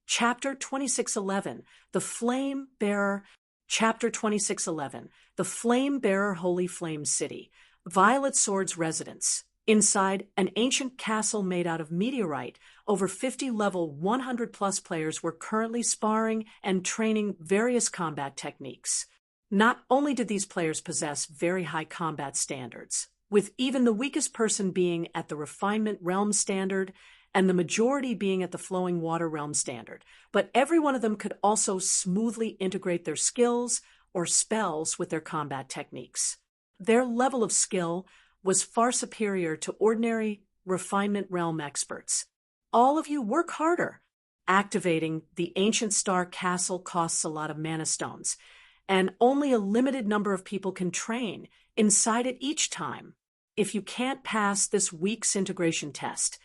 Chapter 2611, The Flame Bearer. Chapter 2611, The Flame Bearer Holy Flame City. Violet Sword's residence. Inside an ancient castle made out of meteorite, over 50 level 100-plus players were currently sparring and training various combat techniques. Not only did these players possess very high combat standards, with even the weakest person being at the Refinement Realm standard and the majority being at the Flowing Water Realm standard, but every one of them could also smoothly integrate their skills or spells with their combat techniques. Their level of skill was far superior to ordinary Refinement Realm experts. All of you work harder. Activating the Ancient Star Castle costs a lot of mana stones, and only a limited number of people can train inside it each time. If you can't pass this week's integration test,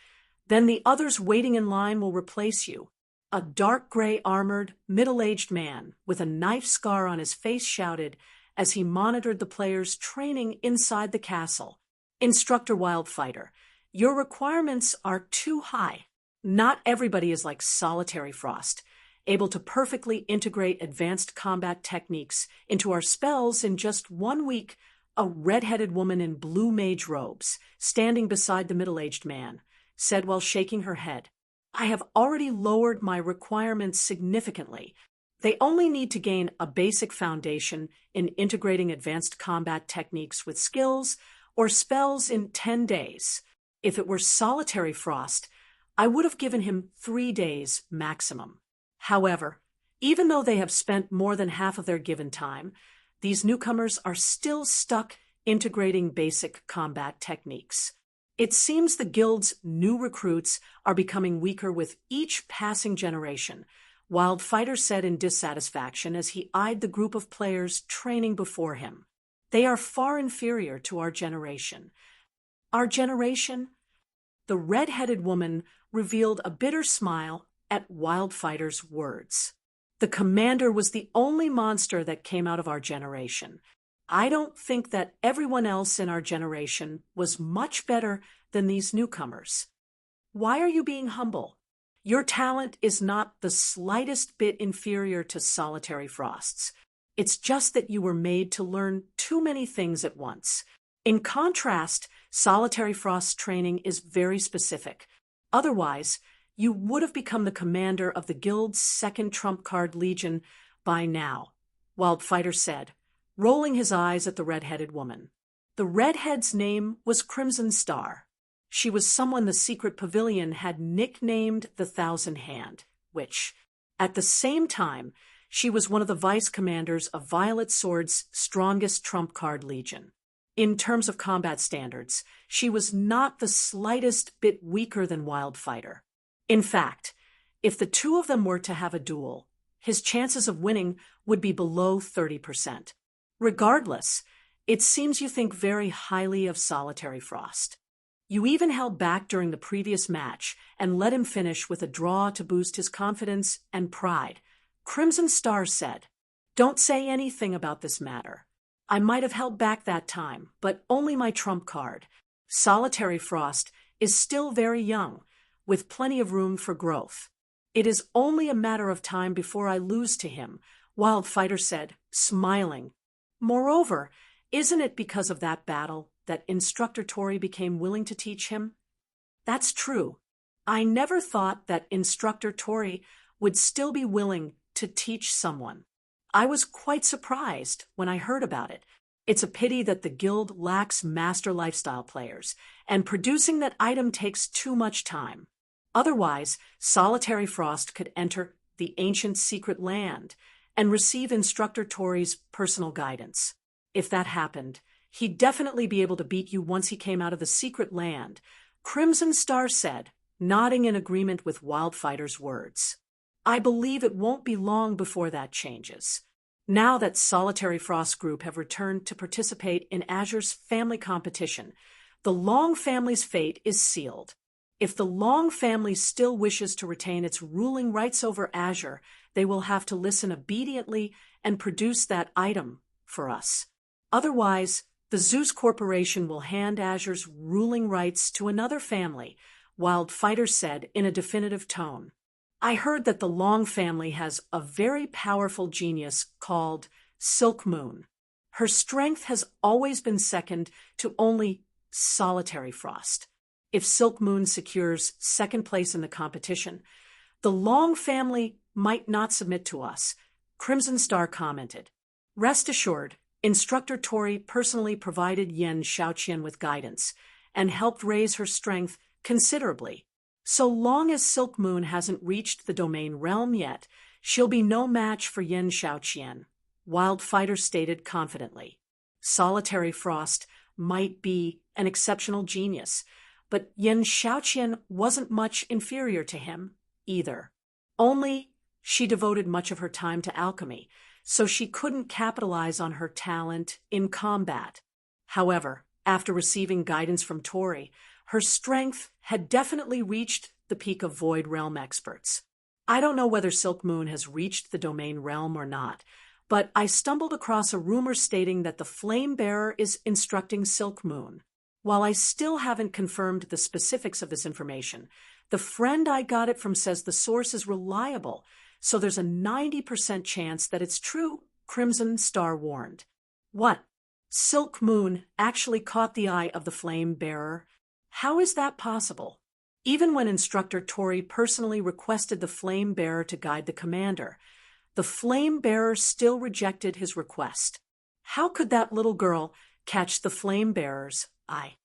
then the others waiting in line will replace you. A dark gray armored, middle-aged man with a knife scar on his face shouted as he monitored the players training inside the castle. Instructor Wildfighter, your requirements are too high. Not everybody is like Solitary Frost, able to perfectly integrate advanced combat techniques into our spells in just 1 week. A red-headed woman in blue mage robes, standing beside the middle-aged man, said while shaking her head, I have already lowered my requirements significantly. They only need to gain a basic foundation in integrating advanced combat techniques with skills or spells in 10 days. If it were Solitary Frost, I would have given him 3 days maximum. However, even though they have spent more than half of their given time, these newcomers are still stuck integrating basic combat techniques. It seems the guild's new recruits are becoming weaker with each passing generation, Wildfighter said in dissatisfaction as he eyed the group of players training before him. They are far inferior to our generation. Our generation? The red-headed woman revealed a bitter smile at Wildfighter's words. The commander was the only monster that came out of our generation. I don't think that everyone else in our generation was much better than these newcomers. Why are you being humble? Your talent is not the slightest bit inferior to Solitary Frost's. It's just that you were made to learn too many things at once. In contrast, Solitary Frost's training is very specific. Otherwise, you would have become the commander of the guild's second trump card legion by now, Wildfighter said, rolling his eyes at the red-headed woman. The redhead's name was Crimson Star. She was someone the secret pavilion had nicknamed the Thousand Hand, which, at the same time, she was one of the vice commanders of Violet Sword's strongest trump card legion. In terms of combat standards, she was not the slightest bit weaker than Wildfighter. In fact, if the two of them were to have a duel, his chances of winning would be below 30%. Regardless, it seems you think very highly of Solitary Frost. You even held back during the previous match and let him finish with a draw to boost his confidence and pride, Crimson Star said. Don't say anything about this matter. I might have held back that time, but only my trump card. Solitary Frost is still very young, with plenty of room for growth. It is only a matter of time before I lose to him, Wildfighter said, smiling. Moreover, isn't it because of that battle that Instructor Tori became willing to teach him? That's true. I never thought that Instructor Tori would still be willing to teach someone. I was quite surprised when I heard about it. It's a pity that the guild lacks master lifestyle players, and producing that item takes too much time. Otherwise, Solitary Frost could enter the ancient secret land and receive Instructor Tori's personal guidance. If that happened, he'd definitely be able to beat you once he came out of the secret land, Crimson Star said, nodding in agreement with Wildfighter's words. I believe it won't be long before that changes. Now that Solitary Frost Group have returned to participate in Azure's family competition, the Long family's fate is sealed. If the Long family still wishes to retain its ruling rights over Azure, they will have to listen obediently and produce that item for us. Otherwise, the Zeus Corporation will hand Azure's ruling rights to another family, Wildfighter said in a definitive tone. I heard that the Long family has a very powerful genius called Silk Moon. Her strength has always been second to only Solitary Frost. If Silk Moon secures second place in the competition, the Long family might not submit to us, Crimson Star commented. Rest assured, Instructor Tori personally provided Yen Xiaoqian with guidance and helped raise her strength considerably. So long as Silk Moon hasn't reached the domain realm yet, she'll be no match for Yen Xiaoqian, Wildfighter stated confidently. Solitary Frost might be an exceptional genius, but Yen Xiaoqian wasn't much inferior to him either. Only she devoted much of her time to alchemy, so she couldn't capitalize on her talent in combat. However, after receiving guidance from Tori, her strength had definitely reached the peak of Void Realm experts. I don't know whether Silk Moon has reached the domain realm or not, but I stumbled across a rumor stating that the Flame Bearer is instructing Silk Moon. While I still haven't confirmed the specifics of this information, the friend I got it from says the source is reliable, so there's a 90% chance that it's true, Crimson Star warned. What? Silk Moon actually caught the eye of the Flame Bearer? How is that possible? Even when Instructor Tori personally requested the Flame Bearer to guide the commander, the Flame Bearer still rejected his request. How could that little girl catch the Flame Bearer's eye?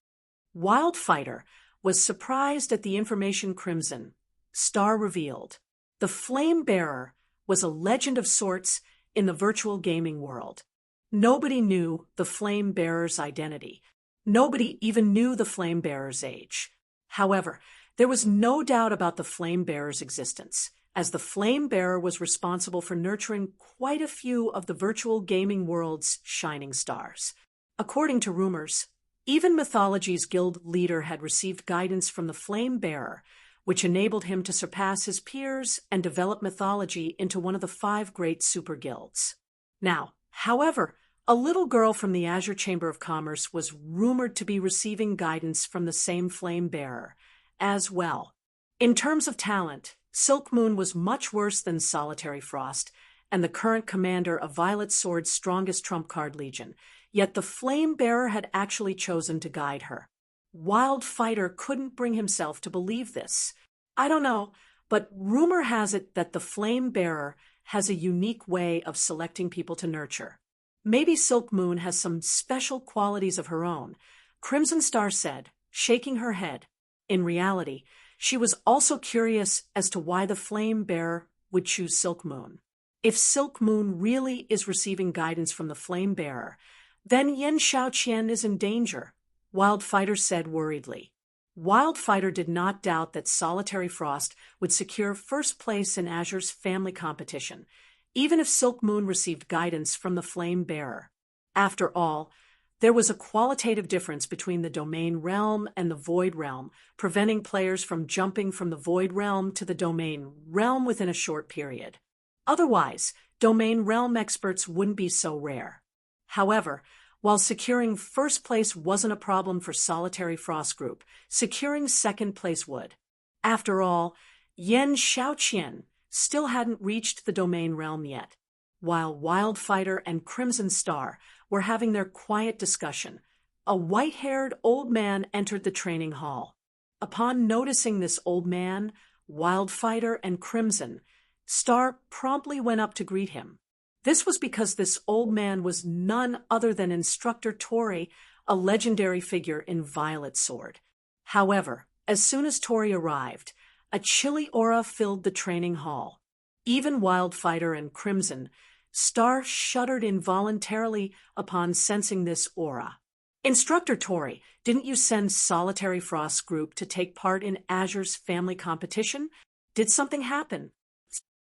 Wildfighter was surprised at the information Crimson Star revealed. The Flame Bearer was a legend of sorts in the virtual gaming world. Nobody knew the Flame Bearer's identity. Nobody even knew the Flame Bearer's age. However, there was no doubt about the Flame Bearer's existence, as the Flame Bearer was responsible for nurturing quite a few of the virtual gaming world's shining stars. According to rumors, even Mythology's guild leader had received guidance from the Flame Bearer, which enabled him to surpass his peers and develop Mythology into one of the 5 great super guilds. Now, however, a little girl from the Azure Chamber of Commerce was rumored to be receiving guidance from the same Flame Bearer as well. In terms of talent, Silk Moon was much worse than Solitary Frost and the current commander of Violet Sword's strongest trump card legion, yet the Flame Bearer had actually chosen to guide her. Wildfighter couldn't bring himself to believe this. I don't know, but rumor has it that the Flame Bearer has a unique way of selecting people to nurture. Maybe Silk Moon has some special qualities of her own, Crimson Star said, shaking her head. In reality, she was also curious as to why the Flame Bearer would choose Silk Moon. If Silk Moon really is receiving guidance from the Flame Bearer, then Yen Xiaoqian is in danger, Wildfighter said worriedly. Wildfighter did not doubt that Solitary Frost would secure first place in Azure's family competition, even if Silk Moon received guidance from the Flame Bearer. After all, there was a qualitative difference between the Domain Realm and the Void Realm, preventing players from jumping from the Void Realm to the Domain Realm within a short period. Otherwise, Domain Realm experts wouldn't be so rare. However, while securing first place wasn't a problem for Solitary Frost Group, securing second place would. After all, Yen Xiaoqian still hadn't reached the Domain Realm yet. While Wildfighter and Crimson Star were having their quiet discussion, a white-haired old man entered the training hall. Upon noticing this old man, Wildfighter and Crimson Star promptly went up to greet him. This was because this old man was none other than Instructor Tori, a legendary figure in Violet Sword. However, as soon as Tori arrived, a chilly aura filled the training hall. Even Wildfighter and Crimson Star shuddered involuntarily upon sensing this aura. Instructor Tori, didn't you send Solitary Frost Group to take part in Azure's family competition? Did something happen?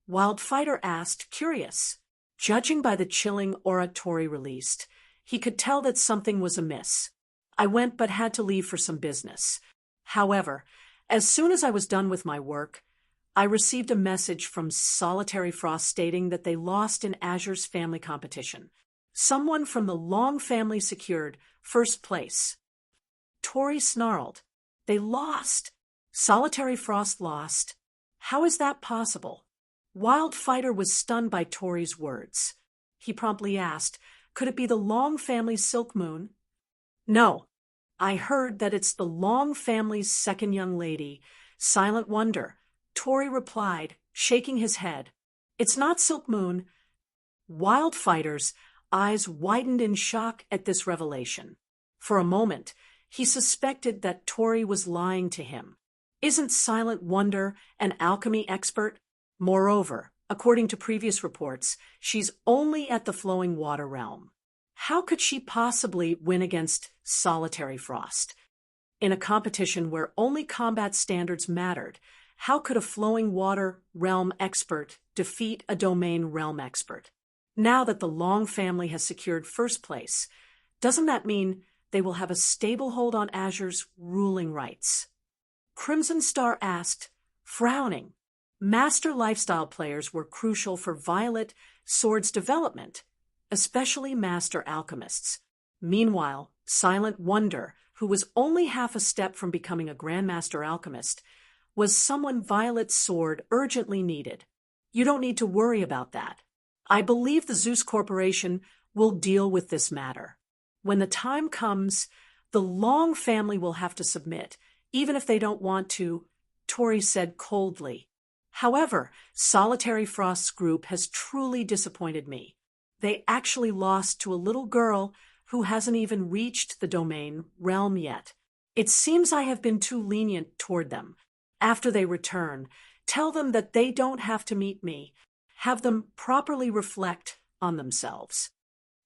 Wildfighter asked, curious. Judging by the chilling aura Tori released, he could tell that something was amiss. I went but had to leave for some business. However, as soon as I was done with my work, I received a message from Solitary Frost stating that they lost in Azure's family competition. Someone from the Long family secured first place. Tori snarled. They lost. Solitary Frost lost. How is that possible? Wildfighter was stunned by Tori's words. He promptly asked, could it be the Long family's Silk Moon? No. I heard that it's the Long family's second young lady, Silent Wonder, Tori replied, shaking his head. It's not Silk Moon. Wildfighter's eyes widened in shock at this revelation. For a moment, he suspected that Tori was lying to him. Isn't Silent Wonder an alchemy expert? Moreover, according to previous reports, she's only at the flowing water realm. How could she possibly win against Solitary Frost? In a competition where only combat standards mattered, how could a flowing water realm expert defeat a domain realm expert? Now that the Long family has secured first place, doesn't that mean they will have a stable hold on Azure's ruling rights? Crimson Star asked, frowning. Master lifestyle players were crucial for Violet Sword's development, especially master alchemists. Meanwhile, Silent Wonder, who was only half a step from becoming a Grandmaster alchemist, was someone Violet Sword urgently needed. You don't need to worry about that. I believe the Zeus Corporation will deal with this matter. When the time comes, the Long family will have to submit, even if they don't want to, Tori said coldly. However, Solitary Frost's group has truly disappointed me. They actually lost to a little girl who hasn't even reached the domain realm yet. It seems I have been too lenient toward them. After they return, tell them that they don't have to meet me. Have them properly reflect on themselves.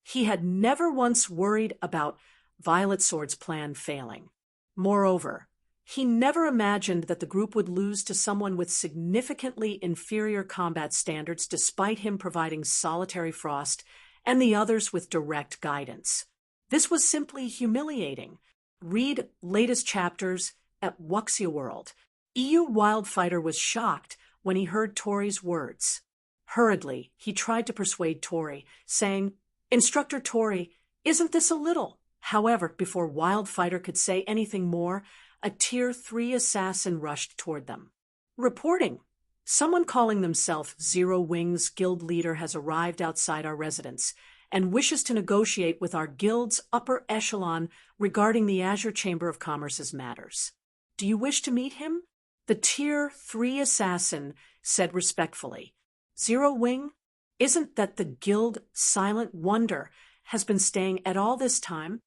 He had never once worried about Violet Sword's plan failing. Moreover, he never imagined that the group would lose to someone with significantly inferior combat standards despite him providing Solitary Frost and the others with direct guidance. This was simply humiliating. Read latest chapters at Wuxia World. EU Wildfighter was shocked when he heard Tori's words. Hurriedly, he tried to persuade Tori, saying, Instructor Tori, isn't this a little? However, before Wildfighter could say anything more, a Tier 3 assassin rushed toward them. Reporting. Someone calling themselves Zero Wings guild leader has arrived outside our residence and wishes to negotiate with our guild's upper echelon regarding the Azure Chamber of Commerce's matters. Do you wish to meet him? The Tier 3 assassin said respectfully. Zero Wing? Isn't that the guild Silent Wonder has been staying at all this time?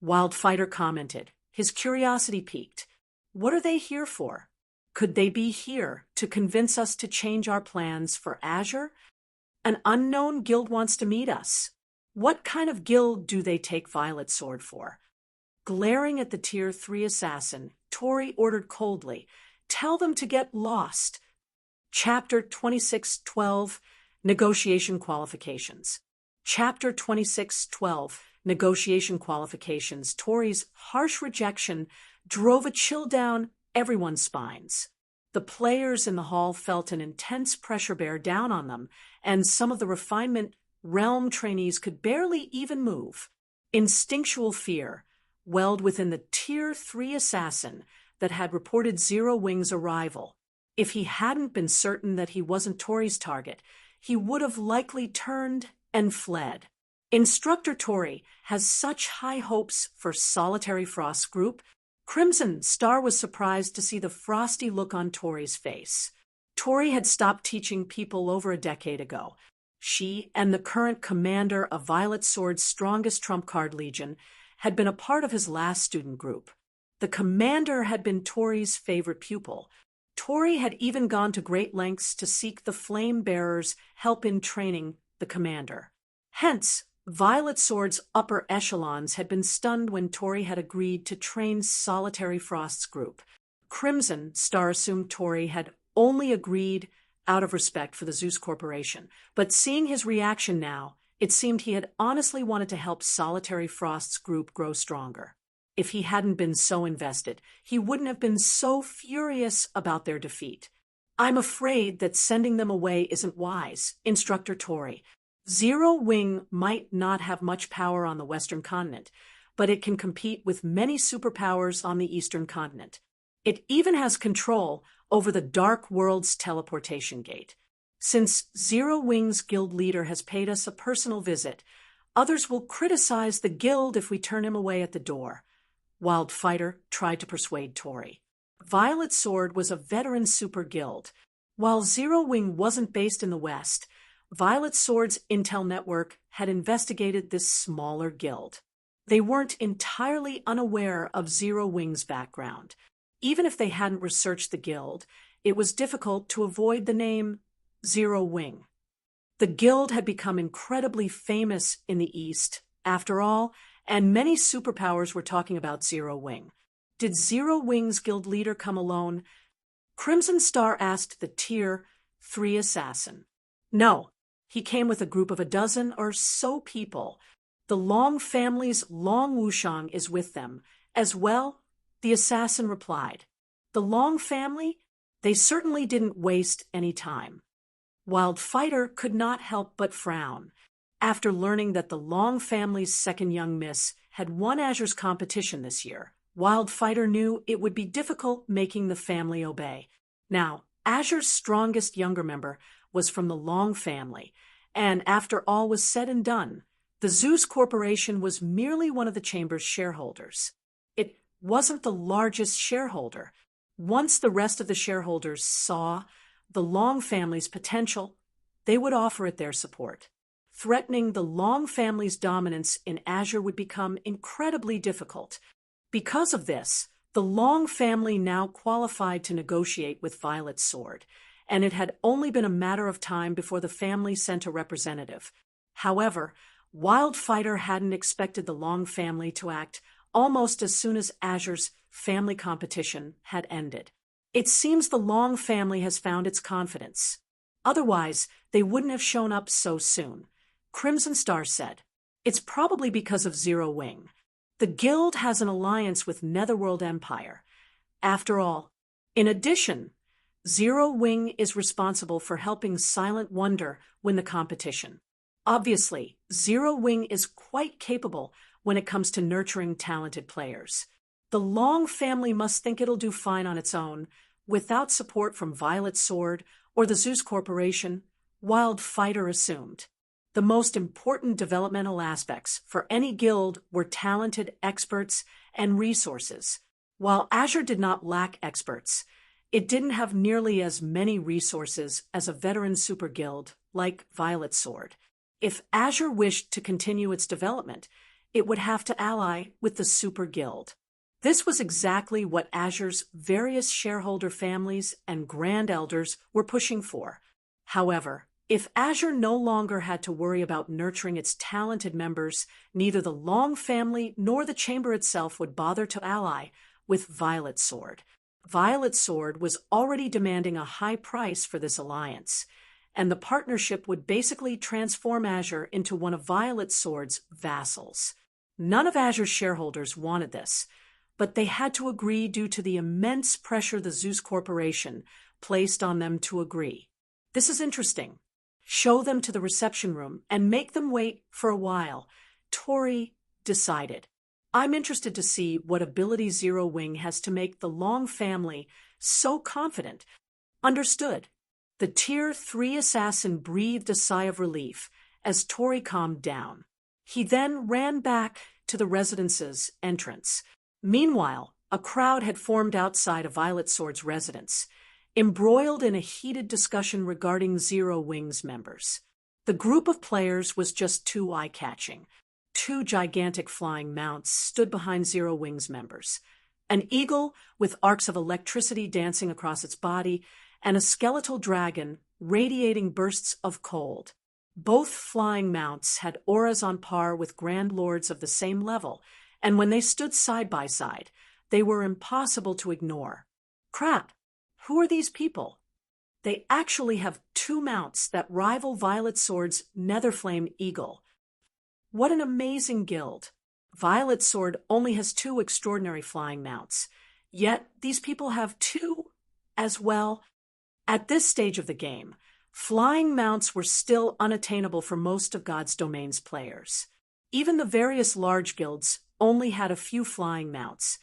Wildfighter commented, his curiosity piqued. What are they here for? Could they be here to convince us to change our plans for Azure? An unknown guild wants to meet us. What kind of guild do they take Violet Sword for? Glaring at the Tier 3 assassin, Tori ordered coldly, tell them to get lost. Chapter 2612, Negotiation Qualifications. Chapter 2612, Negotiation Qualifications. Tori's harsh rejection drove a chill down everyone's spines. The players in the hall felt an intense pressure bear down on them, and some of the refinement realm trainees could barely even move. Instinctual fear welled within the Tier 3 assassin that had reported Zero Wing's arrival. If he hadn't been certain that he wasn't Tori's target, he would have likely turned and fled. Instructor Tori has such high hopes for Solitary Frost's group. Crimson Star was surprised to see the frosty look on Tori's face. Tori had stopped teaching people over a decade ago. She and the current commander of Violet Sword's strongest trump card legion had been a part of his last student group. The commander had been Tori's favorite pupil. Tori had even gone to great lengths to seek the Flame Bearer's help in training the commander. Hence, Violet Sword's upper echelons had been stunned when Tori had agreed to train Solitary Frost's group. Crimson Star assumed Tori had only agreed out of respect for the Zeus Corporation, but seeing his reaction now, it seemed he had honestly wanted to help Solitary Frost's group grow stronger. If he hadn't been so invested, he wouldn't have been so furious about their defeat. I'm afraid that sending them away isn't wise, Instructor Tori. Zero Wing might not have much power on the Western continent, but it can compete with many superpowers on the Eastern continent. It even has control over the Dark World's teleportation gate. Since Zero Wing's guild leader has paid us a personal visit, others will criticize the guild if we turn him away at the door. Wild Fighter tried to persuade Tori. Violet Sword was a veteran super guild. While Zero Wing wasn't based in the West, Violet Sword's intel network had investigated this smaller guild. They weren't entirely unaware of Zero Wing's background. Even if they hadn't researched the guild, it was difficult to avoid the name Zero Wing. The guild had become incredibly famous in the East, after all, and many superpowers were talking about Zero Wing. Did Zero Wing's guild leader come alone? Crimson Star asked the Tier 3 assassin. No, he came with a group of a dozen or so people. The Long family's Long Wushang is with them. As well, the assassin replied. The Long family? They certainly didn't waste any time. Wild Fighter could not help but frown. After learning that the Long family's second young miss had won Azure's competition this year, Wild Fighter knew it would be difficult making the family obey. Now, Azure's strongest younger member was from the Long family, and after all was said and done, the Zeus Corporation was merely one of the Chamber's shareholders. It wasn't the largest shareholder. Once the rest of the shareholders saw the Long family's potential, they would offer it their support. Threatening the Long family's dominance in Azure would become incredibly difficult. Because of this, the Long family now qualified to negotiate with Violet Sword, and it had only been a matter of time before the family sent a representative. However, Wild Fighter hadn't expected the Long family to act almost as soon as Azure's family competition had ended. It seems the Long family has found its confidence. Otherwise, they wouldn't have shown up so soon. Crimson Star said, It's probably because of Zero Wing. The guild has an alliance with Netherworld Empire. After all, in addition, Zero Wing is responsible for helping Silent Wonder win the competition. Obviously, Zero Wing is quite capable when it comes to nurturing talented players. The Long family must think it'll do fine on its own, without support from Violet Sword or the Zeus Corporation, Wild Fighter assumed. The most important developmental aspects for any guild were talented experts and resources. While Azure did not lack experts, it didn't have nearly as many resources as a veteran super guild like Violet Sword. If Azure wished to continue its development, it would have to ally with the super guild. This was exactly what Azure's various shareholder families and grand elders were pushing for. However, if Azure no longer had to worry about nurturing its talented members, neither the Long family nor the Chamber itself would bother to ally with Violet Sword. Violet Sword was already demanding a high price for this alliance, and the partnership would basically transform Azure into one of Violet Sword's vassals. None of Azure's shareholders wanted this, but they had to agree due to the immense pressure the Zeus Corporation placed on them to agree. This is interesting. Show them to the reception room and make them wait for a while, Tori decided. I'm interested to see what ability Zero Wing has to make the Long family so confident. Understood. The Tier 3 assassin breathed a sigh of relief as Tori calmed down. He then ran back to the residence's entrance. Meanwhile, a crowd had formed outside of Violet Sword's residence, embroiled in a heated discussion regarding Zero Wing's members. The group of players was just too eye-catching. Two gigantic flying mounts stood behind Zero Wing's members. An eagle with arcs of electricity dancing across its body, and a skeletal dragon radiating bursts of cold. Both flying mounts had auras on par with Grand Lords of the same level, and when they stood side by side, they were impossible to ignore. Crap! Who are these people? They actually have two mounts that rival Violet Sword's Netherflame Eagle. What an amazing guild! Violet Sword only has two extraordinary flying mounts, yet these people have two as well. At this stage of the game, flying mounts were still unattainable for most of God's Domain's players. Even the various large guilds only had a few flying mounts,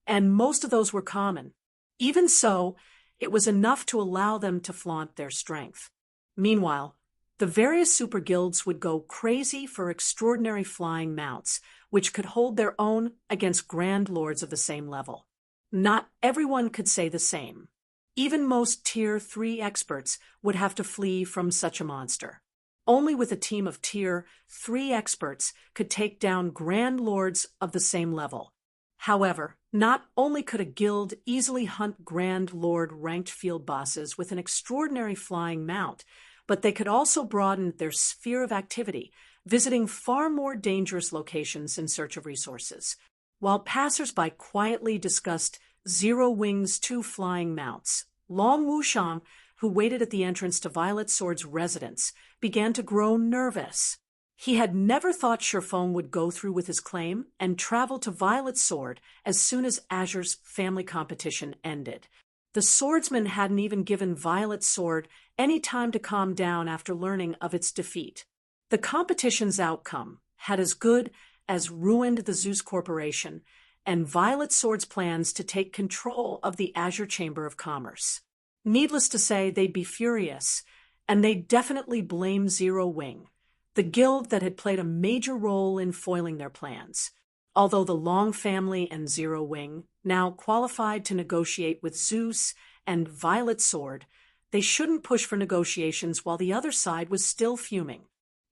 and most of those were common. Even so, It was enough to allow them to flaunt their strength. Meanwhile, the various super guilds would go crazy for extraordinary flying mounts, which could hold their own against grand lords of the same level. Not everyone could say the same. Even most Tier 3 experts would have to flee from such a monster. Only with a team of Tier 3 experts could take down grand lords of the same level. However, not only could a guild easily hunt grand lord ranked field bosses with an extraordinary flying mount, but they could also broaden their sphere of activity, visiting far more dangerous locations in search of resources. While passers-by quietly discussed Zero Wing's 2 flying mounts, Long Wushang, who waited at the entrance to Violet Sword's residence, began to grow nervous. He had never thought Shifeng would go through with his claim and travel to Violet Sword as soon as Azure's family competition ended. The swordsman hadn't even given Violet Sword any time to calm down after learning of its defeat. The competition's outcome had as good as ruined the Zeus Corporation and Violet Sword's plans to take control of the Azure Chamber of Commerce. Needless to say, they'd be furious, and they'd definitely blame Zero Wing, the guild that had played a major role in foiling their plans. Although the Long family and Zero Wing, now qualified to negotiate with Zeus and Violet Sword, they shouldn't push for negotiations while the other side was still fuming.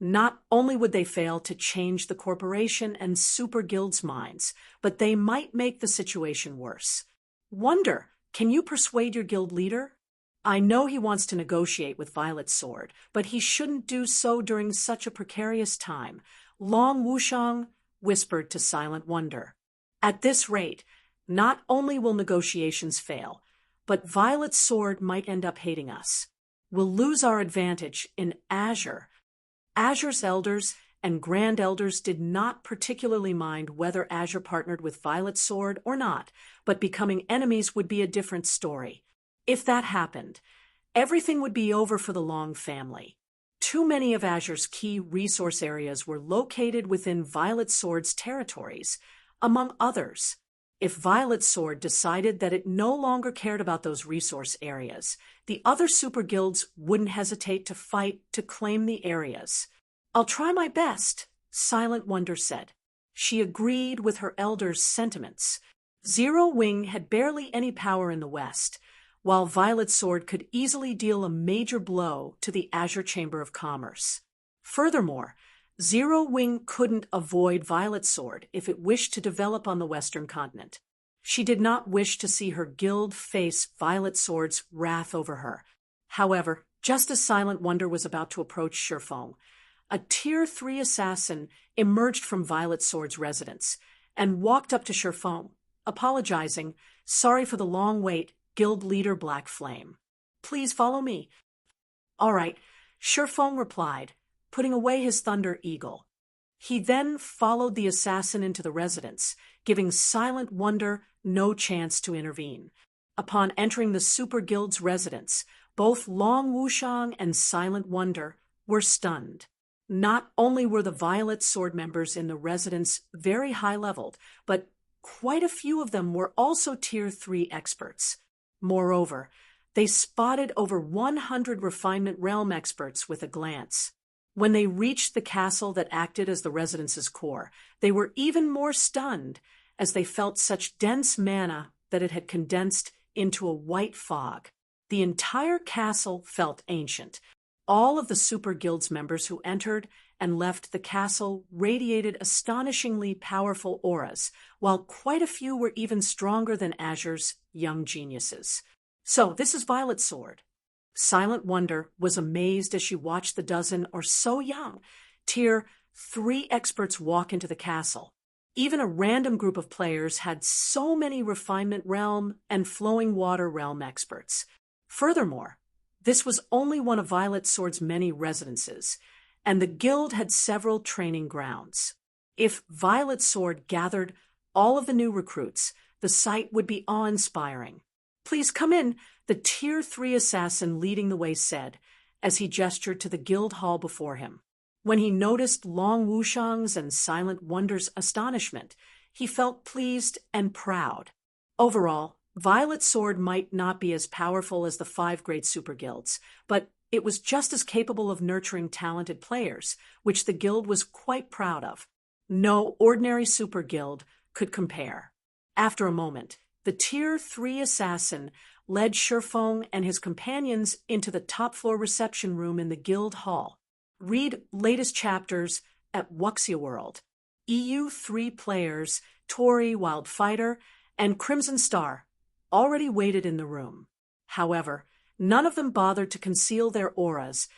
Not only would they fail to change the corporation and super guild's minds, but they might make the situation worse. Wonder, can you persuade your guild leader? I know he wants to negotiate with Violet Sword, but he shouldn't do so during such a precarious time, Long Wushang whispered to Silent Wonder. At this rate, not only will negotiations fail, but Violet Sword might end up hating us. We'll lose our advantage in Azure. Azure's elders and grand elders did not particularly mind whether Azure partnered with Violet Sword or not, but becoming enemies would be a different story. If that happened, everything would be over for the Long family. Too many of Azure's key resource areas were located within Violet Sword's territories, among others. If Violet Sword decided that it no longer cared about those resource areas, the other super guilds wouldn't hesitate to fight to claim the areas. I'll try my best, Silent Wonder said. She agreed with her elders' sentiments. Zero Wing had barely any power in the West, while Violet Sword could easily deal a major blow to the Azure Chamber of Commerce. Furthermore, Zero Wing couldn't avoid Violet Sword if it wished to develop on the Western continent. She did not wish to see her guild face Violet Sword's wrath over her. However, just as Silent Wonder was about to approach Shifeng, a Tier 3 assassin emerged from Violet Sword's residence and walked up to Shifeng, apologizing, "Sorry for the long wait, Guild Leader Black Flame. Please follow me." "All right," Shifeng replied, putting away his Thunder Eagle. He then followed the assassin into the residence, giving Silent Wonder no chance to intervene. Upon entering the Super Guild's residence, both Long Wushang and Silent Wonder were stunned. Not only were the Violet Sword members in the residence very high-leveled, but quite a few of them were also Tier 3 experts. Moreover, they spotted over 100 Refinement Realm experts with a glance. When they reached the castle that acted as the residence's core, they were even more stunned as they felt such dense mana that it had condensed into a white fog. The entire castle felt ancient. All of the Super Guild's members who entered and left the castle radiated astonishingly powerful auras, while quite a few were even stronger than Azure's young geniuses. "So, this is Violet Sword." Silent Wonder was amazed as she watched the dozen or so young Tier 3 experts walk into the castle. Even a random group of players had so many Refinement Realm and Flowing Water Realm experts. Furthermore, this was only one of Violet Sword's many residences, and the guild had several training grounds. If Violet Sword gathered all of the new recruits, the sight would be awe-inspiring. "Please come in," the Tier 3 assassin leading the way said, as he gestured to the guild hall before him. When he noticed Long Wushang's and Silent Wonder's astonishment, he felt pleased and proud. Overall, Violet Sword might not be as powerful as the 5 great super guilds, but it was just as capable of nurturing talented players, which the guild was quite proud of. No ordinary super guild could compare. After a moment, the Tier 3 assassin led Shifeng and his companions into the top-floor reception room in the guild hall. Read latest chapters at Wuxia World. EU3 players, Tori, Wildfighter, and Crimson Star already waited in the room. However, none of them bothered to conceal their auras,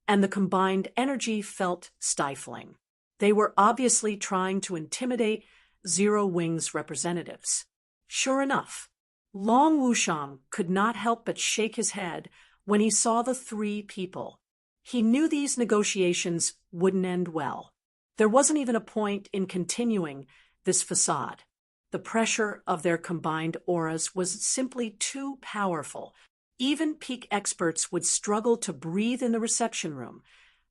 and the combined energy felt stifling. They were obviously trying to intimidate Zero Wing's representatives. Sure enough, Long Wushang could not help but shake his head when he saw the 3 people. He knew these negotiations wouldn't end well. There wasn't even a point in continuing this facade. The pressure of their combined auras was simply too powerful. Even peak experts would struggle to breathe in the reception room,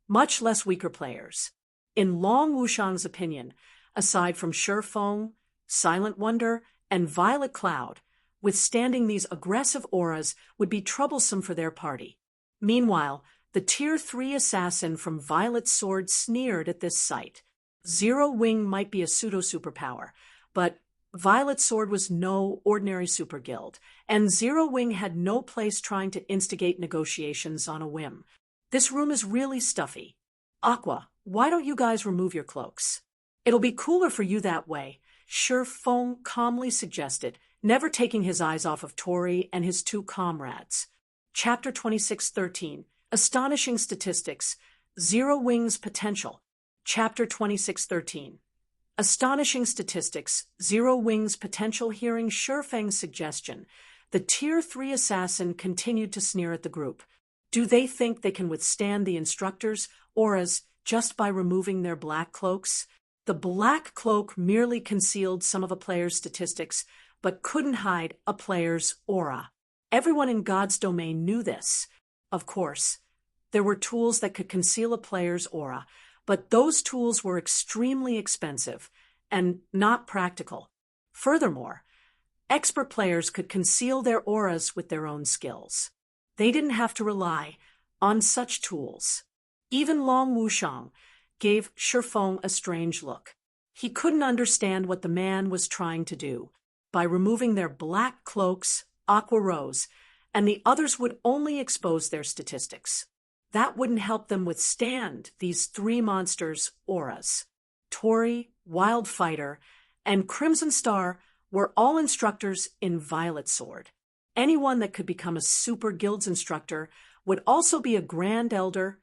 much less weaker players. In Long Wushang's opinion, aside from Shifeng, Silent Wonder, and Violet Cloud, withstanding these aggressive auras would be troublesome for their party. Meanwhile, the Tier 3 assassin from Violet Sword sneered at this sight. Zero Wing might be a pseudo-superpower, but Violet Sword was no ordinary super guild, and Zero Wing had no place trying to instigate negotiations on a whim. This room is really stuffy. Aqua, why don't you guys remove your cloaks? It'll be cooler for you that way, Shifeng calmly suggested, never taking his eyes off of Tori and his 2 comrades. Chapter 26:13, Astonishing Statistics, Zero Wing's Potential. Chapter 26:13. Astonishing Statistics, Zero Wing's Potential. Hearing Shifeng's suggestion, the Tier 3 assassin continued to sneer at the group. Do they think they can withstand the instructors' auras just by removing their black cloaks? The black cloak merely concealed some of a player's statistics, but couldn't hide a player's aura. Everyone in God's domain knew this. Of course, there were tools that could conceal a player's aura, but those tools were extremely expensive and not practical. Furthermore, expert players could conceal their auras with their own skills. They didn't have to rely on such tools. Even Long Wushang gave Shifeng a strange look. He couldn't understand what the man was trying to do. By removing their black cloaks, Aqua rose, and the others would only expose their statistics. That wouldn't help them withstand these 3 monsters' auras. Tori, Wildfighter, and Crimson Star were all instructors in Violet Sword. Anyone that could become a super guild's instructor would also be a Grand Elder,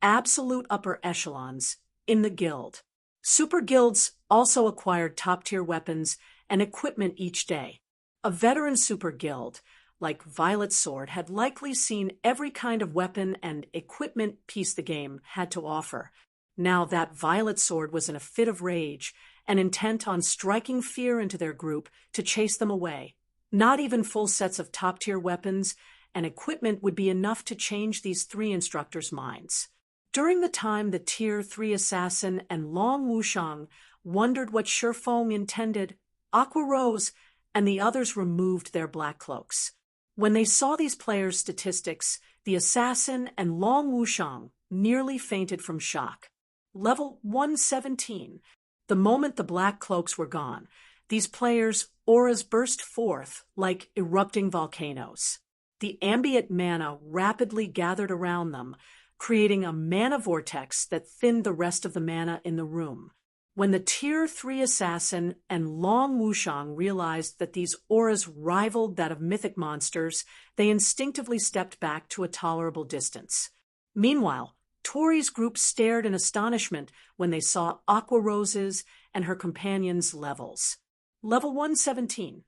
absolute upper echelons, in the guild. Super guilds also acquired top-tier weapons and equipment each day. A veteran super guild, like Violet Sword, had likely seen every kind of weapon and equipment piece the game had to offer. Now that Violet Sword was in a fit of rage and intent on striking fear into their group to chase them away. Not even full sets of top-tier weapons and equipment would be enough to change these 3 instructors' minds. During the time the Tier 3 assassin and Long Wushang wondered what Shifeng intended, Aqua rose and the others removed their black cloaks. When they saw these players' statistics, the assassin and Long Wushang nearly fainted from shock. Level 117. The moment the black cloaks were gone, these players' auras burst forth like erupting volcanoes. The ambient mana rapidly gathered around them, creating a mana vortex that thinned the rest of the mana in the room. When the Tier 3 assassin and Long Wushang realized that these auras rivaled that of mythic monsters, they instinctively stepped back to a tolerable distance. Meanwhile, Tori's group stared in astonishment when they saw Aqua Rose's and her companions' levels. Level 117.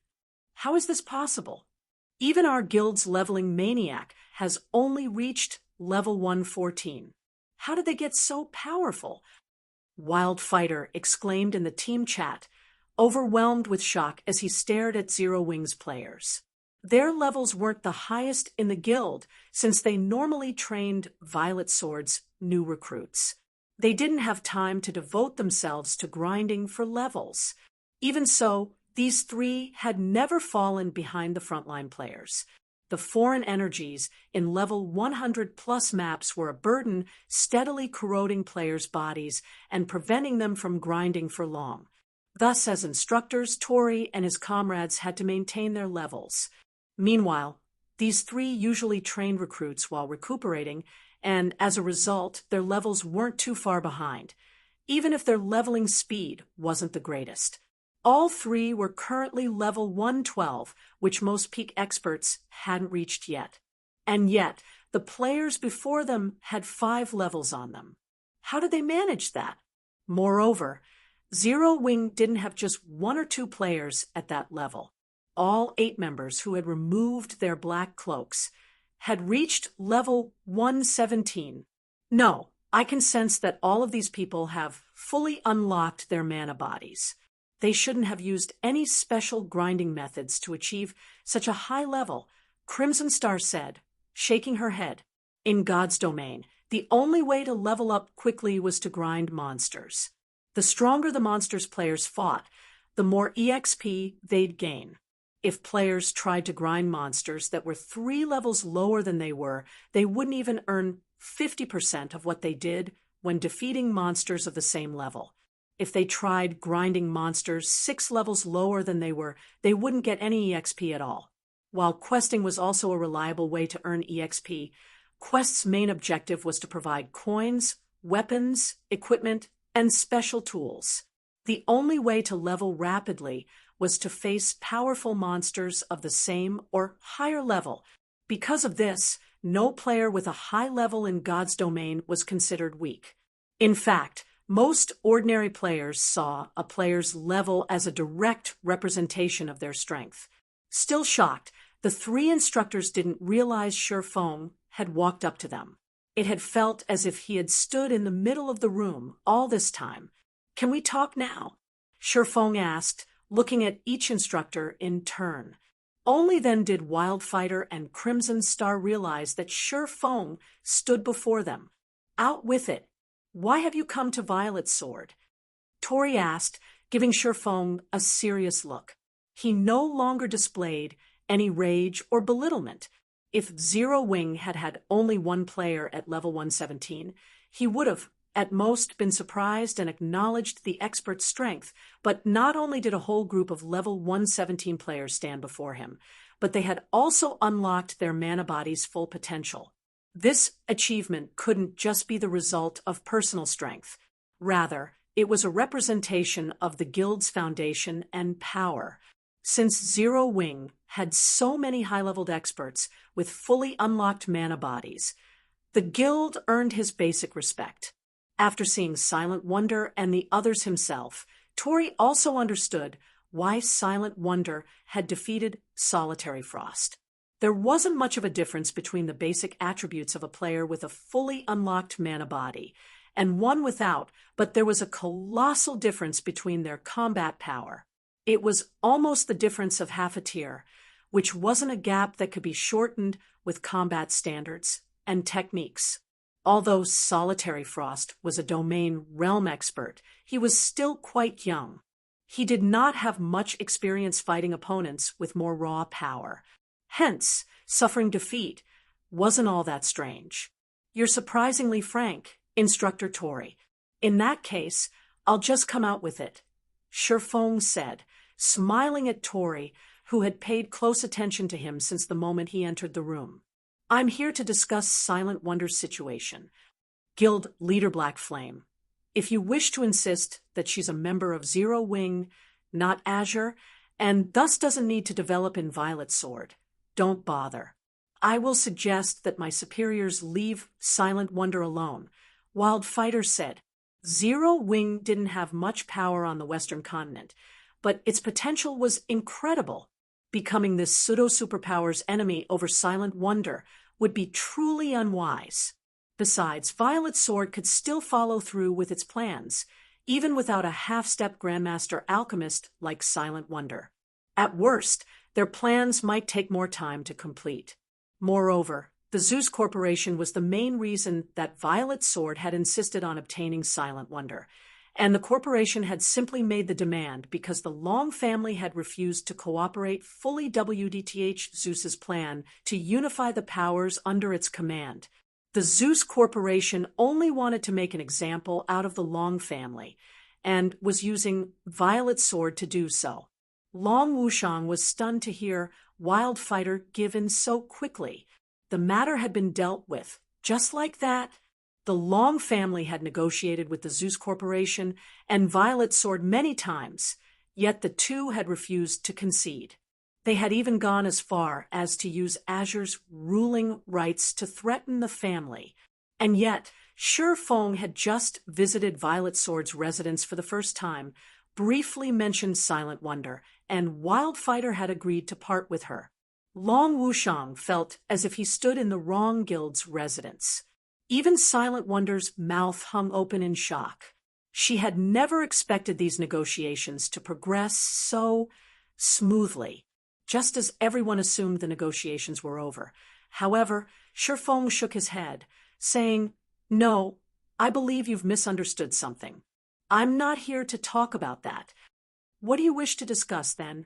How is this possible? Even our guild's leveling maniac has only reached level 114. How did they get so powerful? Wildfighter exclaimed in the team chat, overwhelmed with shock as he stared at Zero Wing's players. Their levels weren't the highest in the guild since they normally trained Violet Sword's new recruits. They didn't have time to devote themselves to grinding for levels. Even so, These three had never fallen behind the frontline players. The foreign energies in level 100+ maps were a burden, steadily corroding players' bodies and preventing them from grinding for long. Thus, as instructors, Tori and his comrades had to maintain their levels. Meanwhile, these three usually trained recruits while recuperating, and as a result, their levels weren't too far behind, even if their leveling speed wasn't the greatest. All three were currently level 112, which most peak experts hadn't reached yet. And yet, the players before them had 5 levels on them. How did they manage that? Moreover, Zero Wing didn't have just 1 or 2 players at that level. All 8 members who had removed their black cloaks had reached level 117. No, I can sense that all of these people have fully unlocked their mana bodies. They shouldn't have used any special grinding methods to achieve such a high level, Crimson Star said, shaking her head. In God's domain, the only way to level up quickly was to grind monsters. The stronger the monsters players fought, the more EXP they'd gain. If players tried to grind monsters that were 3 levels lower than they wouldn't even earn 50% of what they did when defeating monsters of the same level. If they tried grinding monsters 6 levels lower than they wouldn't get any EXP at all. While questing was also a reliable way to earn EXP, Quest's main objective was to provide coins, weapons, equipment, and special tools. The only way to level rapidly was to face powerful monsters of the same or higher level. Because of this, no player with a high level in God's domain was considered weak. In fact, most ordinary players saw a player's level as a direct representation of their strength. Still shocked, the 3 instructors didn't realize Shifeng had walked up to them. It had felt as if he had stood in the middle of the room all this time. "Can we talk now?" Shifeng asked, looking at each instructor in turn. Only then did Wildfighter and Crimson Star realize that Shifeng stood before them. "Out with it. Why have you come to Violet Sword?" Tori asked, giving Shifeng a serious look. He no longer displayed any rage or belittlement. If Zero Wing had had only 1 player at level 117, he would have, at most, been surprised and acknowledged the expert's strength. But not only did a whole group of level 117 players stand before him, but they had also unlocked their mana body's full potential. This achievement couldn't just be the result of personal strength. Rather, it was a representation of the guild's foundation and power. Since Zero Wing had so many high-leveled experts with fully unlocked mana bodies, the guild earned his basic respect. After seeing Silent Wonder and the others himself, Tori also understood why Silent Wonder had defeated Solitary Frost. There wasn't much of a difference between the basic attributes of a player with a fully unlocked mana body and one without, but there was a colossal difference between their combat power. It was almost the difference of half a tier, which wasn't a gap that could be shortened with combat standards and techniques. Although Solitary Frost was a domain realm expert, he was still quite young. He did not have much experience fighting opponents with more raw power. Hence, suffering defeat wasn't all that strange. "You're surprisingly frank, Instructor Tori. In that case, I'll just come out with it," Shifeng said, smiling at Tori, who had paid close attention to him since the moment he entered the room. "I'm here to discuss Silent Wonder's situation. Guild Leader Black Flame. If you wish to insist that she's a member of Zero Wing, not Azure, and thus doesn't need to develop in Violet Sword, don't bother. I will suggest that my superiors leave Silent Wonder alone," Wildfighter said. Zero Wing didn't have much power on the Western continent, but its potential was incredible. Becoming this pseudo-superpower's enemy over Silent Wonder would be truly unwise. Besides, Violet Sword could still follow through with its plans, even without a half-step Grandmaster Alchemist like Silent Wonder. At worst, their plans might take more time to complete. Moreover, the Zeus Corporation was the main reason that Violet Sword had insisted on obtaining Silent Wonder, and the corporation had simply made the demand because the Long family had refused to cooperate fully WDTH Zeus's plan to unify the powers under its command. The Zeus Corporation only wanted to make an example out of the Long family, and was using Violet Sword to do so. Long Wushang was stunned to hear Wildfighter give in so quickly. The matter had been dealt with. Just like that, the Long family had negotiated with the Zeus Corporation and Violet Sword many times, yet the two had refused to concede. They had even gone as far as to use Azure's ruling rights to threaten the family. And yet, Shi Feng had just visited Violet Sword's residence for the first time, briefly mentioned Silent Wonder, and Wildfighter had agreed to part with her. Long Wushang felt as if he stood in the wrong guild's residence. Even Silent Wonder's mouth hung open in shock. She had never expected these negotiations to progress so smoothly, just as everyone assumed the negotiations were over. However, Shi Feng shook his head, saying, "No, I believe you've misunderstood something. I'm not here to talk about that. What do you wish to discuss, then?"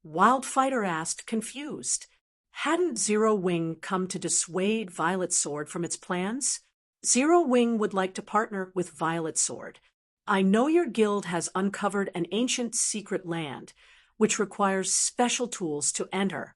Wildfighter asked, confused. Hadn't Zero Wing come to dissuade Violet Sword from its plans? Zero Wing would like to partner with Violet Sword. I know your guild has uncovered an ancient secret land, which requires special tools to enter.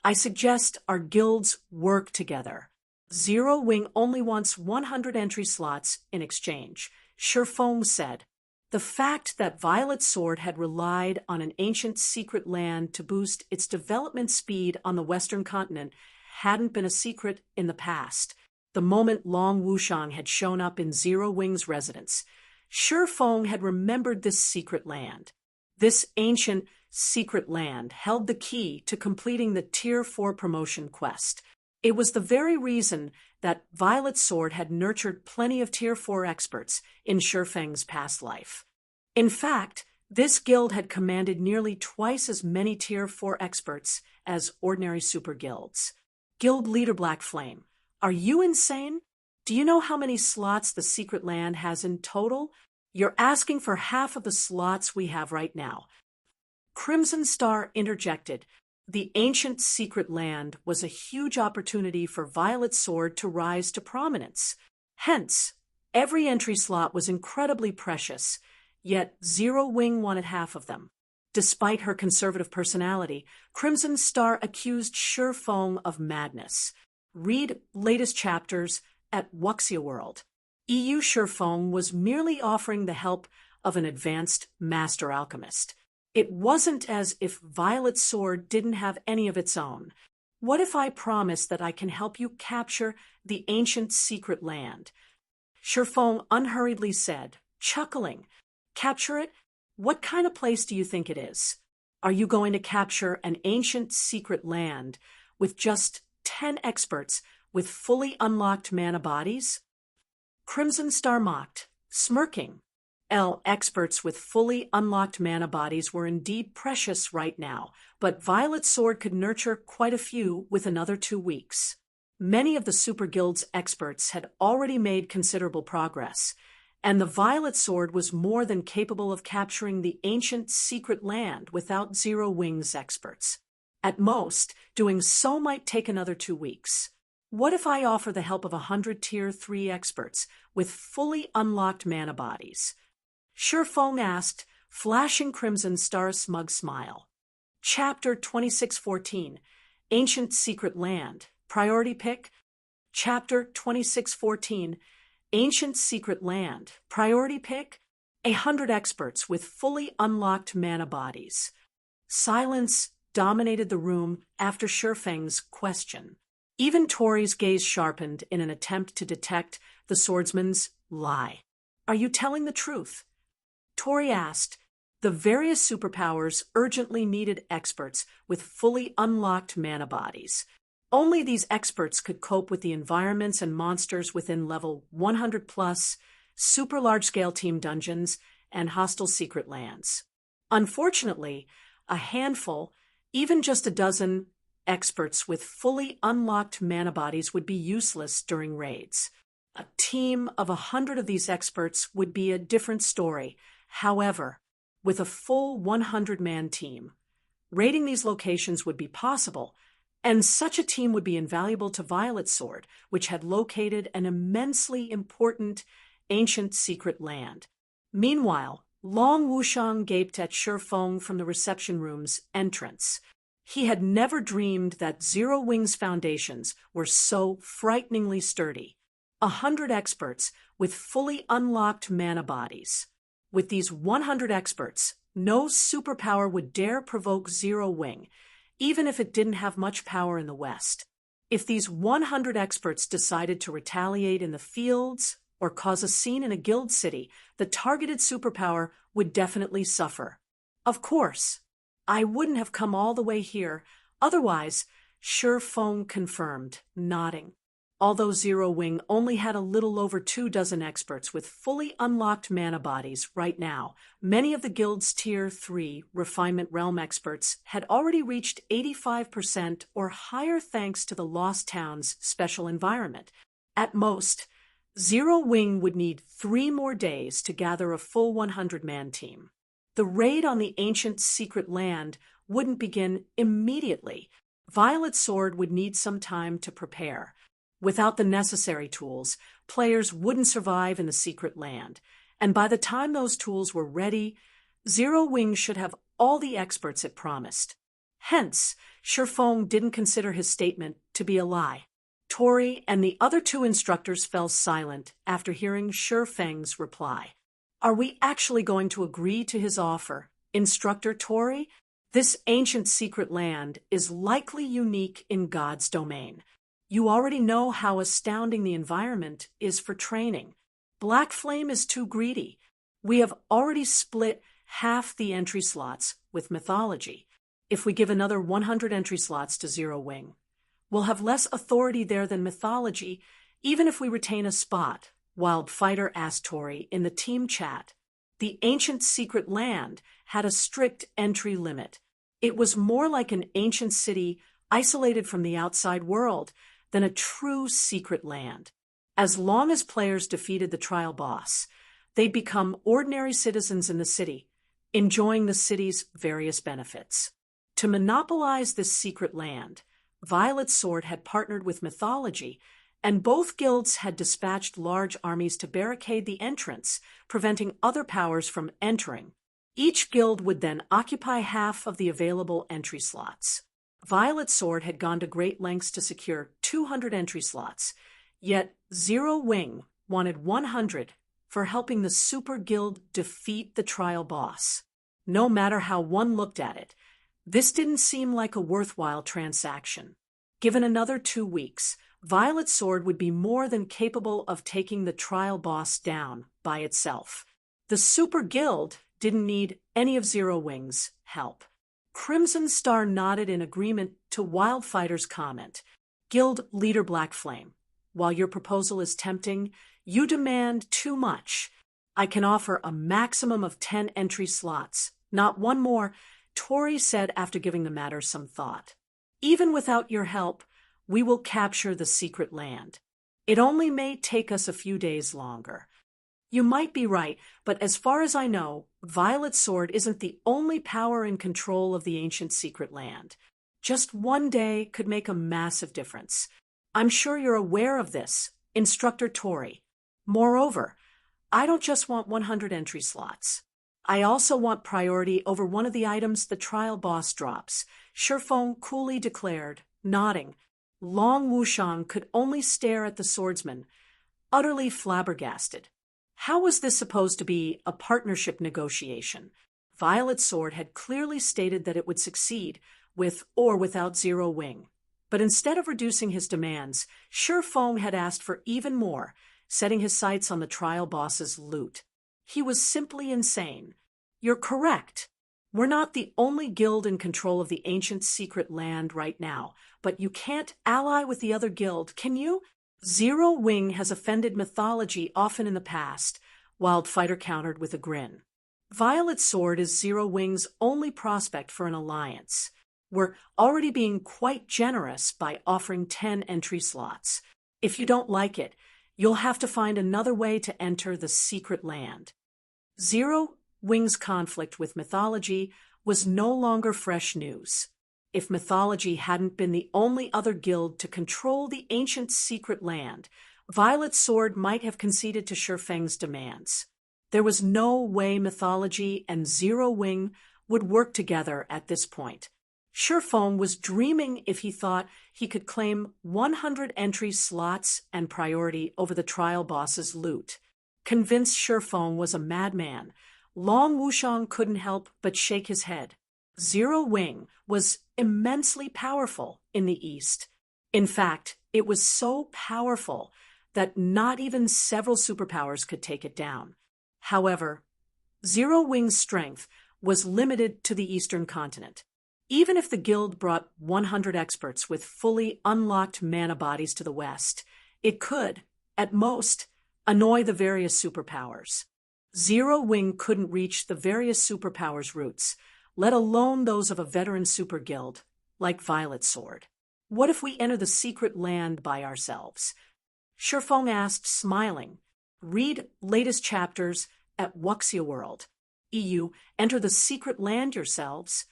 I suggest our guilds work together. Zero Wing only wants 100 entry slots in exchange, Shi Feng said. The fact that Violet Sword had relied on an ancient secret land to boost its development speed on the Western continent hadn't been a secret in the past. The moment Long Wushang had shown up in Zero Wing's residence, Shi Feng had remembered this secret land. This ancient secret land held the key to completing the Tier 4 promotion quest. It was the very reason that Violet Sword had nurtured plenty of Tier 4 experts in Shi Feng's past life. In fact, this guild had commanded nearly twice as many Tier 4 experts as ordinary super guilds. Guild Leader Black Flame, are you insane? Do you know how many slots the secret land has in total? You're asking for half of the slots we have right now. Crimson Star interjected. The ancient secret land was a huge opportunity for Violet Sword to rise to prominence. Hence, every entry slot was incredibly precious, yet Zero Wing wanted half of them. Despite her conservative personality, Crimson Star accused Shi Feng of madness. Read latest chapters at Wuxia World. EU Shi Feng was merely offering the help of an advanced master alchemist. It wasn't as if Violet Sword didn't have any of its own. What if I promise that I can help you capture the ancient secret land? Shi Feng unhurriedly said, chuckling. Capture it? What kind of place do you think it is? Are you going to capture an ancient secret land with just 10 experts with fully unlocked mana bodies? Crimson Star mocked, smirking. Experts with fully unlocked mana bodies were indeed precious right now, but Violet Sword could nurture quite a few with another 2 weeks. Many of the Super Guild's experts had already made considerable progress, and the Violet Sword was more than capable of capturing the ancient secret land without Zero Wing's experts. At most, doing so might take another 2 weeks. What if I offer the help of 100 Tier 3 experts with fully unlocked mana bodies? Shi Feng asked, flashing Crimson Star's smug smile. Chapter 2614, Ancient Secret Land, Priority Pick. Chapter 2614, Ancient Secret Land, Priority Pick. 100 experts with fully unlocked mana bodies. Silence dominated the room after Shi Feng's question. Even Tori's gaze sharpened in an attempt to detect the swordsman's lie. Are you telling the truth? Tori asked. The various superpowers urgently needed experts with fully unlocked mana bodies. Only these experts could cope with the environments and monsters within level 100+, super large-scale team dungeons, and hostile secret lands. Unfortunately, a handful, even just a dozen, experts with fully unlocked mana bodies would be useless during raids. A team of 100 of these experts would be a different story. However, with a full 100-man team, raiding these locations would be possible, and such a team would be invaluable to Violet Sword, which had located an immensely important ancient secret land. Meanwhile, Long Wushang gaped at Shi Feng from the reception room's entrance. He had never dreamed that Zero Wing's foundations were so frighteningly sturdy. 100 experts with fully unlocked mana bodies. With these 100 experts, no superpower would dare provoke Zero Wing, even if it didn't have much power in the West. If these 100 experts decided to retaliate in the fields or cause a scene in a guild city, the targeted superpower would definitely suffer. Of course, I wouldn't have come all the way here, otherwise, Shi Feng confirmed, nodding. Although Zero Wing only had a little over 24 experts with fully unlocked mana bodies right now, many of the guild's Tier 3 Refinement Realm experts had already reached 85% or higher thanks to the Lost Town's special environment. At most, Zero Wing would need 3 more days to gather a full 100-man team. The raid on the ancient secret land wouldn't begin immediately. Violet Sword would need some time to prepare. Without the necessary tools, players wouldn't survive in the secret land, and by the time those tools were ready, Zero Wing should have all the experts it promised. Hence, Shi Feng didn't consider his statement to be a lie. Tori and the other 2 instructors fell silent after hearing Shi Feng's reply. Are we actually going to agree to his offer, Instructor Tori? This ancient secret land is likely unique in God's domain. You already know how astounding the environment is for training. Black Flame is too greedy. We have already split half the entry slots with mythology. If we give another 100 entry slots to Zero Wing, we'll have less authority there than mythology, even if we retain a spot, Wild Fighter asked Tori in the team chat. The ancient secret land had a strict entry limit. It was more like an ancient city isolated from the outside world than a true secret land. As long as players defeated the trial boss, they'd become ordinary citizens in the city, enjoying the city's various benefits. To monopolize this secret land, Violet Sword had partnered with mythology, and both guilds had dispatched large armies to barricade the entrance, preventing other powers from entering. Each guild would then occupy half of the available entry slots. Violet Sword had gone to great lengths to secure 200 entry slots, yet Zero Wing wanted 100 for helping the Super Guild defeat the trial boss. No matter how one looked at it, this didn't seem like a worthwhile transaction. Given another 2 weeks, Violet Sword would be more than capable of taking the trial boss down by itself. The Super Guild didn't need any of Zero Wing's help. Crimson Star nodded in agreement to Wildfighter's comment. Guild Leader Black Flame, while your proposal is tempting, you demand too much. I can offer a maximum of 10 entry slots, not one more, Tori said after giving the matter some thought. Even without your help, we will capture the secret land. It only may take us a few days longer. You might be right, but as far as I know, Violet Sword isn't the only power in control of the ancient secret land. Just one day could make a massive difference. I'm sure you're aware of this, Instructor Tori. Moreover, I don't just want 100 entry slots. I also want priority over one of the items the trial boss drops, Shi Feng coolly declared, nodding. Long Wushang could only stare at the swordsman, utterly flabbergasted. How was this supposed to be a partnership negotiation? Violet Sword had clearly stated that it would succeed, with or without Zero Wing. But instead of reducing his demands, Shi Feng had asked for even more, setting his sights on the trial boss's loot. He was simply insane. You're correct. We're not the only guild in control of the ancient secret land right now, but you can't ally with the other guild, can you? Zero Wing has offended mythology often in the past, Wildfighter countered with a grin. Violet Sword is Zero Wing's only prospect for an alliance. We're already being quite generous by offering 10 entry slots. If you don't like it, You'll have to find another way to enter the secret land. Zero Wing's conflict with mythology was no longer fresh news. If mythology hadn't been the only other guild to control the ancient secret land, Violet Sword might have conceded to Shifeng's demands. There was no way mythology and Zero Wing would work together at this point. Shifeng was dreaming if he thought he could claim 100 entry slots and priority over the trial boss's loot. Convinced Shifeng was a madman, Long Wushang couldn't help but shake his head. Zero Wing was immensely powerful in the East. In fact, it was so powerful that not even several superpowers could take it down. However, Zero Wing's strength was limited to the Eastern continent. Even if the guild brought 100 experts with fully unlocked mana bodies to the West, it could, at most, annoy the various superpowers. Zero Wing couldn't reach the various superpowers' roots, let alone those of a veteran super guild, like Violet Sword. What if we enter the secret land by ourselves? Shifeng asked, smiling. Read latest chapters at Wuxia World. EU, enter the secret land yourselves.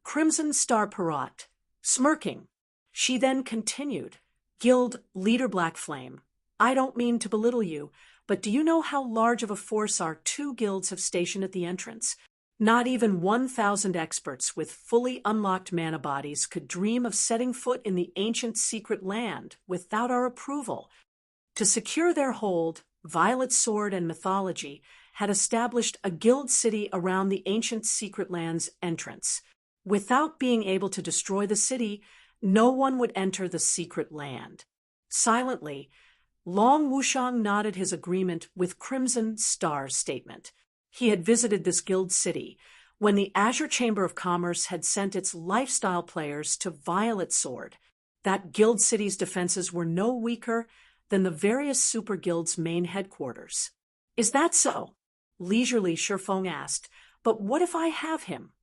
Crimson Star Parrot, smirking. She then continued, Guild Leader Black Flame, I don't mean to belittle you, but do you know how large of a force our two guilds have stationed at the entrance? Not even 1,000 experts with fully unlocked mana bodies could dream of setting foot in the ancient secret land without our approval. To secure their hold, Violet Sword and Mythology had established a guild city around the ancient secret land's entrance. Without being able to destroy the city, no one would enter the secret land. Silently, Long Wushang nodded his agreement with Crimson Star's statement. He had visited this guild city when the Azure Chamber of Commerce had sent its lifestyle players to Violet Sword. That guild city's defenses were no weaker than the various super guilds' main headquarters. Is that so? Leisurely, Shifeng asked. But what if I have him?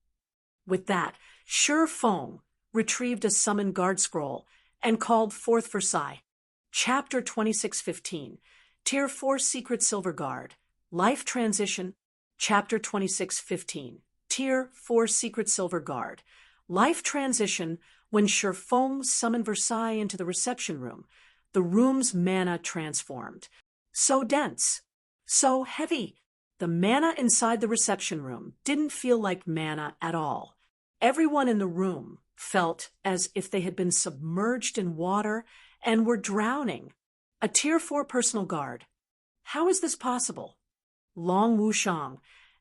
With that, Shifeng retrieved a summon guard scroll and called forth Versailles. Chapter 2615, Tier 4 Secret Silver Guard, Life Transition. Chapter 2615, Tier 4 Secret Silver Guard, Life Transition. When Shifeng summoned Versailles into the reception room, the room's mana transformed. So dense, so heavy. The mana inside the reception room didn't feel like mana at all. Everyone in the room felt as if they had been submerged in water and were drowning. A Tier 4 personal guard. How is this possible? Long Wushang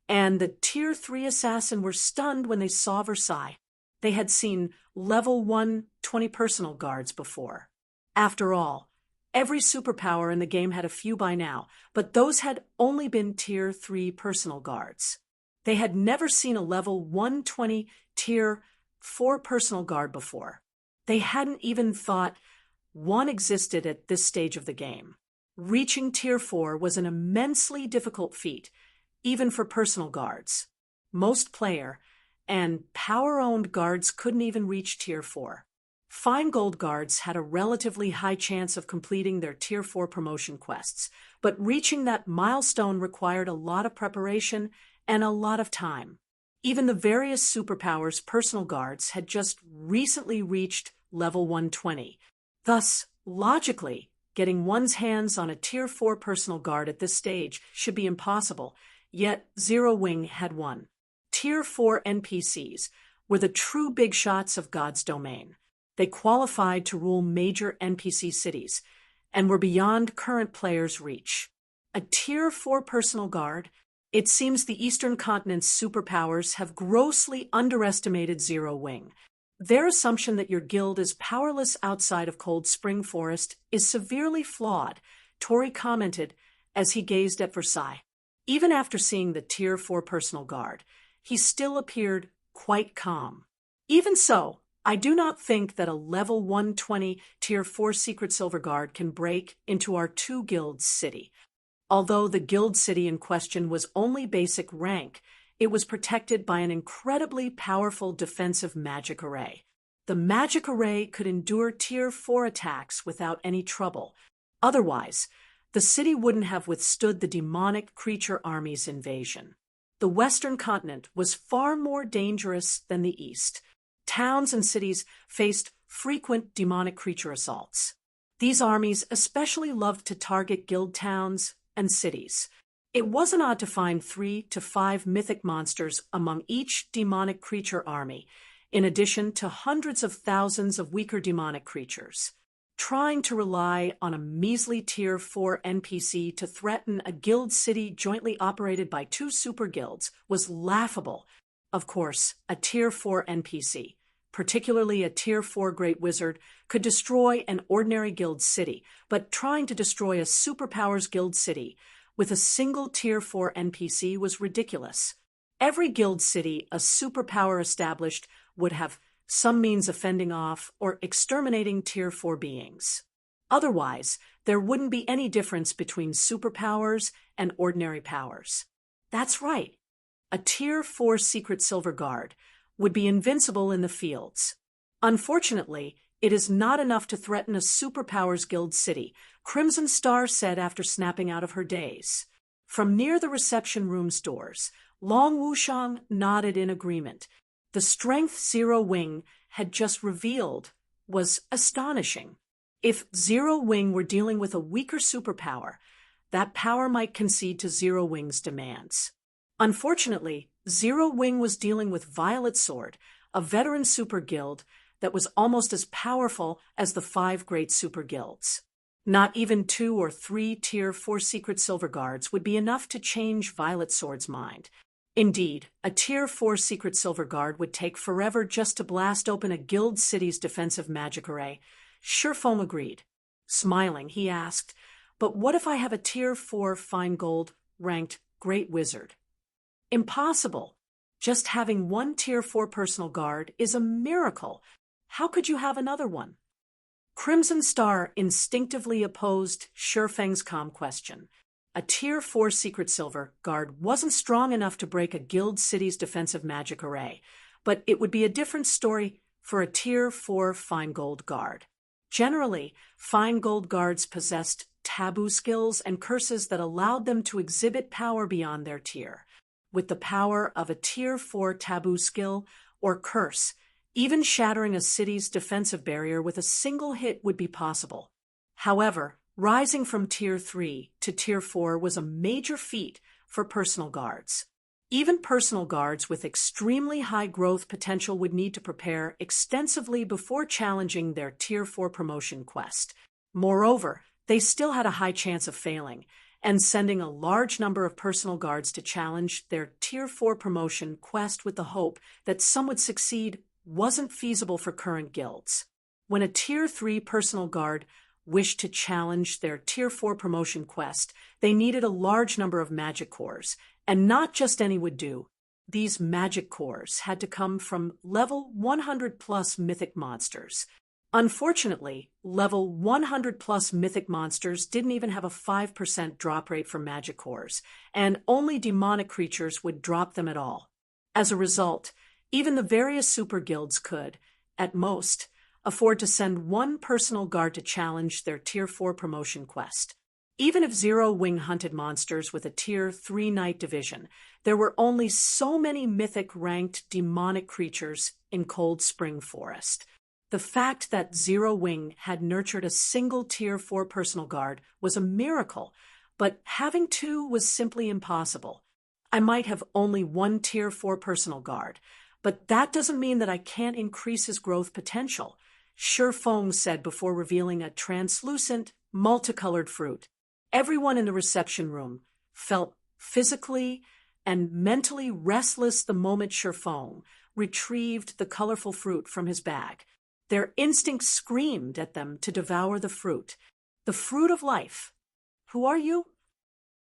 and the Tier 3 assassin were stunned when they saw Versailles. They had seen level 120 personal guards before. After all, every superpower in the game had a few by now, but those had only been Tier 3 personal guards. They had never seen a level 120 Tier 4 personal guard before. They hadn't even thought one existed at this stage of the game. Reaching Tier 4 was an immensely difficult feat, even for personal guards. Most player and power-owned guards couldn't even reach Tier 4. Fine Gold guards had a relatively high chance of completing their Tier 4 promotion quests, but reaching that milestone required a lot of preparation and a lot of time. Even the various superpowers' personal guards had just recently reached level 120. Thus, logically, getting one's hands on a Tier 4 personal guard at this stage should be impossible, yet Zero Wing had one. Tier 4 NPCs were the true big shots of God's domain. They qualified to rule major NPC cities and were beyond current players' reach. A Tier 4 personal guard? It seems the Eastern Continent's superpowers have grossly underestimated Zero Wing. Their assumption that your guild is powerless outside of Cold Spring Forest is severely flawed, Tori commented as he gazed at Versailles. Even after seeing the Tier 4 personal guard, he still appeared quite calm. Even so, I do not think that a level 120 Tier 4 Secret Silver Guard can break into our two guilds' city. Although the guild city in question was only basic rank, it was protected by an incredibly powerful defensive magic array. The magic array could endure Tier 4 attacks without any trouble. Otherwise, the city wouldn't have withstood the demonic creature army's invasion. The western continent was far more dangerous than the east. Towns and cities faced frequent demonic creature assaults. These armies especially loved to target guild towns and cities. It wasn't odd to find 3 to 5 mythic monsters among each demonic creature army, in addition to hundreds of thousands of weaker demonic creatures. Trying to rely on a measly Tier 4 NPC to threaten a guild city jointly operated by 2 super guilds was laughable. Of course, a Tier 4 NPC, particularly a Tier 4 Great Wizard, could destroy an ordinary guild city, but trying to destroy a superpowers guild city with a single Tier 4 NPC was ridiculous. Every guild city a superpower established would have some means of fending off or exterminating Tier 4 beings. Otherwise, there wouldn't be any difference between superpowers and ordinary powers. That's right. A Tier 4 Secret Silver Guard would be invincible in the fields. Unfortunately, it is not enough to threaten a superpowers guild city, Crimson Star said after snapping out of her daze. From near the reception room's doors, Long Wushang nodded in agreement. The strength Zero Wing had just revealed was astonishing. If Zero Wing were dealing with a weaker superpower, that power might concede to Zero Wing's demands. Unfortunately, Zero Wing was dealing with Violet Sword, a veteran super guild that was almost as powerful as the 5 great super guilds. Not even 2 or 3 Tier 4 Secret Silver Guards would be enough to change Violet Sword's mind. Indeed, a Tier 4 Secret Silver Guard would take forever just to blast open a guild city's defensive magic array. Shurfeng agreed. Smiling, he asked, "But what if I have a Tier 4 Fine Gold ranked Great Wizard?" "Impossible. Just having one Tier 4 personal guard is a miracle. How could you have another one?" Crimson Star instinctively opposed Shurfeng's calm question. A Tier 4 Secret Silver Guard wasn't strong enough to break a guild city's defensive magic array, but it would be a different story for a Tier 4 Fine Gold Guard. Generally, Fine Gold Guards possessed taboo skills and curses that allowed them to exhibit power beyond their tier. With the power of a Tier 4 taboo skill or curse, even shattering a city's defensive barrier with a single hit would be possible. However, rising from Tier 3 to Tier 4 was a major feat for personal guards. Even personal guards with extremely high growth potential would need to prepare extensively before challenging their Tier 4 promotion quest. Moreover, they still had a high chance of failing, and sending a large number of personal guards to challenge their Tier 4 promotion quest with the hope that some would succeed wasn't feasible for current guilds. When a Tier 3 personal guard wished to challenge their Tier 4 promotion quest, they needed a large number of magic cores, and not just any would do. These magic cores had to come from level 100 plus mythic monsters. Unfortunately, level 100 plus mythic monsters didn't even have a 5% drop rate for magic cores, and only demonic creatures would drop them at all. As a result, even the various super guilds could, at most, afford to send one personal guard to challenge their Tier 4 promotion quest. Even if Zero Wing hunted monsters with a Tier 3 Knight division, there were only so many mythic-ranked demonic creatures in Cold Spring Forest. The fact that Zero Wing had nurtured a single Tier 4 personal guard was a miracle, but having 2 was simply impossible. I might have only one Tier 4 personal guard, but that doesn't mean that I can't increase his growth potential, Shurfeng said before revealing a translucent, multicolored fruit. Everyone in the reception room felt physically and mentally restless the moment Shurfeng retrieved the colorful fruit from his bag. Their instincts screamed at them to devour the fruit. "The fruit of life. Who are you?"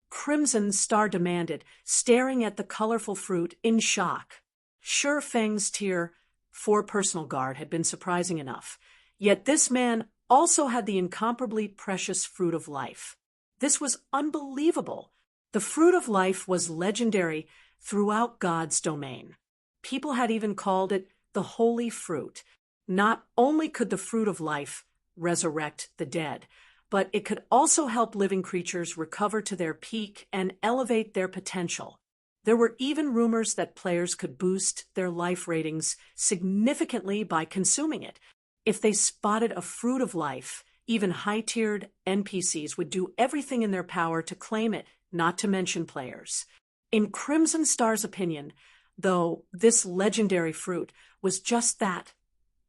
Crimson Star demanded, staring at the colorful fruit in shock. Shurfeng's Tier 4 personal guard had been surprising enough, yet this man also had the incomparably precious fruit of life. This was unbelievable. The fruit of life was legendary throughout God's domain. People had even called it the holy fruit. Not only could the fruit of life resurrect the dead, but it could also help living creatures recover to their peak and elevate their potential. There were even rumors that players could boost their life ratings significantly by consuming it. If they spotted a fruit of life, even high-tiered NPCs would do everything in their power to claim it, not to mention players. In Crimson Star's opinion, though, this legendary fruit was just that,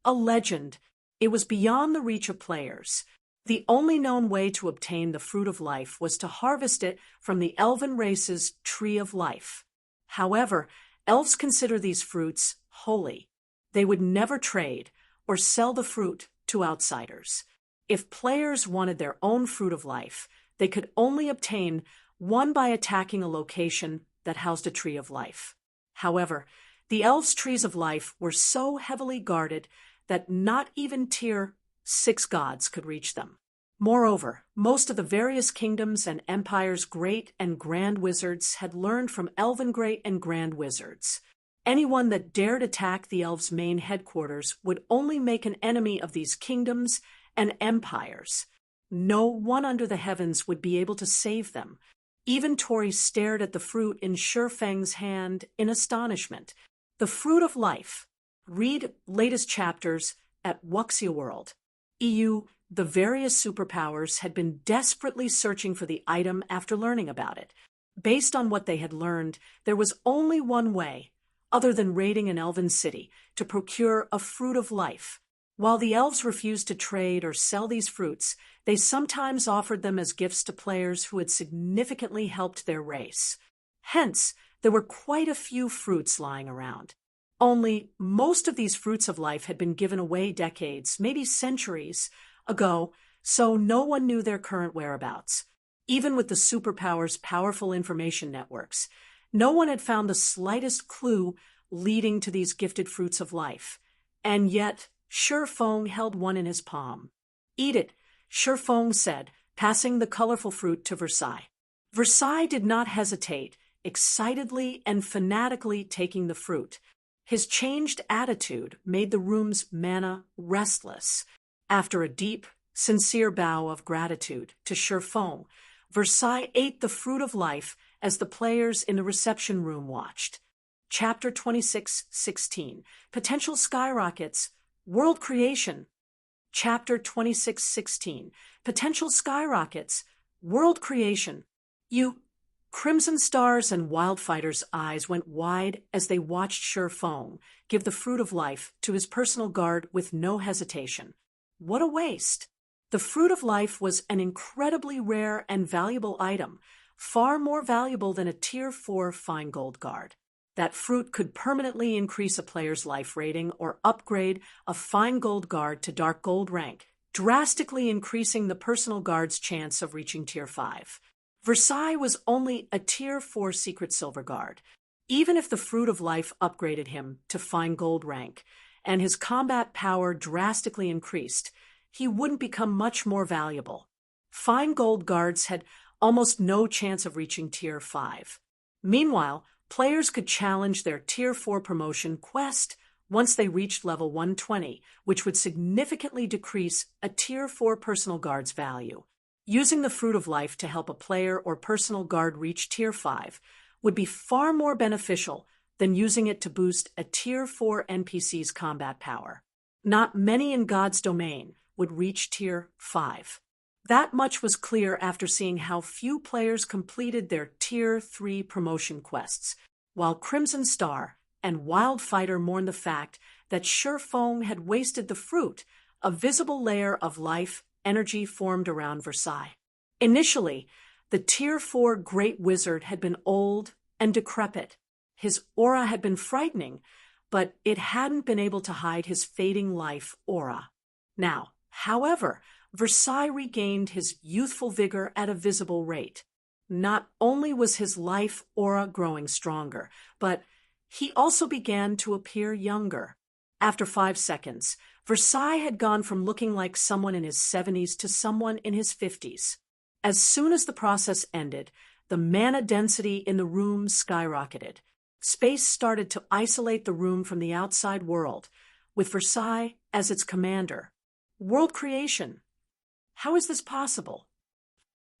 a legend. It was beyond the reach of players. The only known way to obtain the fruit of life was to harvest it from the elven race's tree of life. However, elves consider these fruits holy. They would never trade or sell the fruit to outsiders. If players wanted their own fruit of life, they could only obtain one by attacking a location that housed a tree of life. However, the elves' trees of life were so heavily guarded that not even tier 6 gods could reach them. Moreover, most of the various kingdoms and empires' great and grand wizards had learned from elven great and grand wizards. Anyone that dared attack the elves' main headquarters would only make an enemy of these kingdoms and empires. No one under the heavens would be able to save them. Even Tori stared at the fruit in Shurfeng's hand in astonishment. The fruit of life. Read latest chapters at Wuxia World. EU, the various superpowers had been desperately searching for the item after learning about it. Based on what they had learned, there was only one way, other than raiding an elven city, to procure a fruit of life. While the elves refused to trade or sell these fruits, they sometimes offered them as gifts to players who had significantly helped their race. Hence, there were quite a few fruits lying around. Only, most of these fruits of life had been given away decades, maybe centuries, ago, so no one knew their current whereabouts. Even with the superpowers' powerful information networks, no one had found the slightest clue leading to these gifted fruits of life. And yet, Shurfeng held one in his palm. "Eat it," Shurfeng said, passing the colorful fruit to Versailles. Versailles did not hesitate, excitedly and fanatically taking the fruit. His changed attitude made the room's mana restless. After a deep, sincere bow of gratitude to Shurfeng, Versailles ate the fruit of life as the players in the reception room watched. Chapter 26:16, Potential Skyrockets, World Creation. Chapter 26:16, Potential Skyrockets, World Creation. Crimson Star's and Wildfighter's eyes went wide as they watched Shurfeng give the fruit of life to his personal guard with no hesitation. What a waste! The fruit of life was an incredibly rare and valuable item, far more valuable than a Tier 4 fine gold guard. That fruit could permanently increase a player's life rating or upgrade a fine gold guard to dark gold rank, drastically increasing the personal guard's chance of reaching Tier 5. Versailles was only a Tier 4 secret silver guard. Even if the fruit of life upgraded him to fine gold rank, and his combat power drastically increased, he wouldn't become much more valuable. Fine gold guards had almost no chance of reaching Tier 5. Meanwhile, players could challenge their Tier 4 promotion quest once they reached level 120, which would significantly decrease a Tier 4 personal guard's value. Using the fruit of life to help a player or personal guard reach Tier 5 would be far more beneficial than using it to boost a Tier 4 NPC's combat power. Not many in God's domain would reach Tier 5. That much was clear after seeing how few players completed their Tier 3 promotion quests, while Crimson Star and Wildfighter mourned the fact that Shurfeng had wasted the fruit. A visible layer of life energy formed around Versailles. Initially, the Tier 4 Great Wizard had been old and decrepit. His aura had been frightening, but it hadn't been able to hide his fading life aura. Now, however, Versailles regained his youthful vigor at a visible rate. Not only was his life aura growing stronger, but he also began to appear younger. After 5 seconds, Versailles had gone from looking like someone in his 70s to someone in his 50s. As soon as the process ended, the mana density in the room skyrocketed. Space started to isolate the room from the outside world, with Versailles as its commander. World creation. How is this possible?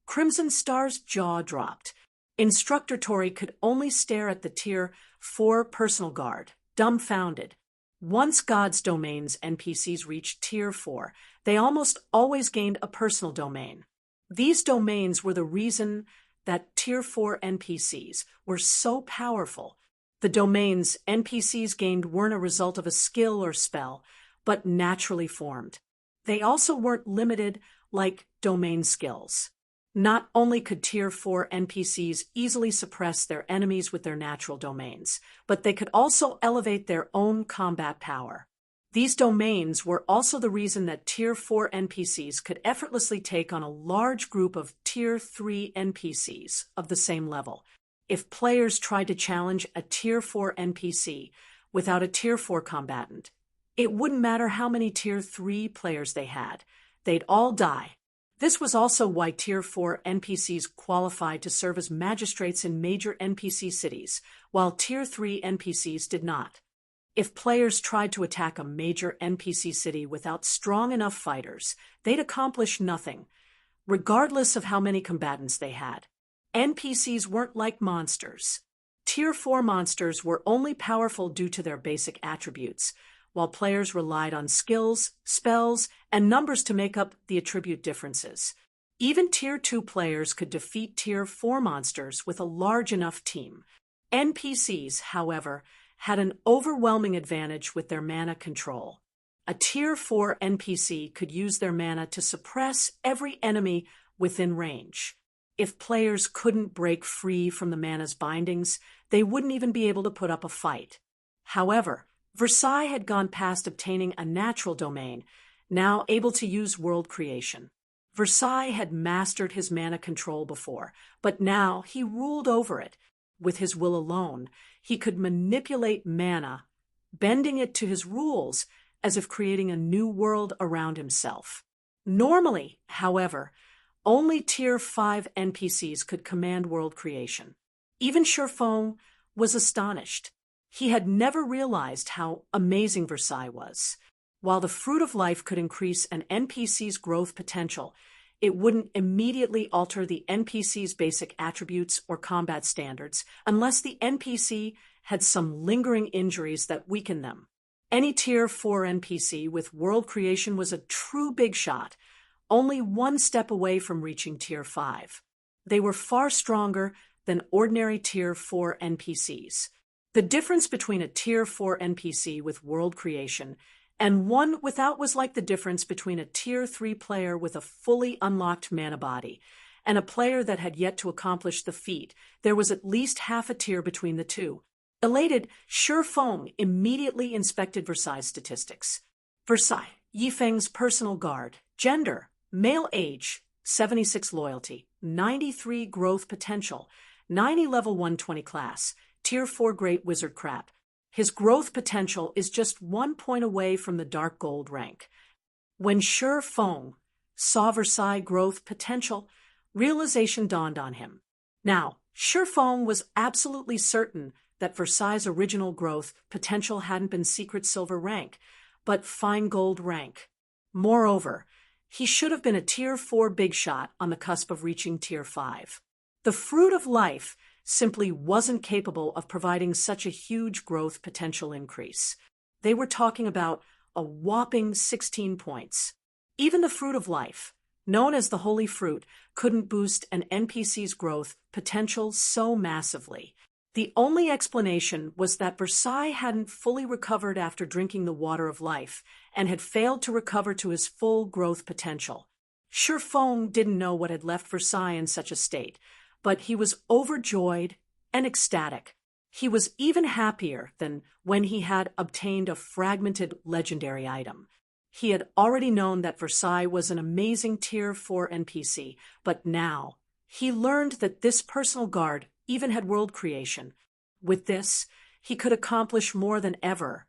Crimson Star's jaw dropped. Instructor Tori could only stare at the Tier 4 personal guard, dumbfounded. Once God's Domain's NPCs reached Tier 4, they almost always gained a personal domain. These domains were the reason that Tier 4 NPCs were so powerful. The domains NPCs gained weren't a result of a skill or spell, but naturally formed. They also weren't limited like domain skills. Not only could Tier 4 NPCs easily suppress their enemies with their natural domains, but they could also elevate their own combat power. These domains were also the reason that Tier 4 NPCs could effortlessly take on a large group of Tier 3 NPCs of the same level. If players tried to challenge a Tier 4 NPC without a Tier 4 combatant, it wouldn't matter how many Tier 3 players they had. They'd all die. This was also why Tier 4 NPCs qualified to serve as magistrates in major NPC cities, while Tier 3 NPCs did not. If players tried to attack a major NPC city without strong enough fighters, they'd accomplish nothing, regardless of how many combatants they had. NPCs weren't like monsters. Tier 4 monsters were only powerful due to their basic attributes, while players relied on skills, spells, and numbers to make up the attribute differences. Even Tier 2 players could defeat Tier 4 monsters with a large enough team. NPCs, however, had an overwhelming advantage with their mana control. A Tier 4 NPC could use their mana to suppress every enemy within range. If players couldn't break free from the mana's bindings, they wouldn't even be able to put up a fight. However, Versailles had gone past obtaining a natural domain, now able to use world creation. Versailles had mastered his mana control before, but now he ruled over it. With his will alone, he could manipulate mana, bending it to his rules as if creating a new world around himself. Normally, however, only Tier 5 NPCs could command world creation. Even Sherfong was astonished. He had never realized how amazing Versailles was. While the Fruit of Life could increase an NPC's growth potential, it wouldn't immediately alter the NPC's basic attributes or combat standards unless the NPC had some lingering injuries that weakened them. Any Tier 4 NPC with world creation was a true big shot, only one step away from reaching Tier 5. They were far stronger than ordinary Tier 4 NPCs. The difference between a Tier 4 NPC with world creation and one without was like the difference between a Tier 3 player with a fully unlocked mana body and a player that had yet to accomplish the feat. There was at least half a tier between the two. Elated, Sherfong immediately inspected Versailles' statistics. Versailles, Yifeng's personal guard, gender, male age, 76 loyalty, 93 growth potential, 90 level 120 class, Tier 4 Great Wizard Crap. His growth potential is just 1 point away from the Dark Gold rank. When Sherfong saw Versailles' growth potential, realization dawned on him. Now, Sherfong was absolutely certain that Versailles' original growth potential hadn't been Secret Silver rank, but Fine Gold rank. Moreover, he should have been a Tier 4 big shot on the cusp of reaching Tier 5. The Fruit of Life simply wasn't capable of providing such a huge growth potential increase. They were talking about a whopping 16 points. Even the Fruit of Life, known as the Holy Fruit, couldn't boost an NPC's growth potential so massively. The only explanation was that Versailles hadn't fully recovered after drinking the Water of Life and had failed to recover to his full growth potential. Sherfong didn't know what had left Versailles in such a state, but he was overjoyed and ecstatic. He was even happier than when he had obtained a fragmented legendary item. He had already known that Versailles was an amazing Tier 4 NPC, but now he learned that this personal guard even had world creation. With this, he could accomplish more than ever,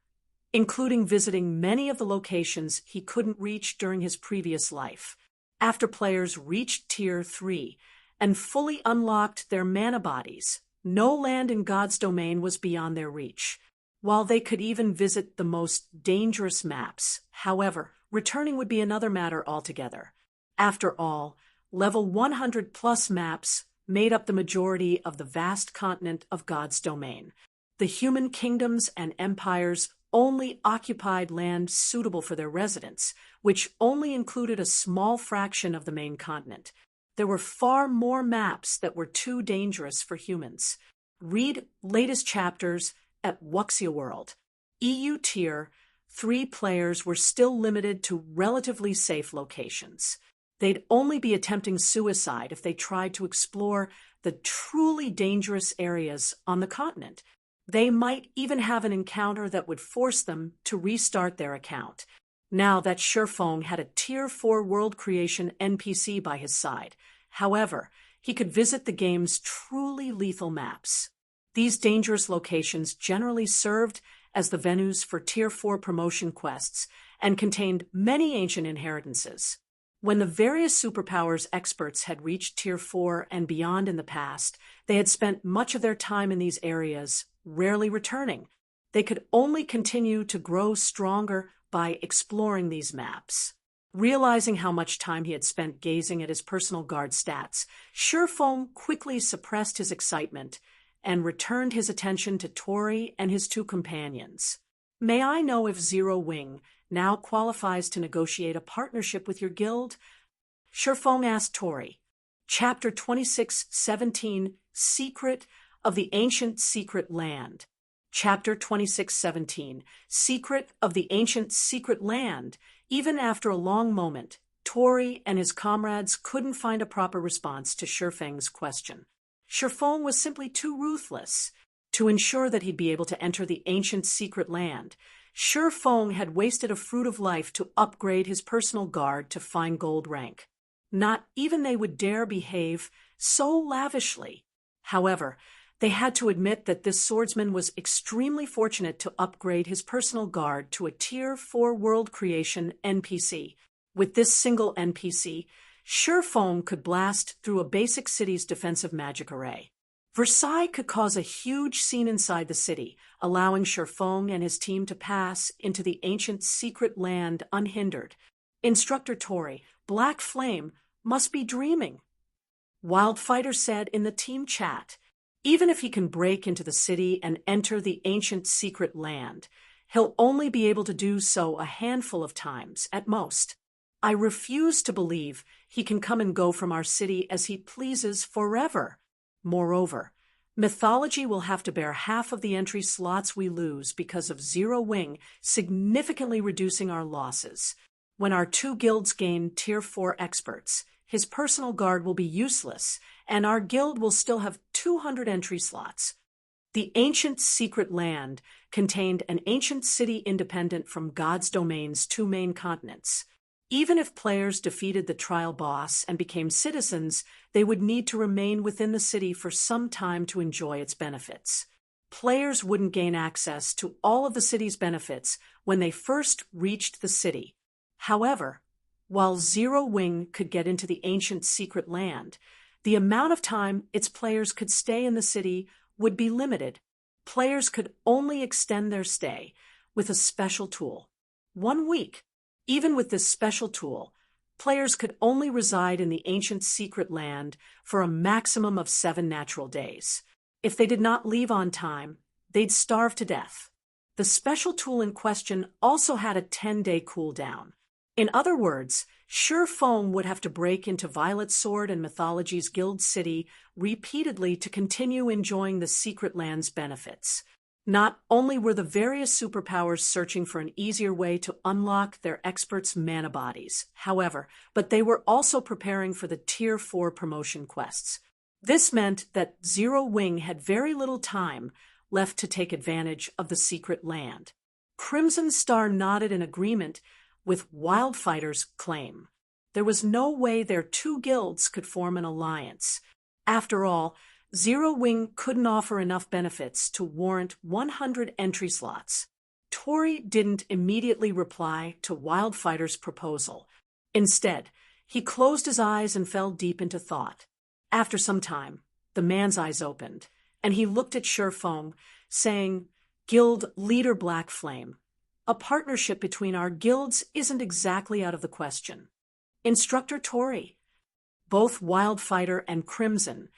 including visiting many of the locations he couldn't reach during his previous life. After players reached Tier 3, and fully unlocked their mana bodies, no land in God's domain was beyond their reach. While they could even visit the most dangerous maps, however, returning would be another matter altogether. After all, level 100 plus maps made up the majority of the vast continent of God's domain. The human kingdoms and empires only occupied land suitable for their residents, which only included a small fraction of the main continent. There were far more maps that were too dangerous for humans. Read latest chapters at Wuxia World. EU Tier 3 players were still limited to relatively safe locations. They'd only be attempting suicide if they tried to explore the truly dangerous areas on the continent. They might even have an encounter that would force them to restart their account. Now that Shifeng had a Tier 4 world creation NPC by his side. However, he could visit the game's truly lethal maps. These dangerous locations generally served as the venues for Tier 4 promotion quests and contained many ancient inheritances. When the various superpowers experts had reached Tier 4 and beyond in the past, they had spent much of their time in these areas, rarely returning. They could only continue to grow stronger by exploring these maps. Realizing how much time he had spent gazing at his personal guard stats, Shifeng quickly suppressed his excitement and returned his attention to Tori and his two companions. May I know if Zero Wing now qualifies to negotiate a partnership with your guild? Shifeng asked Tori. Chapter 26:17, Secret of the Ancient Secret Land. Chapter 26:17, Secret of the Ancient Secret Land. Even after a long moment, Tori and his comrades couldn't find a proper response to Shifeng's question. Shifeng was simply too ruthless. To ensure that he'd be able to enter the ancient secret land, Shifeng had wasted a fruit of life to upgrade his personal guard to fine gold rank. Not even they would dare behave so lavishly. However, they had to admit that this swordsman was extremely fortunate to upgrade his personal guard to a Tier 4 world creation NPC. With this single NPC, Shifeng could blast through a basic city's defensive magic array. Versailles could cause a huge scene inside the city, allowing Shifeng and his team to pass into the ancient secret land unhindered. Instructor Tori, Black Flame, must be dreaming. Wildfighter said in the team chat, even if he can break into the city and enter the ancient secret land, he'll only be able to do so a handful of times at most. I refuse to believe he can come and go from our city as he pleases forever. Moreover, mythology will have to bear half of the entry slots we lose because of Zero Wing significantly reducing our losses. When our two guilds gain Tier 4 experts, his personal guard will be useless, and our guild will still have 200 entry slots. The ancient secret land contained an ancient city independent from God's domain's two main continents. Even if players defeated the trial boss and became citizens, they would need to remain within the city for some time to enjoy its benefits. Players wouldn't gain access to all of the city's benefits when they first reached the city. However, while Zero Wing could get into the ancient secret land, the amount of time its players could stay in the city would be limited. Players could only extend their stay with a special tool. 1 week. Even with this special tool, players could only reside in the ancient secret land for a maximum of 7 natural days. If they did not leave on time, they'd starve to death. The special tool in question also had a 10-day cooldown. In other words, Shifeng would have to break into Violet Sword and Mythology's Guild City repeatedly to continue enjoying the secret land's benefits. Not only were the various superpowers searching for an easier way to unlock their experts' mana bodies, however, but they were also preparing for the Tier 4 promotion quests. This meant that Zero Wing had very little time left to take advantage of the secret land. Crimson Star nodded in agreement with Wildfighter's claim. There was no way their two guilds could form an alliance. After all, Zero Wing couldn't offer enough benefits to warrant 100 entry slots. Tori didn't immediately reply to Wildfighter's proposal. Instead, he closed his eyes and fell deep into thought. After some time, the man's eyes opened, and he looked at Shifeng, saying, Guild Leader Black Flame, a partnership between our guilds isn't exactly out of the question. Instructor Tori. Both Wildfighter and Crimson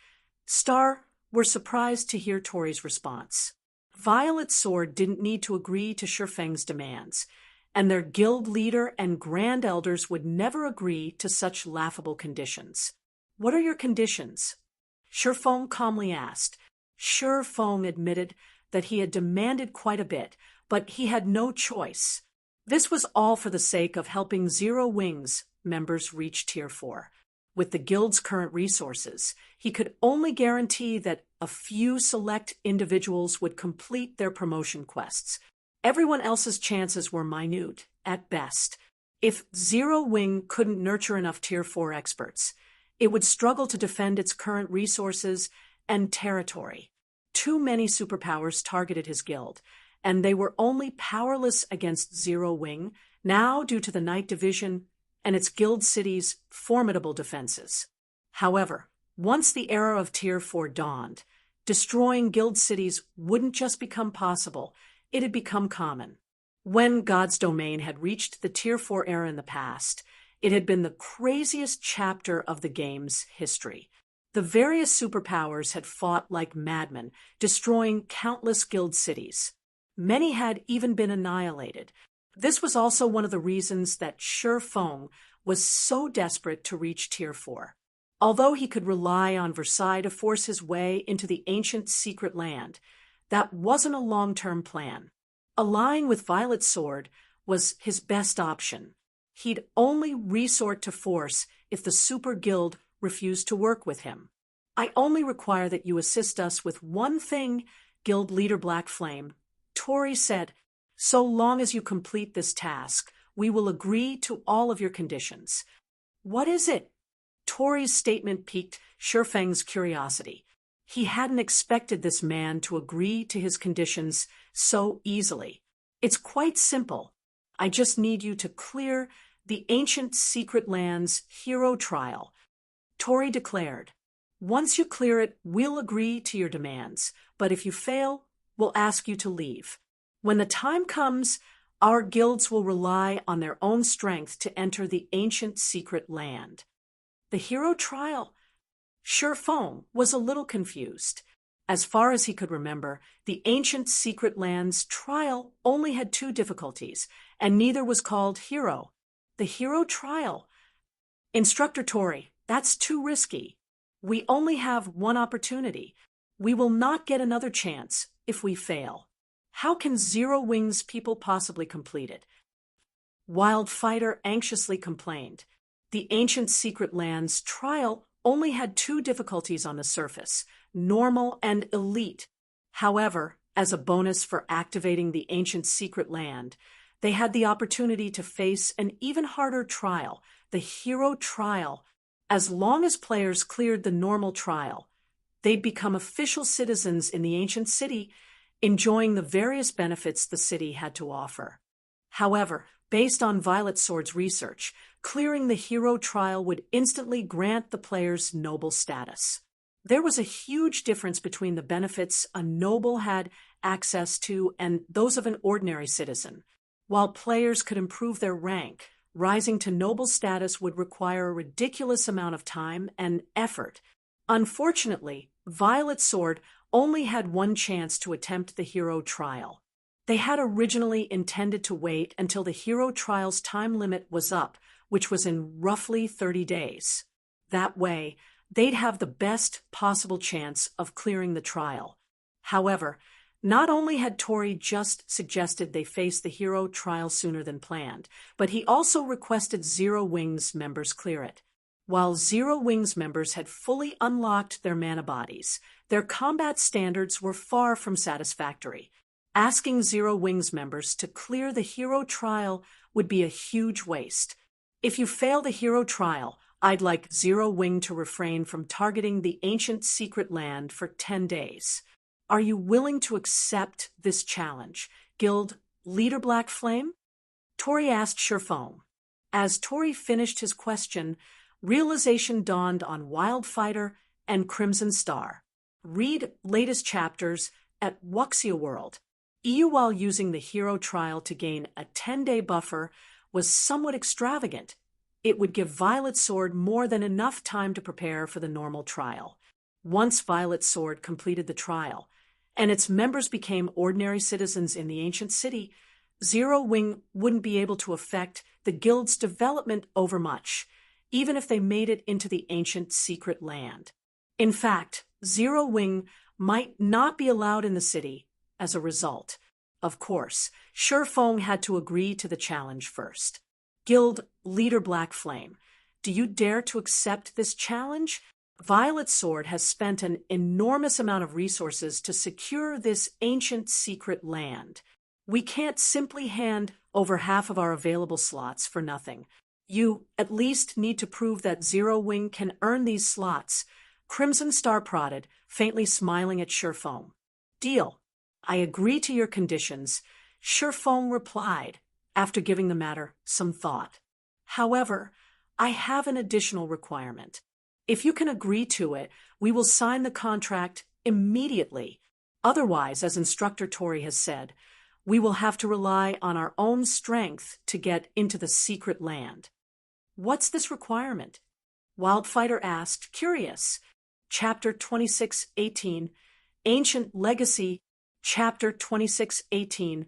Star were surprised to hear Tori's response. Violet Sword didn't need to agree to Shifeng's demands, and their guild leader and grand elders would never agree to such laughable conditions. What are your conditions? Shifeng calmly asked. Shifeng admitted that he had demanded quite a bit, but he had no choice. This was all for the sake of helping Zero Wings members reach Tier 4. With the guild's current resources, he could only guarantee that a few select individuals would complete their promotion quests. Everyone else's chances were minute, at best. If Zero Wing couldn't nurture enough Tier 4 experts, it would struggle to defend its current resources and territory. Too many superpowers targeted his guild, and they were only powerless against Zero Wing, now due to the Night Division and its guild city's formidable defenses. However, once the era of Tier 4 dawned, destroying guild cities wouldn't just become possible, it had become common. When God's Domain had reached the Tier 4 era in the past, it had been the craziest chapter of the game's history. The various superpowers had fought like madmen, destroying countless guild cities. Many had even been annihilated. This was also one of the reasons that Shifeng was so desperate to reach Tier 4. Although he could rely on Versailles to force his way into the ancient secret land, that wasn't a long-term plan. Allying with Violet Sword was his best option. He'd only resort to force if the Super Guild refused to work with him. I only require that you assist us with one thing, Guild Leader Black Flame, Tori said. So long as you complete this task, we will agree to all of your conditions. What is it? Tori's statement piqued Shifeng's curiosity. He hadn't expected this man to agree to his conditions so easily. It's quite simple. I just need you to clear the ancient secret land's hero trial, Tori declared. Once you clear it, we'll agree to your demands, but if you fail, we'll ask you to leave. When the time comes, our guilds will rely on their own strength to enter the ancient secret land. The hero trial? Shifeng was a little confused. As far as he could remember, the ancient secret land's trial only had 2 difficulties, and neither was called hero. The hero trial? Instructor Tori, that's too risky. We only have one opportunity. We will not get another chance if we fail. How can Zero Wing's people possibly complete it? Wildfighter anxiously complained. The ancient secret land's trial only had 2 difficulties on the surface, normal and elite. However, as a bonus for activating the ancient secret land, they had the opportunity to face an even harder trial, the hero trial. As long as players cleared the normal trial, they'd become official citizens in the ancient city, enjoying the various benefits the city had to offer. However, based on Violet Sword's research, clearing the hero trial would instantly grant the players noble status. There was a huge difference between the benefits a noble had access to and those of an ordinary citizen. While players could improve their rank, rising to noble status would require a ridiculous amount of time and effort. Unfortunately, Violet Sword only had one chance to attempt the hero trial. They had originally intended to wait until the hero trial's time limit was up, which was in roughly 30 days. That way, they'd have the best possible chance of clearing the trial. However, not only had Tori just suggested they face the hero trial sooner than planned, but he also requested Zero Wings members clear it. While Zero Wings members had fully unlocked their mana bodies, their combat standards were far from satisfactory. Asking Zero Wings members to clear the hero trial would be a huge waste. If you fail the hero trial, I'd like Zero Wing to refrain from targeting the ancient secret land for 10 days. Are you willing to accept this challenge, Guild Leader Black Flame? Tori asked Shifeng. As Tori finished his question, realization dawned on Wildfighter and Crimson Star. Read latest chapters at Wuxia World. EU while using the hero trial to gain a 10-day buffer was somewhat extravagant. it would give Violet Sword more than enough time to prepare for the normal trial. Once Violet Sword completed the trial, and its members became ordinary citizens in the ancient city, Zero Wing wouldn't be able to affect the guild's development overmuch, even if they made it into the ancient secret land. In fact, Zero Wing might not be allowed in the city as a result. Of course, Shifeng had to agree to the challenge first. Guild Leader Black Flame, do you dare to accept this challenge? Violet Sword has spent an enormous amount of resources to secure this ancient secret land. We can't simply hand over half of our available slots for nothing. You at least need to prove that Zero Wing can earn these slots. Crimson Star prodded, faintly smiling at Shifeng. Deal. I agree to your conditions, Shifeng replied, after giving the matter some thought. However, I have an additional requirement. If you can agree to it, we will sign the contract immediately. Otherwise, as Instructor Tori has said, we will have to rely on our own strength to get into the secret land. What's this requirement? Wildfighter asked, curious. Chapter 26:18, Ancient Legacy. Chapter 26:18,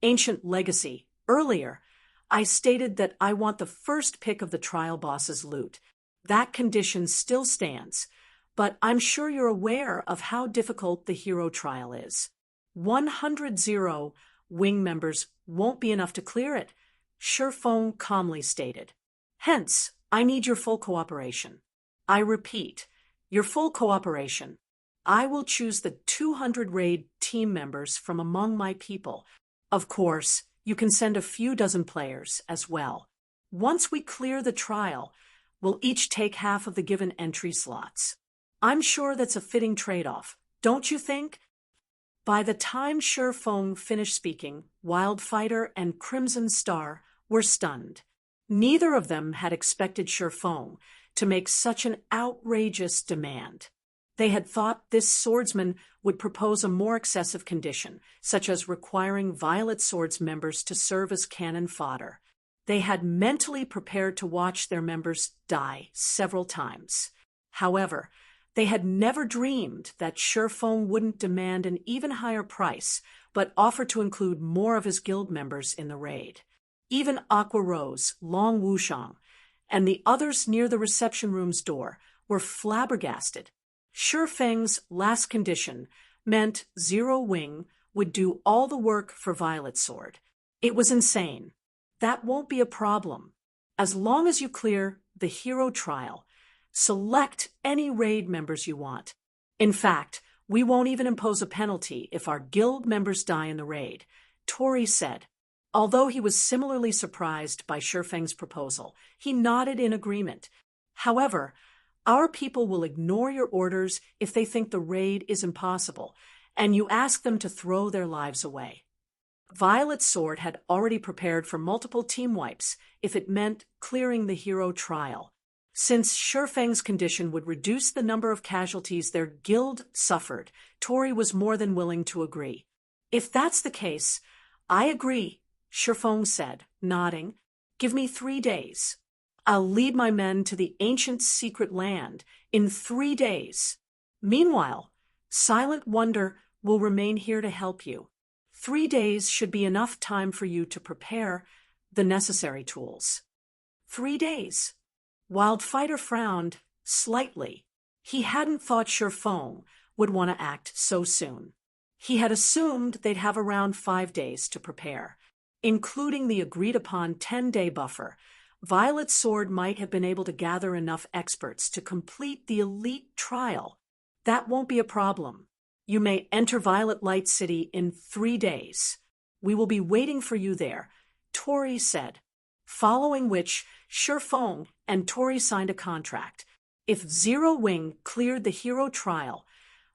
Ancient Legacy. Earlier, I stated that I want the first pick of the trial boss's loot. That condition still stands, but I'm sure you're aware of how difficult the hero trial is. 100 Zero Wing members won't be enough to clear it, Shifeng calmly stated. Hence, I need your full cooperation. I repeat, your full cooperation. I will choose the 200 raid team members from among my people. Of course, you can send a few dozen players as well. Once we clear the trial, we'll each take half of the given entry slots. I'm sure that's a fitting trade-off, don't you think? By the time Shifeng finished speaking, Wildfighter and Crimson Star were stunned. Neither of them had expected Shifeng to make such an outrageous demand. They had thought this swordsman would propose a more excessive condition, such as requiring Violet Sword's members to serve as cannon fodder. They had mentally prepared to watch their members die several times. However, they had never dreamed that Shifeng wouldn't demand an even higher price, but offer to include more of his guild members in the raid. Even Aqua Rose, Long Wushang, and the others near the reception room's door were flabbergasted. Shifeng's last condition meant Zero Wing would do all the work for Violet Sword. It was insane. That won't be a problem. As long as you clear the hero trial, select any raid members you want. In fact, we won't even impose a penalty if our guild members die in the raid, Tori said. Although he was similarly surprised by Shifeng's proposal, he nodded in agreement. However, our people will ignore your orders if they think the raid is impossible, and you ask them to throw their lives away. Violet Sword had already prepared for multiple team wipes if it meant clearing the hero trial. Since Shifeng's condition would reduce the number of casualties their guild suffered, Tori was more than willing to agree. If that's the case, I agree, Shifeng said, nodding. Give me 3 days. I'll lead my men to the ancient secret land in 3 days. Meanwhile, Silent Wonder will remain here to help you. 3 days should be enough time for you to prepare the necessary tools. 3 days. Wildfighter frowned slightly. He hadn't thought Shifeng would want to act so soon. He had assumed they'd have around 5 days to prepare. Including the agreed-upon 10-day buffer, Violet Sword might have been able to gather enough experts to complete the elite trial. That won't be a problem. You may enter Violet Light City in 3 days. We will be waiting for you there, Tori said. Following which, Shifeng and Tori signed a contract. If Zero Wing cleared the hero trial,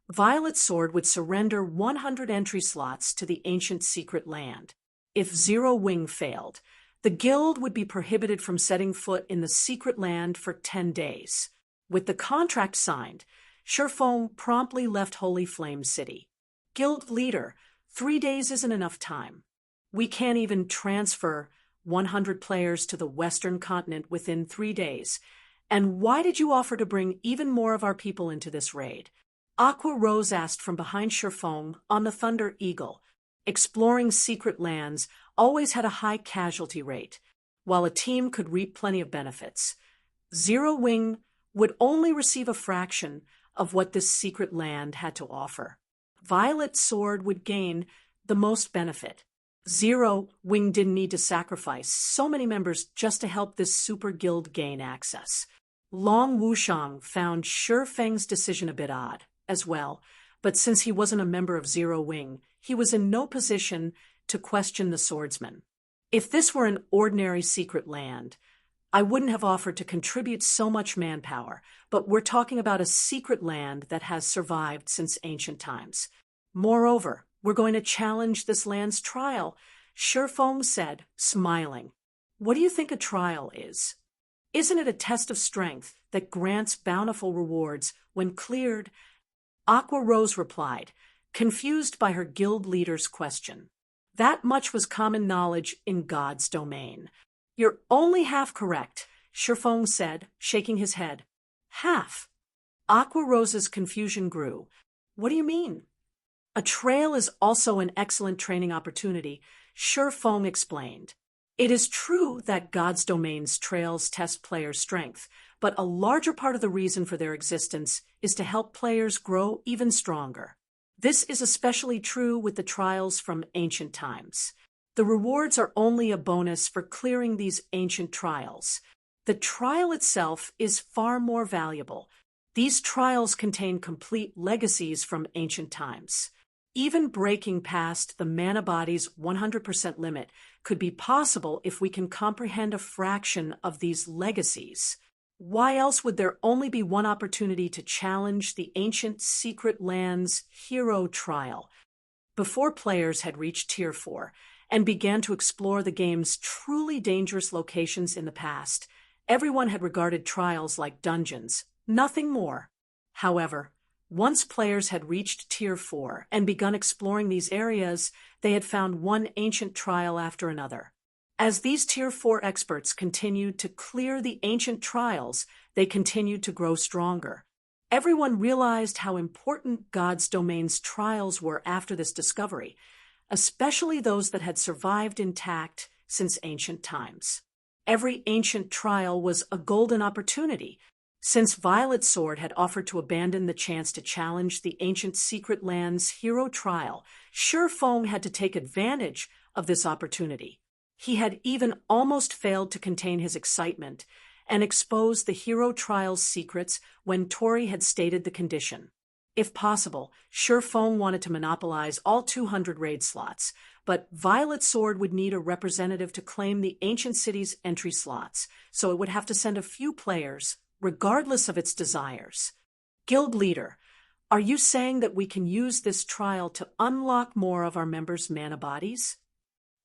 Violet Sword would surrender 100 entry slots to the ancient secret land. If Zero Wing failed, the guild would be prohibited from setting foot in the secret land for 10 days. With the contract signed, Shifeng promptly left Holy Flame City. Guild leader, 3 days isn't enough time. We can't even transfer 100 players to the Western continent within 3 days? And why did you offer to bring even more of our people into this raid? Aqua Rose asked from behind Sherfong on the Thunder Eagle. Exploring secret lands always had a high casualty rate, while a team could reap plenty of benefits. Zero Wing would only receive a fraction of what this secret land had to offer. Violet Sword would gain the most benefit. Zero Wing didn't need to sacrifice so many members just to help this super guild gain access. Long Wushang found Shifeng's decision a bit odd as well, but since he wasn't a member of Zero Wing, he was in no position to question the swordsman. If this were an ordinary secret land, I wouldn't have offered to contribute so much manpower, but we're talking about a secret land that has survived since ancient times. Moreover, we're going to challenge this land's trial, Shifeng said, smiling. What do you think a trial is? Isn't it a test of strength that grants bountiful rewards when cleared? Aqua Rose replied, confused by her guild leader's question. That much was common knowledge in God's domain. You're only half correct, Shifeng said, shaking his head. Half? Aqua Rose's confusion grew. What do you mean? A trail is also an excellent training opportunity, Shifeng explained. It is true that God's domain's trails test players' strength, but a larger part of the reason for their existence is to help players grow even stronger. This is especially true with the trials from ancient times. The rewards are only a bonus for clearing these ancient trials. The trial itself is far more valuable. These trials contain complete legacies from ancient times. Even breaking past the mana body's 100% limit could be possible if we can comprehend a fraction of these legacies. Why else would there only be one opportunity to challenge the ancient secret land's hero trial? Before players had reached Tier 4 and began to explore the game's truly dangerous locations in the past, everyone had regarded trials like dungeons, nothing more. However, once players had reached Tier 4 and begun exploring these areas, they had found one ancient trial after another. As these Tier 4 experts continued to clear the ancient trials, they continued to grow stronger. Everyone realized how important God's domain's trials were after this discovery, especially those that had survived intact since ancient times. Every ancient trial was a golden opportunity. Since Violet Sword had offered to abandon the chance to challenge the ancient secret land's hero trial, Shifeng had to take advantage of this opportunity. He had even almost failed to contain his excitement and expose the hero trial's secrets when Tori had stated the condition. If possible, Shifeng wanted to monopolize all 200 raid slots, but Violet Sword would need a representative to claim the ancient city's entry slots, so it would have to send a few players, regardless of its desires. Guild leader, are you saying that we can use this trial to unlock more of our members' mana bodies?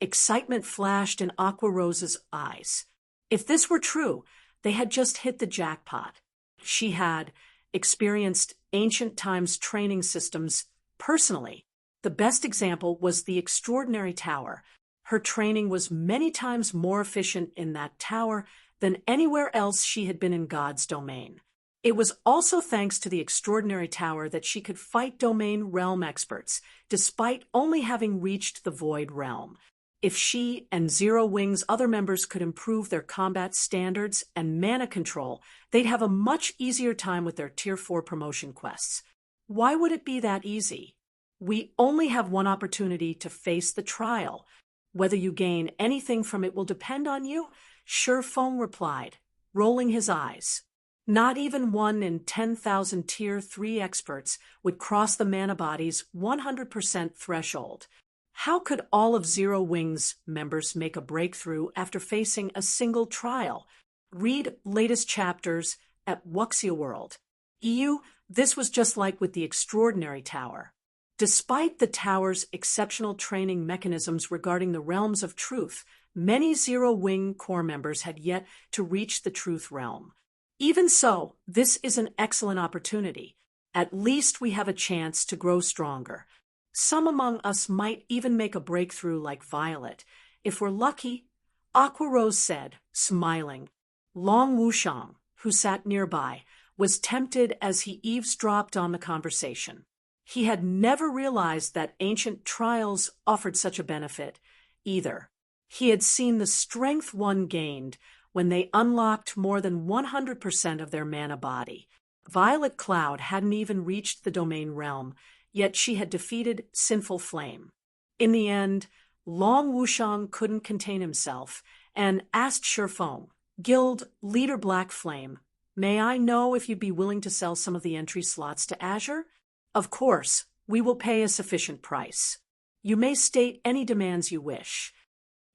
Excitement flashed in Aqua Rose's eyes. If this were true, they had just hit the jackpot. She had experienced ancient times training systems personally. The best example was the Extraordinary Tower. Her training was many times more efficient in that tower than anywhere else she had been in God's domain. It was also thanks to the Extraordinary Tower that she could fight domain realm experts, despite only having reached the Void Realm. If she and Zero Wing's other members could improve their combat standards and mana control, they'd have a much easier time with their Tier 4 promotion quests. Why would it be that easy? We only have one opportunity to face the trial. Whether you gain anything from it will depend on you, Shifeng replied, rolling his eyes. Not even 1 in 10,000 Tier 3 experts would cross the mana body's 100% threshold. How could all of Zero Wing's members make a breakthrough after facing a single trial? Read latest chapters at Wuxia World. This was just like with the Extraordinary Tower. Despite the tower's exceptional training mechanisms regarding the realms of truth, many Zero Wing core members had yet to reach the truth realm. Even so, this is an excellent opportunity. At least we have a chance to grow stronger. Some among us might even make a breakthrough like Violet. If we're lucky, Aqua Rose said, smiling. Long Wushang, who sat nearby, was tempted as he eavesdropped on the conversation. He had never realized that ancient trials offered such a benefit, either. He had seen the strength one gained when they unlocked more than 100% of their mana body. Violet Cloud hadn't even reached the domain realm, yet she had defeated Sinful Flame. In the end, Long Wushang couldn't contain himself and asked Shifeng, Guild Leader Black Flame, "May I know if you'd be willing to sell some of the entry slots to Azure? Of course, we will pay a sufficient price. You may state any demands you wish."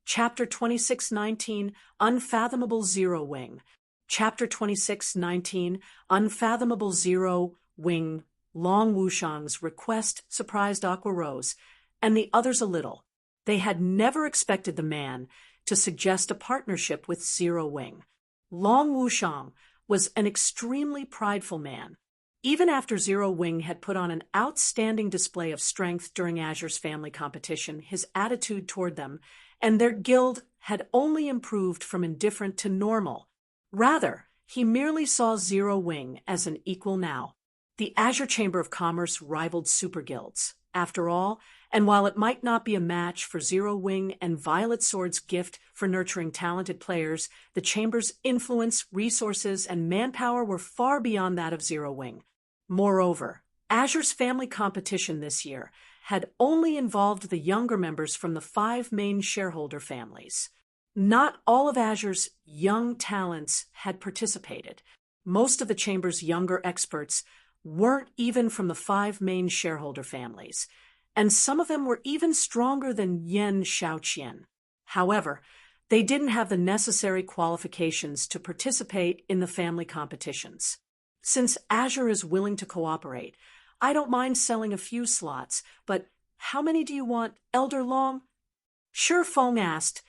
Chapter 2619, Unfathomable Zero Wing. Chapter 2619, Unfathomable Zero Wing. Long Wushang's request surprised Aqua Rose, and the others a little. They had never expected the man to suggest a partnership with Zero Wing. Long Wushang was an extremely prideful man. Even after Zero Wing had put on an outstanding display of strength during Azure's family competition, his attitude toward them and their guild had only improved from indifferent to normal. Rather, he merely saw Zero Wing as an equal now. The Azure Chamber of Commerce rivaled super guilds, after all, and while it might not be a match for Zero Wing and Violet Sword's gift for nurturing talented players, the Chamber's influence, resources, and manpower were far beyond that of Zero Wing. Moreover, Azure's family competition this year had only involved the younger members from the 5 main shareholder families. Not all of Azure's young talents had participated. Most of the Chamber's younger experts weren't even from the 5 main shareholder families, and some of them were even stronger than Yen Shaoqian. However, they didn't have the necessary qualifications to participate in the family competitions. Since Azure is willing to cooperate, I don't mind selling a few slots, but how many do you want, Elder Long? Shifeng asked,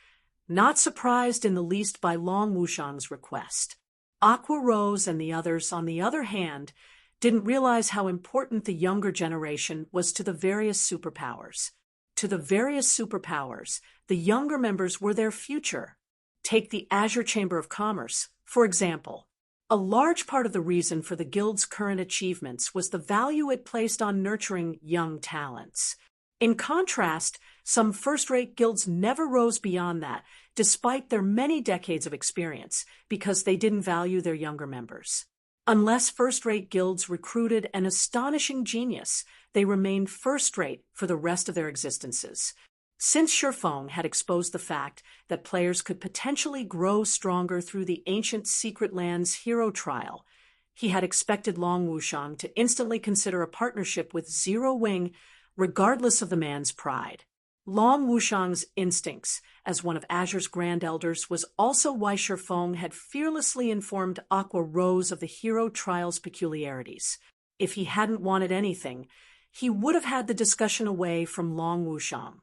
not surprised in the least by Long Wushang's request. Aqua Rose and the others, on the other hand, didn't realize how important the younger generation was to the various superpowers. To the various superpowers, the younger members were their future. Take the Azure Chamber of Commerce, for example. A large part of the reason for the Guild's current achievements was the value it placed on nurturing young talents. In contrast, some first-rate guilds never rose beyond that, despite their many decades of experience, because they didn't value their younger members. Unless first-rate guilds recruited an astonishing genius, they remained first-rate for the rest of their existences. Since Shifeng had exposed the fact that players could potentially grow stronger through the ancient Secret Lands hero trial, he had expected Long Wushang to instantly consider a partnership with Zero Wing, regardless of the man's pride. Long Wushang's instincts as one of Azure's Grand Elders was also why Shifeng had fearlessly informed Aqua Rose of the hero trial's peculiarities. If he hadn't wanted anything, he would have had the discussion away from Long Wushang.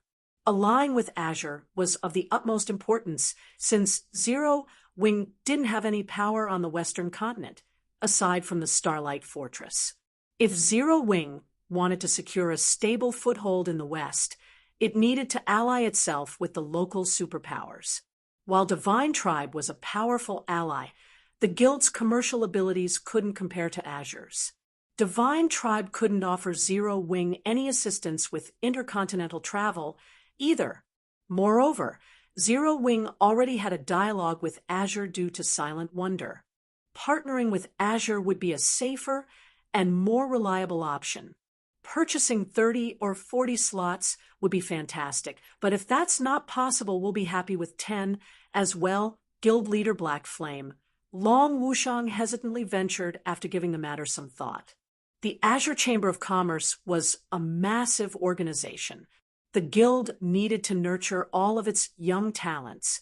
Allying with Azure was of the utmost importance, since Zero Wing didn't have any power on the Western continent, aside from the Starlight Fortress. If Zero Wing wanted to secure a stable foothold in the West, it needed to ally itself with the local superpowers. While Divine Tribe was a powerful ally, the Guild's commercial abilities couldn't compare to Azure's. Divine Tribe couldn't offer Zero Wing any assistance with intercontinental travel either. Moreover, Zero Wing already had a dialogue with Azure due to Silent Wonder. Partnering with Azure would be a safer and more reliable option. Purchasing 30 or 40 slots would be fantastic, but if that's not possible, we'll be happy with 10 as well. Guild Leader Black Flame. Long Wushang hesitantly ventured after giving the matter some thought. The Azure Chamber of Commerce was a massive organization. The Guild needed to nurture all of its young talents,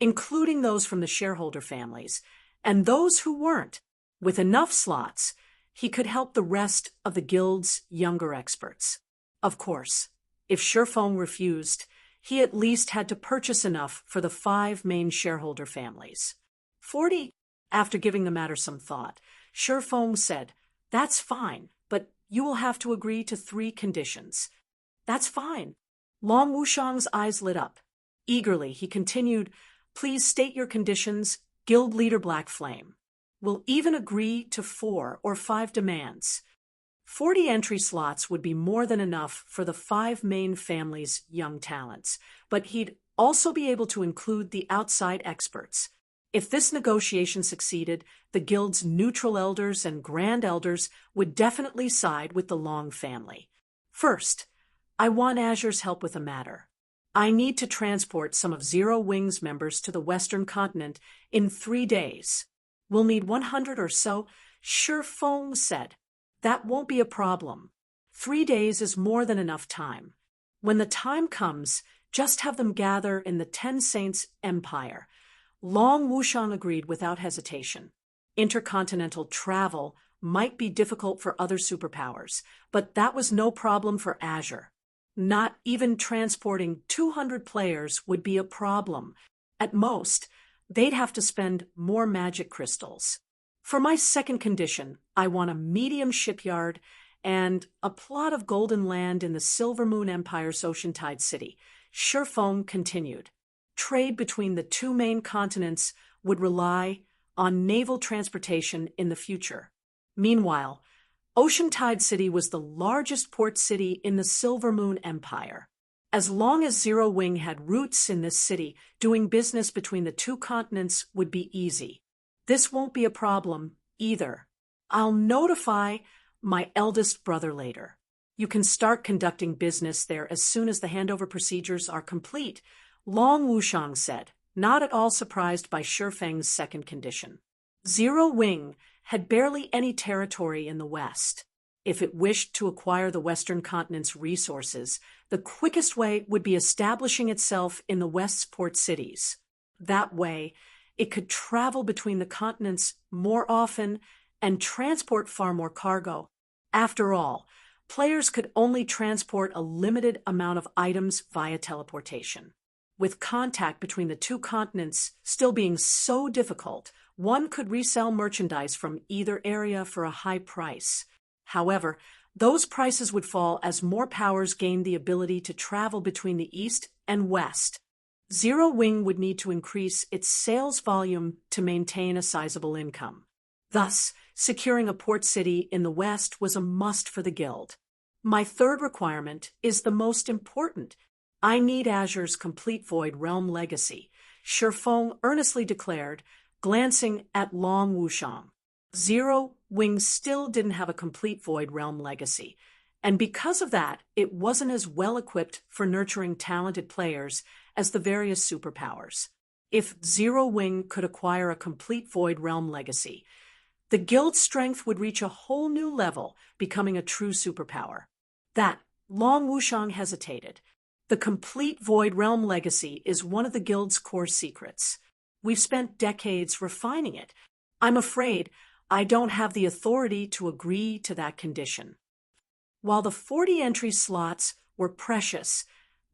including those from the shareholder families, and those who weren't. With enough slots, he could help the rest of the Guild's younger experts. Of course, if Shifeng refused, he at least had to purchase enough for the 5 main shareholder families. 40. After giving the matter some thought, Shifeng said, "That's fine, but you will have to agree to 3 conditions." "That's fine." Long Wushang's eyes lit up. Eagerly, he continued, Please state your conditions, Guild Leader Black Flame. We'll even agree to 4 or 5 demands. 40 entry slots would be more than enough for the 5 main families' young talents, but he'd also be able to include the outside experts. If this negotiation succeeded, the guild's neutral elders and grand elders would definitely side with the Long family. First, I want Azure's help with a matter. I need to transport some of Zero Wing's members to the Western continent in 3 days. We'll need 100 or so, Shifeng said. That won't be a problem. 3 days is more than enough time. When the time comes, just have them gather in the Ten Saints Empire. Long Wushang agreed without hesitation. Intercontinental travel might be difficult for other superpowers, but that was no problem for Azure. Not even transporting 200 players would be a problem. At most, they'd have to spend more magic crystals. For my second condition, I want a medium shipyard and a plot of golden land in the Silver Moon Empire's Oceantide City. Shifeng continued. Trade between the 2 main continents would rely on naval transportation in the future. Meanwhile, Oceantide City was the largest port city in the Silver Moon Empire. As long as Zero Wing had roots in this city, doing business between the 2 continents would be easy. This won't be a problem either. I'll notify my eldest brother later. You can start conducting business there as soon as the handover procedures are complete, Long Wushang said, not at all surprised by Shifeng's second condition. Zero Wing had barely any territory in the West. If it wished to acquire the Western continent's resources, the quickest way would be establishing itself in the West's port cities. That way, it could travel between the continents more often and transport far more cargo. After all, players could only transport a limited amount of items via teleportation. With contact between the 2 continents still being so difficult, one could resell merchandise from either area for a high price. However, those prices would fall as more powers gained the ability to travel between the East and West. Zero Wing would need to increase its sales volume to maintain a sizable income. Thus, securing a port city in the West was a must for the guild. My third requirement is the most important. I need Azure's complete Void Realm legacy, Shifeng earnestly declared, glancing at Long Wushang. Zero Wing still didn't have a complete Void Realm legacy, and because of that, it wasn't as well equipped for nurturing talented players as the various superpowers. If Zero Wing could acquire a complete Void Realm legacy, the guild's strength would reach a whole new level, becoming a true superpower. That, Long Wushang hesitated. The complete Void Realm legacy is one of the guild's core secrets. We've spent decades refining it. I'm afraid I don't have the authority to agree to that condition. While the 40 entry slots were precious,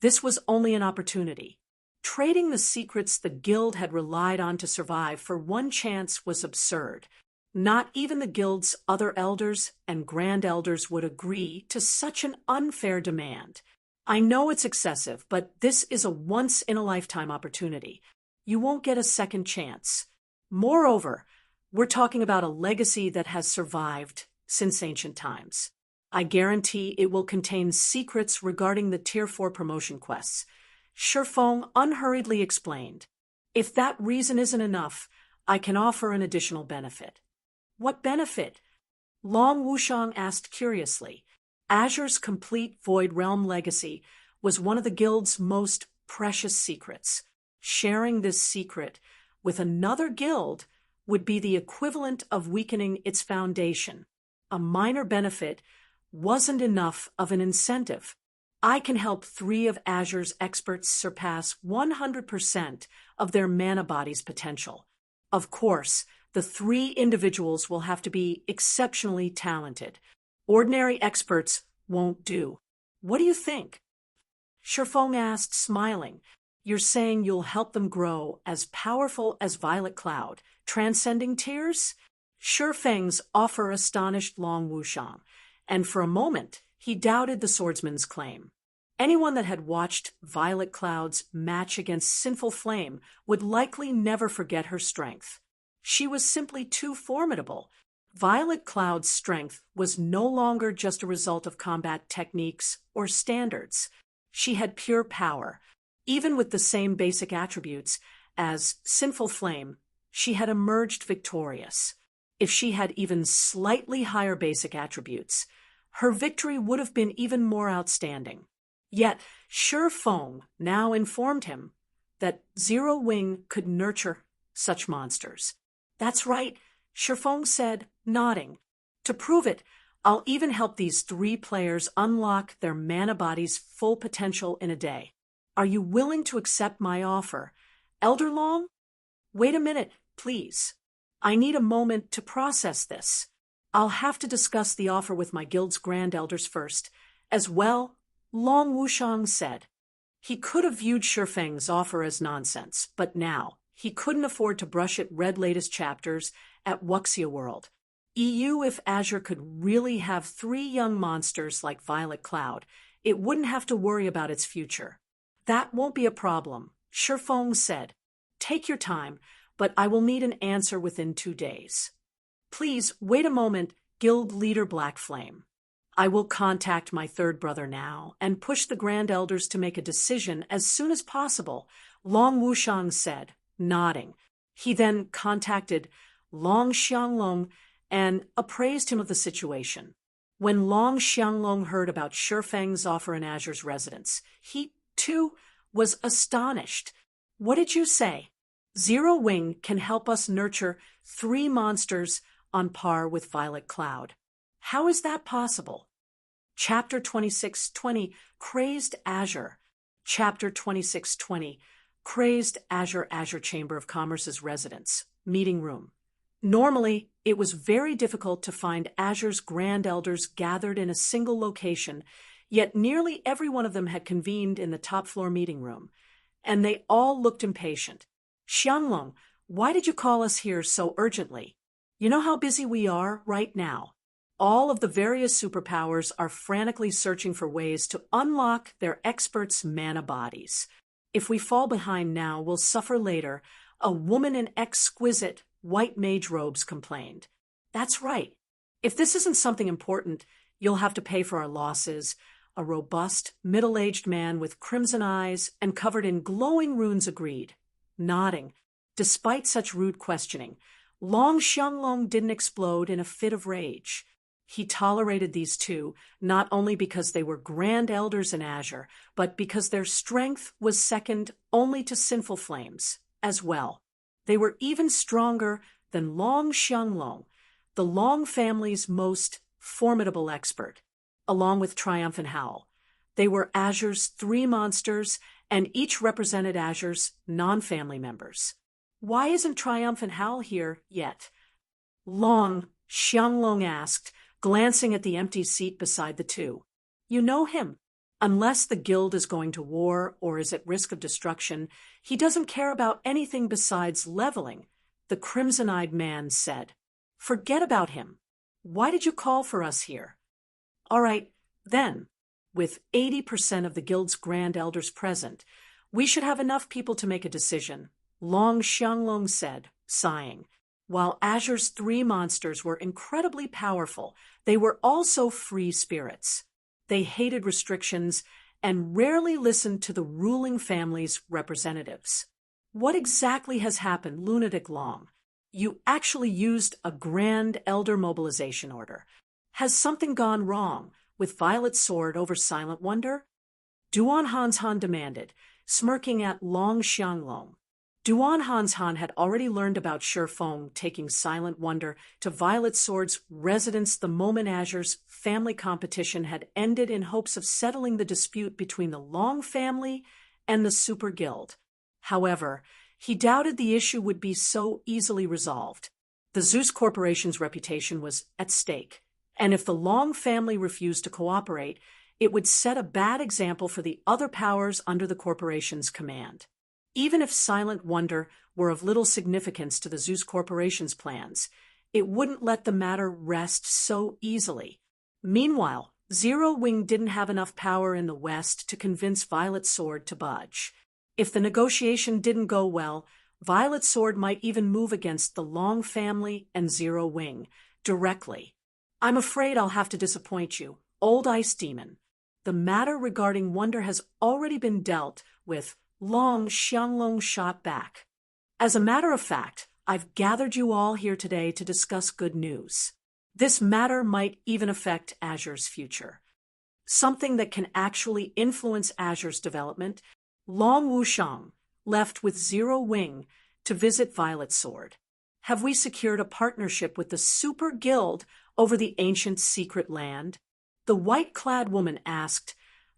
this was only an opportunity. Trading the secrets the guild had relied on to survive for one chance was absurd. Not even the guild's other elders and grand elders would agree to such an unfair demand. I know it's excessive, but this is a once-in-a-lifetime opportunity. You won't get a second chance. Moreover, we're talking about a legacy that has survived since ancient times. I guarantee it will contain secrets regarding the Tier 4 promotion quests. Shifeng unhurriedly explained. If that reason isn't enough, I can offer an additional benefit. What benefit? Long Wushang asked curiously. Azure's complete Void Realm legacy was one of the guild's most precious secrets. Sharing this secret with another guild would be the equivalent of weakening its foundation. A minor benefit wasn't enough of an incentive. I can help 3 of Azure's experts surpass 100% of their mana body's potential. Of course, the 3 individuals will have to be exceptionally talented. Ordinary experts won't do. What do you think? Shifeng asked, smiling. You're saying you'll help them grow as powerful as Violet Cloud, transcending tiers? Shifeng's offer astonished Long Wushang, and for a moment he doubted the swordsman's claim. Anyone that had watched Violet Cloud's match against Sinful Flame would likely never forget her strength. She was simply too formidable. Violet Cloud's strength was no longer just a result of combat techniques or standards. She had pure power. Even with the same basic attributes as Sinful Flame, she had emerged victorious. If she had even slightly higher basic attributes, her victory would have been even more outstanding. Yet, Shifeng now informed him that Zero Wing could nurture such monsters. That's right, Shifeng said, nodding. To prove it, I'll even help these 3 players unlock their mana body's full potential in a day. Are you willing to accept my offer? Elder Long? Wait a minute, please. I need a moment to process this. I'll have to discuss the offer with my guild's grand elders first. As well, Long Wushang said. He could have viewed Shifeng's offer as nonsense, but now he couldn't afford to brush it read latest chapters at Wuxia World. If Azure could really have 3 young monsters like Violet Cloud, it wouldn't have to worry about its future. That won't be a problem, Shifeng said. Take your time, but I will need an answer within 2 days. Please wait a moment, Guild Leader Black Flame. I will contact my 3rd brother now and push the Grand Elders to make a decision as soon as possible, Long Wushang said, nodding. He then contacted Long Xianglong and appraised him of the situation. When Long Xianglong heard about Shifeng's offer in Azure's residence, he, too, was astonished. What did you say? Zero Wing can help us nurture 3 monsters on par with Violet Cloud. How is that possible? Chapter 2620, Crazed Azure. Chapter 2620, Crazed Azure Chamber of Commerce's residence, meeting room. Normally, it was very difficult to find Azure's Grand Elders gathered in a single location, yet nearly every one of them had convened in the top-floor meeting room, and they all looked impatient. Xianglong, why did you call us here so urgently? You know how busy we are right now. All of the various superpowers are frantically searching for ways to unlock their experts' mana bodies. If we fall behind now, we'll suffer later, a woman in exquisite white mage robes complained. That's right. If this isn't something important, you'll have to pay for our losses. A robust, middle-aged man with crimson eyes and covered in glowing runes agreed, nodding. Despite such rude questioning, Long Xianglong didn't explode in a fit of rage. He tolerated these 2, not only because they were Grand Elders in Azure, but because their strength was second only to Sinful Flame's as well. They were even stronger than Long Xianglong, the Long family's most formidable expert, along with Triumphant Howl. They were Azure's 3 monsters, and each represented Azure's non-family members. Why isn't Triumphant Howl here yet? Long Xianglong asked, glancing at the empty seat beside the 2. You know him. Unless the guild is going to war or is at risk of destruction, he doesn't care about anything besides leveling, the crimson-eyed man said. Forget about him. Why did you call for us here? All right, then, with 80% of the guild's Grand Elders present, we should have enough people to make a decision, Long Xianglong said, sighing. While Azure's 3 monsters were incredibly powerful, they were also free spirits. They hated restrictions and rarely listened to the ruling family's representatives. What exactly has happened, Lunatic Long? You actually used a Grand Elder mobilization order. Has something gone wrong with Violet's sword over Silent Wonder? Duan Hanshan demanded, smirking at Long Xianglong. Duan Hanshan had already learned about Shifeng taking Silent Wonder to Violet Sword's residence the moment Azure's family competition had ended in hopes of settling the dispute between the Long family and the Super Guild. However, he doubted the issue would be so easily resolved. The Zeus Corporation's reputation was at stake, and if the Long family refused to cooperate, it would set a bad example for the other powers under the corporation's command. Even if Silent Wonder were of little significance to the Zeus Corporation's plans, it wouldn't let the matter rest so easily. Meanwhile, Zero Wing didn't have enough power in the West to convince Violet Sword to budge. If the negotiation didn't go well, Violet Sword might even move against the Long family and Zero Wing directly. I'm afraid I'll have to disappoint you, Old Ice Demon. The matter regarding Wonder has already been dealt with. Long Xianglong shot back. As a matter of fact, I've gathered you all here today to discuss good news. This matter might even affect Azure's future. Something that can actually influence Azure's development. Long Wushang left with Zero Wing to visit Violet Sword. Have we secured a partnership with the Super Guild over the ancient secret land? The white-clad woman asked,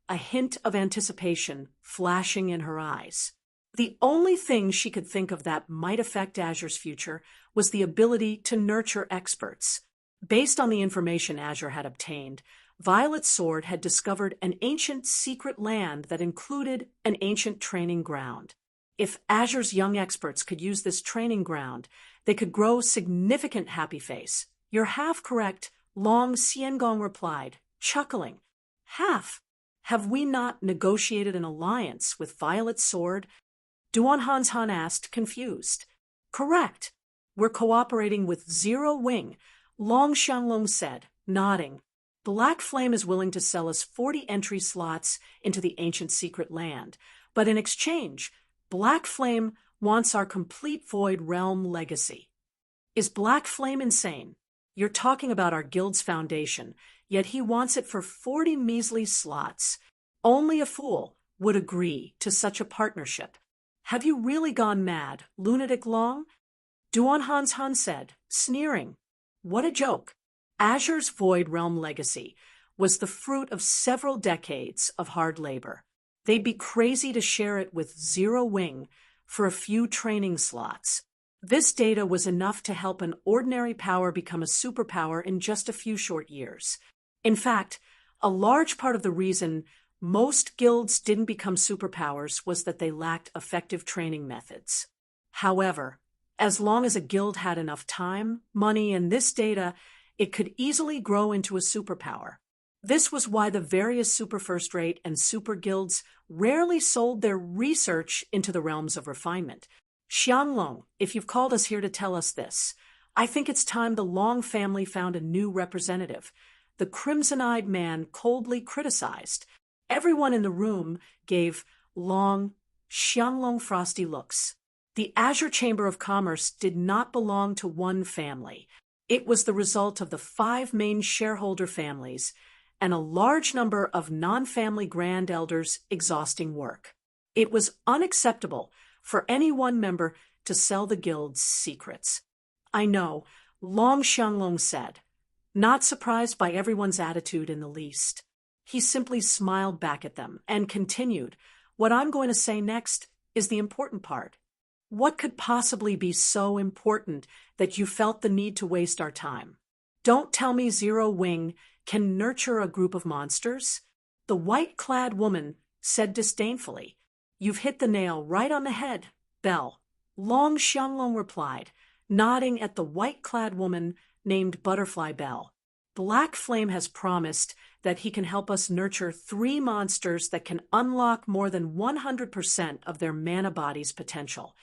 a hint of anticipation flashing in her eyes. The only thing she could think of that might affect Azure's future was the ability to nurture experts. Based on the information Azure had obtained, Violet Sword had discovered an ancient secret land that included an ancient training ground. If Azure's young experts could use this training ground, they could grow significant happy face. You're half correct, Long Xiangong replied, chuckling. Half? Have we not negotiated an alliance with Violet Sword? Duan Hanshan asked, confused. Correct. We're cooperating with Zero Wing, Long Xianglong said, nodding. Black Flame is willing to sell us 40 entry slots into the ancient secret land, but in exchange, Black Flame wants our complete Void Realm legacy. Is Black Flame insane? You're talking about our guild's foundation, yet he wants it for 40 measly slots. Only a fool would agree to such a partnership. Have you really gone mad, lunatic Long? Duan Hanshan said, sneering. What a joke. Azure's Void Realm legacy was the fruit of several decades of hard labor. They'd be crazy to share it with Zero Wing for a few training slots. This data was enough to help an ordinary power become a superpower in just a few short years. In fact, a large part of the reason most guilds didn't become superpowers was that they lacked effective training methods. However, as long as a guild had enough time, money, and this data, it could easily grow into a superpower. This was why the various super first rate and super guilds rarely sold their research into the realms of refinement. Xianglong, if you've called us here to tell us this, I think it's time the Long family found a new representative. The crimson-eyed man coldly criticized. Everyone in the room gave Long Xianglong frosty looks. The Azure Chamber of Commerce did not belong to one family. It was the result of the 5 main shareholder families and a large number of non-family grand elders exhausting work. It was unacceptable for any one member to sell the guild's secrets. I know, Long Xianglong said, not surprised by everyone's attitude in the least. He simply smiled back at them and continued, what I'm going to say next is the important part. What could possibly be so important that you felt the need to waste our time? Don't tell me Zero Wing can nurture a group of monsters? The white-clad woman said disdainfully. You've hit the nail right on the head, Belle. Long Xianglong replied, nodding at the white-clad woman named Butterfly Belle. Black Flame has promised that he can help us nurture 3 monsters that can unlock more than 100% of their mana body's potential.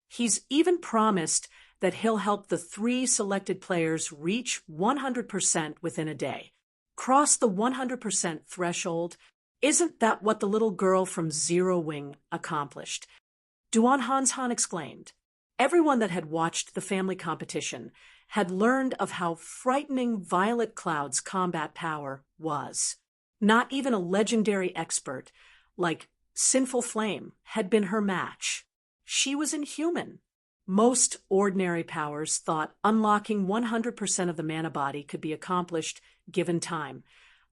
He's even promised that he'll help the 3 selected players reach 100% within a day. Cross the 100% threshold. Isn't that what the little girl from Zero Wing accomplished? Duan Hanshan exclaimed. Everyone that had watched the family competition had learned of how frightening Violet Cloud's combat power was. Not even a legendary expert like Sinful Flame had been her match. She was inhuman. Most ordinary powers thought unlocking 100% of the mana body could be accomplished given time,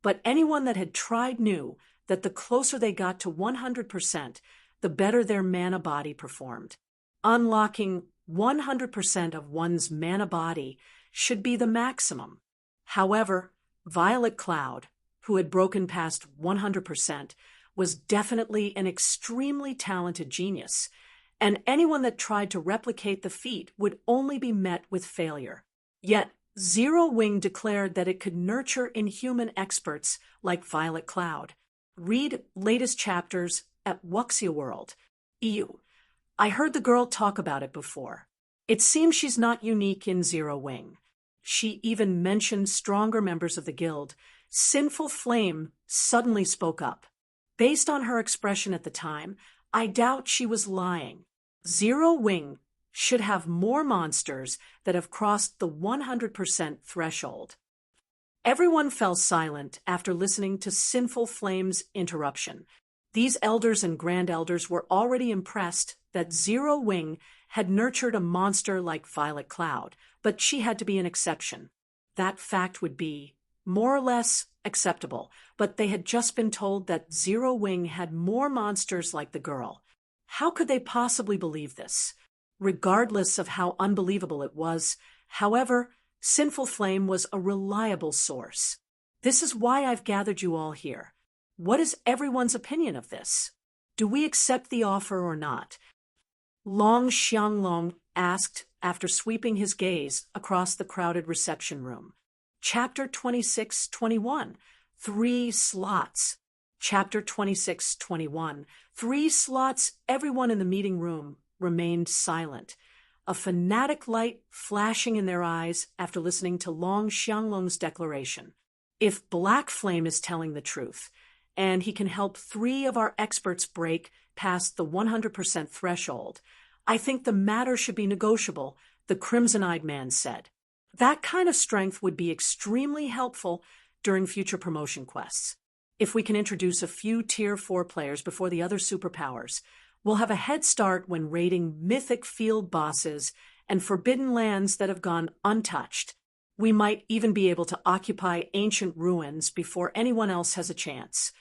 but anyone that had tried knew that the closer they got to 100%, the better their mana body performed. Unlocking 100% of one's mana body should be the maximum. However, Violet Cloud, who had broken past 100%, was definitely an extremely talented genius, and anyone that tried to replicate the feat would only be met with failure. Yet, Zero Wing declared that it could nurture inhuman experts like Violet Cloud. Read latest chapters at Wuxia World. EU. I heard the girl talk about it before. It seems she's not unique in Zero Wing. She even mentioned stronger members of the guild. Sinful Flame suddenly spoke up. Based on her expression at the time, I doubt she was lying. Zero Wing should have more monsters that have crossed the 100% threshold. Everyone fell silent after listening to Sinful Flame's interruption. These elders and grand elders were already impressed that Zero Wing had nurtured a monster like Violet Cloud, but she had to be an exception. That fact would be more or less acceptable, but they had just been told that Zero Wing had more monsters like the girl. How could they possibly believe this? Regardless of how unbelievable it was, however, Sinful Flame was a reliable source. This is why I've gathered you all here. What is everyone's opinion of this? Do we accept the offer or not? Long Xianglong asked after sweeping his gaze across the crowded reception room. Chapter 26-21, 3 slots. Chapter 26-21, 3 slots. Everyone in the meeting room remained silent, a fanatic light flashing in their eyes after listening to Long Xianglong's declaration. If Black Flame is telling the truth, and he can help 3 of our experts break past the 100% threshold, I think the matter should be negotiable, the Crimson-Eyed Man said. That kind of strength would be extremely helpful during future promotion quests. If we can introduce a few Tier 4 players before the other superpowers, we'll have a head start when raiding mythic field bosses and forbidden lands that have gone untouched. We might even be able to occupy ancient ruins before anyone else has a chance.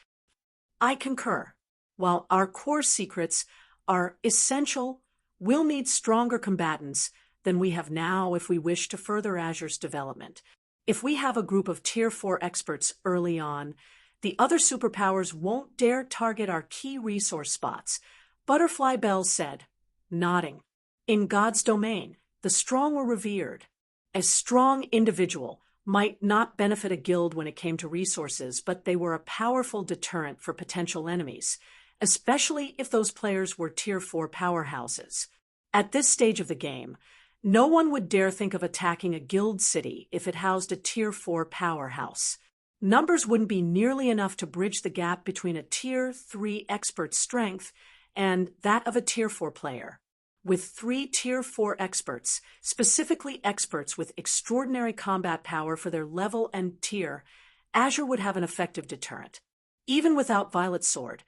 I concur. While our core secrets are essential, we'll need stronger combatants than we have now if we wish to further Azure's development. If we have a group of Tier 4 experts early on, the other superpowers won't dare target our key resource spots, Butterfly Bell said, nodding. In God's domain, the strong were revered. A strong individual might not benefit a guild when it came to resources, but they were a powerful deterrent for potential enemies, especially if those players were Tier 4 powerhouses. At this stage of the game, no one would dare think of attacking a guild city if it housed a Tier 4 powerhouse. Numbers wouldn't be nearly enough to bridge the gap between a Tier 3 expert's strength and that of a Tier 4 player. With 3 Tier 4 experts, specifically experts with extraordinary combat power for their level and tier, Azure would have an effective deterrent. Even without Violet Sword,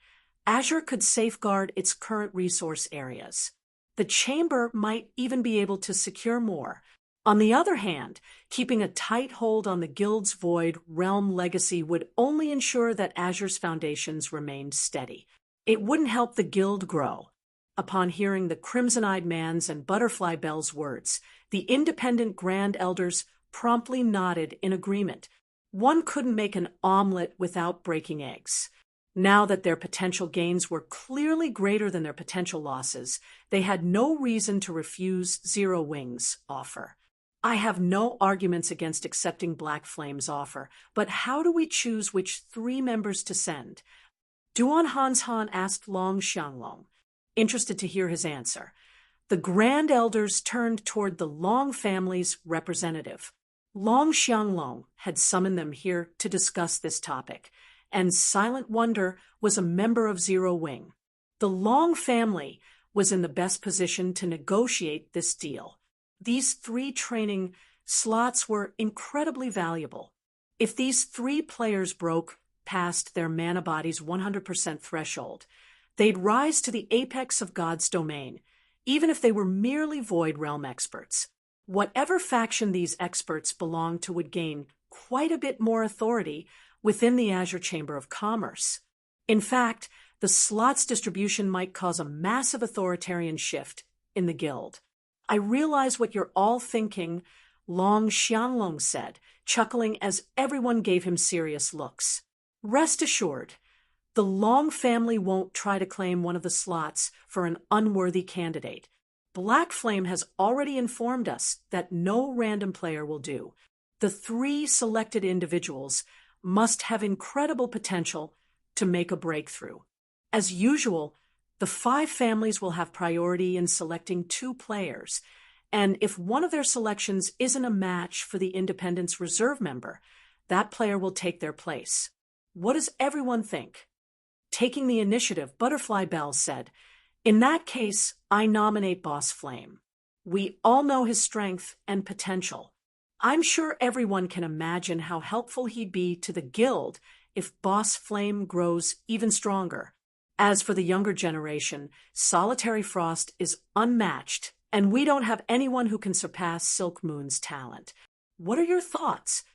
Azure could safeguard its current resource areas. The Chamber might even be able to secure more. On the other hand, keeping a tight hold on the Guild's Void Realm legacy would only ensure that Azure's foundations remained steady. It wouldn't help the Guild grow. Upon hearing the Crimson-Eyed Man's and Butterfly Bell's words, the independent Grand Elders promptly nodded in agreement. One couldn't make an omelet without breaking eggs. Now that their potential gains were clearly greater than their potential losses, they had no reason to refuse Zero Wing's offer. I have no arguments against accepting Black Flame's offer, but how do we choose which 3 members to send? Duan Hanshan asked Long Xianglong, interested to hear his answer. The Grand Elders turned toward the Long family's representative. Long Xianglong had summoned them here to discuss this topic, and Silent Wonder was a member of Zero Wing. The Long family was in the best position to negotiate this deal. These 3 training slots were incredibly valuable. If these 3 players broke past their mana body's 100% threshold, they'd rise to the apex of God's domain, even if they were merely Void Realm experts. Whatever faction these experts belonged to would gain quite a bit more authority within the Azure Chamber of Commerce. In fact, the slots distribution might cause a massive authoritarian shift in the guild. I realize what you're all thinking, Long Xianglong said, chuckling as everyone gave him serious looks. Rest assured, the Long family won't try to claim one of the slots for an unworthy candidate. Black Flame has already informed us that no random player will do. The 3 selected individuals must have incredible potential to make a breakthrough. As usual, the 5 families will have priority in selecting 2 players, and if one of their selections isn't a match for the Independent's reserve member, that player will take their place. What does everyone think? Taking the initiative, Butterfly Bell said, "In that case, I nominate Boss Flame. We all know his strength and potential. I'm sure everyone can imagine how helpful he'd be to the guild if Boss Flame grows even stronger. As for the younger generation, Solitary Frost is unmatched, and we don't have anyone who can surpass Silk Moon's talent. What are your thoughts?"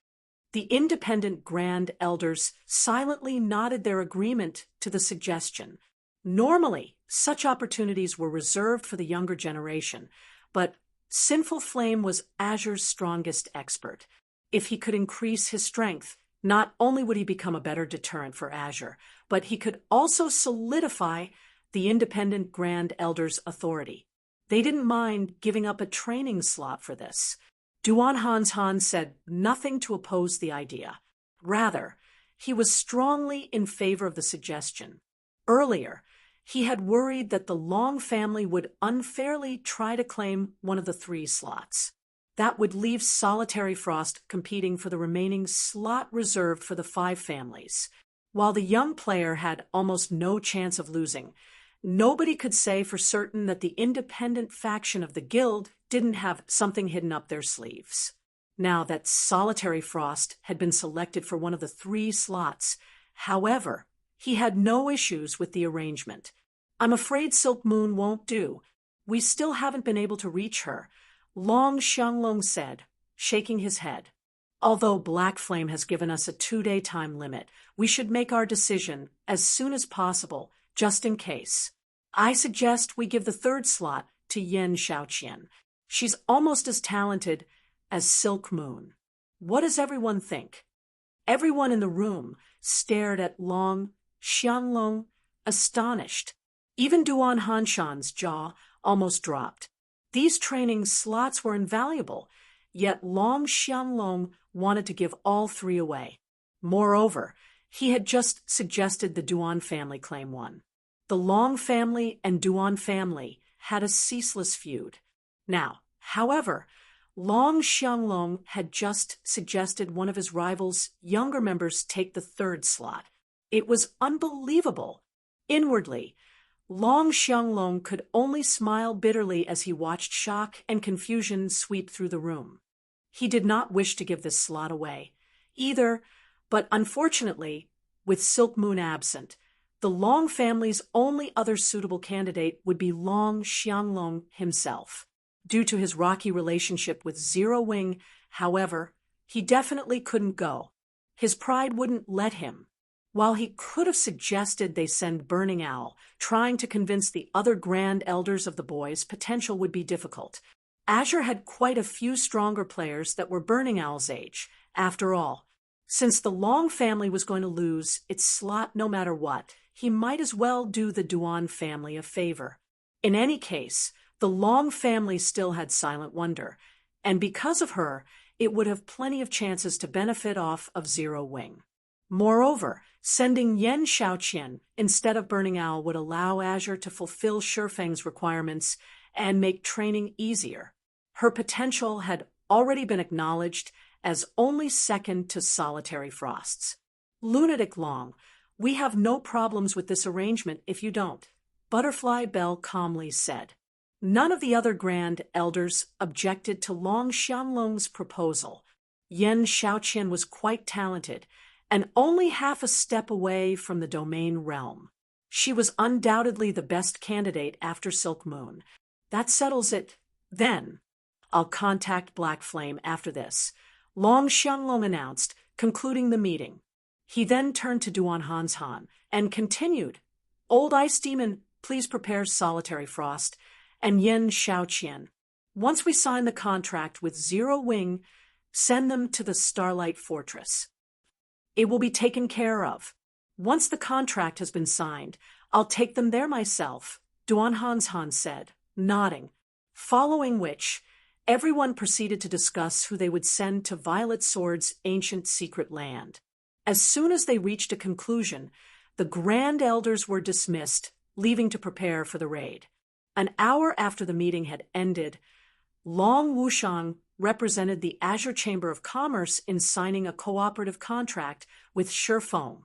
The Independent Grand Elders silently nodded their agreement to the suggestion. Normally, such opportunities were reserved for the younger generation, but Sinful Flame was Azure's strongest expert. If he could increase his strength, not only would he become a better deterrent for Azure, but he could also solidify the Independent Grand Elders' authority. They didn't mind giving up a training slot for this. Duan Han said nothing to oppose the idea. Rather, he was strongly in favor of the suggestion. Earlier, he had worried that the Long family would unfairly try to claim one of the 3 slots. That would leave Solitary Frost competing for the remaining slot reserved for the 5 families. While the young player had almost no chance of losing, nobody could say for certain that the independent faction of the guild didn't have something hidden up their sleeves. Now that Solitary Frost had been selected for one of the 3 slots, however, he had no issues with the arrangement. "I'm afraid Silk Moon won't do. We still haven't been able to reach her," Long Xianglong said, shaking his head. "Although Black Flame has given us a 2-day time limit, we should make our decision as soon as possible, just in case. I suggest we give the 3rd slot to Yen Xiaoqian. She's almost as talented as Silk Moon. What does everyone think?" Everyone in the room stared at Long Xianglong, astonished. Even Duan Hanshan's jaw almost dropped. These training slots were invaluable, yet Long Xianglong wanted to give all 3 away. Moreover, he had just suggested the Duan family claim one. The Long family and Duan family had a ceaseless feud. Now, however, Long Xianglong had just suggested one of his rivals' younger members take the 3rd slot. It was unbelievable. Inwardly, Long Xianglong could only smile bitterly as he watched shock and confusion sweep through the room. He did not wish to give this slot away, either, but unfortunately, with Silk Moon absent, the Long family's only other suitable candidate would be Long Xianglong himself. Due to his rocky relationship with Zero Wing, however, he definitely couldn't go. His pride wouldn't let him. While he could have suggested they send Burning Owl, trying to convince the other Grand Elders of the boys' potential would be difficult. Azure had quite a few stronger players that were Burning Owl's age. After all, since the Long family was going to lose its slot no matter what, he might as well do the Duan family a favor. In any case, the Long family still had Silent Wonder, and because of her, it would have plenty of chances to benefit off of Zero Wing. Moreover, sending Yen Xiaoqian instead of Burning Owl would allow Azure to fulfill Shifeng's requirements and make training easier. Her potential had already been acknowledged as only second to Solitary Frost's. "Lunatic Long, we have no problems with this arrangement if you don't," Butterfly Bell calmly said. None of the other Grand Elders objected to Long Xianglong's proposal. Yen Xiaoqian was quite talented, and only half a step away from the domain realm. She was undoubtedly the best candidate after Silk Moon. "That settles it. Then, I'll contact Black Flame after this," Long Xianglong announced, concluding the meeting. He then turned to Duan Han and continued, "Old Ice Demon, please prepare Solitary Frost, and Yen Xiaoqian. Once we sign the contract with Zero Wing, send them to the Starlight Fortress. It will be taken care of. Once the contract has been signed, I'll take them there myself," Duan Han said, nodding, following which everyone proceeded to discuss who they would send to Violet Sword's ancient secret land. As soon as they reached a conclusion, the Grand Elders were dismissed, leaving to prepare for the raid. An hour after the meeting had ended, Long Wushang represented the Azure Chamber of Commerce in signing a cooperative contract with Shifeng.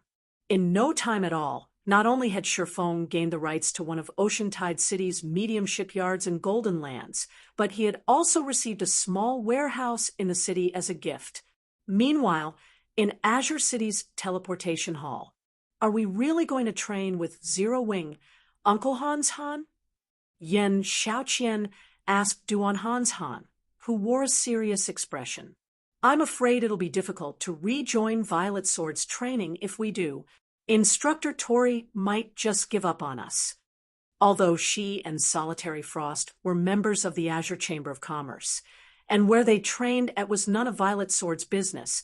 In no time at all, not only had Shifeng gained the rights to one of Oceantide City's medium shipyards and golden lands, but he had also received a small warehouse in the city as a gift. Meanwhile, in Azure City's teleportation hall, are we really going to train with Zero Wing, Uncle Hans Han? Yen Xiaoqian asked Duan Hans Han, who wore a serious expression. I'm afraid it'll be difficult to rejoin Violet Sword's training if we do. Instructor Tori might just give up on us. Although she and Solitary Frost were members of the Azure Chamber of Commerce, and where they trained at was none of Violet Sword's business,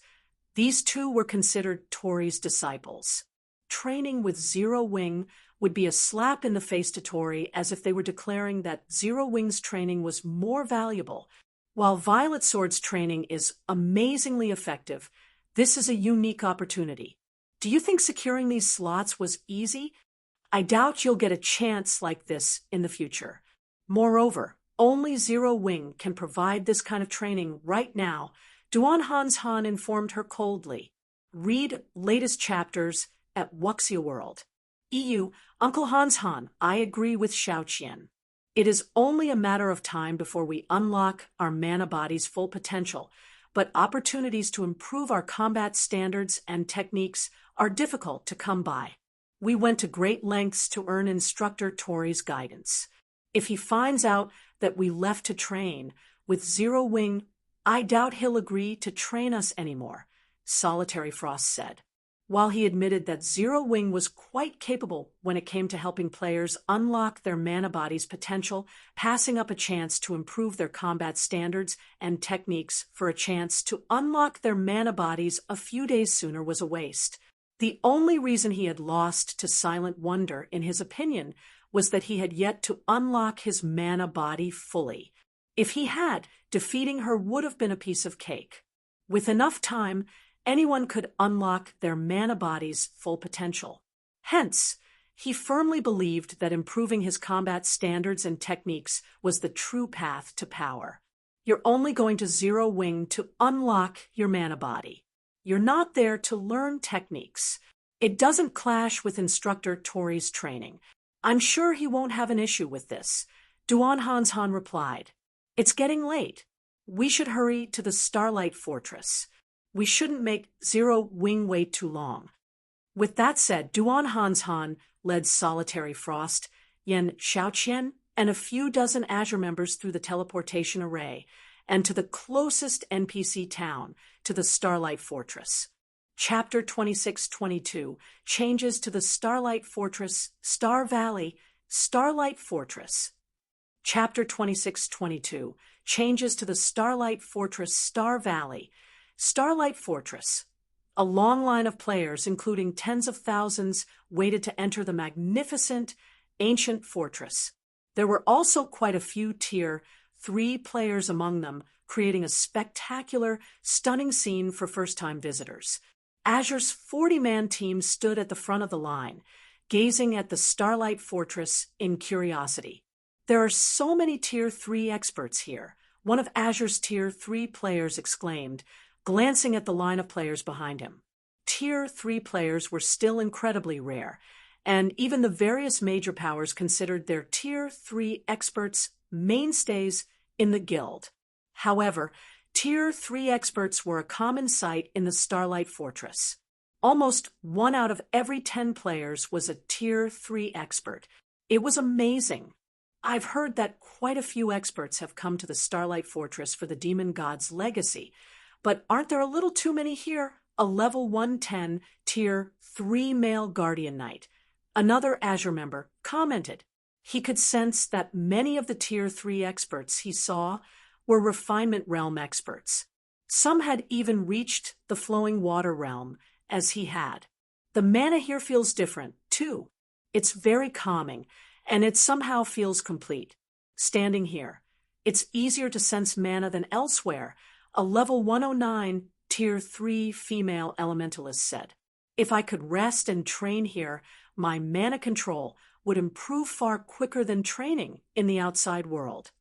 these two were considered Tori's disciples. Training with Zero Wing would be a slap in the face to Tori, as if they were declaring that Zero Wing's training was more valuable. While Violet Sword's training is amazingly effective, this is a unique opportunity. Do you think securing these slots was easy? I doubt you'll get a chance like this in the future. Moreover, only Zero Wing can provide this kind of training right now, Duan Hans Han informed her coldly. Read latest chapters at Wuxia World. EU, Uncle Hans Han, I agree with Xiaoqian. It is only a matter of time before we unlock our mana body's full potential, but opportunities to improve our combat standards and techniques are difficult to come by. We went to great lengths to earn Instructor Tori's guidance. If he finds out that we left to train with Zero Wing, I doubt he'll agree to train us anymore, Solitary Frost said. While he admitted that Zero Wing was quite capable when it came to helping players unlock their mana body's potential, passing up a chance to improve their combat standards and techniques for a chance to unlock their mana bodies a few days sooner was a waste. The only reason he had lost to Silent Wonder, in his opinion, was that he had yet to unlock his mana body fully. If he had, defeating her would have been a piece of cake. With enough time, anyone could unlock their mana body's full potential. Hence, he firmly believed that improving his combat standards and techniques was the true path to power. You're only going to Zero Wing to unlock your mana body. You're not there to learn techniques. It doesn't clash with Instructor Tori's training. I'm sure he won't have an issue with this. Duan Hans Han replied. It's getting late. We should hurry to the Starlight Fortress. We shouldn't make Zero Wing wait too long. With that said, Duan Hans Han led Solitary Frost, Yen Xiaoqian, and a few dozen Azure members through the teleportation array, and to the closest NPC town, to the Starlight Fortress. Chapter 26-22, Changes to the Starlight Fortress, Star Valley, Starlight Fortress. Chapter 26-22, Changes to the Starlight Fortress, Star Valley, Starlight Fortress. A long line of players, including tens of thousands, waited to enter the magnificent, ancient fortress. There were also quite a few Tier 3 players among them, creating a spectacular, stunning scene for first-time visitors. Azure's 40-man team stood at the front of the line, gazing at the Starlight Fortress in curiosity. There are so many Tier 3 experts here, one of Azure's Tier 3 players exclaimed, glancing at the line of players behind him. Tier 3 players were still incredibly rare, and even the various major powers considered their Tier 3 experts mainstays in the guild. However, Tier 3 experts were a common sight in the Starlight Fortress. Almost 1 out of every 10 players was a Tier 3 expert. It was amazing. I've heard that quite a few experts have come to the Starlight Fortress for the Demon God's legacy, but aren't there a little too many here? A level 110 Tier 3 male Guardian Knight. Another Azure member commented. He could sense that many of the Tier 3 experts he saw were Refinement Realm experts. Some had even reached the Flowing Water Realm, as he had. The mana here feels different, too. It's very calming, and it somehow feels complete. Standing here, It's easier to sense mana than elsewhere, a level 109 Tier 3 female elementalist said. If I could rest and train here, my mana control would improve far quicker than training in the outside world.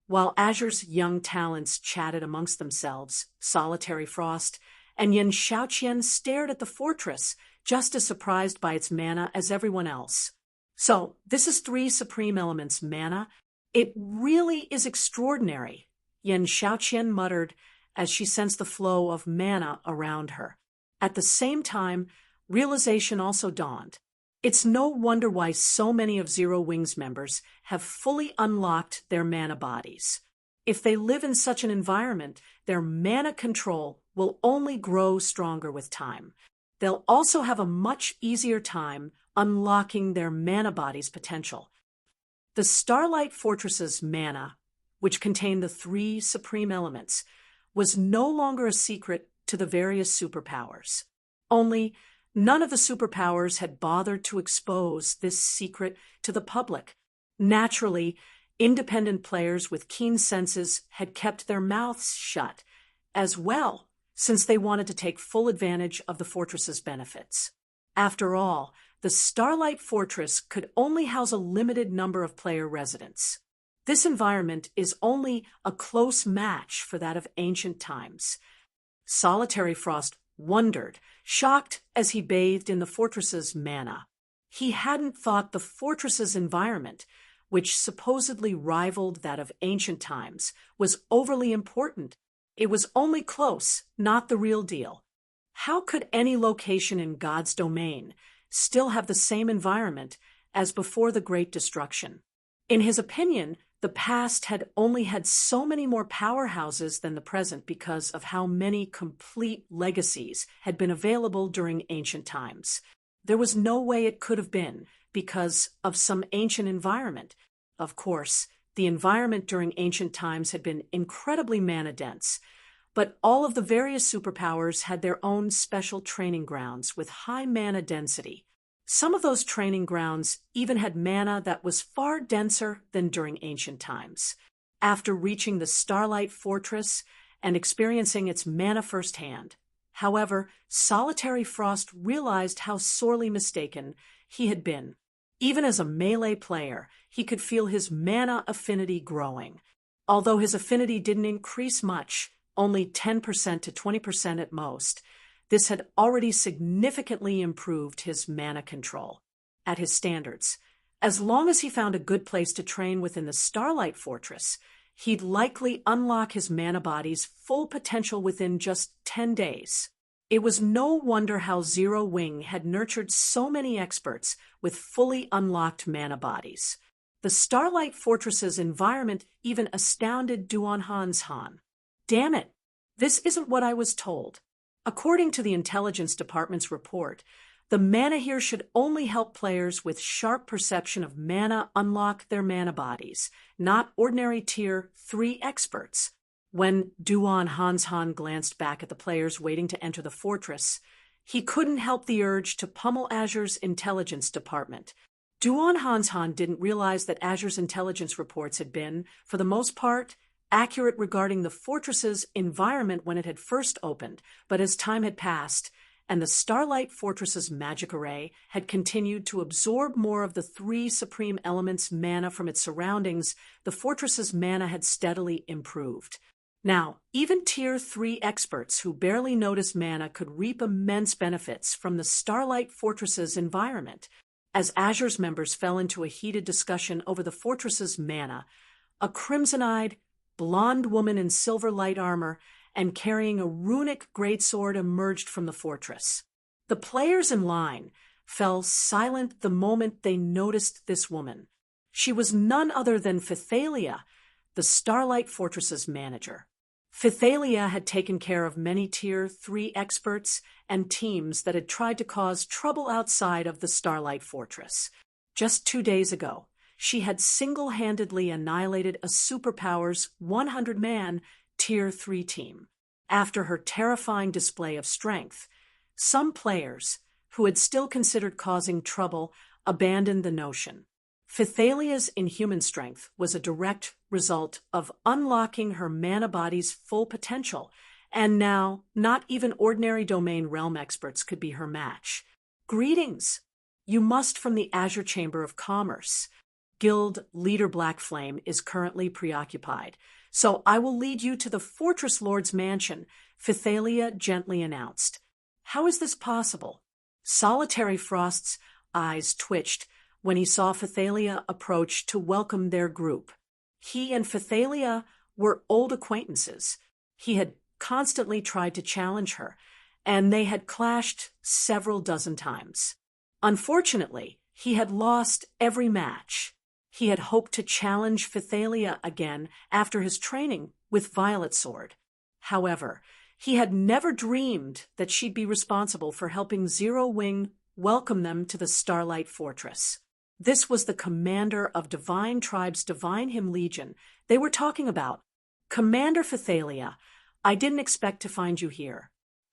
While Azure's young talents chatted amongst themselves, Solitary Frost and Yin Xiaoqian stared at the fortress, just as surprised by its mana as everyone else. So, this is 3 supreme elements mana. It really is extraordinary, Yin Xiaoqian muttered as she sensed the flow of mana around her. At the same time, realization also dawned. It's no wonder why so many of Zero Wing's members have fully unlocked their mana bodies. If they live in such an environment, their mana control will only grow stronger with time. They'll also have a much easier time unlocking their mana body's potential. The Starlight Fortress's mana, which contained the 3 supreme elements, was no longer a secret to the various superpowers. Only, none of the superpowers had bothered to expose this secret to the public. Naturally, independent players with keen senses had kept their mouths shut as well, since they wanted to take full advantage of the fortress's benefits. After all, the Starlight Fortress could only house a limited number of player residents. This environment is only a close match for that of ancient times. Solitary Frost wondered, shocked as he bathed in the fortress's mana. He hadn't thought the fortress's environment, which supposedly rivaled that of ancient times, was overly important. It was only close, not the real deal. How could any location in God's domain still have the same environment as before the Great Destruction? In his opinion, the past had only had so many more powerhouses than the present because of how many complete legacies had been available during ancient times. There was no way it could have been because of some ancient environment. Of course, the environment during ancient times had been incredibly mana-dense, but all of the various superpowers had their own special training grounds with high mana density. Some of those training grounds even had mana that was far denser than during ancient times. After reaching the Starlight Fortress and experiencing its mana firsthand, however, Solitary Frost realized how sorely mistaken he had been. Even as a melee player, he could feel his mana affinity growing. Although his affinity didn't increase much, only 10% to 20% at most, this had already significantly improved his mana control. At his standards, as long as he found a good place to train within the Starlight Fortress, he'd likely unlock his mana body's full potential within just 10 days. It was no wonder how Zero Wing had nurtured so many experts with fully unlocked mana bodies. The Starlight Fortress's environment even astounded Duan Han's Han. Damn it! This isn't what I was told. According to the Intelligence Department's report, the mana here should only help players with sharp perception of mana unlock their mana bodies, not ordinary Tier 3 experts. When Duan Han's Han glanced back at the players waiting to enter the fortress, he couldn't help the urge to pummel Azure's Intelligence Department. Duan Han's Han didn't realize that Azure's intelligence reports had been, for the most part, accurate regarding the fortress's environment when it had first opened, but as time had passed, and the Starlight Fortress's magic array had continued to absorb more of the 3 supreme elements' mana from its surroundings, the fortress's mana had steadily improved. Now, even Tier 3 experts who barely noticed mana could reap immense benefits from the Starlight Fortress's environment. As Azure's members fell into a heated discussion over the fortress's mana, a crimson-eyed, blonde woman in silver light armor and carrying a runic greatsword emerged from the fortress. The players in line fell silent the moment they noticed this woman. She was none other than Phythalia, the Starlight Fortress's manager. Phythalia had taken care of many Tier 3 experts and teams that had tried to cause trouble outside of the Starlight Fortress. Just 2 days ago, she had single-handedly annihilated a superpower's 100-man Tier 3 team. After her terrifying display of strength, some players, who had still considered causing trouble, abandoned the notion. Phythalia's inhuman strength was a direct result of unlocking her mana body's full potential, and now not even ordinary domain realm experts could be her match. Greetings! You must from the Azure Chamber of Commerce. Guild leader Black Flame is currently preoccupied, so I will lead you to the Fortress Lord's mansion, Phythalia gently announced. How is this possible? Solitary Frost's eyes twitched when he saw Phythalia approach to welcome their group. He and Phythalia were old acquaintances. He had constantly tried to challenge her, and they had clashed several dozen times. Unfortunately, he had lost every match. He had hoped to challenge Phythalia again after his training with Violet Sword. However, he had never dreamed that she'd be responsible for helping Zero Wing welcome them to the Starlight Fortress. This was the commander of Divine Tribe's Divine Hymn Legion they were talking about. Commander Phythalia, I didn't expect to find you here.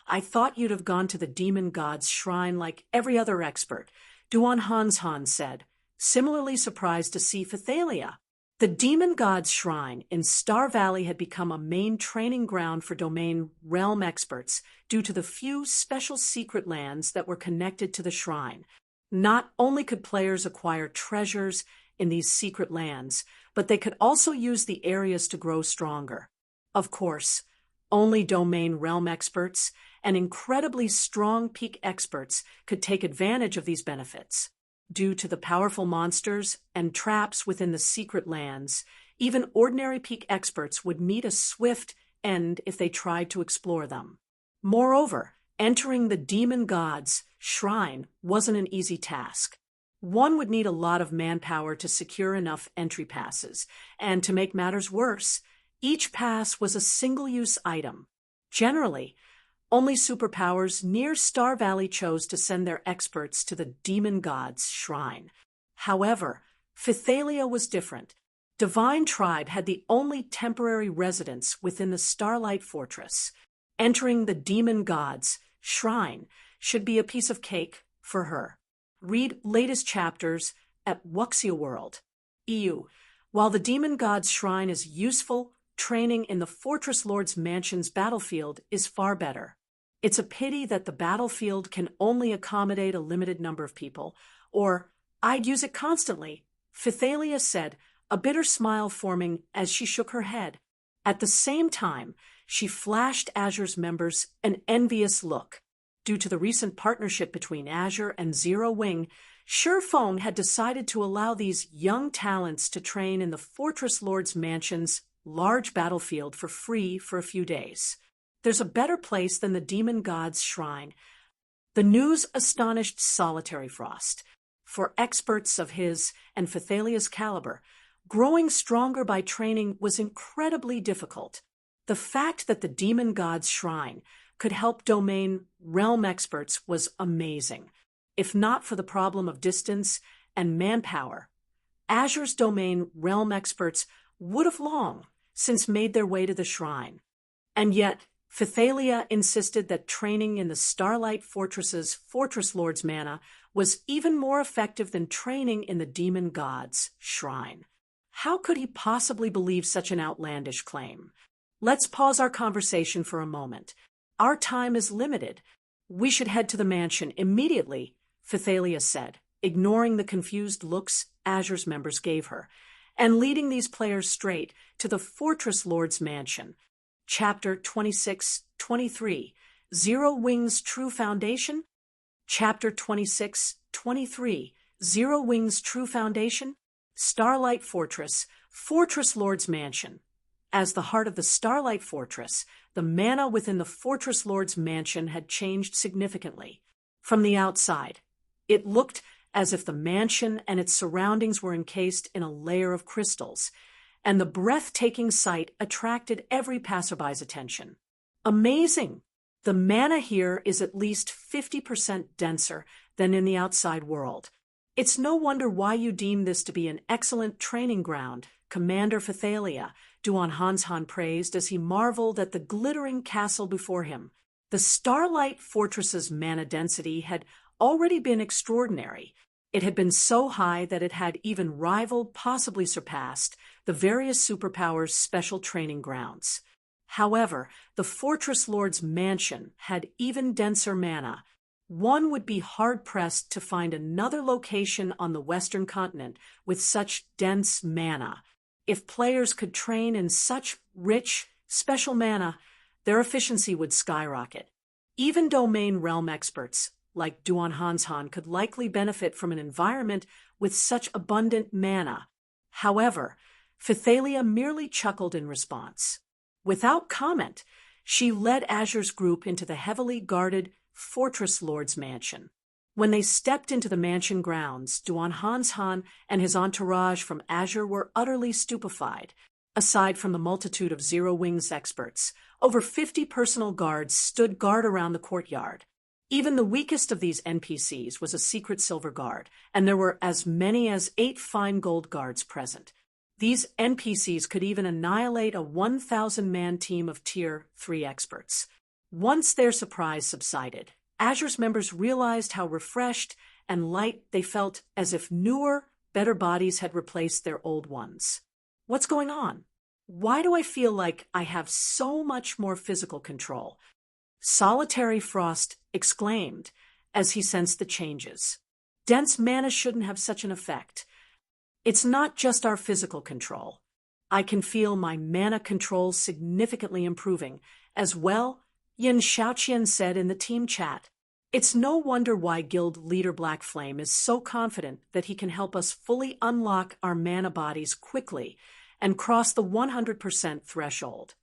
I thought you'd have gone to the demon god's shrine like every other expert, Duan Hanshan said, similarly surprised to see Phythalia. The demon god's shrine in Star Valley had become a main training ground for domain realm experts due to the few special secret lands that were connected to the shrine. Not only could players acquire treasures in these secret lands, but they could also use the areas to grow stronger. Of course, only domain realm experts and incredibly strong peak experts could take advantage of these benefits. Due to the powerful monsters and traps within the secret lands, even ordinary peak experts would meet a swift end if they tried to explore them. Moreover, entering the demon god's shrine wasn't an easy task. One would need a lot of manpower to secure enough entry passes, and to make matters worse, each pass was a single-use item. Generally, only superpowers near Star Valley chose to send their experts to the demon god's shrine. However, Phythalia was different. Divine Tribe had the only temporary residence within the Starlight Fortress. Entering the demon god's shrine should be a piece of cake for her. Read latest chapters at Wuxia World. EU. While the demon god's shrine is useful, training in the Fortress Lord's Mansion's battlefield is far better. It's a pity that the battlefield can only accommodate a limited number of people, or I'd use it constantly, Phythalia said, a bitter smile forming as she shook her head. At the same time, she flashed Azure's members an envious look. Due to the recent partnership between Azure and Zero Wing, Shurfeng had decided to allow these young talents to train in the Fortress Lord's Mansion's large battlefield for free for a few days. There's a better place than the demon god's shrine. The news astonished Solitary Frost. For experts of his and Phythalia's caliber, growing stronger by training was incredibly difficult. The fact that the demon god's shrine could help domain realm experts was amazing. If not for the problem of distance and manpower, Azure's domain realm experts would have long since made their way to the shrine. And yet, Phythalia insisted that training in the Starlight Fortress's Fortress Lord's mana was even more effective than training in the demon god's shrine. How could he possibly believe such an outlandish claim? Let's pause our conversation for a moment. Our time is limited. We should head to the mansion immediately, Phythalia said, ignoring the confused looks Azure's members gave her, and leading these players straight to the Fortress Lord's Mansion. Chapter 26-23, Zero Wing's True Foundation? Chapter 26-23, Zero Wing's True Foundation? Starlight Fortress, Fortress Lord's Mansion. As the heart of the Starlight Fortress, the mana within the Fortress Lord's Mansion had changed significantly. From the outside, it looked as if the mansion and its surroundings were encased in a layer of crystals, and the breathtaking sight attracted every passerby's attention. Amazing! The mana here is at least 50% denser than in the outside world. It's no wonder why you deem this to be an excellent training ground, Commander Phythalia, Duan Hanshan praised as he marveled at the glittering castle before him. The Starlight Fortress's mana density had already been extraordinary, It had been so high that it had even rivaled, possibly surpassed, the various superpowers' special training grounds. However, the Fortress Lord's mansion had even denser mana. One would be hard-pressed to find another location on the Western continent with such dense mana. If players could train in such rich, special mana, their efficiency would skyrocket. Even domain realm experts, like Duan Hanshan, could likely benefit from an environment with such abundant mana. However, Phythalia merely chuckled in response. Without comment, she led Azure's group into the heavily guarded Fortress Lord's mansion. When they stepped into the mansion grounds, Duan Hanshan and his entourage from Azure were utterly stupefied. Aside from the multitude of Zero Wings experts, over 50 personal guards stood guard around the courtyard. Even the weakest of these NPCs was a secret silver guard, and there were as many as 8 fine gold guards present. These NPCs could even annihilate a 1,000-man team of Tier 3 experts. Once their surprise subsided, Azure's members realized how refreshed and light they felt, as if newer, better bodies had replaced their old ones. What's going on? Why do I feel like I have so much more physical control? Solitary Frost exclaimed as he sensed the changes. Dense mana shouldn't have such an effect. It's not just our physical control. I can feel my mana control significantly improving. As well, Yin Xiaoqian said in the team chat. It's no wonder why Guild Leader Black Flame is so confident that he can help us fully unlock our mana bodies quickly and cross the 100% threshold.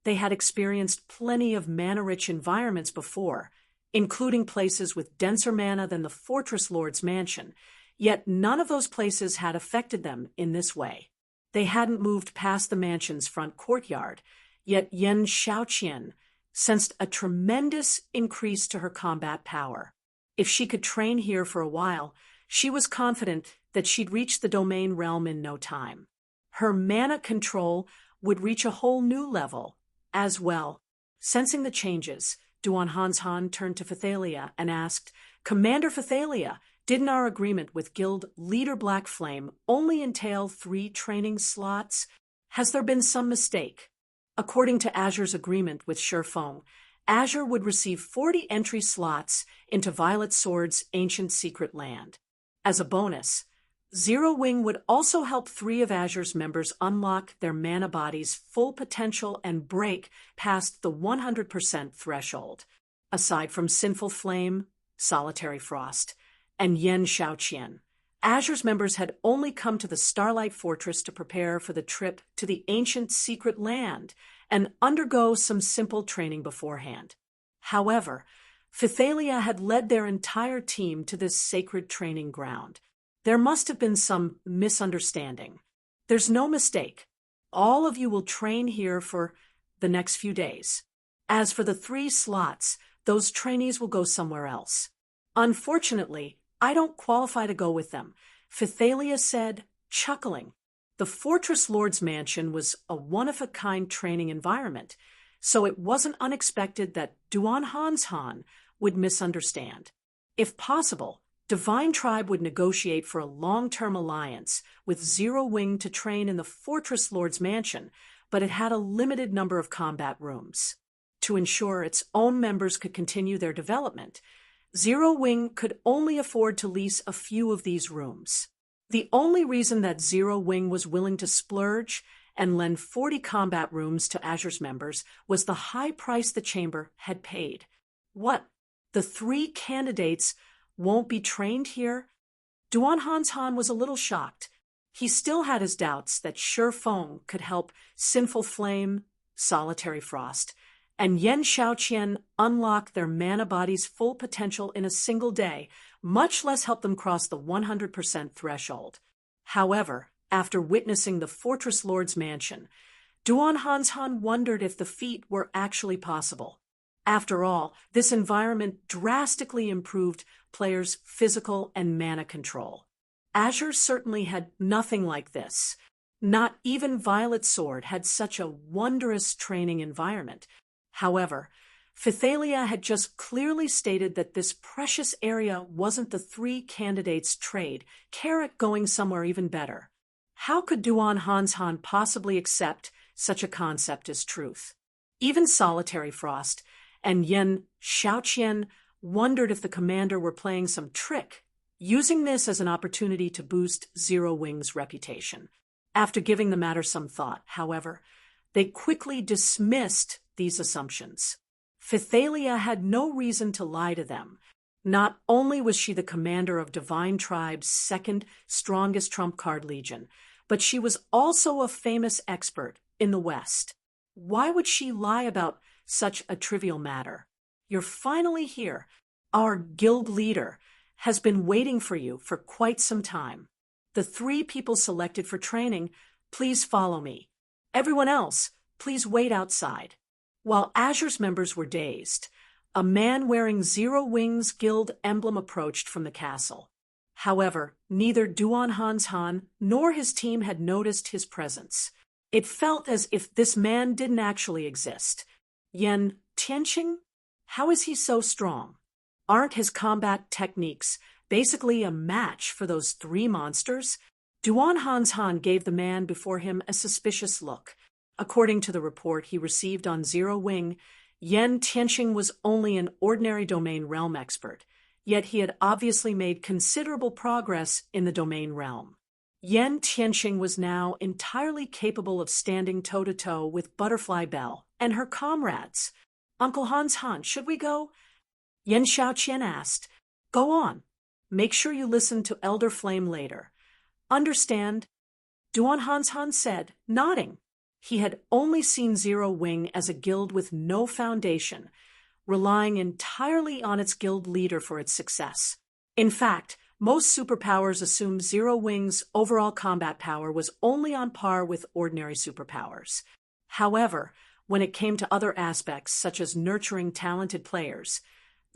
They had experienced plenty of mana-rich environments before, including places with denser mana than the Fortress Lord's mansion, yet none of those places had affected them in this way. They hadn't moved past the mansion's front courtyard, yet Yin Xiaoqian sensed a tremendous increase to her combat power. If she could train here for a while, she was confident that she'd reach the domain realm in no time. Her mana control would reach a whole new level as well. Sensing the changes, Duan Hanshan turned to Phythalia and asked, "Commander Phythalia, didn't our agreement with Guild Leader Black Flame only entail 3 training slots? Has there been some mistake?" According to Azure's agreement with Shifeng, Azure would receive 40 entry slots into Violet Sword's ancient secret land. As a bonus, Zero Wing would also help 3 of Azure's members unlock their mana body's full potential and break past the 100% threshold. Aside from Sinful Flame, Solitary Frost, and Yin Xiaoqian, Azure's members had only come to the Starlight Fortress to prepare for the trip to the ancient secret land and undergo some simple training beforehand. However, Phythalia had led their entire team to this sacred training ground. There must have been some misunderstanding. There's no mistake. All of you will train here for the next few days. As for the 3 slots, those trainees will go somewhere else. Unfortunately, I don't qualify to go with them, Phythalia said, chuckling. The Fortress Lord's mansion was a one-of-a-kind training environment, so it wasn't unexpected that Duan Hanshan would misunderstand. If possible, Divine Tribe would negotiate for a long-term alliance with Zero Wing to train in the Fortress Lord's mansion, but it had a limited number of combat rooms. To ensure its own members could continue their development, Zero Wing could only afford to lease a few of these rooms. The only reason that Zero Wing was willing to splurge and lend 40 combat rooms to Azure's members was the high price the chamber had paid. What? The 3 candidates won't be trained here? Duan Hanshan was a little shocked. He still had his doubts that Shifeng could help Sinful Flame, Solitary Frost, and Yin Xiaoqian unlock their mana body's full potential in a single day, much less help them cross the 100% threshold. However, after witnessing the Fortress Lord's mansion, Duan Hanshan wondered if the feat were actually possible. After all, this environment drastically improved players' physical and mana control. Azure certainly had nothing like this. Not even Violet Sword had such a wondrous training environment. However, Phythalia had just clearly stated that this precious area wasn't the three candidates' trade, Carrot going somewhere even better. How could Duan Hanshan possibly accept such a concept as truth? Even Solitary Frost and Yen Xiaoqian wondered if the commander were playing some trick, using this as an opportunity to boost Zero Wing's reputation. After giving the matter some thought, however, they quickly dismissed these assumptions. Phythalia had no reason to lie to them. Not only was she the commander of Divine Tribe's second strongest trump card legion, but she was also a famous expert in the West. Why would she lie about such a trivial matter? You're finally here. Our guild leader has been waiting for you for quite some time. The 3 people selected for training, please follow me. Everyone else, please wait outside. While Azure's members were dazed, a man wearing Zero Wing's guild emblem approached from the castle. However, neither Duan Hanshan nor his team had noticed his presence. It felt as if this man didn't actually exist. Yen Tianqing? How is he so strong? Aren't his combat techniques basically a match for those 3 monsters? Duan Hanshan gave the man before him a suspicious look. According to the report he received on Zero Wing, Yen Tianqing was only an ordinary domain realm expert, yet he had obviously made considerable progress in the domain realm. Yen Tianqing was now entirely capable of standing toe-to-toe with Butterfly Belle and her comrades. Uncle Hanshan, should we go? Yen Xiaoqian asked. Go on. Make sure you listen to Elder Flame later. Understand? Duan Hanshan said, nodding. He had only seen Zero Wing as a guild with no foundation, relying entirely on its guild leader for its success. In fact, most superpowers assumed Zero Wing's overall combat power was only on par with ordinary superpowers. However, when it came to other aspects, such as nurturing talented players,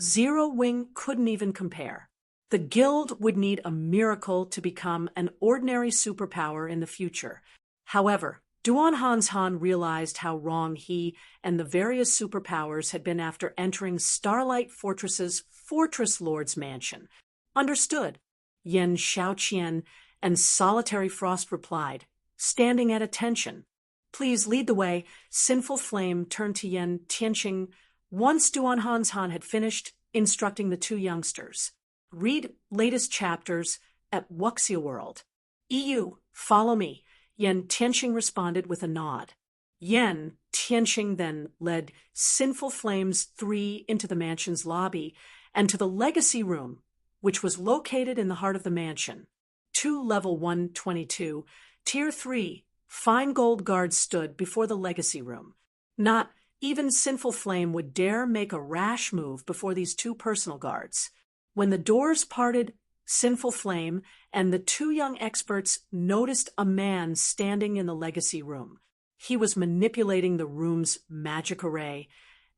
Zero Wing couldn't even compare. The guild would need a miracle to become an ordinary superpower in the future. However, Duan Hanshan realized how wrong he and the various superpowers had been after entering Starlight Fortress's Fortress Lord's mansion. Understood. Yen Xiaoqian and Solitary Frost replied, standing at attention. Please lead the way. Sinful Flame turned to Yen Tianqing once Duan Hanshan had finished instructing the 2 youngsters. Read latest chapters at Wuxia World. EU, follow me. Yen Tianqing responded with a nod. Yen Tianqing then led Sinful Flame's 3 into the mansion's lobby and to the legacy room, which was located in the heart of the mansion. 2 level 122, tier 3, fine gold guards stood before the legacy room. Not even Sinful Flame would dare make a rash move before these 2 personal guards. When the doors parted, Sinful Flame and the 2 young experts noticed a man standing in the legacy room. He was manipulating the room's magic array,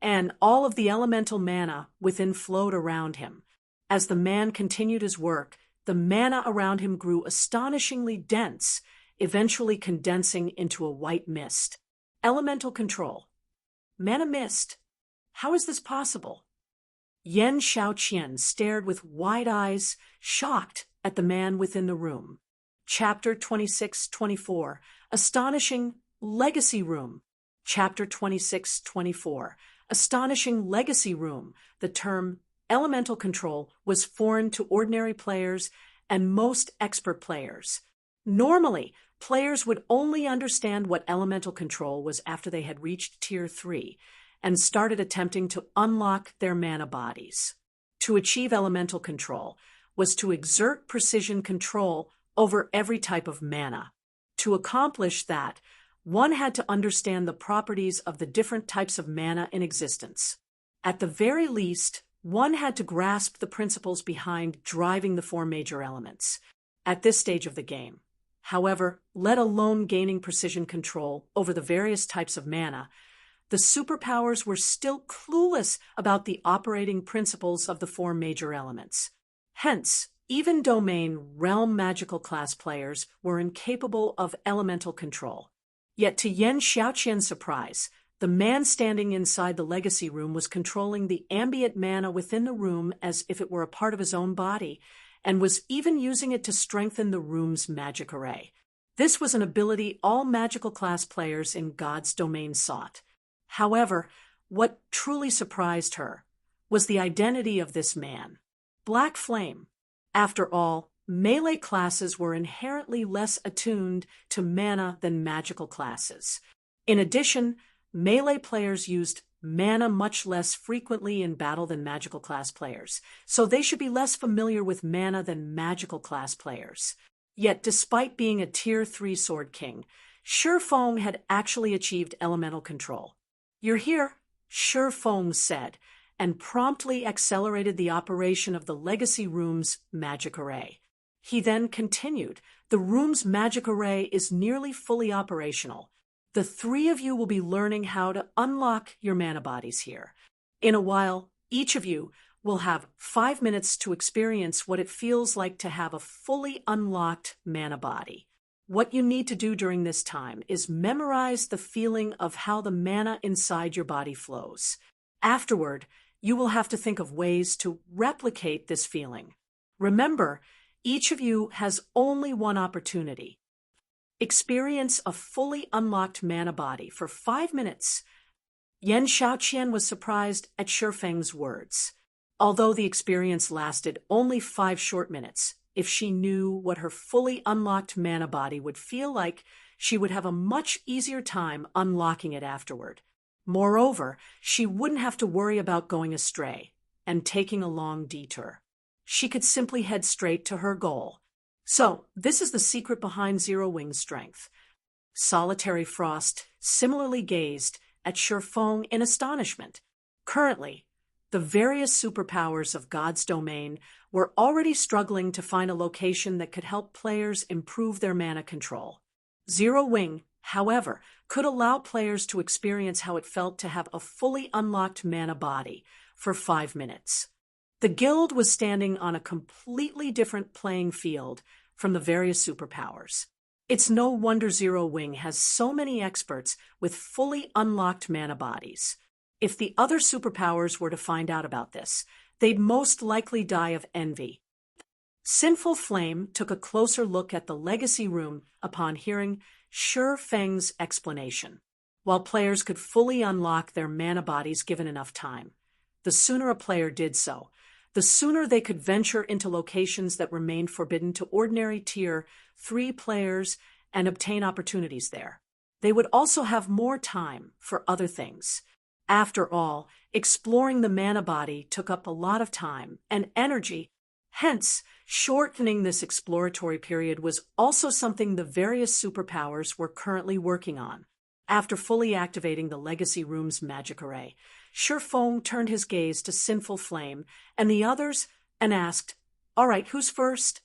and all of the elemental mana within flowed around him. As the man continued his work, the mana around him grew astonishingly dense, eventually condensing into a white mist. Elemental control. Mana mist. How is this possible? Yen Xiaoqian stared with wide eyes, shocked at the man within the room. Chapter 26-24, Astonishing Legacy Room. Chapter 26-24, Astonishing Legacy Room. The term elemental control was foreign to ordinary players and most expert players. Normally, players would only understand what elemental control was after they had reached Tier 3 and started attempting to unlock their mana bodies. To achieve elemental control was to exert precision control over every type of mana. To accomplish that, one had to understand the properties of the different types of mana in existence. At the very least, one had to grasp the principles behind driving the 4 major elements at this stage of the game. However, let alone gaining precision control over the various types of mana, the superpowers were still clueless about the operating principles of the 4 major elements. Hence, even domain realm magical class players were incapable of elemental control. Yet to Yen Xiaoqian's surprise, The man standing inside the legacy room was controlling the ambient mana within the room as if it were a part of his own body, and was even using it to strengthen the room's magic array. This was an ability all magical class players in God's domain sought. However, what truly surprised her was the identity of this man. Black Flame. After all, melee classes were inherently less attuned to mana than magical classes. In addition, melee players used mana much less frequently in battle than magical class players, so they should be less familiar with mana than magical class players. Yet, despite being a Tier 3 Sword King, Shi Feng had actually achieved elemental control. "You're here," Shi Feng said, and promptly accelerated the operation of the legacy room's magic array. He then continued, "The room's magic array is nearly fully operational. The three of you will be learning how to unlock your mana bodies here. In a while, each of you will have 5 minutes to experience what it feels like to have a fully unlocked mana body. What you need to do during this time is memorize the feeling of how the mana inside your body flows. Afterward, you will have to think of ways to replicate this feeling. Remember, each of you has only one opportunity. Experience a fully unlocked mana body for 5 minutes." Yan Xiaoqian was surprised at Shi Feng's words. Although the experience lasted only 5 short minutes, if she knew what her fully unlocked mana body would feel like, she would have a much easier time unlocking it afterward. Moreover, she wouldn't have to worry about going astray and taking a long detour. She could simply head straight to her goal. So, this is the secret behind Zero Wing's strength. Solitary Frost similarly gazed at Shi Feng in astonishment. Currently, the various superpowers of God's domain were already struggling to find a location that could help players improve their mana control. Zero Wing, however, could allow players to experience how it felt to have a fully unlocked mana body for 5 minutes. The guild was standing on a completely different playing field from the various superpowers. It's no wonder Zero Wing has so many experts with fully unlocked mana bodies. If the other superpowers were to find out about this, they'd most likely die of envy. Sinful Flame took a closer look at the legacy room upon hearing Shi Feng's explanation. While players could fully unlock their mana bodies given enough time, the sooner a player did so, the sooner they could venture into locations that remained forbidden to ordinary Tier 3 players and obtain opportunities there. They would also have more time for other things. After all, exploring the mana body took up a lot of time and energy. Hence, shortening this exploratory period was also something the various superpowers were currently working on. After fully activating the legacy room's magic array, Shi Feng turned his gaze to Sinful Flame and the others and asked, "All right, who's first?"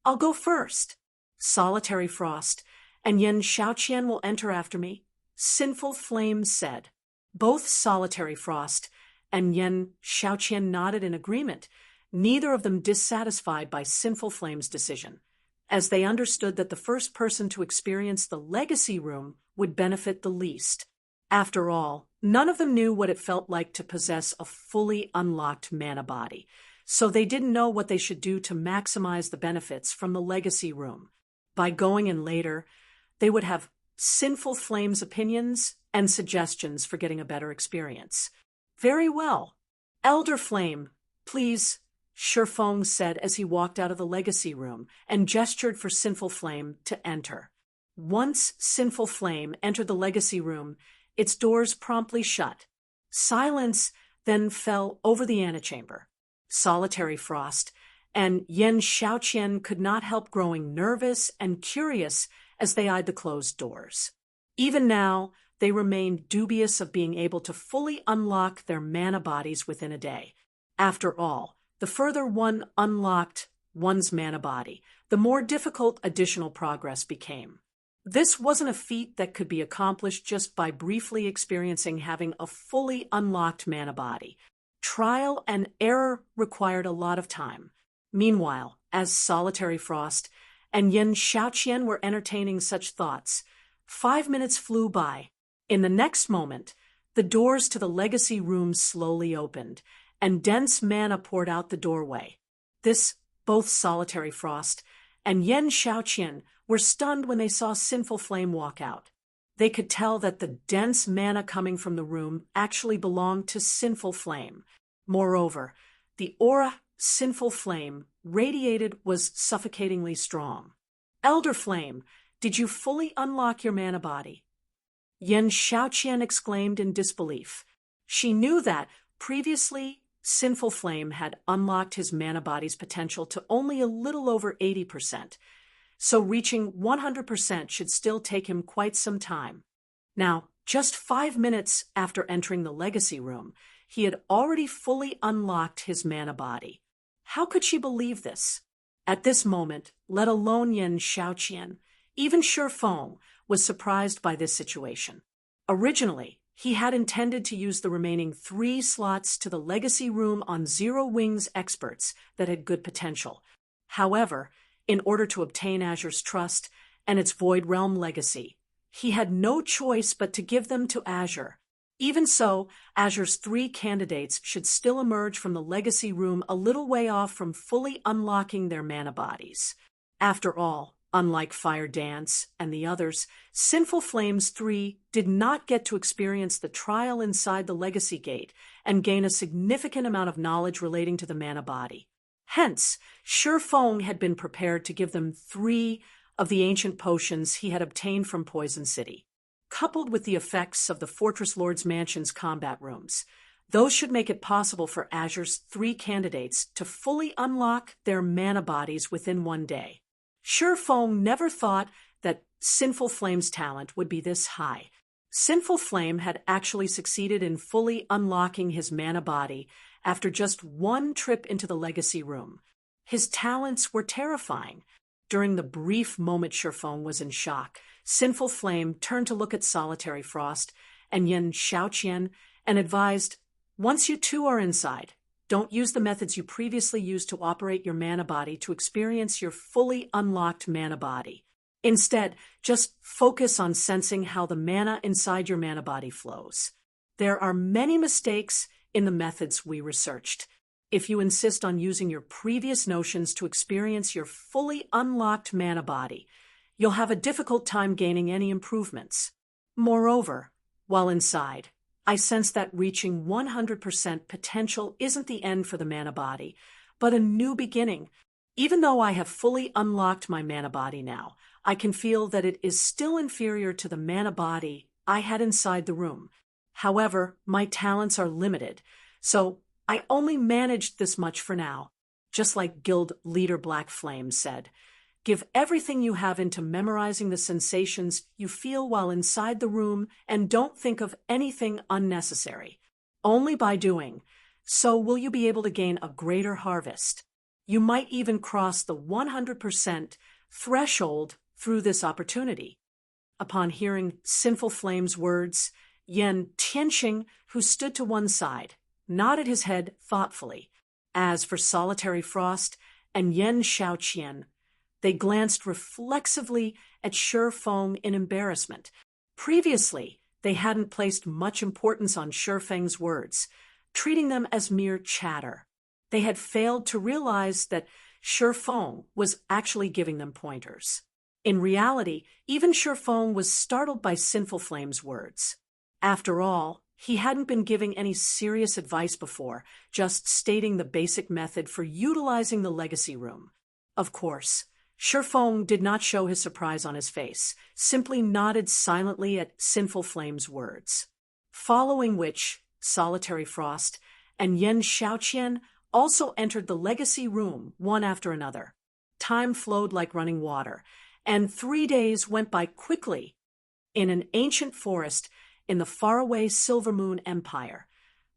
"I'll go first." "Solitary Frost and Yan Xiaoqian will enter after me," Sinful Flame said. Both Solitary Frost and Yan Xiaoqian nodded in agreement, neither of them dissatisfied by Sinful Flame's decision, as they understood that the first person to experience the legacy room would benefit the least. After all, none of them knew what it felt like to possess a fully unlocked mana body, so they didn't know what they should do to maximize the benefits from the legacy room. By going in later, they would have Sinful Flame's opinions and suggestions for getting a better experience. "Very well. Elder Flame, please," Shi Feng said as he walked out of the legacy room and gestured for Sinful Flame to enter. Once Sinful Flame entered the legacy room, its doors promptly shut. Silence then fell over the antechamber. Solitary Frost and Yan Xiaoqian could not help growing nervous and curious as they eyed the closed doors. Even now, they remained dubious of being able to fully unlock their mana bodies within a day. After all, the further one unlocked one's mana body, the more difficult additional progress became. This wasn't a feat that could be accomplished just by briefly experiencing having a fully unlocked mana body. Trial and error required a lot of time. Meanwhile, as Solitary Frost and Yan Xiaoqian were entertaining such thoughts, 5 minutes flew by. In the next moment, the doors to the legacy room slowly opened, and dense mana poured out the doorway. Both Solitary Frost and Yen Xiaoqian were stunned when they saw Sinful Flame walk out. They could tell that the dense mana coming from the room actually belonged to Sinful Flame. Moreover, the aura Sinful Flame radiated was suffocatingly strong. Elder Flame, did you fully unlock your mana body? Yen Xiaoqian exclaimed in disbelief. She knew that, previously, Sinful Flame had unlocked his mana body's potential to only a little over 80%, so reaching 100% should still take him quite some time. Now, just 5 minutes after entering the legacy room, he had already fully unlocked his mana body. How could she believe this? At this moment, let alone Yen Xiaoqian, even Shi Feng was surprised by this situation. Originally, he had intended to use the remaining 3 slots to the legacy room on Zero Wings experts that had good potential. However, in order to obtain Azure's trust and its Void Realm legacy, he had no choice but to give them to Azure. Even so, Azure's 3 candidates should still emerge from the legacy room a little way off from fully unlocking their mana bodies. After all, unlike Fire Dance and the others, Sinful Flames 3 did not get to experience the trial inside the Legacy Gate and gain a significant amount of knowledge relating to the mana body. Hence, Shi Feng had been prepared to give them 3 of the ancient potions he had obtained from Poison City. Coupled with the effects of the Fortress Lord's Mansion's combat rooms, those should make it possible for Azure's 3 candidates to fully unlock their mana bodies within 1 day. Shi Feng never thought that Sinful Flame's talent would be this high. Sinful Flame had actually succeeded in fully unlocking his mana body after just 1 trip into the legacy room. His talents were terrifying. During the brief moment Shi Feng was in shock, Sinful Flame turned to look at Solitary Frost and Yen Xiaoqian and advised, "Once you two are inside, don't use the methods you previously used to operate your mana body to experience your fully unlocked mana body. Instead, just focus on sensing how the mana inside your mana body flows. There are many mistakes in the methods we researched. If you insist on using your previous notions to experience your fully unlocked mana body, you'll have a difficult time gaining any improvements. Moreover, while inside, I sense that reaching 100% potential isn't the end for the mana body, but a new beginning. Even though I have fully unlocked my mana body now, I can feel that it is still inferior to the mana body I had inside the room. However, my talents are limited, so I only managed this much for now." Just like Guild Leader Black Flame said, "Give everything you have into memorizing the sensations you feel while inside the room and don't think of anything unnecessary. Only by doing so will you be able to gain a greater harvest. You might even cross the 100% threshold through this opportunity." Upon hearing Sinful Flame's words, Yen Tianxing, who stood to one side, nodded his head thoughtfully. As for Solitary Frost and Yen Xiaoqian, they glanced reflexively at Shi Feng in embarrassment. Previously, they hadn't placed much importance on Shi Feng's words, treating them as mere chatter. They had failed to realize that Shi Feng was actually giving them pointers. In reality, even Shi Feng was startled by Sinful Flame's words. After all, he hadn't been giving any serious advice before, just stating the basic method for utilizing the legacy room. Of course, Shi Feng did not show his surprise on his face, simply nodded silently at Sinful Flame's words. Following which, Solitary Frost and Yen Xiaoqian also entered the legacy room one after another. Time flowed like running water, and 3 days went by quickly. In an ancient forest in the faraway Silver Moon Empire,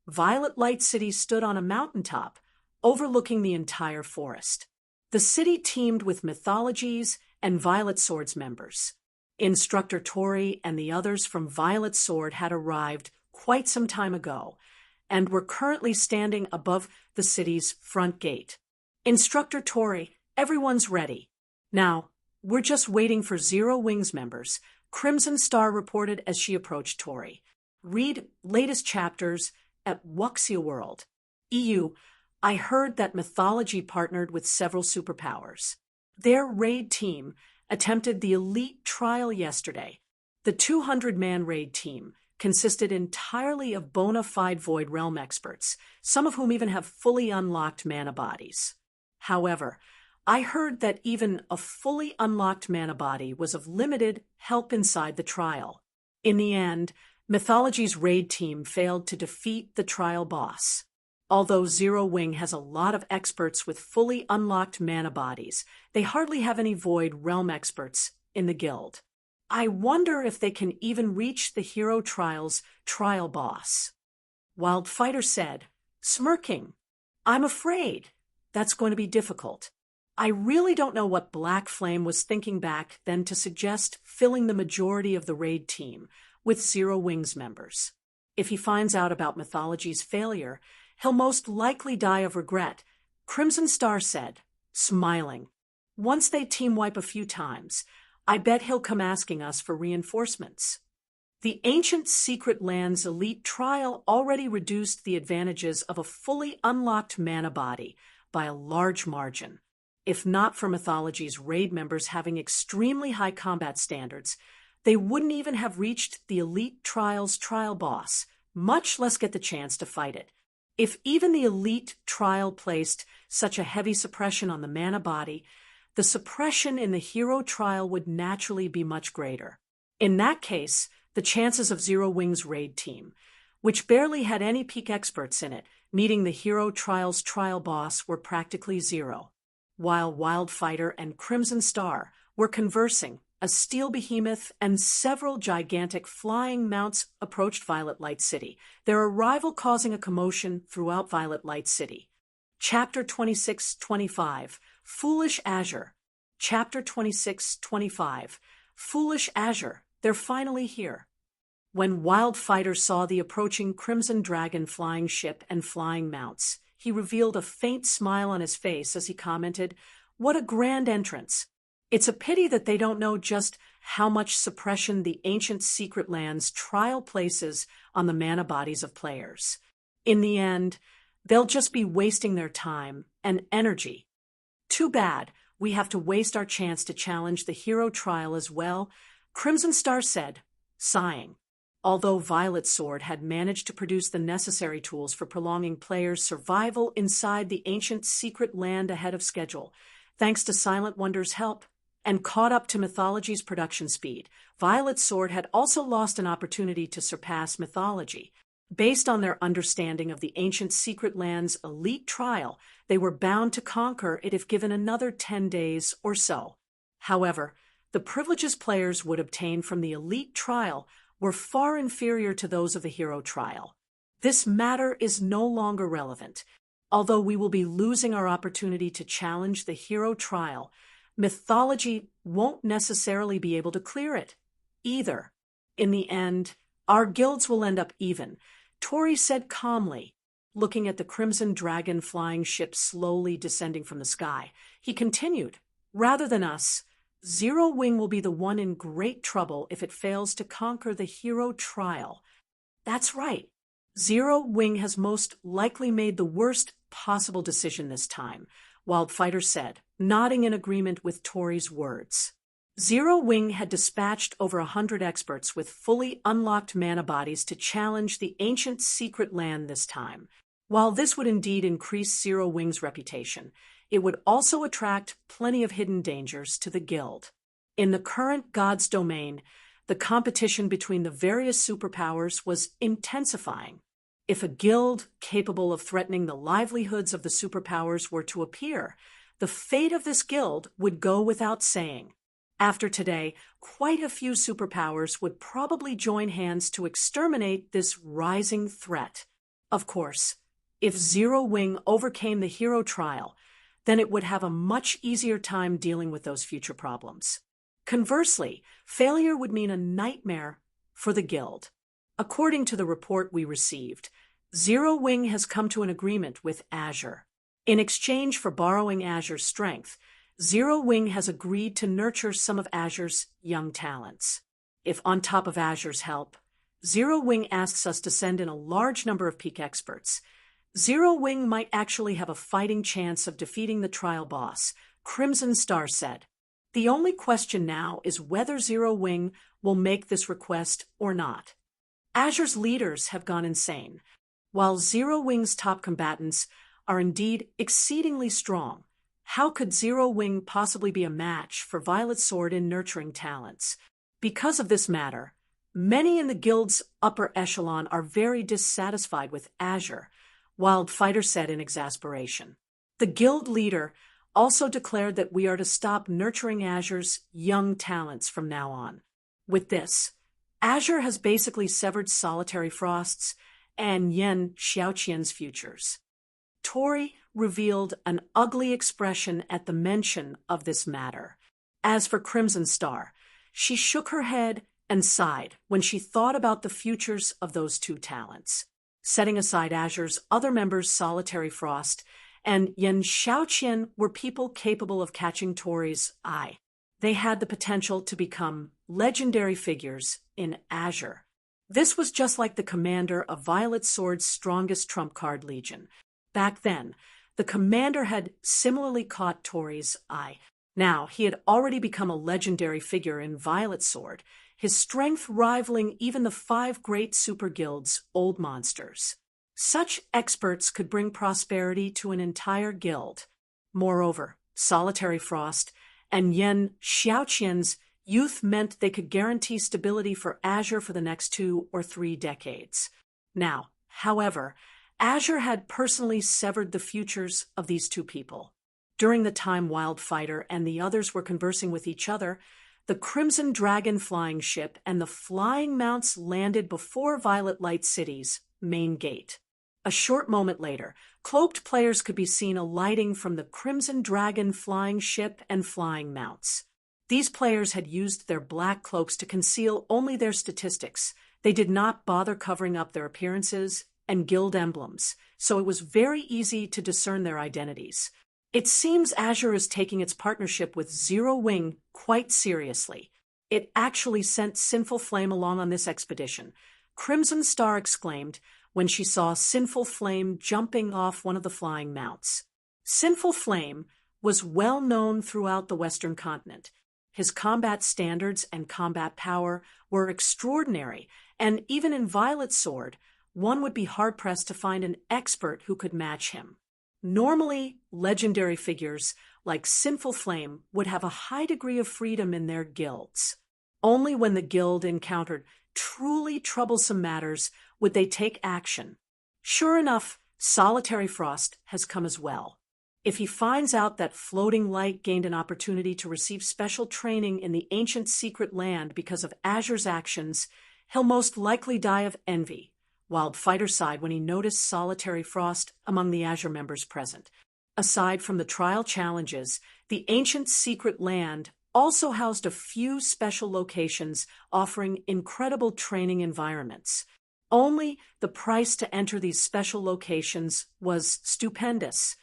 Violet Light City stood on a mountaintop, overlooking the entire forest. The city teemed with mythologies and Violet Sword's members. Instructor Tori and the others from Violet Sword had arrived quite some time ago, and were currently standing above the city's front gate. "Instructor Tori, everyone's ready. Now, we're just waiting for Zero Wings members, Crimson Star reported as she approached Tori. Read latest chapters at Wuxia World. EU, I heard that Mythology partnered with several superpowers. Their raid team attempted the elite trial yesterday. The 200-man raid team consisted entirely of bona fide Void Realm experts, some of whom even have fully unlocked mana bodies. However, I heard that even a fully unlocked mana body was of limited help inside the trial. In the end, Mythology's raid team failed to defeat the trial boss. Although Zero Wing has a lot of experts with fully unlocked mana bodies, they hardly have any Void Realm experts in the guild. I wonder if they can even reach the Hero Trial's trial boss. Wildfighter said, smirking, I'm afraid that's going to be difficult. I really don't know what Black Flame was thinking back then to suggest filling the majority of the raid team with Zero Wing's members. If he finds out about Mythology's failure, he'll most likely die of regret, Crimson Star said, smiling. Once they team wipe a few times, I bet he'll come asking us for reinforcements. The Ancient Secret Lands Elite Trial already reduced the advantages of a fully unlocked mana body by a large margin. If not for Mythology's raid members having extremely high combat standards, they wouldn't even have reached the Elite Trial's trial boss, much less get the chance to fight it. If even the Elite Trial placed such a heavy suppression on the mana body, the suppression in the Hero Trial would naturally be much greater. In that case, the chances of Zero Wing's raid team, which barely had any peak experts in it, meeting the Hero Trial's trial boss were practically zero. While Wildfighter and Crimson Star were conversing, a steel behemoth and several gigantic flying mounts approached Violet Light City, their arrival causing a commotion throughout Violet Light City. Chapter 26-25, Foolish Azure. Chapter 26-25, Foolish Azure. They're finally here. When Wildfighter saw the approaching Crimson Dragon flying ship and flying mounts, he revealed a faint smile on his face as he commented, "What a grand entrance. It's a pity that they don't know just how much suppression the Ancient Secret Lands trial places on the mana bodies of players. In the end, they'll just be wasting their time and energy. Too bad we have to waste our chance to challenge the Hero Trial as well," Crimson Star said, sighing. Although Violet Sword had managed to produce the necessary tools for prolonging players' survival inside the Ancient Secret Land ahead of schedule, thanks to Silent Wonder's help, and caught up to Mythology's production speed, Violet Sword had also lost an opportunity to surpass Mythology. Based on their understanding of the Ancient Secret Land's elite trial, they were bound to conquer it if given another 10 days or so. However, the privileges players would obtain from the elite trial were far inferior to those of the Hero Trial. This matter is no longer relevant. Although we will be losing our opportunity to challenge the Hero Trial, Mythology won't necessarily be able to clear it either. In the end, our guilds will end up even, Tori said calmly. Looking at the Crimson Dragon flying ship slowly descending from the sky, he continued, "Rather than us, Zero Wing will be the one in great trouble if it fails to conquer the Hero Trial." That's right. Zero Wing has most likely made the worst possible decision this time, Wildfighter said, nodding in agreement with Tori's words. Zero Wing had dispatched over 100 experts with fully unlocked mana bodies to challenge the Ancient Secret Land this time. While this would indeed increase Zero Wing's reputation, it would also attract plenty of hidden dangers to the guild. In the current God's domain, the competition between the various superpowers was intensifying. If a guild capable of threatening the livelihoods of the superpowers were to appear, the fate of this guild would go without saying. After today, quite a few superpowers would probably join hands to exterminate this rising threat. Of course, if Zero Wing overcame the Hero Trial, then it would have a much easier time dealing with those future problems. Conversely, failure would mean a nightmare for the guild. According to the report we received, Zero Wing has come to an agreement with Azure. In exchange for borrowing Azure's strength, Zero Wing has agreed to nurture some of Azure's young talents. if on top of Azure's help, Zero Wing asks us to send in a large number of peak experts. Zero Wing might actually have a fighting chance of defeating the trial boss, Crimson Star said. The only question now is whether Zero Wing will make this request or not. Azure's leaders have gone insane, while Zero Wing's top combatants are indeed exceedingly strong. How could Zero Wing possibly be a match for Violet Sword in nurturing talents? Because of this matter, many in the guild's upper echelon are very dissatisfied with Azure, Wildfighter said in exasperation. The guild leader also declared that we are to stop nurturing Azure's young talents from now on. With this, Azure has basically severed Solitary Frost's and Yen Xiaoqian's futures. Tori revealed an ugly expression at the mention of this matter. As for Crimson Star, she shook her head and sighed when she thought about the futures of those two talents. Setting aside Azure's other members, Solitary Frost and Yen Xiaoqian were people capable of catching Tori's eye. They had the potential to become legendary figures in Azure. This was just like the commander of Violet Sword's strongest trump card Legion. Back then, the commander had similarly caught Tori's eye. Now, he had already become a legendary figure in Violet Sword, his strength rivaling even the 5 great super guilds' old monsters. Such experts could bring prosperity to an entire guild. Moreover, Solitary Frost and Yen Xiaoqian's youth meant they could guarantee stability for Azure for the next 2 or 3 decades. Now, however, Azure had personally severed the futures of these two people. During the time Wildfighter and the others were conversing with each other, the Crimson Dragon flying ship and the flying mounts landed before Violet Light City's main gate. A short moment later, cloaked players could be seen alighting from the Crimson Dragon flying ship and flying mounts. These players had used their black cloaks to conceal only their statistics. They did not bother covering up their appearances and guild emblems, so it was very easy to discern their identities. It seems Azure is taking its partnership with Zero Wing quite seriously. It actually sent Sinful Flame along on this expedition, Crimson Star exclaimed when she saw Sinful Flame jumping off one of the flying mounts. Sinful Flame was well known throughout the Western continent. His combat standards and combat power were extraordinary, and even in Violet Sword, one would be hard-pressed to find an expert who could match him. Normally, legendary figures like Sinful Flame would have a high degree of freedom in their guilds. Only when the guild encountered truly troublesome matters would they take action. Sure enough, Solitary Frost has come as well. If he finds out that Floating Light gained an opportunity to receive special training in the ancient secret land because of Azure's actions, he'll most likely die of envy. Wildfighter sighed when he noticed Solitary Frost among the Azure members present. Aside from the trial challenges, the ancient secret land also housed a few special locations offering incredible training environments. Only the price to enter these special locations was stupendous.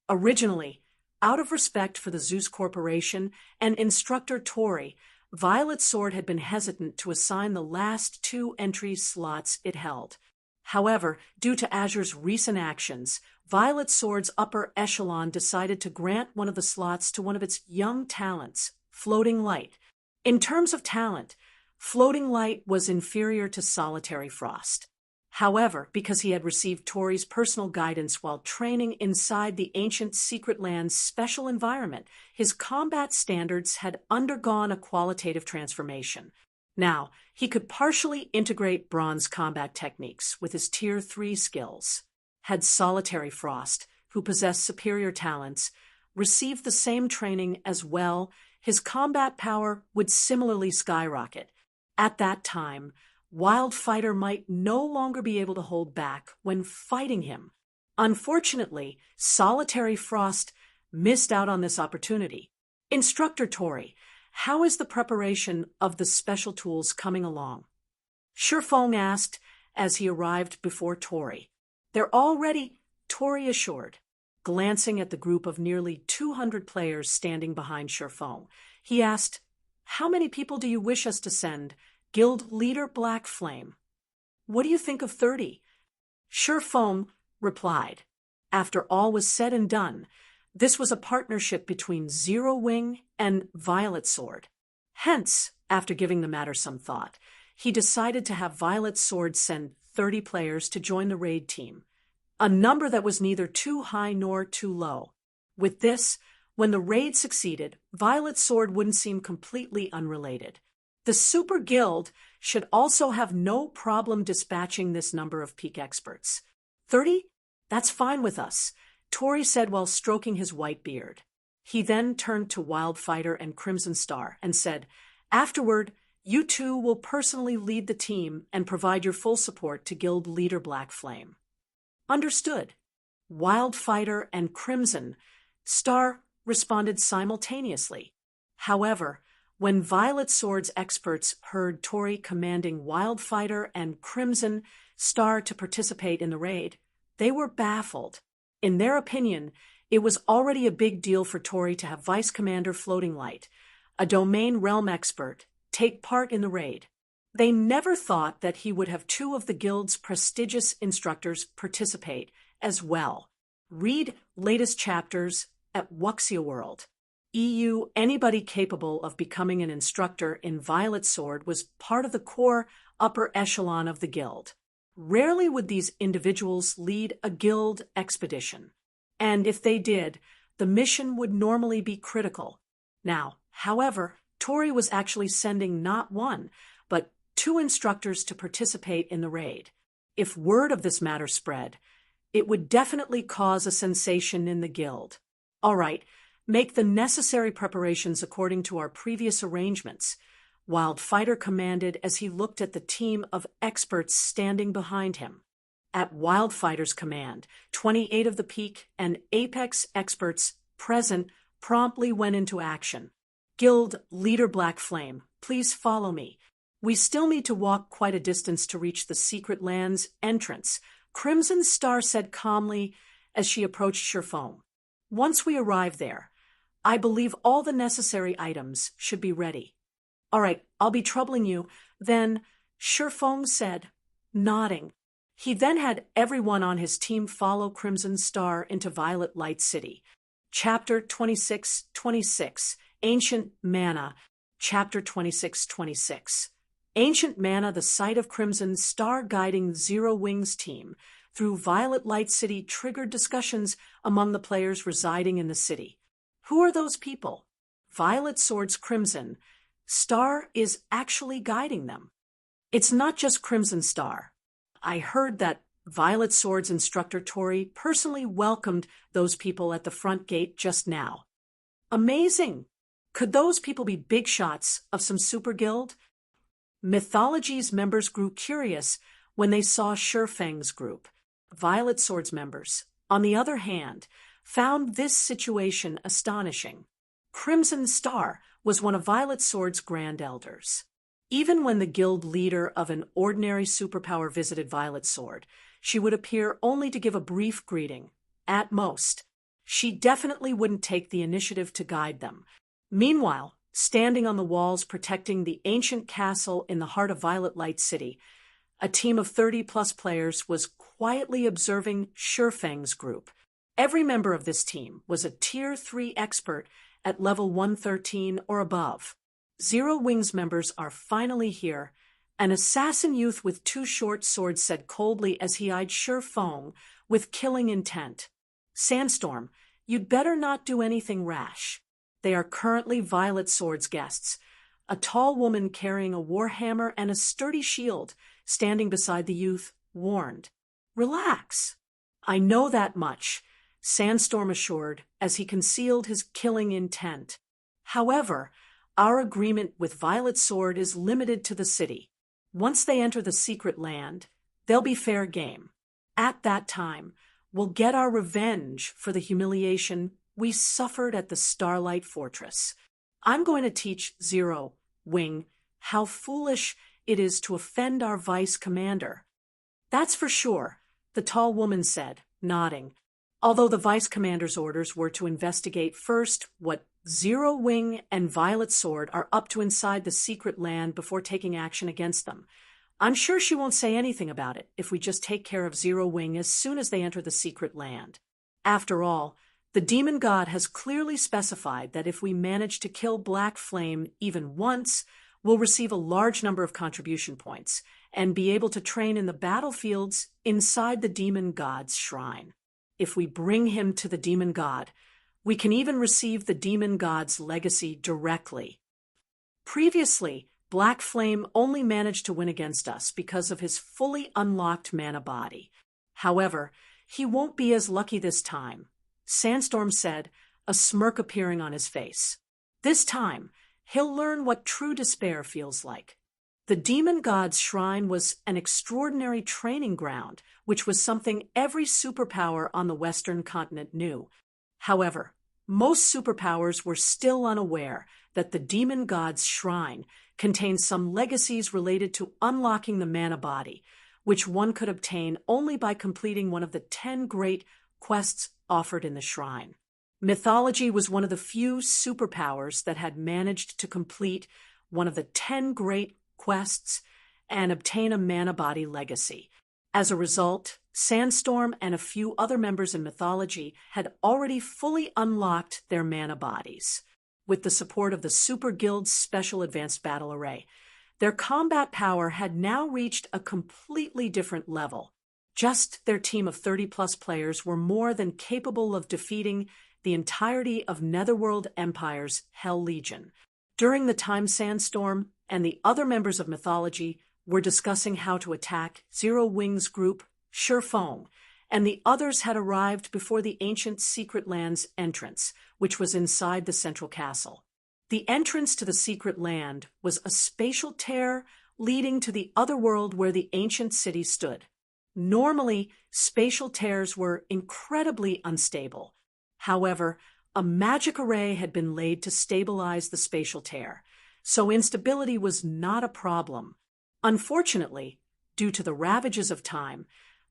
Originally, out of respect for the Zeus Corporation and instructor Tori, Violet Sword had been hesitant to assign the last 2 entry slots it held. However, due to Azure's recent actions, Violet Sword's upper echelon decided to grant one of the slots to one of its young talents, Floating Light. In terms of talent, Floating Light was inferior to Solitary Frost. However, because he had received Tori's personal guidance while training inside the ancient secret land's special environment, his combat standards had undergone a qualitative transformation. Now, he could partially integrate bronze combat techniques with his Tier 3 skills. Had Solitary Frost, who possessed superior talents, received the same training as well, his combat power would similarly skyrocket. At that time, Wildfighter might no longer be able to hold back when fighting him. Unfortunately, Solitary Frost missed out on this opportunity. Instructor Tori, how is the preparation of the special tools coming along? Shifeng asked as he arrived before Tori. They're all ready, Tori assured. Glancing at the group of nearly 200 players standing behind Shifeng, he asked, "How many people do you wish us to send Guild Leader Black Flame. What do you think of 30? Sure Foam replied. After all was said and done, this was a partnership between Zero Wing and Violet Sword. Hence, after giving the matter some thought, he decided to have Violet Sword send 30 players to join the raid team, a number that was neither too high nor too low. With this, when the raid succeeded, Violet Sword wouldn't seem completely unrelated. The Super Guild should also have no problem dispatching this number of peak experts. 30? That's fine with us, Tori said while stroking his white beard. He then turned to Wildfighter and Crimson Star and said, afterward, you two will personally lead the team and provide your full support to Guild Leader Black Flame. Understood. Wildfighter and Crimson Star responded simultaneously. However, when Violet Sword's experts heard Tori commanding Wildfighter and Crimson Star to participate in the raid, they were baffled. In their opinion, it was already a big deal for Tori to have Vice Commander Floating Light, a domain realm expert, take part in the raid. They never thought that he would have two of the guild's prestigious instructors participate as well. Read latest chapters at Wuxia World. EU, anybody capable of becoming an instructor in Violet Sword was part of the core upper echelon of the guild. Rarely would these individuals lead a guild expedition, and if they did, the mission would normally be critical. Now, however, Tori was actually sending not one, but 2 instructors to participate in the raid. If word of this matter spread, it would definitely cause a sensation in the guild. All right, make the necessary preparations according to our previous arrangements, Wildfighter commanded as he looked at the team of experts standing behind him. At Wildfighter's command, 28 of the peak and apex experts present promptly went into action. Guild Leader Black Flame, please follow me. We still need to walk quite a distance to reach the secret land's entrance, Crimson Star said calmly as she approached Sherfoam. Once we arrive there, I believe all the necessary items should be ready. All right, I'll be troubling you, then, Sherfoam said, nodding. He then had everyone on his team follow Crimson Star into Violet Light City. Chapter 26:26, Ancient Mana. Chapter 26:26. Ancient Mana, the sight of Crimson Star guiding Zero Wing's team through Violet Light City triggered discussions among the players residing in the city. Who are those people? Violet Sword's Crimson Star is actually guiding them. It's not just Crimson Star. I heard that Violet Sword's instructor Tori personally welcomed those people at the front gate just now. Amazing! Could those people be big shots of some super guild? Mythology's members grew curious when they saw Shurfeng's group. Violet Sword's members, on the other hand, found this situation astonishing. Crimson Star was one of Violet Sword's grand elders. Even when the guild leader of an ordinary superpower visited Violet Sword, she would appear only to give a brief greeting, at most. She definitely wouldn't take the initiative to guide them. Meanwhile, standing on the walls protecting the ancient castle in the heart of Violet Light City, a team of 30-plus players was quietly observing Shurfeng's group. Every member of this team was a Tier 3 expert at level 113 or above. Zero Wing's members are finally here, an assassin youth with 2 short swords said coldly as he eyed Sherfong with killing intent. Sandstorm, you'd better not do anything rash. They are currently Violet Sword's guests. A tall woman carrying a warhammer and a sturdy shield standing beside the youth warned. Relax. I know that much, Sandstorm assured as he concealed his killing intent. However, our agreement with Violet Sword is limited to the city. Once they enter the secret land, they'll be fair game. At that time, we'll get our revenge for the humiliation we suffered at the Starlight Fortress. I'm going to teach Zero Wing how foolish it is to offend our vice commander. That's for sure, the tall woman said, nodding. Although the vice commander's orders were to investigate first what Zero Wing and Violet Sword are up to inside the secret land before taking action against them. I'm sure she won't say anything about it if we just take care of Zero Wing as soon as they enter the secret land. After all, the demon god has clearly specified that if we manage to kill Black Flame even once, we'll receive a large number of contribution points and be able to train in the battlefields inside the demon god's shrine. If we bring him to the demon god, we can even receive the demon god's legacy directly. Previously, Black Flame only managed to win against us because of his fully unlocked mana body. However, he won't be as lucky this time, Sandstorm said, a smirk appearing on his face. This time, he'll learn what true despair feels like. The demon god's shrine was an extraordinary training ground, which was something every superpower on the Western continent knew. However, most superpowers were still unaware that the demon god's shrine contained some legacies related to unlocking the mana body, which one could obtain only by completing one of the 10 great quests offered in the shrine. Mythology was one of the few superpowers that had managed to complete one of the 10 great quests and obtain a mana body legacy. As a result, Sandstorm and a few other members in Mythology had already fully unlocked their mana bodies. With the support of the Super Guild's Special Advanced Battle Array, their combat power had now reached a completely different level. Just their team of 30-plus players were more than capable of defeating the entirety of Netherworld Empire's Hell Legion. During the time Sandstorm and the other members of Mythology were discussing how to attack Zero Wing's group, Shurfong, and the others had arrived before the ancient secret land's entrance, which was inside the central castle. The entrance to the secret land was a spatial tear leading to the other world where the ancient city stood. Normally, spatial tears were incredibly unstable. However, a magic array had been laid to stabilize the spatial tear, so instability was not a problem. Unfortunately, due to the ravages of time,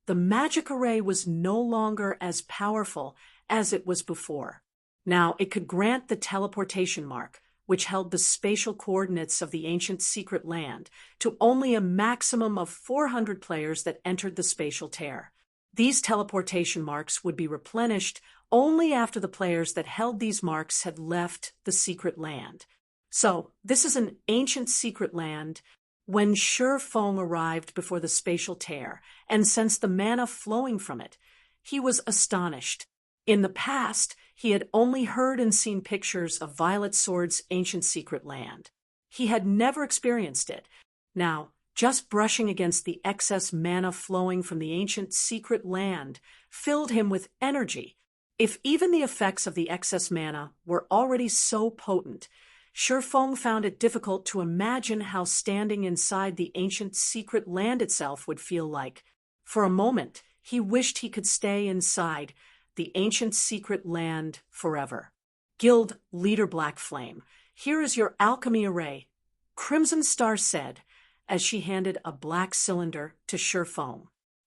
the magic array was no longer as powerful as it was before. Now, it could grant the teleportation mark, which held the spatial coordinates of the ancient secret land, to only a maximum of 400 players that entered the spatial tear. These teleportation marks would be replenished only after the players that held these marks had left the secret land. So, this is an ancient secret land. When Shurfong arrived before the spatial tear and sensed the mana flowing from it, he was astonished. In the past, he had only heard and seen pictures of Violet Sword's ancient secret land. He had never experienced it. Now, just brushing against the excess mana flowing from the ancient secret land filled him with energy. If even the effects of the excess mana were already so potent, Shurfong found it difficult to imagine how standing inside the ancient secret land itself would feel like. For a moment, he wished he could stay inside the ancient secret land forever. Guild Leader Black Flame, here is your alchemy array, Crimson Star said, as she handed a black cylinder to Shurfong.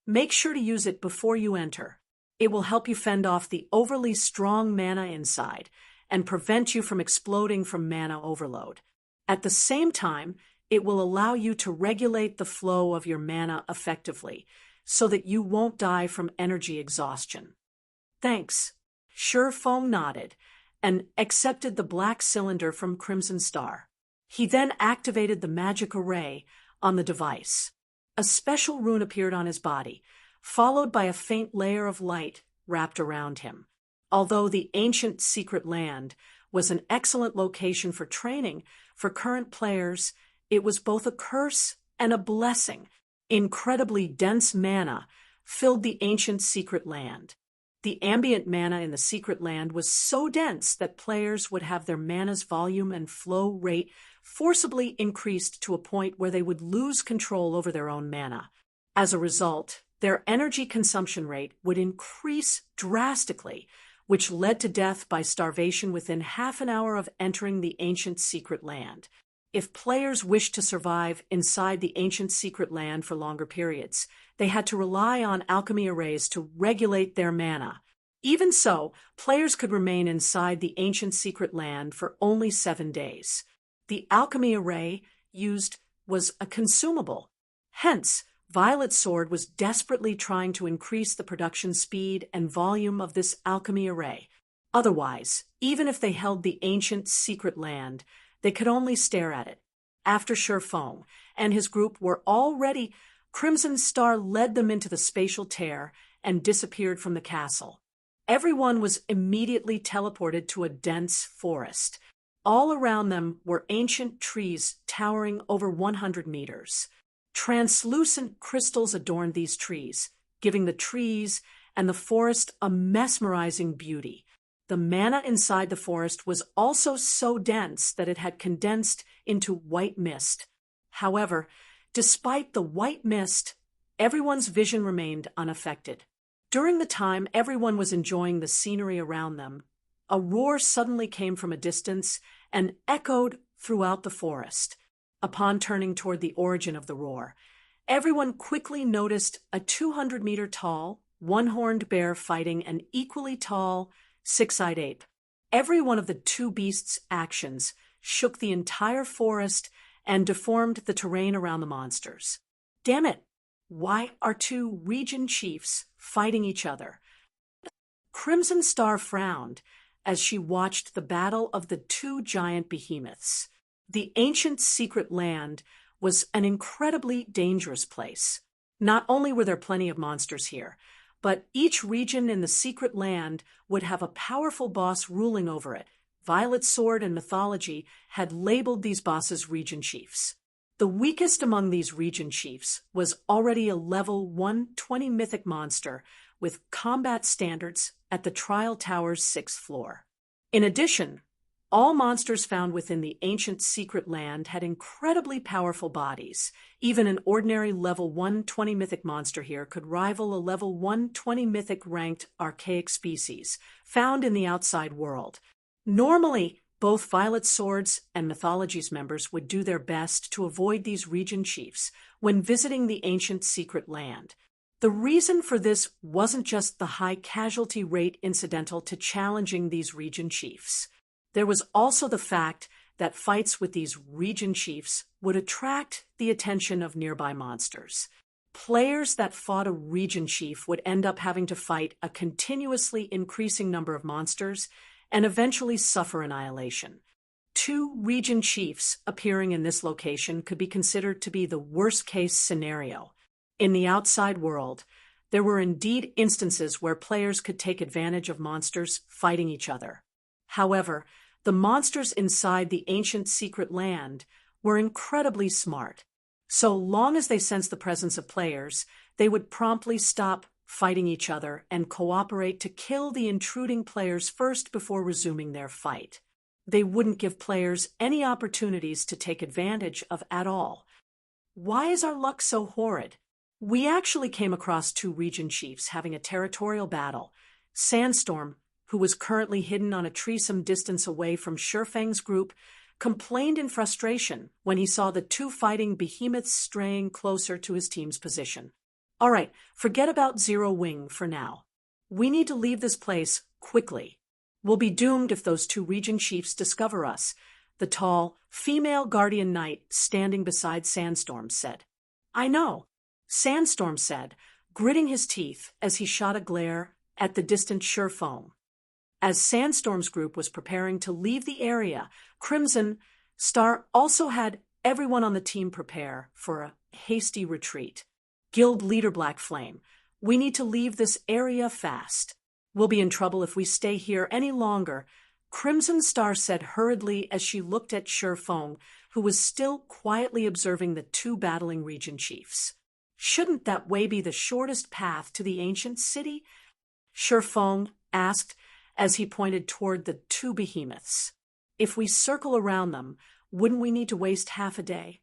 Make sure to use it before you enter. It will help you fend off the overly strong mana inside and prevent you from exploding from mana overload. At the same time, it will allow you to regulate the flow of your mana effectively, so that you won't die from energy exhaustion. Thanks. Shurfong nodded and accepted the black cylinder from Crimson Star. He then activated the magic array on the device. A special rune appeared on his body, followed by a faint layer of light wrapped around him. Although the ancient secret land was an excellent location for training for current players, it was both a curse and a blessing. Incredibly dense mana filled the ancient secret land. The ambient mana in the secret land was so dense that players would have their mana's volume and flow rate forcibly increased to a point where they would lose control over their own mana. As a result, their energy consumption rate would increase drastically, which led to death by starvation within half an hour of entering the ancient secret land. If players wished to survive inside the ancient secret land for longer periods, they had to rely on alchemy arrays to regulate their mana. Even so, players could remain inside the ancient secret land for only 7 days. The alchemy array used was a consumable. Hence, Violet's sword was desperately trying to increase the production speed and volume of this alchemy array. Otherwise, even if they held the ancient secret land, they could only stare at it. After Sherfong and his group were all ready, Crimson Star led them into the spatial tear and disappeared from the castle. Everyone was immediately teleported to a dense forest. All around them were ancient trees towering over 100 meters. Translucent crystals adorned these trees, giving the trees and the forest a mesmerizing beauty. The mana inside the forest was also so dense that it had condensed into white mist. However, despite the white mist, everyone's vision remained unaffected. During the time everyone was enjoying the scenery around them, a roar suddenly came from a distance and echoed throughout the forest. Upon turning toward the origin of the roar, everyone quickly noticed a 200-meter-tall, one-horned bear fighting an equally tall, six-eyed ape. Every one of the two beasts' actions shook the entire forest and deformed the terrain around the monsters. Damn it! Why are two region chiefs fighting each other? Crimson Star frowned as she watched the battle of the two giant behemoths. The ancient secret land was an incredibly dangerous place. Not only were there plenty of monsters here, but each region in the secret land would have a powerful boss ruling over it. Violet's sword and mythology had labeled these bosses region chiefs. The weakest among these region chiefs was already a level 120 mythic monster with combat standards at the Trial Tower's 6th floor. In addition, all monsters found within the ancient secret land had incredibly powerful bodies. Even an ordinary level 120 mythic monster here could rival a level 120 mythic ranked archaic species found in the outside world. Normally, both Violet Swords and Mythology's members would do their best to avoid these region chiefs when visiting the ancient secret land. The reason for this wasn't just the high casualty rate incidental to challenging these region chiefs. There was also the fact that fights with these region chiefs would attract the attention of nearby monsters. Players that fought a region chief would end up having to fight a continuously increasing number of monsters and eventually suffer annihilation. Two region chiefs appearing in this location could be considered to be the worst-case scenario. In the outside world, there were indeed instances where players could take advantage of monsters fighting each other. However, the monsters inside the ancient secret land were incredibly smart. So long as they sensed the presence of players, they would promptly stop fighting each other and cooperate to kill the intruding players first before resuming their fight. They wouldn't give players any opportunities to take advantage of at all. Why is our luck so horrid? We actually came across two region chiefs having a territorial battle. Sandstorm, who was currently hidden on a tree some distance away from Sherfang's group, complained in frustration when he saw the two fighting behemoths straying closer to his team's position. All right, forget about Zero Wing for now. We need to leave this place quickly. We'll be doomed if those two region chiefs discover us, the tall, female guardian knight standing beside Sandstorm said. I know, Sandstorm said, gritting his teeth as he shot a glare at the distant Sherfong. As Sandstorm's group was preparing to leave the area, Crimson Star also had everyone on the team prepare for a hasty retreat. Guild leader Black Flame, we need to leave this area fast. We'll be in trouble if we stay here any longer, Crimson Star said hurriedly as she looked at Sherfong, who was still quietly observing the two battling region chiefs. Shouldn't that way be the shortest path to the ancient city? Sherfong asked as he pointed toward the two behemoths. If we circle around them, wouldn't we need to waste half a day?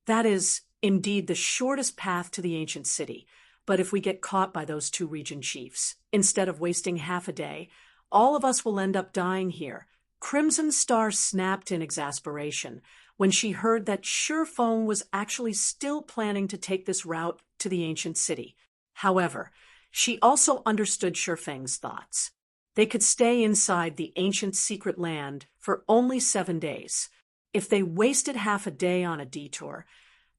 That is indeed the shortest path to the ancient city, but if we get caught by those two region chiefs, instead of wasting half a day, all of us will end up dying here. Crimson Star snapped in exasperation when she heard that Sherfong was actually still planning to take this route to the ancient city. However, She also understood Shifeng's thoughts. They could stay inside the ancient secret land for only 7 days. If they wasted half a day on a detour,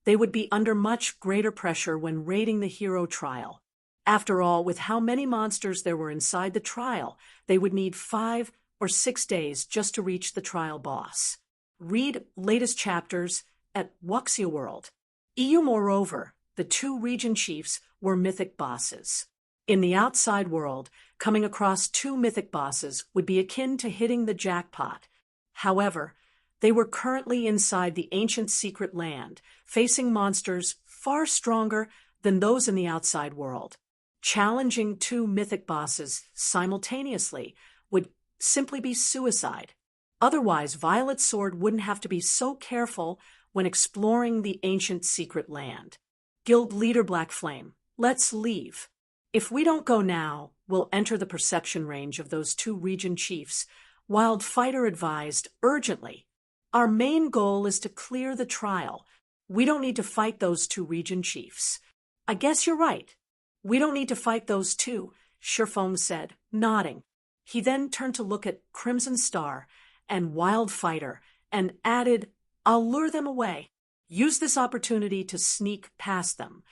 they would be under much greater pressure when raiding the hero trial. After all, with how many monsters there were inside the trial, they would need 5 or 6 days just to reach the trial boss. Read latest chapters at Wuxia World. Moreover, the 2 region chiefs were mythic bosses. In the outside world, coming across 2 mythic bosses would be akin to hitting the jackpot. However, they were currently inside the ancient secret land, facing monsters far stronger than those in the outside world. Challenging 2 mythic bosses simultaneously would simply be suicide. Otherwise, Violet's sword wouldn't have to be so careful when exploring the ancient secret land. Guild leader Black Flame, let's leave. If we don't go now, we'll enter the perception range of those 2 region chiefs, Wild Fighter advised urgently. Our main goal is to clear the trial. We don't need to fight those 2 region chiefs. I guess you're right. We don't need to fight those 2, Shifeng said, nodding. He then turned to look at Crimson Star and Wild Fighter and added, I'll lure them away. Use this opportunity to sneak past them.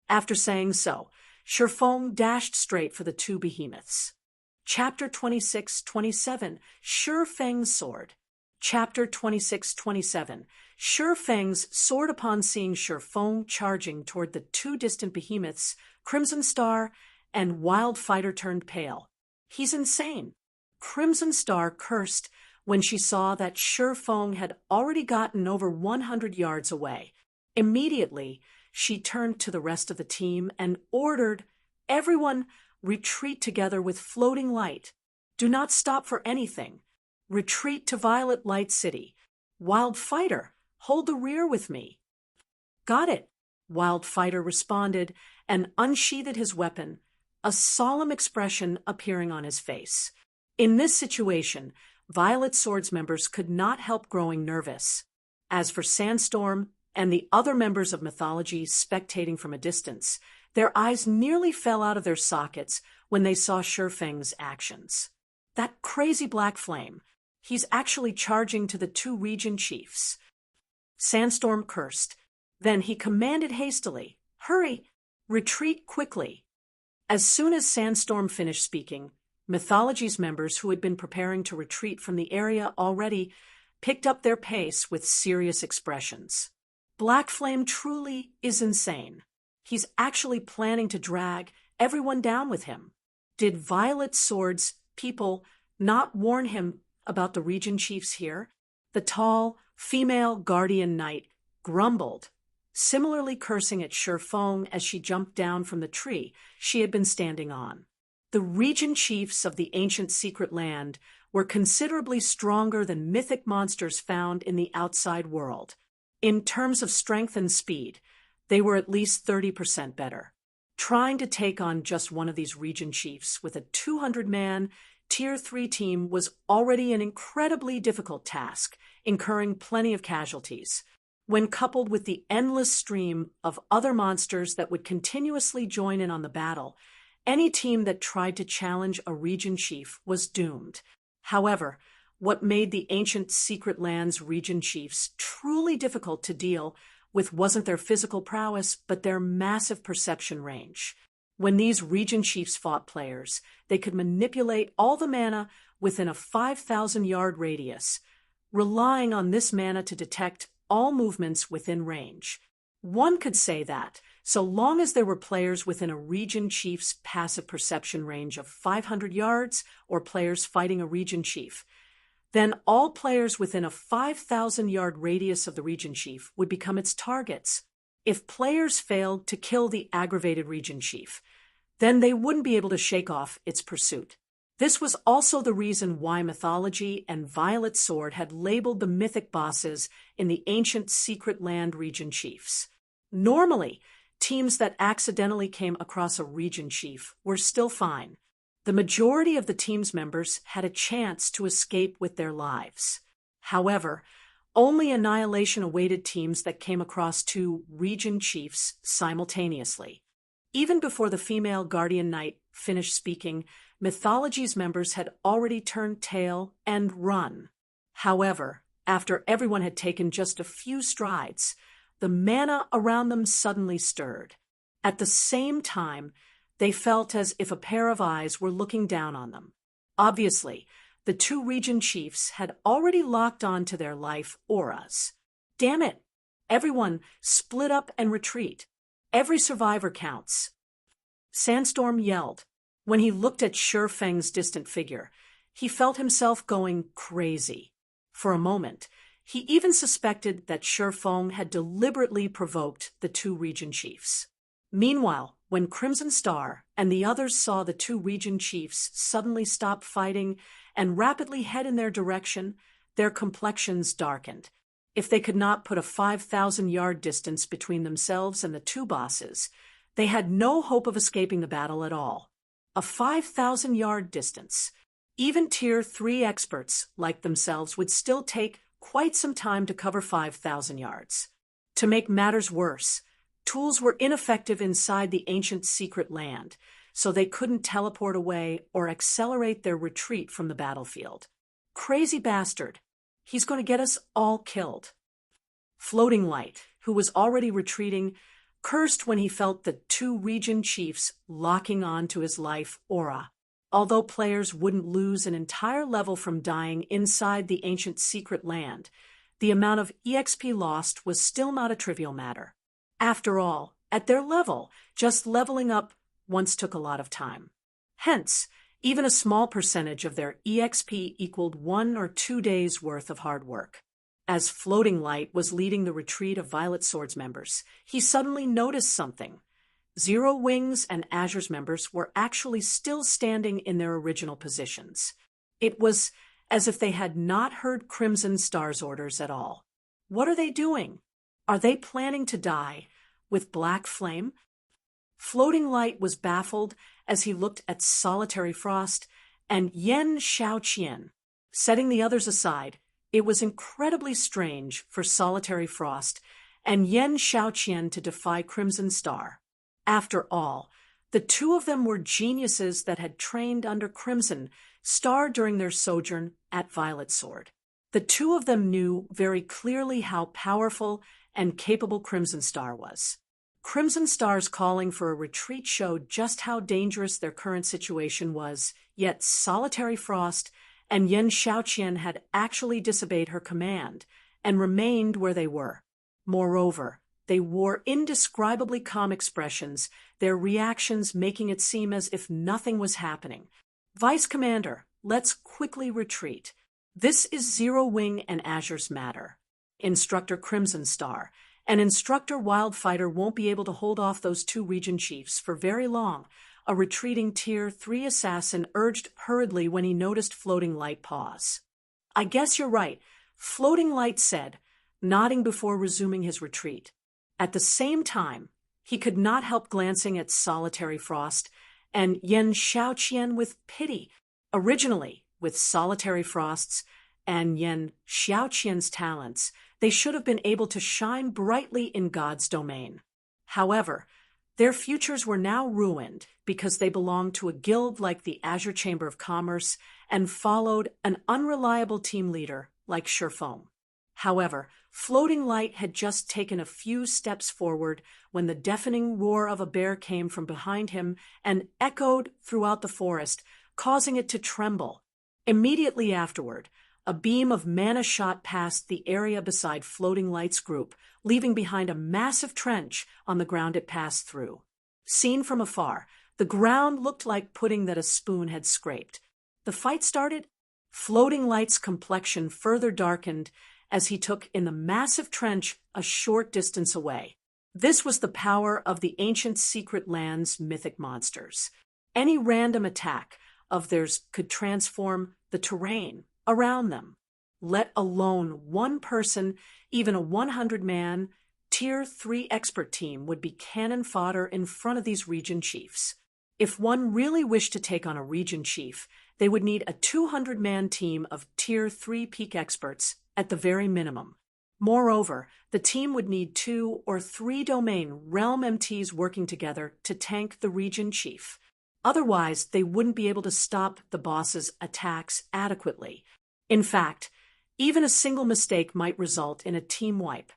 After saying so, Shifeng dashed straight for the 2 behemoths. Chapter 26-27, Shifeng's Sword. Chapter 26-27, Shifeng's sword. Upon seeing Shifeng charging toward the 2 distant behemoths, Crimson Star and Wild Fighter turned pale. He's insane. Crimson Star cursed when she saw that Shifeng had already gotten over 100 yards away. Immediately, she turned to the rest of the team and ordered, everyone retreat together with floating light. Do not stop for anything. Retreat to Violet Light City. Wild Fighter, hold the rear with me. Got it, Wild Fighter responded and unsheathed his weapon, a solemn expression appearing on his face. In this situation, Violet Sword's members could not help growing nervous. As for Sandstorm and the other members of Mythology spectating from a distance, their eyes nearly fell out of their sockets when they saw Shifeng's actions. That crazy Black Flame, he's actually charging to the 2 region chiefs. Sandstorm cursed. Then he commanded hastily, hurry, retreat quickly. As soon as Sandstorm finished speaking, Mythology's members who had been preparing to retreat from the area already picked up their pace with serious expressions. Black Flame truly is insane. He's actually planning to drag everyone down with him. Did Violet Sword's people not warn him about the region chiefs here? The tall, female guardian knight grumbled, similarly cursing at Shifeng as she jumped down from the tree she had been standing on. The region chiefs of the ancient secret land were considerably stronger than mythic monsters found in the outside world. In terms of strength and speed, they were at least 30% better. Trying to take on just one of these region chiefs with a 200-man Tier 3 team was already an incredibly difficult task, incurring plenty of casualties. When coupled with the endless stream of other monsters that would continuously join in on the battle, any team that tried to challenge a region chief was doomed. However, what made the ancient secret land's region chiefs truly difficult to deal with wasn't their physical prowess, but their massive perception range. When these region chiefs fought players, they could manipulate all the mana within a 5,000-yard radius, relying on this mana to detect all movements within range. One could say that, so long as there were players within a region chief's passive perception range of 500 yards or players fighting a region chief, then all players within a 5,000-yard radius of the region chief would become its targets. If players failed to kill the aggravated region chief, then they wouldn't be able to shake off its pursuit. This was also the reason why Mythology and Violet Sword had labeled the mythic bosses in the ancient secret land region chiefs. Normally, teams that accidentally came across a region chief were still fine. The majority of the team's members had a chance to escape with their lives. However, only annihilation awaited teams that came across 2 region chiefs simultaneously. Even before the female guardian knight finished speaking, mythology's members had already turned tail and run. However, after everyone had taken just a few strides, the mana around them suddenly stirred. At the same time, they felt as if a pair of eyes were looking down on them. Obviously, the two region chiefs had already locked on to their life auras. Damn it! Everyone, split up and retreat. Every survivor counts. Sandstorm yelled. When he looked at Shifeng's distant figure, he felt himself going crazy. For a moment, he even suspected that Shifeng had deliberately provoked the two region chiefs. Meanwhile, when Crimson Star and the others saw the two region chiefs suddenly stop fighting and rapidly head in their direction, their complexions darkened. If they could not put a 5,000-yard distance between themselves and the two bosses, they had no hope of escaping the battle at all. A 5,000-yard distance. Even Tier 3 experts, like themselves, would still take quite some time to cover 5,000 yards. To make matters worse, tools were ineffective inside the ancient secret land, so they couldn't teleport away or accelerate their retreat from the battlefield. Crazy bastard. He's going to get us all killed. Floating Light, who was already retreating, cursed when he felt the two region chiefs locking on to his life aura. Although players wouldn't lose an entire level from dying inside the ancient secret land, the amount of EXP lost was still not a trivial matter. After all, at their level, just leveling up once took a lot of time. Hence, even a small percentage of their EXP equaled 1 or 2 days' worth of hard work. As Floating Light was leading the retreat of Violet Sword's members, he suddenly noticed something. Zero Wings and Azure's members were actually still standing in their original positions. It was as if they had not heard Crimson Star's orders at all. What are they doing? Are they planning to die with Black Flame? Floating Light was baffled as he looked at Solitary Frost and Yen Xiaoqian. Setting the others aside, it was incredibly strange for Solitary Frost and Yen Xiaoqian to defy Crimson Star. After all, the two of them were geniuses that had trained under Crimson Star during their sojourn at Violet Sword. The two of them knew very clearly how powerful and capable Crimson Star was. Crimson Star's calling for a retreat showed just how dangerous their current situation was, yet Solitary Frost and Yen Xiaoqian had actually disobeyed her command and remained where they were. Moreover, they wore indescribably calm expressions, their reactions making it seem as if nothing was happening. Vice Commander, let's quickly retreat. This is Zero Wing and Azure's matter. Instructor Crimson Star and Instructor Wildfighter won't be able to hold off those two region chiefs for very long, a retreating Tier 3 assassin urged hurriedly when he noticed Floating Light pause. I guess you're right, Floating Light said, nodding before resuming his retreat. At the same time, he could not help glancing at Solitary Frost and Yen Xiaoqian with pity. Originally, with Solitary Frost's and Yen Xiaoqian's talents, they should have been able to shine brightly in God's domain. However, their futures were now ruined because they belonged to a guild like the Azure Chamber of Commerce and followed an unreliable team leader like Shifeng. However, Floating Light had just taken a few steps forward when the deafening roar of a bear came from behind him and echoed throughout the forest, causing it to tremble. Immediately afterward, a beam of mana shot past the area beside Floating Light's group, leaving behind a massive trench on the ground it passed through. Seen from afar, the ground looked like pudding that a spoon had scraped. The fight started. Floating Light's complexion further darkened as he took in the massive trench a short distance away. This was the power of the ancient secret land's mythic monsters. Any random attack of theirs could transform the terrain around them, let alone one person. Even a 100-man, Tier 3 expert team would be cannon fodder in front of these region chiefs. If one really wished to take on a region chief, they would need a 200-man team of Tier 3 peak experts at the very minimum. Moreover, the team would need 2 or 3 domain realm MTs working together to tank the region chief. Otherwise, they wouldn't be able to stop the boss's attacks adequately. In fact, even a single mistake might result in a team wipe.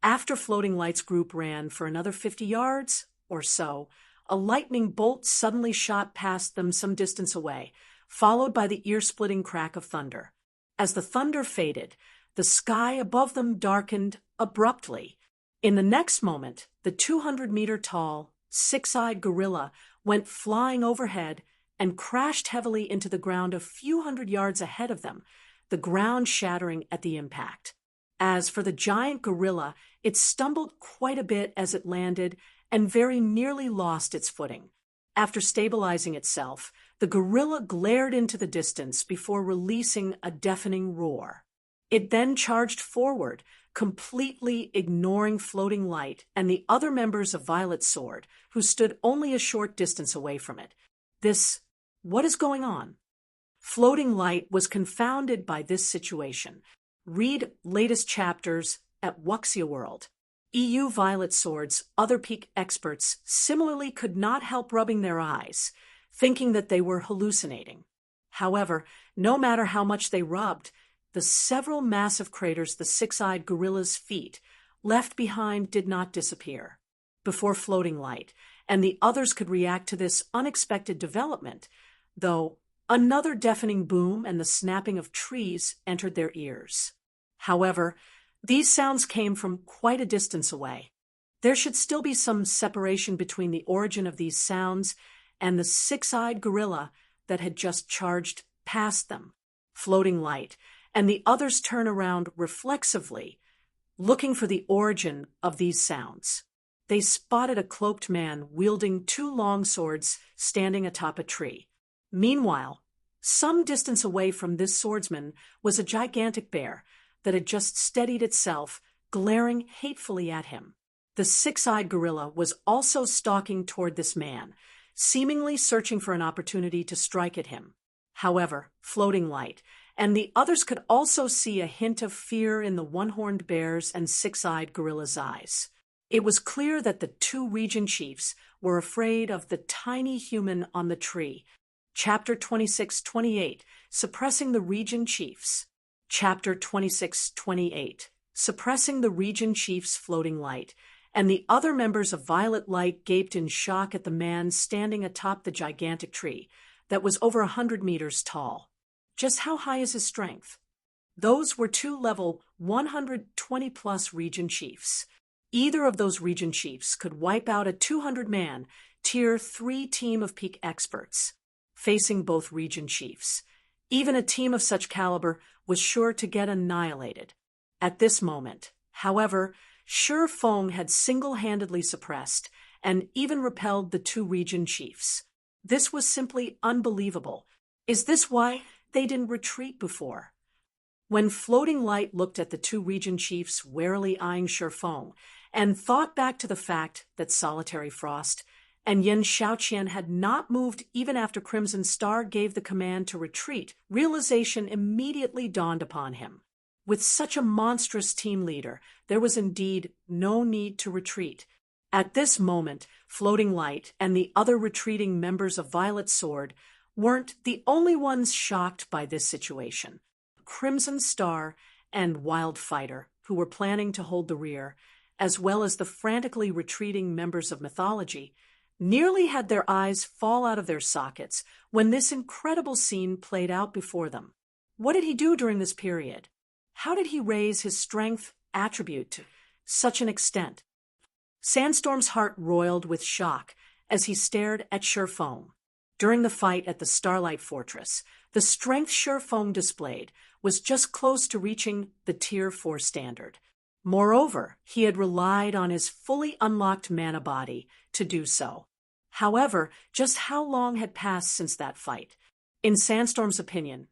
After Floating Light's group ran for another 50 yards or so, a lightning bolt suddenly shot past them some distance away, followed by the ear-splitting crack of thunder. As the thunder faded, the sky above them darkened abruptly. In the next moment, the 200-meter-tall, six-eyed gorilla went flying overhead and crashed heavily into the ground a few hundred yards ahead of them, the ground shattering at the impact. As for the giant gorilla, it stumbled quite a bit as it landed and very nearly lost its footing. After stabilizing itself, the gorilla glared into the distance before releasing a deafening roar. It then charged forward, completely ignoring Floating Light and the other members of Violet Sword, who stood only a short distance away from it. What is going on? Floating Light was confounded by this situation. Read latest chapters at Wuxia World. EU Violet Sword's other peak experts similarly could not help rubbing their eyes, thinking that they were hallucinating. However, no matter how much they rubbed, the several massive craters the six-eyed gorilla's feet left behind did not disappear. Before Floating Light and the others could react to this unexpected development, though, another deafening boom and the snapping of trees entered their ears. However, these sounds came from quite a distance away. There should still be some separation between the origin of these sounds and the six-eyed gorilla that had just charged past them. Floating Light and the others turn around reflexively, looking for the origin of these sounds. They spotted a cloaked man wielding 2 long swords standing atop a tree. Meanwhile, some distance away from this swordsman was a gigantic bear that had just steadied itself, glaring hatefully at him. The six-eyed gorilla was also stalking toward this man, seemingly searching for an opportunity to strike at him. However, Floating Light and the others could also see a hint of fear in the one-horned bear's and six-eyed gorilla's eyes. It was clear that the 2 region chiefs were afraid of the tiny human on the tree. Chapter 26-28, Suppressing the Region Chiefs. Chapter 26-28, Suppressing the Region Chief's Floating Light, and the other members of Violet Light gaped in shock at the man standing atop the gigantic tree that was over 100 meters tall. Just how high is his strength? Those were 2 level 120-plus region chiefs. Either of those region chiefs could wipe out a 200-man, Tier 3 team of peak experts. Facing both region chiefs, even a team of such caliber was sure to get annihilated. At this moment, however, Shi Feng had single-handedly suppressed and even repelled the 2 region chiefs. This was simply unbelievable. Is this why they didn't retreat before? When Floating Light looked at the 2 region chiefs warily eyeing Shi Feng and thought back to the fact that Solitary Frost and Yin Xiaoqian had not moved even after Crimson Star gave the command to retreat, realization immediately dawned upon him. With such a monstrous team leader, there was indeed no need to retreat. At this moment, Floating Light and the other retreating members of Violet Sword weren't the only ones shocked by this situation. Crimson Star and Wild Fighter, who were planning to hold the rear, as well as the frantically retreating members of Mythology, nearly had their eyes fall out of their sockets when this incredible scene played out before them. What did he do during this period? How did he raise his strength attribute to such an extent? Sandstorm's heart roiled with shock as he stared at Shi Feng. During the fight at the Starlight Fortress, the strength Shi Feng displayed was just close to reaching the Tier 4 standard. Moreover, he had relied on his fully unlocked mana body to do so. However, just how long had passed since that fight? In Sandstorm's opinion,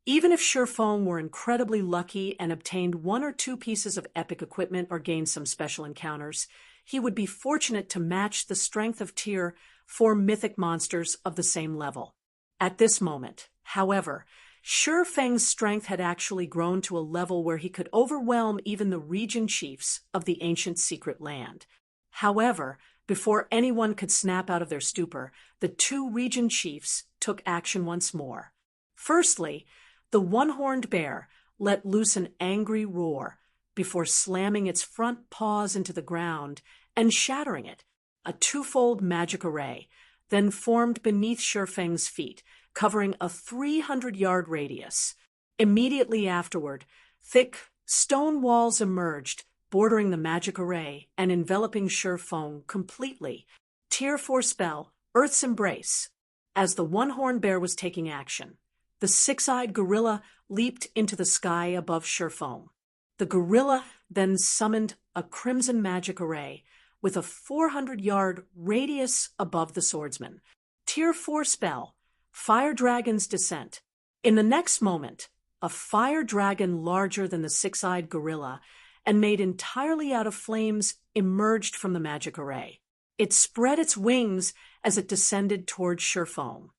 even if Shi Feng were incredibly lucky and obtained 1 or 2 pieces of epic equipment or gained some special encounters, he would be fortunate to match the strength of Tier 4 mythic monsters of the same level. At this moment, however, Shi Feng's strength had actually grown to a level where he could overwhelm even the region chiefs of the ancient secret land. However, before anyone could snap out of their stupor, the two region chiefs took action once more. Firstly, the one-horned bear let loose an angry roar before slamming its front paws into the ground and shattering it. A twofold magic array then formed beneath Shi Feng's feet, covering a 300-yard radius. Immediately afterward, thick stone walls emerged, bordering the magic array and enveloping Shi Feng completely. Tier 4 spell, Earth's Embrace. As the one-horned bear was taking action, the six-eyed gorilla leaped into the sky above Shi Feng. The gorilla then summoned a crimson magic array with a 400-yard radius above the swordsman. Tier 4 spell, Fire Dragon's Descent. In the next moment, a fire dragon larger than the six-eyed gorilla and made entirely out of flames emerged from the magic array. It spread its wings as it descended toward Shi Feng.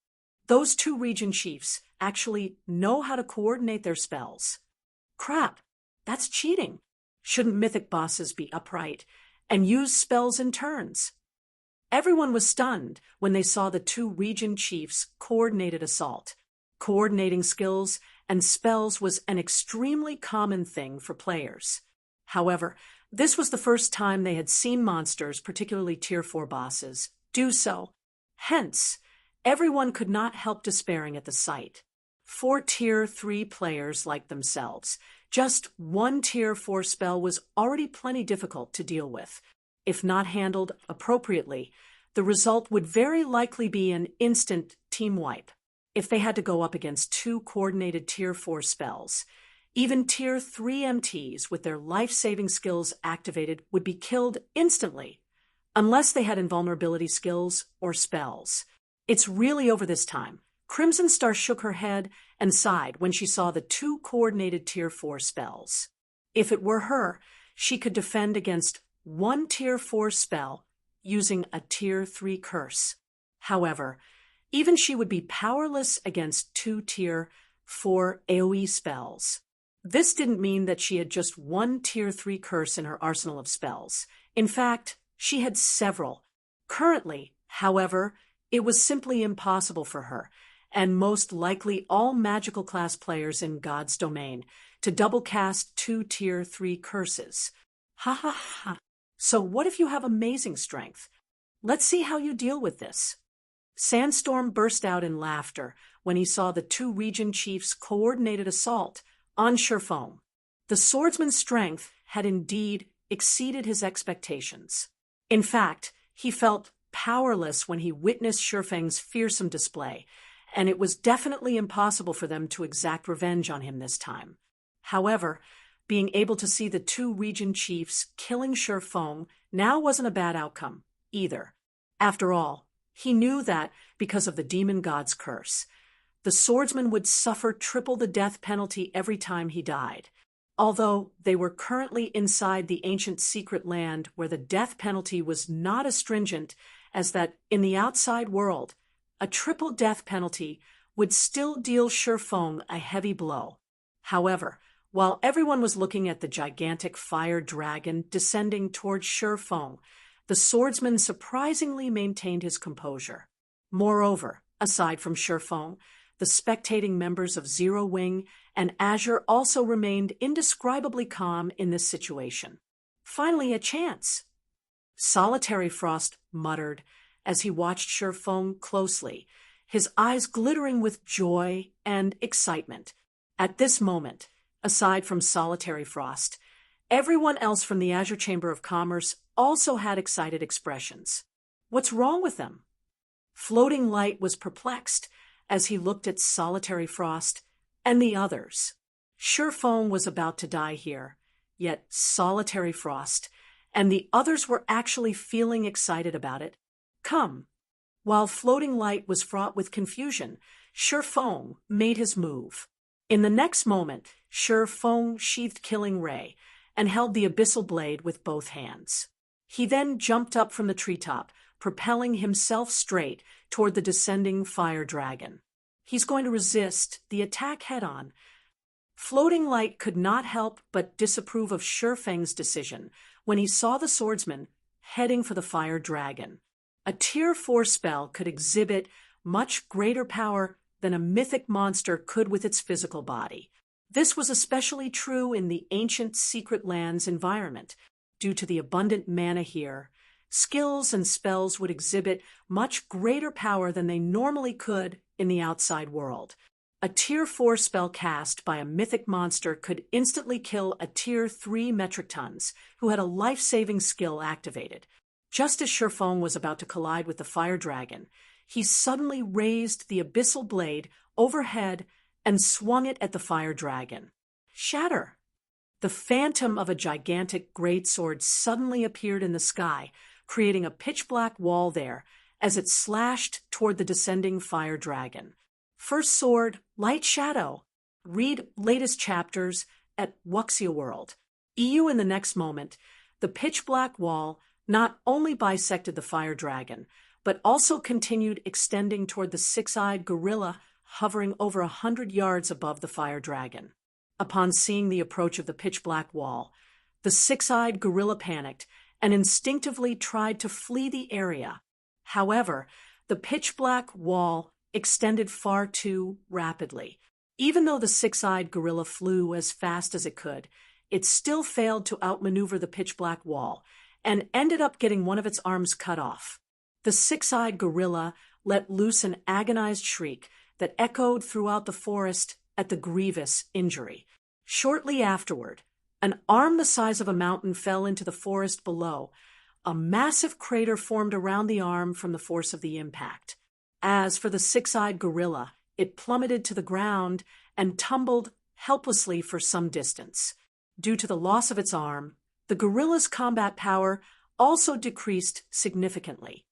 Those two region chiefs actually know how to coordinate their spells. Crap, that's cheating. Shouldn't mythic bosses be upright and use spells in turns? Everyone was stunned when they saw the two region chiefs' coordinated assault. Coordinating skills and spells was an extremely common thing for players. However, this was the first time they had seen monsters, particularly Tier 4 bosses, do so. Hence, everyone could not help despairing at the sight. 4 Tier 3 players like themselves. Just one Tier 4 spell was already plenty difficult to deal with. If not handled appropriately, the result would very likely be an instant team wipe. If they had to go up against 2 coordinated Tier 4 spells, even Tier 3 MTs with their life-saving skills activated would be killed instantly, unless they had invulnerability skills or spells. It's really over this time. Crimson Star shook her head and sighed when she saw the 2 coordinated Tier 4 spells. If it were her, she could defend against 1 Tier 4 spell using a Tier 3 curse. However, even she would be powerless against 2 Tier 4 AoE spells. This didn't mean that she had just 1 Tier 3 curse in her arsenal of spells. In fact, she had several. Currently, however, it was simply impossible for her, and most likely all magical class players in God's domain, to double cast 2 Tier 3 curses. Ha ha ha. So what if you have amazing strength? Let's see how you deal with this. Sandstorm burst out in laughter when he saw the 2 region chiefs' coordinated assault on Shi Feng. The swordsman's strength had indeed exceeded his expectations. In fact, he felt powerless when he witnessed Shi Feng's fearsome display, and it was definitely impossible for them to exact revenge on him this time. However, being able to see the 2 region chiefs killing Shi Feng now wasn't a bad outcome, either. After all, he knew that, because of the demon god's curse, the swordsman would suffer triple the death penalty every time he died. Although they were currently inside the ancient secret land where the death penalty was not as stringent as that in the outside world, a triple death penalty would still deal Shi Feng a heavy blow. However, while everyone was looking at the gigantic fire dragon descending towards Shi Feng, the swordsman surprisingly maintained his composure. Moreover, aside from Shi Feng, the spectating members of Zero Wing and Azure also remained indescribably calm in this situation. Finally, a chance. Solitary Frost muttered as he watched Shi Feng closely, his eyes glittering with joy and excitement. At this moment, aside from Solitary Frost, everyone else from the Azure Chamber of Commerce also had excited expressions. What's wrong with them? Floating Light was perplexed as he looked at Solitary Frost and the others. Shi Feng was about to die here, yet Solitary Frost and the others were actually feeling excited about it. Come. While Floating Light was fraught with confusion, Shi Feng made his move. In the next moment, Shi Feng sheathed Killing Ray and held the abyssal blade with both hands. He then jumped up from the treetop, propelling himself straight toward the descending fire dragon. He's going to resist the attack head-on. Floating Light could not help but disapprove of Shifeng's decision when he saw the swordsman heading for the fire dragon. A Tier 4 spell could exhibit much greater power than a mythic monster could with its physical body. This was especially true in the ancient Secret Lands environment. Due to the abundant mana here, skills and spells would exhibit much greater power than they normally could in the outside world. A Tier 4 spell cast by a mythic monster could instantly kill a Tier 3 metric tons who had a life-saving skill activated. Just as Shifeng was about to collide with the fire dragon, he suddenly raised the abyssal blade overhead and swung it at the fire dragon. Shatter! The phantom of a gigantic greatsword suddenly appeared in the sky, creating a pitch-black wall there as it slashed toward the descending fire dragon. First Sword, Light Shadow. Read latest chapters at Wuxia World. EU in the next moment, the pitch-black wall not only bisected the fire dragon, but also continued extending toward the six-eyed gorilla hovering over 100 yards above the fire dragon. Upon seeing the approach of the pitch-black wall, the six-eyed gorilla panicked and instinctively tried to flee the area. However, the pitch-black wall extended far too rapidly. Even though the six-eyed gorilla flew as fast as it could, it still failed to outmaneuver the pitch-black wall and ended up getting one of its arms cut off. The six-eyed gorilla let loose an agonized shriek that echoed throughout the forest at the grievous injury. Shortly afterward, an arm the size of a mountain fell into the forest below. A massive crater formed around the arm from the force of the impact. As for the six-eyed gorilla, it plummeted to the ground and tumbled helplessly for some distance. Due to the loss of its arm, the gorilla's combat power also decreased significantly.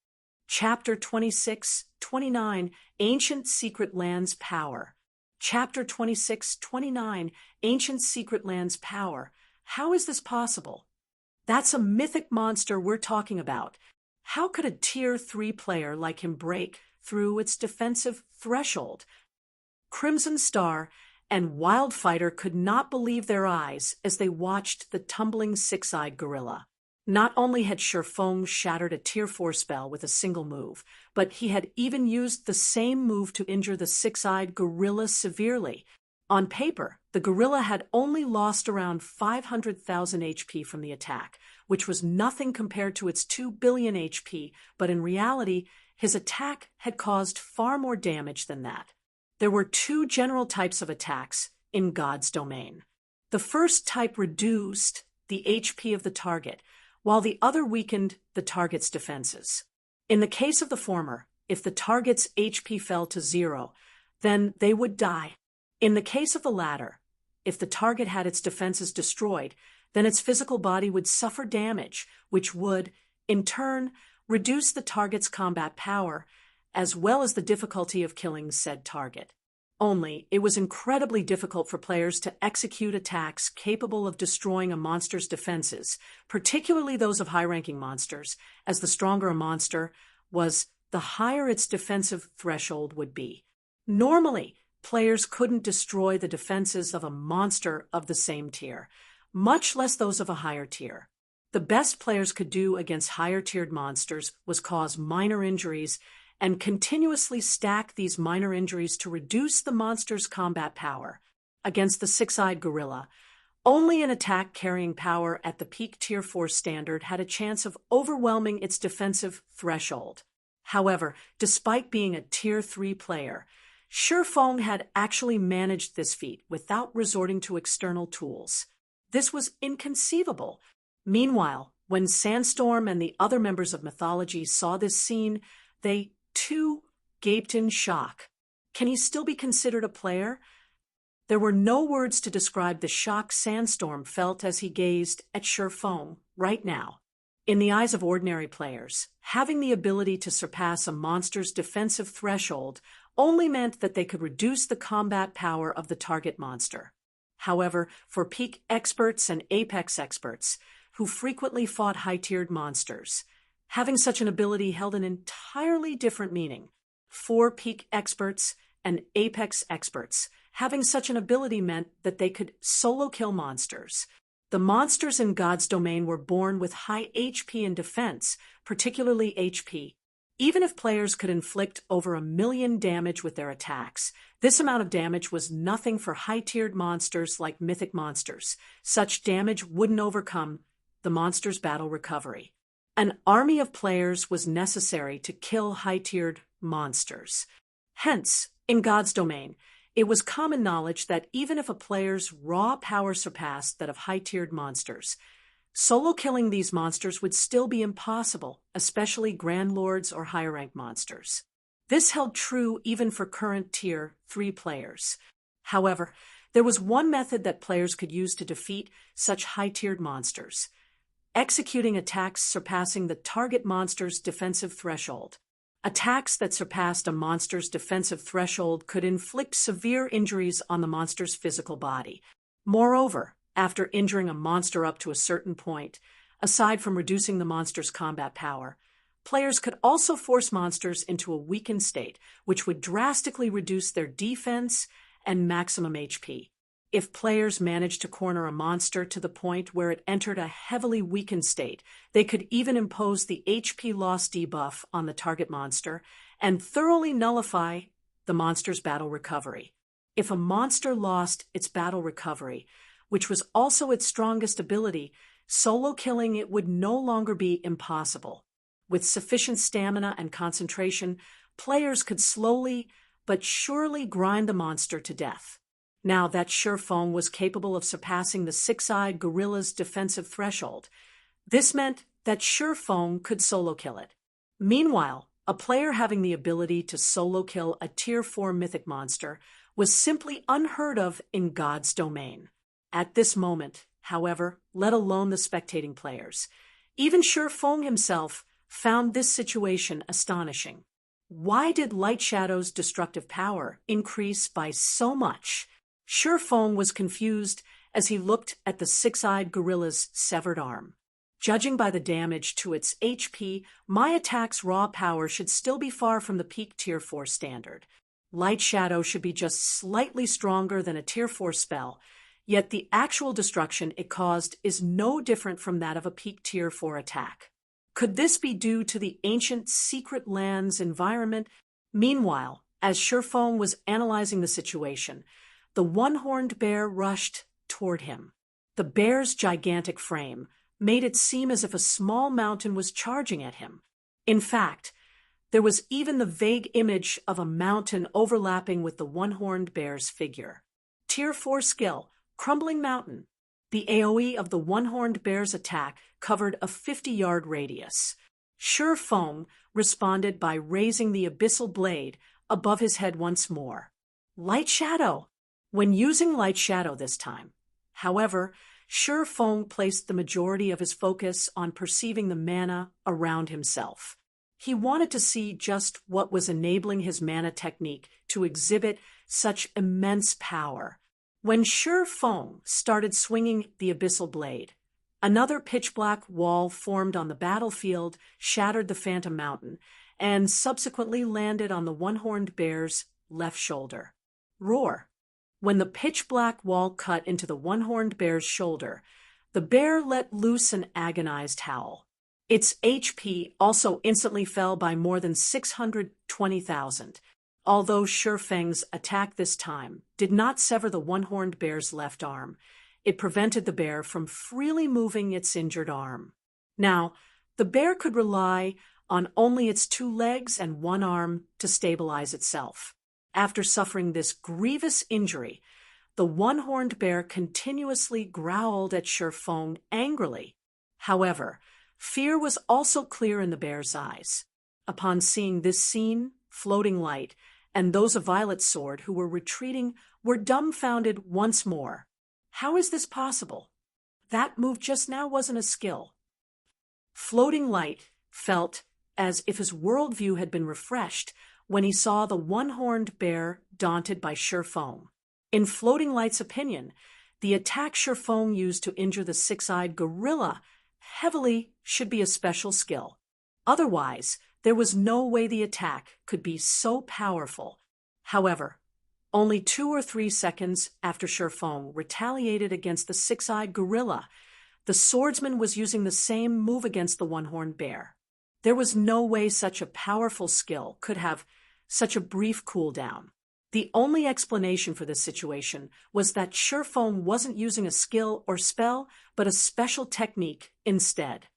Chapter 26-29, Ancient Secret Lands Power. Chapter 26-29, Ancient Secret Lands Power. How is this possible? That's a mythic monster we're talking about. How could a Tier 3 player like him break through its defensive threshold? Crimson Star and Wildfighter could not believe their eyes as they watched the tumbling six-eyed gorilla. Not only had Shifeng shattered a Tier 4 spell with a single move, but he had even used the same move to injure the six-eyed gorilla severely. On paper, the gorilla had only lost around 500,000 HP from the attack, which was nothing compared to its 2 billion HP, but in reality, his attack had caused far more damage than that. There were two general types of attacks in God's domain. The first type reduced the HP of the target, while the other weakened the target's defenses. In the case of the former, if the target's HP fell to 0, then they would die. In the case of the latter, if the target had its defenses destroyed, then its physical body would suffer damage, which would, in turn, reduce the target's combat power, as well as the difficulty of killing said target. Only, it was incredibly difficult for players to execute attacks capable of destroying a monster's defenses, particularly those of high-ranking monsters, as the stronger a monster was, the higher its defensive threshold would be. Normally, players couldn't destroy the defenses of a monster of the same tier, much less those of a higher tier. The best players could do against higher-tiered monsters was cause minor injuries and continuously stack these minor injuries to reduce the monster's combat power. Against the six-eyed gorilla, only an attack carrying power at the peak Tier 4 standard had a chance of overwhelming its defensive threshold. However, despite being a Tier 3 player, Shifeng had actually managed this feat without resorting to external tools. This was inconceivable. Meanwhile, when Sandstorm and the other members of Mythology saw this scene, they, too, gaped in shock. Can he still be considered a player? There were no words to describe the shock Sandstorm felt as he gazed at Shifeng right now. In the eyes of ordinary players, having the ability to surpass a monster's defensive threshold only meant that they could reduce the combat power of the target monster. However, for peak experts and apex experts, who frequently fought high-tiered monsters, having such an ability held an entirely different meaning. For peak experts and apex experts. Having such an ability meant that they could solo kill monsters. The monsters in God's domain were born with high HP and defense, particularly HP. Even if players could inflict over 1,000,000 damage with their attacks, this amount of damage was nothing for high-tiered monsters like mythic monsters. Such damage wouldn't overcome the monster's battle recovery. An army of players was necessary to kill high-tiered monsters. Hence, in God's domain, it was common knowledge that even if a player's raw power surpassed that of high-tiered monsters, solo killing these monsters would still be impossible, especially Grand Lords or higher-rank monsters. This held true even for current Tier 3 players. However, there was one method that players could use to defeat such high-tiered monsters: executing attacks surpassing the target monster's defensive threshold. Attacks that surpassed a monster's defensive threshold could inflict severe injuries on the monster's physical body. Moreover, after injuring a monster up to a certain point, aside from reducing the monster's combat power, players could also force monsters into a weakened state, which would drastically reduce their defense and maximum HP. If players managed to corner a monster to the point where it entered a heavily weakened state, they could even impose the HP loss debuff on the target monster and thoroughly nullify the monster's battle recovery. If a monster lost its battle recovery, which was also its strongest ability, solo killing it would no longer be impossible. With sufficient stamina and concentration, players could slowly but surely grind the monster to death. Now that Shurfeng was capable of surpassing the six-eyed gorilla's defensive threshold, this meant that Shurfeng could solo kill it. Meanwhile, a player having the ability to solo kill a Tier 4 mythic monster was simply unheard of in God's domain. At this moment, however, let alone the spectating players, even Shurfeng himself found this situation astonishing. Why did Light Shadow's destructive power increase by so much? Shurfeng was confused as he looked at the six-eyed gorilla's severed arm. Judging by the damage to its HP, my attack's raw power should still be far from the peak Tier 4 standard. Light Shadow should be just slightly stronger than a Tier 4 spell, yet the actual destruction it caused is no different from that of a peak Tier 4 attack. Could this be due to the ancient Secret Lands environment? Meanwhile, as Shurfeng was analyzing the situation, the one-horned bear rushed toward him. The bear's gigantic frame made it seem as if a small mountain was charging at him. In fact, there was even the vague image of a mountain overlapping with the one-horned bear's figure. Tier 4 skill, Crumbling Mountain. The AoE of the one-horned bear's attack covered a 50-yard radius. Shurfeng responded by raising the abyssal blade above his head once more. Light Shadow! When using Light Shadow this time, however, Shurfeng placed the majority of his focus on perceiving the mana around himself. He wanted to see just what was enabling his mana technique to exhibit such immense power. When Shurfeng started swinging the abyssal blade, another pitch-black wall formed on the battlefield, shattered the Phantom Mountain, and subsequently landed on the one-horned bear's left shoulder. Roar! When the pitch-black wall cut into the one-horned bear's shoulder, the bear let loose an agonized howl. Its HP also instantly fell by more than 620,000. Although Shurfeng's attack this time did not sever the one-horned bear's left arm, it prevented the bear from freely moving its injured arm. Now, the bear could rely on only its two legs and one arm to stabilize itself. After suffering this grievous injury, the one-horned bear continuously growled at Shurfeng angrily. However, fear was also clear in the bear's eyes. Upon seeing this scene, Floating Light and those of Violet's Sword who were retreating were dumbfounded once more. How is this possible? That move just now wasn't a skill. Floating Light felt as if his worldview had been refreshed when he saw the one-horned bear daunted by Shurfeng. In Floating Light's opinion, the attack Shurfeng used to injure the six-eyed gorilla heavily should be a special skill. Otherwise, there was no way the attack could be so powerful. However, only 2 or 3 seconds after Shurfeng retaliated against the six-eyed gorilla, the swordsman was using the same move against the one-horned bear. There was no way such a powerful skill could have such a brief cooldown. The only explanation for this situation was that Shurfeng wasn't using a skill or spell, but a special technique instead.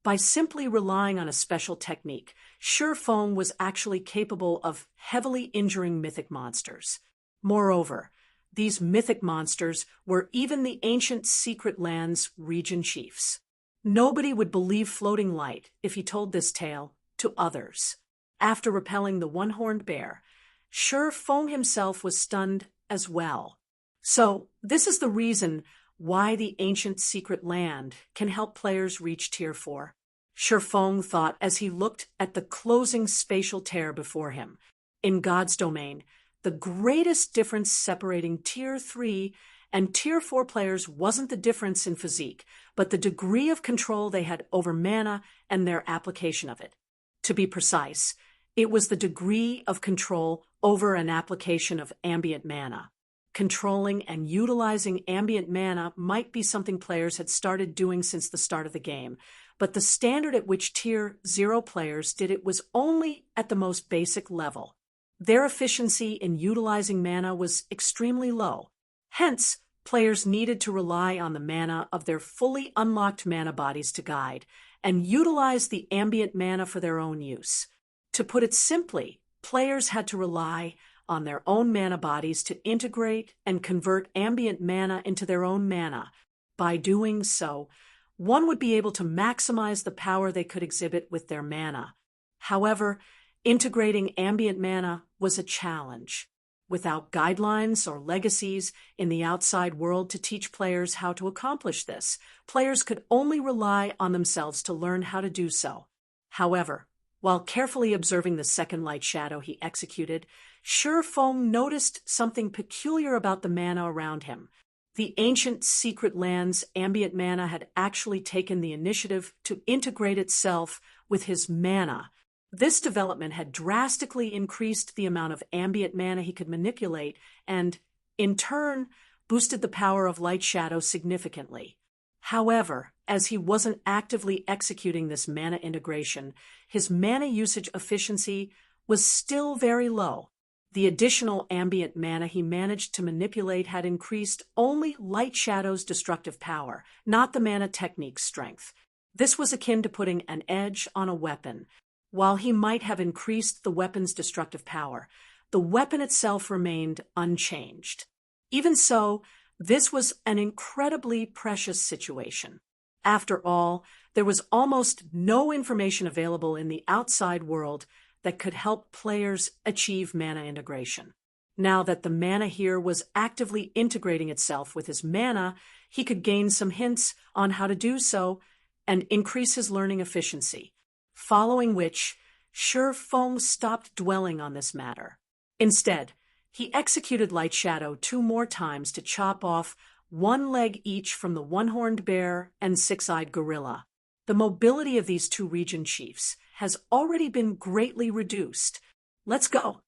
By simply relying on a special technique, Shurfeng was actually capable of heavily injuring mythic monsters. Moreover, these mythic monsters were even the ancient Secret Lands region chiefs. Nobody would believe Floating Light if he told this tale to others. After repelling the one-horned bear, Shurfeng himself was stunned as well. So, this is the reason why the ancient Secret Land can help players reach Tier 4. Shurfeng thought as he looked at the closing spatial tear before him. In God's domain, the greatest difference separating Tier 3 and Tier 4 players wasn't the difference in physique, but the degree of control they had over mana and their application of it. To be precise, it was the degree of control over an application of ambient mana. Controlling and utilizing ambient mana might be something players had started doing since the start of the game, but the standard at which Tier 0 players did it was only at the most basic level. Their efficiency in utilizing mana was extremely low. Hence, players needed to rely on the mana of their fully unlocked mana bodies to guide, and utilize the ambient mana for their own use. To put it simply, players had to rely on their own mana bodies to integrate and convert ambient mana into their own mana. By doing so, one would be able to maximize the power they could exhibit with their mana. However, integrating ambient mana was a challenge. Without guidelines or legacies in the outside world to teach players how to accomplish this, players could only rely on themselves to learn how to do so. However, while carefully observing the second light shadow he executed, Shurfeng noticed something peculiar about the mana around him. The ancient Secret Lands ambient mana had actually taken the initiative to integrate itself with his mana. This development had drastically increased the amount of ambient mana he could manipulate and, in turn, boosted the power of Light Shadow significantly. However, as he wasn't actively executing this mana integration, his mana usage efficiency was still very low. The additional ambient mana he managed to manipulate had increased only Light Shadow's destructive power, not the mana technique's strength. This was akin to putting an edge on a weapon. While he might have increased the weapon's destructive power, the weapon itself remained unchanged. Even so, this was an incredibly precious situation. After all, there was almost no information available in the outside world that could help players achieve mana integration. Now that the mana here was actively integrating itself with his mana, he could gain some hints on how to do so and increase his learning efficiency. Following which, Shurfeng stopped dwelling on this matter. Instead, he executed Light Shadow 2 more times to chop off 1 leg each from the one-horned bear and six-eyed gorilla. The mobility of these 2 region chiefs has already been greatly reduced. Let's go.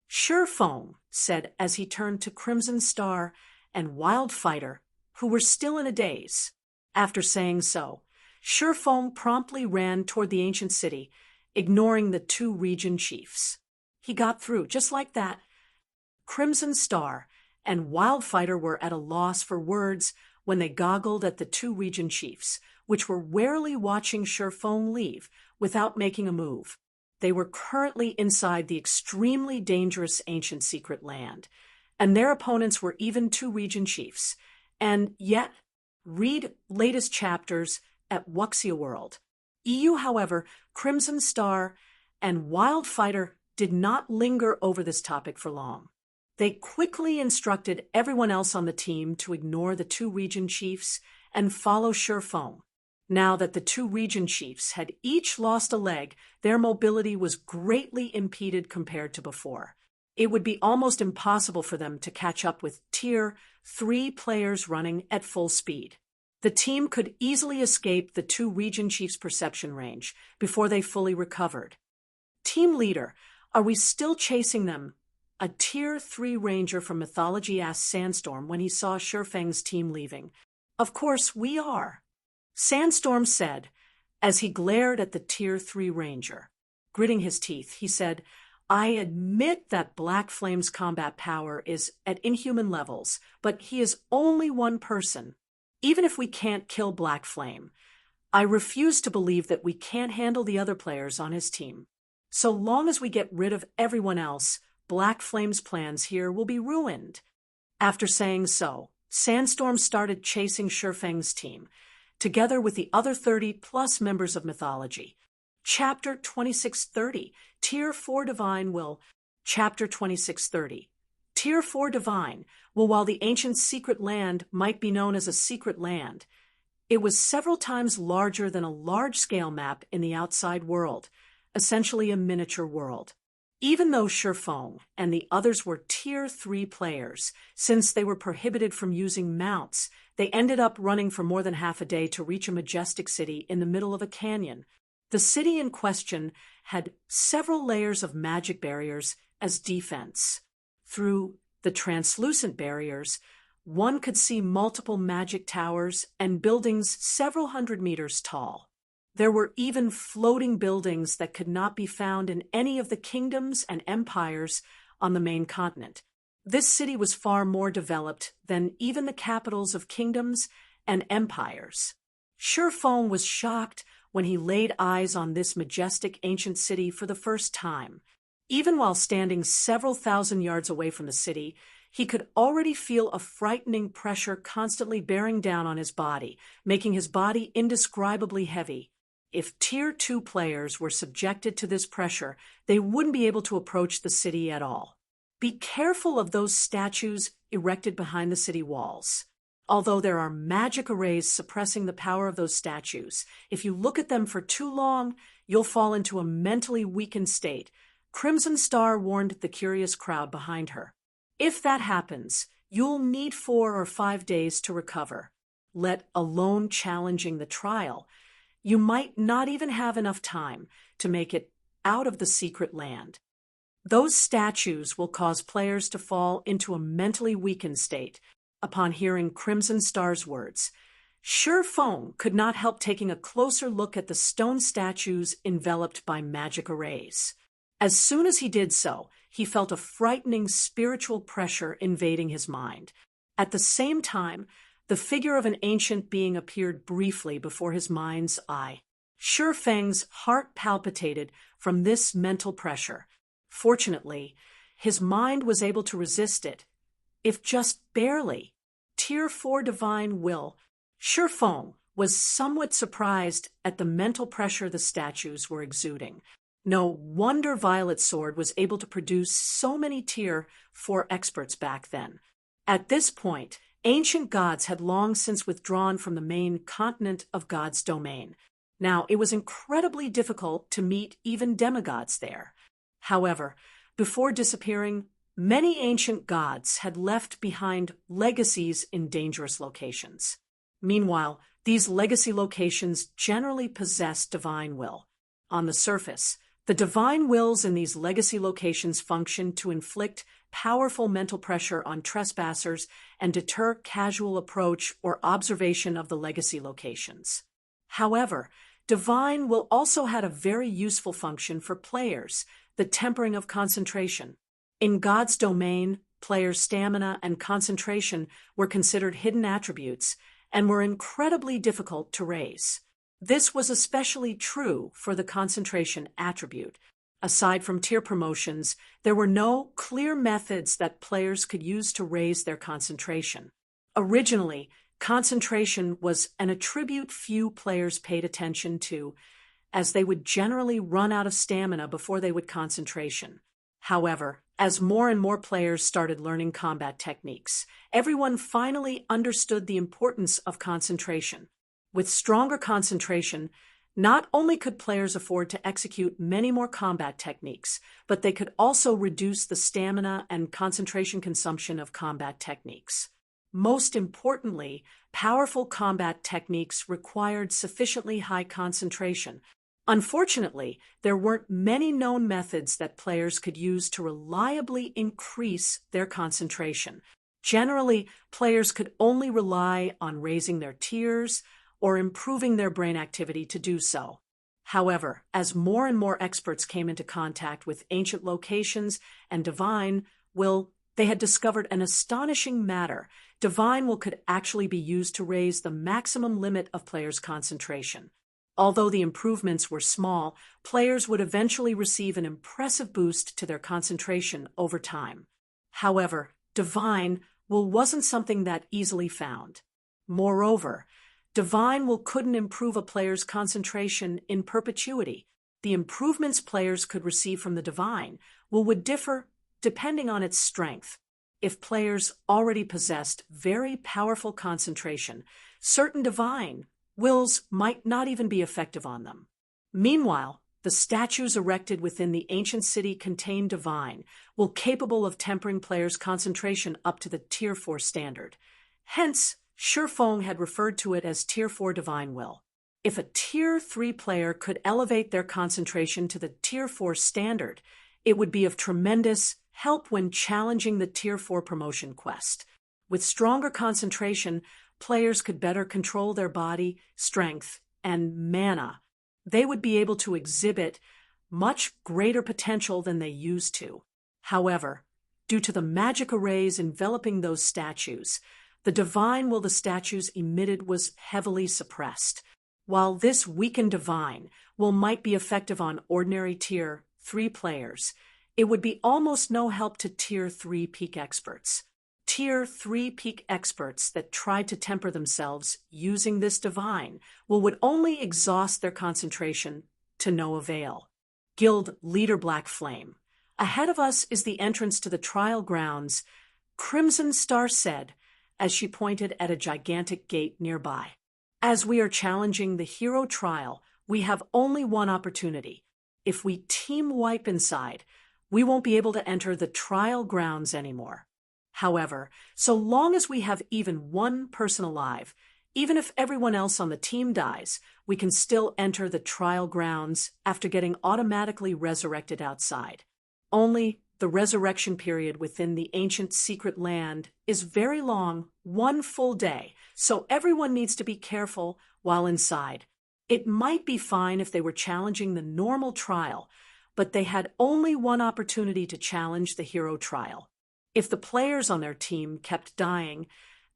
Shurfeng said as he turned to Crimson Star and Wild Fighter, who were still in a daze. After saying so, Shurfeng promptly ran toward the ancient city, ignoring the 2 region chiefs. He got through, just like that. Crimson Star and Wild Fighter were at a loss for words when they goggled at the 2 region chiefs, which were warily watching Shurfeng leave without making a move. They were currently inside the extremely dangerous ancient Secret Land, and their opponents were even 2 region chiefs. And yet, read latest chapters at Wuxia World. EU, however, Crimson Star and Wild Fighter did not linger over this topic for long. They quickly instructed everyone else on the team to ignore the 2 region chiefs and follow Shurfeng. Now that the 2 region chiefs had each lost a leg, their mobility was greatly impeded compared to before. It would be almost impossible for them to catch up with Tier 3 players running at full speed. The team could easily escape the 2 region chiefs' perception range before they fully recovered. Team leader, are we still chasing them? A Tier 3 ranger from mythology asked Sandstorm when he saw Shurfeng's team leaving. Of course we are, Sandstorm said, as he glared at the Tier 3 ranger. Gritting his teeth, he said, I admit that Black Flame's combat power is at inhuman levels, but he is only one person. Even if we can't kill Black Flame, I refuse to believe that we can't handle the other players on his team. So long as we get rid of everyone else, Black Flame's plans here will be ruined. After saying so, Sandstorm started chasing Shurfeng's team, together with the other 30-plus members of mythology. Chapter 2630, Tier 4 Divine will. Chapter 2630. Tier 4 Divine will. While the ancient secret land might be known as a secret land, it was several times larger than a large-scale map in the outside world, essentially a miniature world. Even though Shurfeng and the others were Tier 3 players, since they were prohibited from using mounts, they ended up running for more than half a day to reach a majestic city in the middle of a canyon. The city in question had several layers of magic barriers as defense. Through the translucent barriers, one could see multiple magic towers and buildings several hundred meters tall. There were even floating buildings that could not be found in any of the kingdoms and empires on the main continent. This city was far more developed than even the capitals of kingdoms and empires. Shurfeng was shocked when he laid eyes on this majestic ancient city for the first time. Even while standing several thousand yards away from the city, he could already feel a frightening pressure constantly bearing down on his body, making his body indescribably heavy. If Tier 2 players were subjected to this pressure, they wouldn't be able to approach the city at all. Be careful of those statues erected behind the city walls. Although there are magic arrays suppressing the power of those statues, if you look at them for too long, you'll fall into a mentally weakened state. Crimson Star warned the curious crowd behind her. If that happens, you'll need 4 or 5 days to recover, let alone challenging the trial. You might not even have enough time to make it out of the secret land. Those statues will cause players to fall into a mentally weakened state upon hearing Crimson Star's words. Shurfeng could not help taking a closer look at the stone statues enveloped by magic arrays. As soon as he did so, he felt a frightening spiritual pressure invading his mind. At the same time, the figure of an ancient being appeared briefly before his mind's eye. Shurfeng's heart palpitated from this mental pressure. Fortunately, his mind was able to resist it, if just barely. Tier 4 Divine will. Shurfeng was somewhat surprised at the mental pressure the statues were exuding. No wonder Violet Sword was able to produce so many Tier 4 experts back then. At this point, ancient gods had long since withdrawn from the main continent of God's domain. Now, it was incredibly difficult to meet even demigods there. However, before disappearing, many ancient gods had left behind legacies in dangerous locations. Meanwhile, these legacy locations generally possess divine will. On the surface, the divine wills in these legacy locations function to inflict powerful mental pressure on trespassers and deter casual approach or observation of the legacy locations. However, divine will also had a very useful function for players, the tempering of concentration. In God's domain, players' stamina and concentration were considered hidden attributes and were incredibly difficult to raise. This was especially true for the concentration attribute. Aside from tier promotions, there were no clear methods that players could use to raise their concentration. Originally, concentration was an attribute few players paid attention to, as they would generally run out of stamina before they would concentration. However, as more and more players started learning combat techniques, everyone finally understood the importance of concentration. With stronger concentration, not only could players afford to execute many more combat techniques, but they could also reduce the stamina and concentration consumption of combat techniques. Most importantly, powerful combat techniques required sufficiently high concentration. Unfortunately, there weren't many known methods that players could use to reliably increase their concentration. Generally, players could only rely on raising their tiers or improving their brain activity to do so. However, as more and more experts came into contact with ancient locations and divine will, they had discovered an astonishing matter. Divine will could actually be used to raise the maximum limit of players' concentration. Although the improvements were small, players would eventually receive an impressive boost to their concentration over time. However, divine will wasn't something that easily found. Moreover, divine will couldn't improve a player's concentration in perpetuity. The improvements players could receive from the divine would differ depending on its strength. If players already possessed very powerful concentration, certain divine wills might not even be effective on them. Meanwhile, the statues erected within the ancient city contained divine will capable of tempering players' concentration up to the Tier 4 standard. Hence, Shifeng had referred to it as Tier 4 divine will. If a Tier 3 player could elevate their concentration to the Tier 4 standard, it would be of tremendous help when challenging the Tier 4 promotion quest. With stronger concentration, players could better control their body, strength, and mana. They would be able to exhibit much greater potential than they used to. However, due to the magic arrays enveloping those statues, the divine will the statues emitted was heavily suppressed. While this weakened divine will might be effective on ordinary Tier 3 players, it would be almost no help to Tier 3 peak experts. Tier 3 peak experts that tried to temper themselves using this divine would only exhaust their concentration to no avail. Guild Leader Black Flame. Ahead of us is the entrance to the trial grounds, Crimson Star said, as she pointed at a gigantic gate nearby. As we are challenging the hero trial, we have only one opportunity. If we team wipe inside, we won't be able to enter the trial grounds anymore. However, so long as we have even one person alive, even if everyone else on the team dies, we can still enter the trial grounds after getting automatically resurrected outside. Only the resurrection period within the ancient secret land is very long, 1 full day, so everyone needs to be careful while inside. It might be fine if they were challenging the normal trial, but they had only one opportunity to challenge the hero trial. If the players on their team kept dying,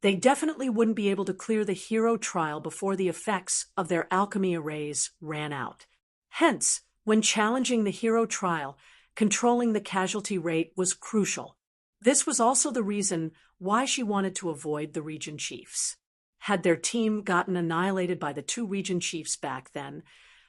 they definitely wouldn't be able to clear the hero trial before the effects of their alchemy arrays ran out. Hence, when challenging the hero trial, controlling the casualty rate was crucial. This was also the reason why she wanted to avoid the region chiefs. Had their team gotten annihilated by the 2 region chiefs back then,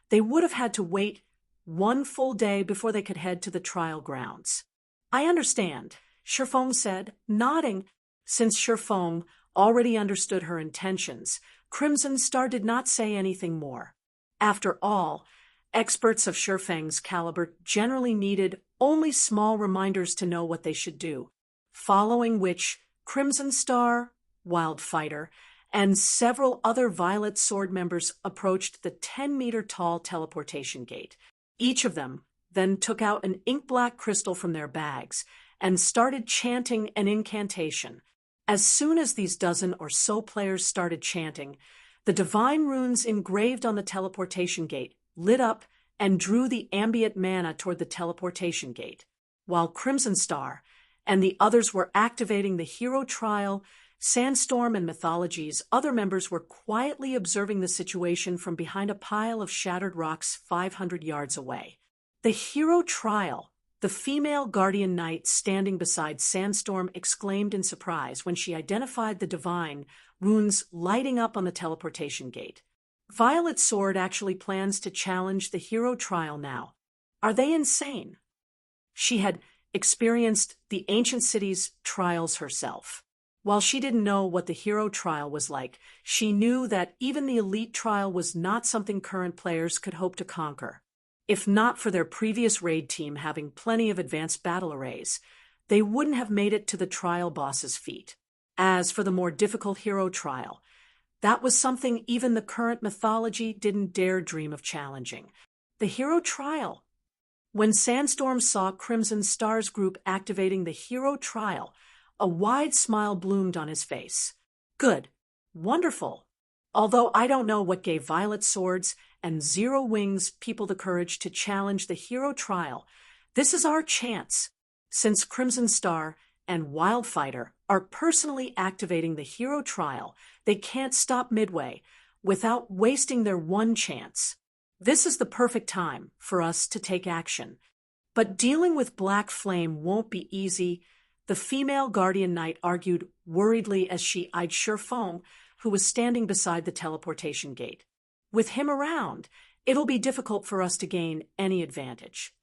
they would have had to wait 1 full day before they could head to the trial grounds. I understand, Shifeng said, nodding. Since Shifeng already understood her intentions, Crimson Star did not say anything more. After all, experts of Shifeng's caliber generally needed only small reminders to know what they should do, following which Crimson Star, Wildfighter, and several other Violet Sword members approached the 10-meter-tall teleportation gate. Each of them then took out an ink-black crystal from their bags and started chanting an incantation. As soon as these dozen or so players started chanting, the divine runes engraved on the teleportation gate lit up and drew the ambient mana toward the teleportation gate. While Crimson Star and the others were activating the hero trial, Sandstorm and Mythology's other members were quietly observing the situation from behind a pile of shattered rocks 500 yards away. The hero trial. The female guardian knight standing beside Sandstorm exclaimed in surprise when she identified the divine runes lighting up on the teleportation gate. Violet Sword actually plans to challenge the hero trial now. Are they insane? She had experienced the ancient city's trials herself. While she didn't know what the hero trial was like, she knew that even the elite trial was not something current players could hope to conquer. If not for their previous raid team having plenty of advanced battle arrays, they wouldn't have made it to the trial boss's feat. As for the more difficult hero trial, that was something even the current mythology didn't dare dream of challenging. The hero trial. When Sandstorm saw Crimson Star's group activating the hero trial, a wide smile bloomed on his face. Good. Wonderful. Although I don't know what gave Violet Swords and Zero Wings people the courage to challenge the hero trial, this is our chance. Since Crimson Star and Wildfighter are personally activating the hero trial, they can't stop midway without wasting their one chance. This is the perfect time for us to take action. But dealing with Black Flame won't be easy, the female Guardian Knight argued worriedly as she eyed Sherfong, who was standing beside the teleportation gate. With him around, it'll be difficult for us to gain any advantage.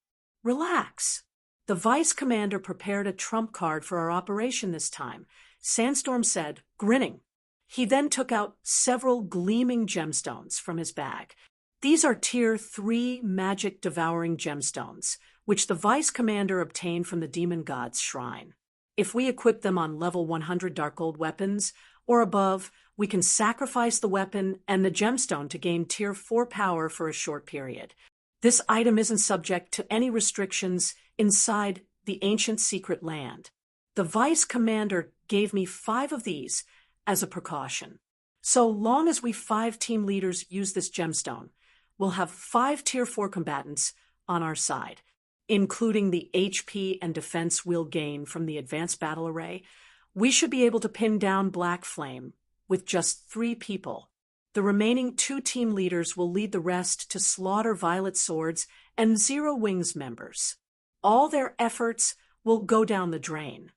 Relax. The Vice Commander prepared a trump card for our operation this time, Sandstorm said, grinning. He then took out several gleaming gemstones from his bag. These are Tier 3 magic-devouring gemstones, which the Vice Commander obtained from the Demon God's Shrine. If we equip them on level 100 Dark Gold weapons or above, we can sacrifice the weapon and the gemstone to gain Tier 4 power for a short period. This item isn't subject to any restrictions inside the ancient secret land. The Vice Commander gave me 5 of these as a precaution. So long as we 5 team leaders use this gemstone, we'll have 5 Tier 4 combatants on our side, including the HP and defense we'll gain from the advanced battle array. We should be able to pin down Black Flame with just 3 people. The remaining 2 team leaders will lead the rest to slaughter Violet Swords and Zero Wings members. All their efforts will go down the drain.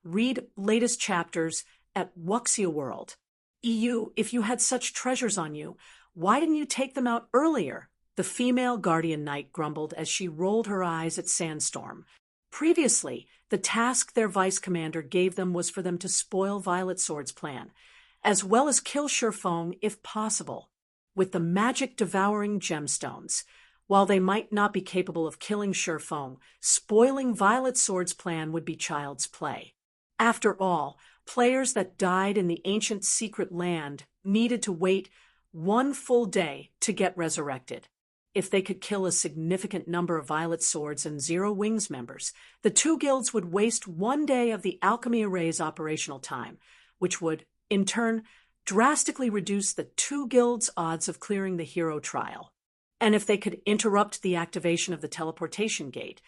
Read latest chapters at Wuxia World. EU, if you had such treasures on you, why didn't you take them out earlier? The female Guardian Knight grumbled as she rolled her eyes at Sandstorm. Previously, the task their Vice Commander gave them was for them to spoil Violet Sword's plan, as well as kill Sherfong if possible, with the magic-devouring gemstones. While they might not be capable of killing Sherfong, spoiling Violet Sword's plan would be child's play. After all, players that died in the ancient secret land needed to wait 1 full day to get resurrected. If they could kill a significant number of Violet Swords and Zero Wings members, the 2 guilds would waste 1 day of the Alchemy Array's operational time, which would, in turn, drastically reduce the 2 guilds' odds of clearing the hero trial. And if they could interrupt the activation of the teleportation gate,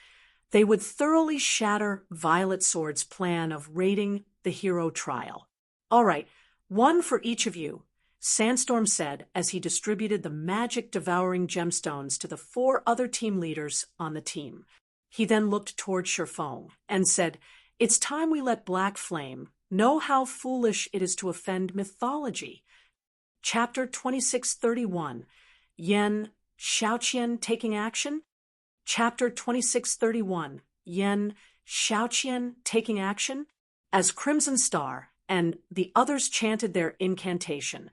they would thoroughly shatter Violet Sword's plan of raiding the hero trial. All right, 1 for each of you, Sandstorm said as he distributed the magic-devouring gemstones to the 4 other team leaders on the team. He then looked toward Sherfong and said, "It's time we let Black Flame know how foolish it is to offend mythology." Chapter 2631, Yen Xiaoqian Taking Action? Chapter 2631, Yen Xiaoqian Taking Action? As Crimson Star and the others chanted their incantation,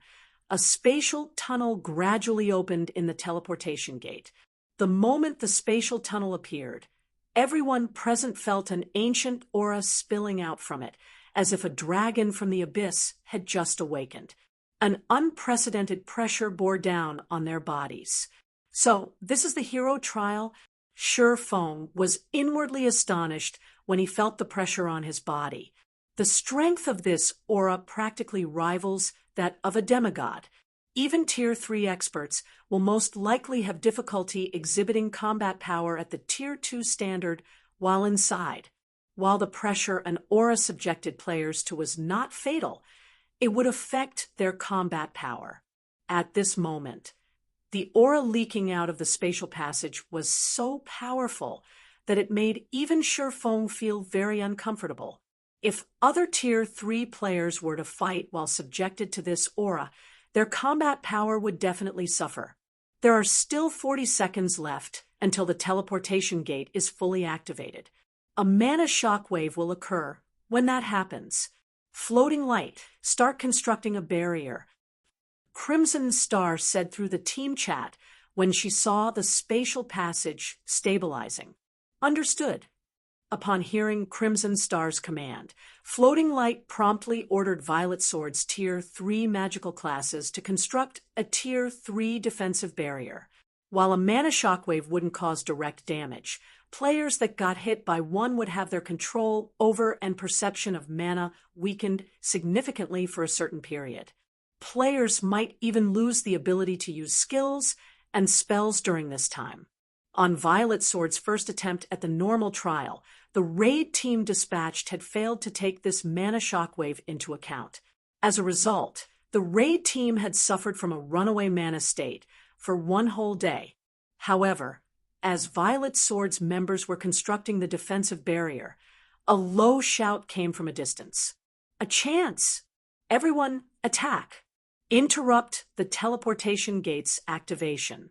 a spatial tunnel gradually opened in the teleportation gate. The moment the spatial tunnel appeared, everyone present felt an ancient aura spilling out from it, as if a dragon from the abyss had just awakened. An unprecedented pressure bore down on their bodies. So, this is the hero trial? Sherfong was inwardly astonished when he felt the pressure on his body. The strength of this aura practically rivals that of a demigod. Even Tier 3 experts will most likely have difficulty exhibiting combat power at the Tier 2 standard while inside. While the pressure an aura subjected players to was not fatal, it would affect their combat power. At this moment, the aura leaking out of the spatial passage was so powerful that it made even Sherfong feel very uncomfortable. If other Tier 3 players were to fight while subjected to this aura, their combat power would definitely suffer. There are still 40 seconds left until the teleportation gate is fully activated. A mana shockwave will occur. When that happens, Floating Light, start constructing a barrier. Crimson Star said through the team chat when she saw the spatial passage stabilizing. Understood. Upon hearing Crimson Star's command, Floating Light promptly ordered Violet Sword's Tier 3 magical classes to construct a Tier 3 defensive barrier. While a mana shockwave wouldn't cause direct damage, players that got hit by one would have their control over and perception of mana weakened significantly for a certain period. Players might even lose the ability to use skills and spells during this time. On Violet Sword's first attempt at the normal trial, the raid team dispatched had failed to take this mana shockwave into account. As a result, the raid team had suffered from a runaway mana state for one whole day. However, as Violet Sword's members were constructing the defensive barrier, a low shout came from a distance. "A chance! Everyone, attack! Interrupt the teleportation gate's activation,"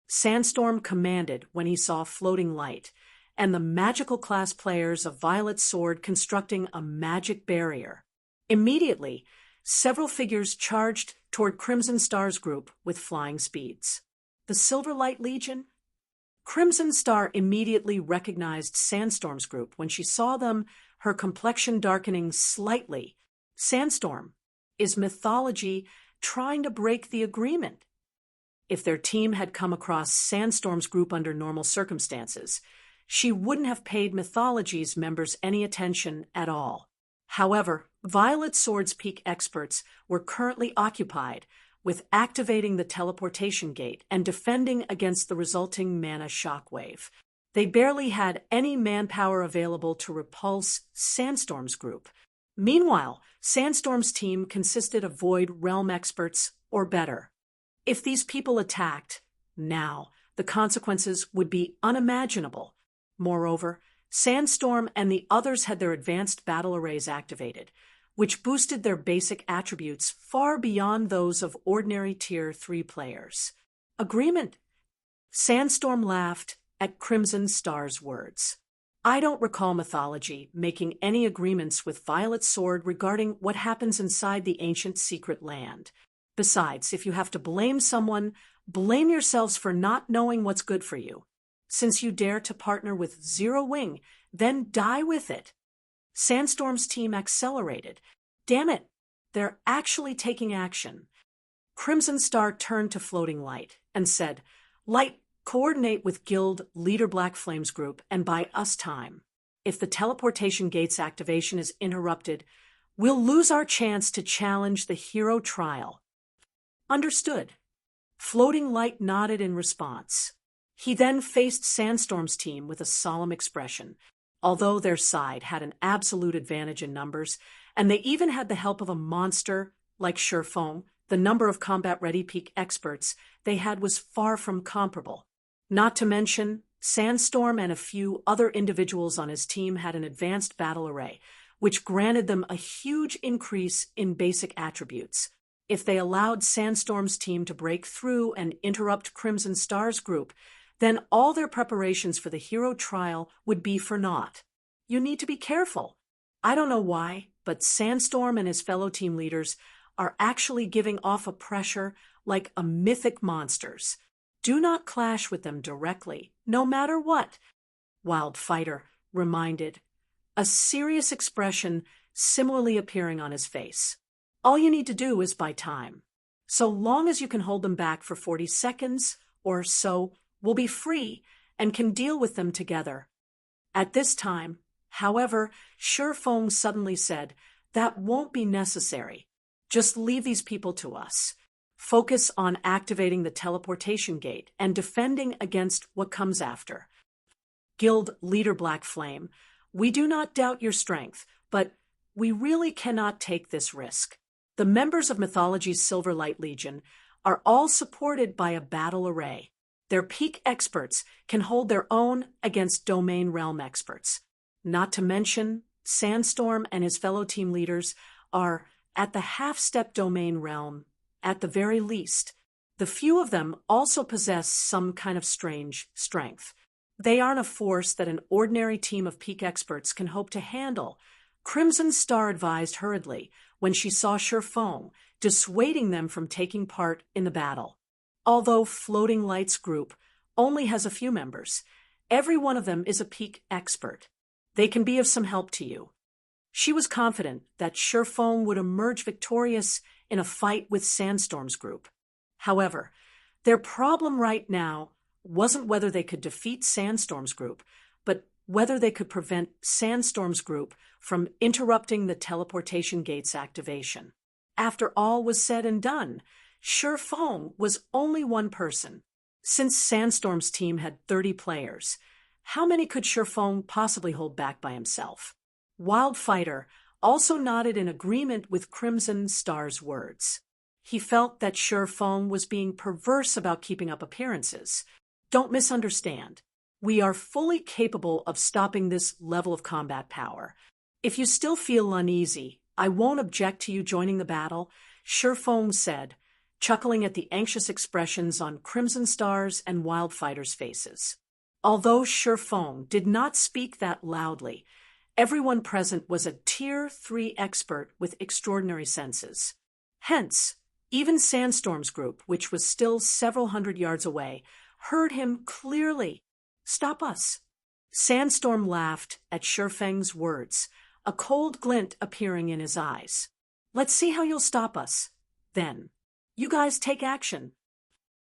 Sandstorm commanded when he saw floating light, and the magical class players of Violet Sword constructing a magic barrier. Immediately, several figures charged toward Crimson Star's group with flying speeds. The Silverlight Legion? Crimson Star immediately recognized Sandstorm's group when she saw them, her complexion darkening slightly. Sandstorm, is mythology trying to break the agreement? If their team had come across Sandstorm's group under normal circumstances, she wouldn't have paid mythology's members any attention at all. However, Violet Sword's peak experts were currently occupied with activating the teleportation gate and defending against the resulting mana shockwave. They barely had any manpower available to repulse Sandstorm's group. Meanwhile, Sandstorm's team consisted of Void Realm experts, or better. If these people attacked, now, the consequences would be unimaginable. Moreover, Sandstorm and the others had their advanced battle arrays activated, which boosted their basic attributes far beyond those of ordinary Tier 3 players. Agreement? Sandstorm laughed at Crimson Star's words. "I don't recall mythology making any agreements with Violet Sword regarding what happens inside the ancient secret land. Besides, if you have to blame someone, blame yourselves for not knowing what's good for you. Since you dare to partner with Zero Wing, then die with it." Sandstorm's team accelerated. Damn it, they're actually taking action. Crimson Star turned to Floating Light and said, "Light, coordinate with Guild Leader Black Flame's group and buy us time. If the teleportation gate's activation is interrupted, we'll lose our chance to challenge the hero trial." Understood. Floating Light nodded in response. He then faced Sandstorm's team with a solemn expression. Although their side had an absolute advantage in numbers, and they even had the help of a monster like Surefoam, the number of combat-ready peak experts they had was far from comparable. Not to mention, Sandstorm and a few other individuals on his team had an advanced battle array, which granted them a huge increase in basic attributes. If they allowed Sandstorm's team to break through and interrupt Crimson Star's group, then all their preparations for the hero trial would be for naught. You need to be careful. I don't know why, but Sandstorm and his fellow team leaders are actually giving off a pressure like a mythic monsters. Do not clash with them directly, no matter what, Wild Fighter reminded, a serious expression similarly appearing on his face. All you need to do is buy time. So long as you can hold them back for 40 seconds or so, we'll be free and can deal with them together. At this time, however, Surefoam suddenly said, "That won't be necessary. Just leave these people to us. Focus on activating the teleportation gate and defending against what comes after." Guild Leader Black Flame, we do not doubt your strength, but we really cannot take this risk. The members of Mythology's Silverlight Legion are all supported by a battle array. Their peak experts can hold their own against domain realm experts. Not to mention, Sandstorm and his fellow team leaders are at the half-step domain realm, at the very least. The few of them also possess some kind of strange strength. They aren't a force that an ordinary team of peak experts can hope to handle. Crimson Star advised hurriedly when she saw Surefoam, dissuading them from taking part in the battle. Although Floating Light's group only has a few members, every one of them is a peak expert. They can be of some help to you. She was confident that Surefoam would emerge victorious in a fight with Sandstorm's group. However, Their problem right now wasn't whether they could defeat Sandstorm's group, but whether they could prevent Sandstorm's group from interrupting the teleportation gate's activation. After all was said and done, Shifeng was only one person. Since Sandstorm's team had 30 players, how many could Shifeng possibly hold back by himself? Wildfighter also nodded in agreement with Crimson Star's words. He felt that Shifeng was being perverse about keeping up appearances. Don't misunderstand. We are fully capable of stopping this level of combat power. If you still feel uneasy, I won't object to you joining the battle, Shifeng said, chuckling at the anxious expressions on Crimson Star's and Wildfighter's faces. Although Shifeng did not speak that loudly, everyone present was a Tier 3 expert with extraordinary senses. Hence, even Sandstorm's group, which was still several hundred yards away, heard him clearly. Stop us. Sandstorm laughed at Shifeng's words, a cold glint appearing in his eyes. Let's see how you'll stop us. Then, you guys take action.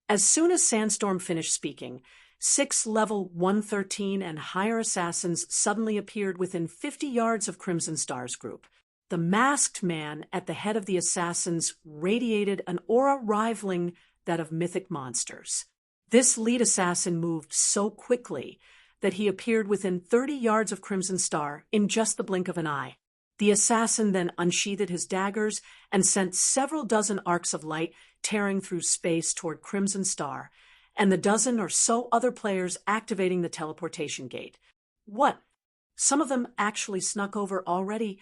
As soon as Sandstorm finished speaking, 6 level 113 and higher assassins suddenly appeared within 50 yards of Crimson Star's group. The masked man at the head of the assassins radiated an aura rivaling that of mythic monsters. This lead assassin moved so quickly that he appeared within 30 yards of Crimson Star in just the blink of an eye. The assassin then unsheathed his daggers and sent several dozen arcs of light tearing through space toward Crimson Star, and the dozen or so other players activating the teleportation gate. What? Some of them actually snuck over already.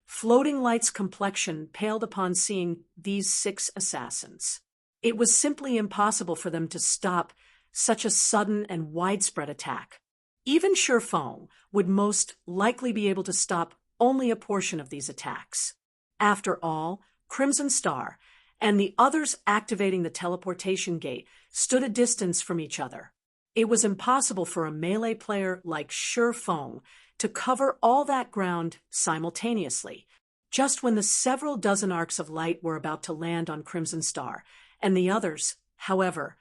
Floating Light's complexion paled upon seeing these 6 assassins. It was simply impossible for them to stop such a sudden and widespread attack. Even Shifeng would most likely be able to stop only a portion of these attacks. After all, Crimson Star and the others activating the teleportation gate stood a distance from each other. It was impossible for a melee player like Shifeng to cover all that ground simultaneously. Just when the several dozen arcs of light were about to land on Crimson Star and the others, however,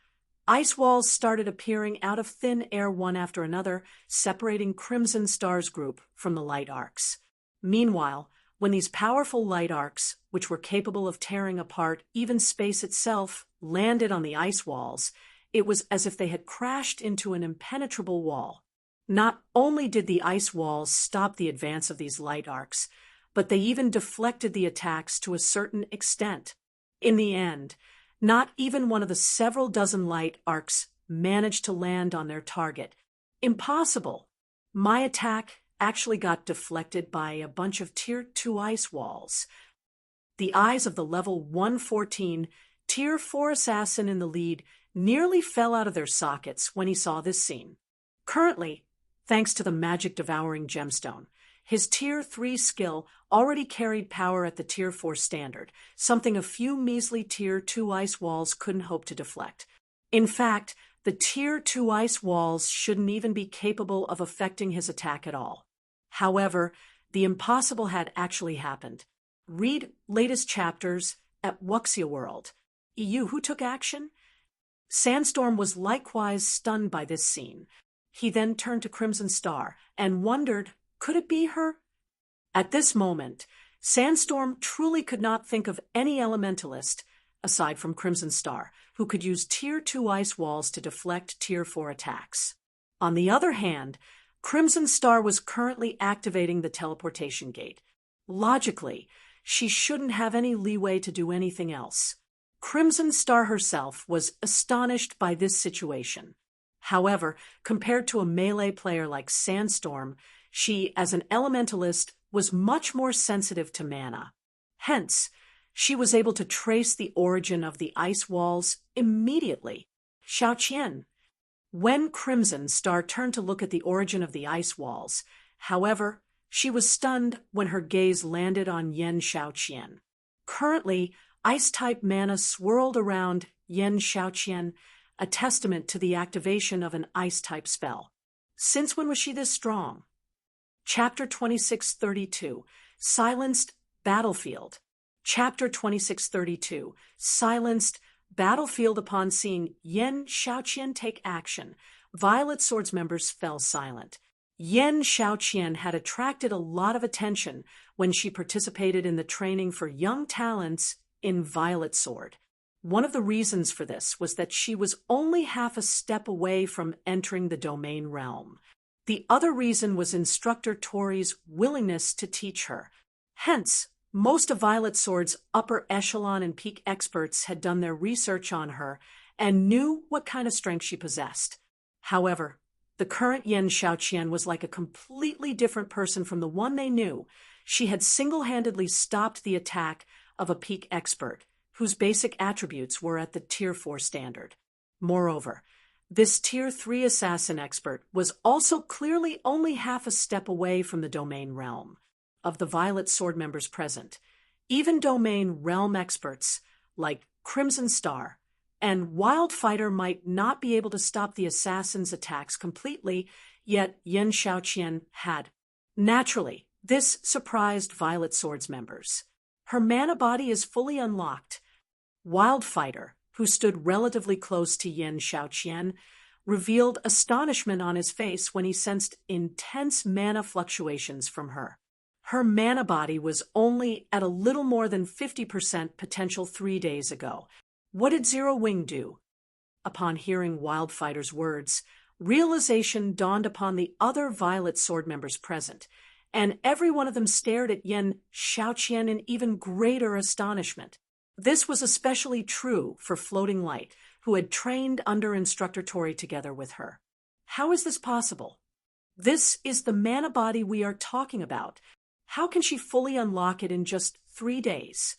ice walls started appearing out of thin air one after another, separating Crimson Star's group from the light arcs. Meanwhile, when these powerful light arcs, which were capable of tearing apart even space itself, landed on the ice walls, it was as if they had crashed into an impenetrable wall. Not only did the ice walls stop the advance of these light arcs, but they even deflected the attacks to a certain extent. In the end, not even one of the several dozen light arcs managed to land on their target. Impossible. My attack actually got deflected by a bunch of Tier 2 ice walls. The eyes of the level 114 Tier 4 assassin in the lead nearly fell out of their sockets when he saw this scene. Currently, thanks to the magic devouring gemstone, his Tier 3 skill already carried power at the Tier 4 standard, something a few measly Tier 2 ice walls couldn't hope to deflect. In fact, the Tier 2 ice walls shouldn't even be capable of affecting his attack at all. However, the impossible had actually happened. Read latest chapters at Wuxia World. EU, who took action? Sandstorm was likewise stunned by this scene. He then turned to Crimson Star and wondered, could it be her? At this moment, Sandstorm truly could not think of any elementalist, aside from Crimson Star, who could use Tier 2 ice walls to deflect Tier 4 attacks. On the other hand, Crimson Star was currently activating the teleportation gate. Logically, she shouldn't have any leeway to do anything else. Crimson Star herself was astonished by this situation. However, compared to a melee player like Sandstorm, she, as an elementalist, was much more sensitive to mana. Hence, she was able to trace the origin of the ice walls immediately. Xiaoqian. When Crimson Star turned to look at the origin of the ice walls, however, she was stunned when her gaze landed on Yan Xiaoqian. Currently, ice-type mana swirled around Yan Xiaoqian, a testament to the activation of an ice-type spell. Since when was she this strong? Chapter 2632, Silenced Battlefield. Chapter 2632, Silenced battlefield upon seeing Yen Xiaoqian take action, Violet Sword's members fell silent. Yen Xiaoqian had attracted a lot of attention when she participated in the training for young talents in Violet Sword. One of the reasons for this was that she was only half a step away from entering the domain realm. The other reason was Instructor Tori's willingness to teach her. Hence, most of Violet Sword's upper echelon and peak experts had done their research on her and knew what kind of strength she possessed. However, the current Yen Xiaoqian was like a completely different person from the one they knew. She had single-handedly stopped the attack of a peak expert, whose basic attributes were at the Tier 4 standard. Moreover, this Tier 3 assassin expert was also clearly only half a step away from the domain realm. Of the Violet Sword members present, even domain realm experts like Crimson Star and Wildfighter might not be able to stop the assassin's attacks completely, yet Yen Xiaoqian had. Naturally, this surprised Violet Sword's members. Her mana body is fully unlocked. Wildfighter, who stood relatively close to Yen Xiaoqian, revealed astonishment on his face when he sensed intense mana fluctuations from her. Her mana body was only at a little more than 50% potential 3 days ago. What did Zero Wing do? Upon hearing Wildfighter's words, realization dawned upon the other Violet Sword members present, and every one of them stared at Yen Xiaoqian in even greater astonishment. This was especially true for Floating Light, who had trained under Instructor Tori together with her. How is this possible? This is the mana body we are talking about. How can she fully unlock it in just 3 days?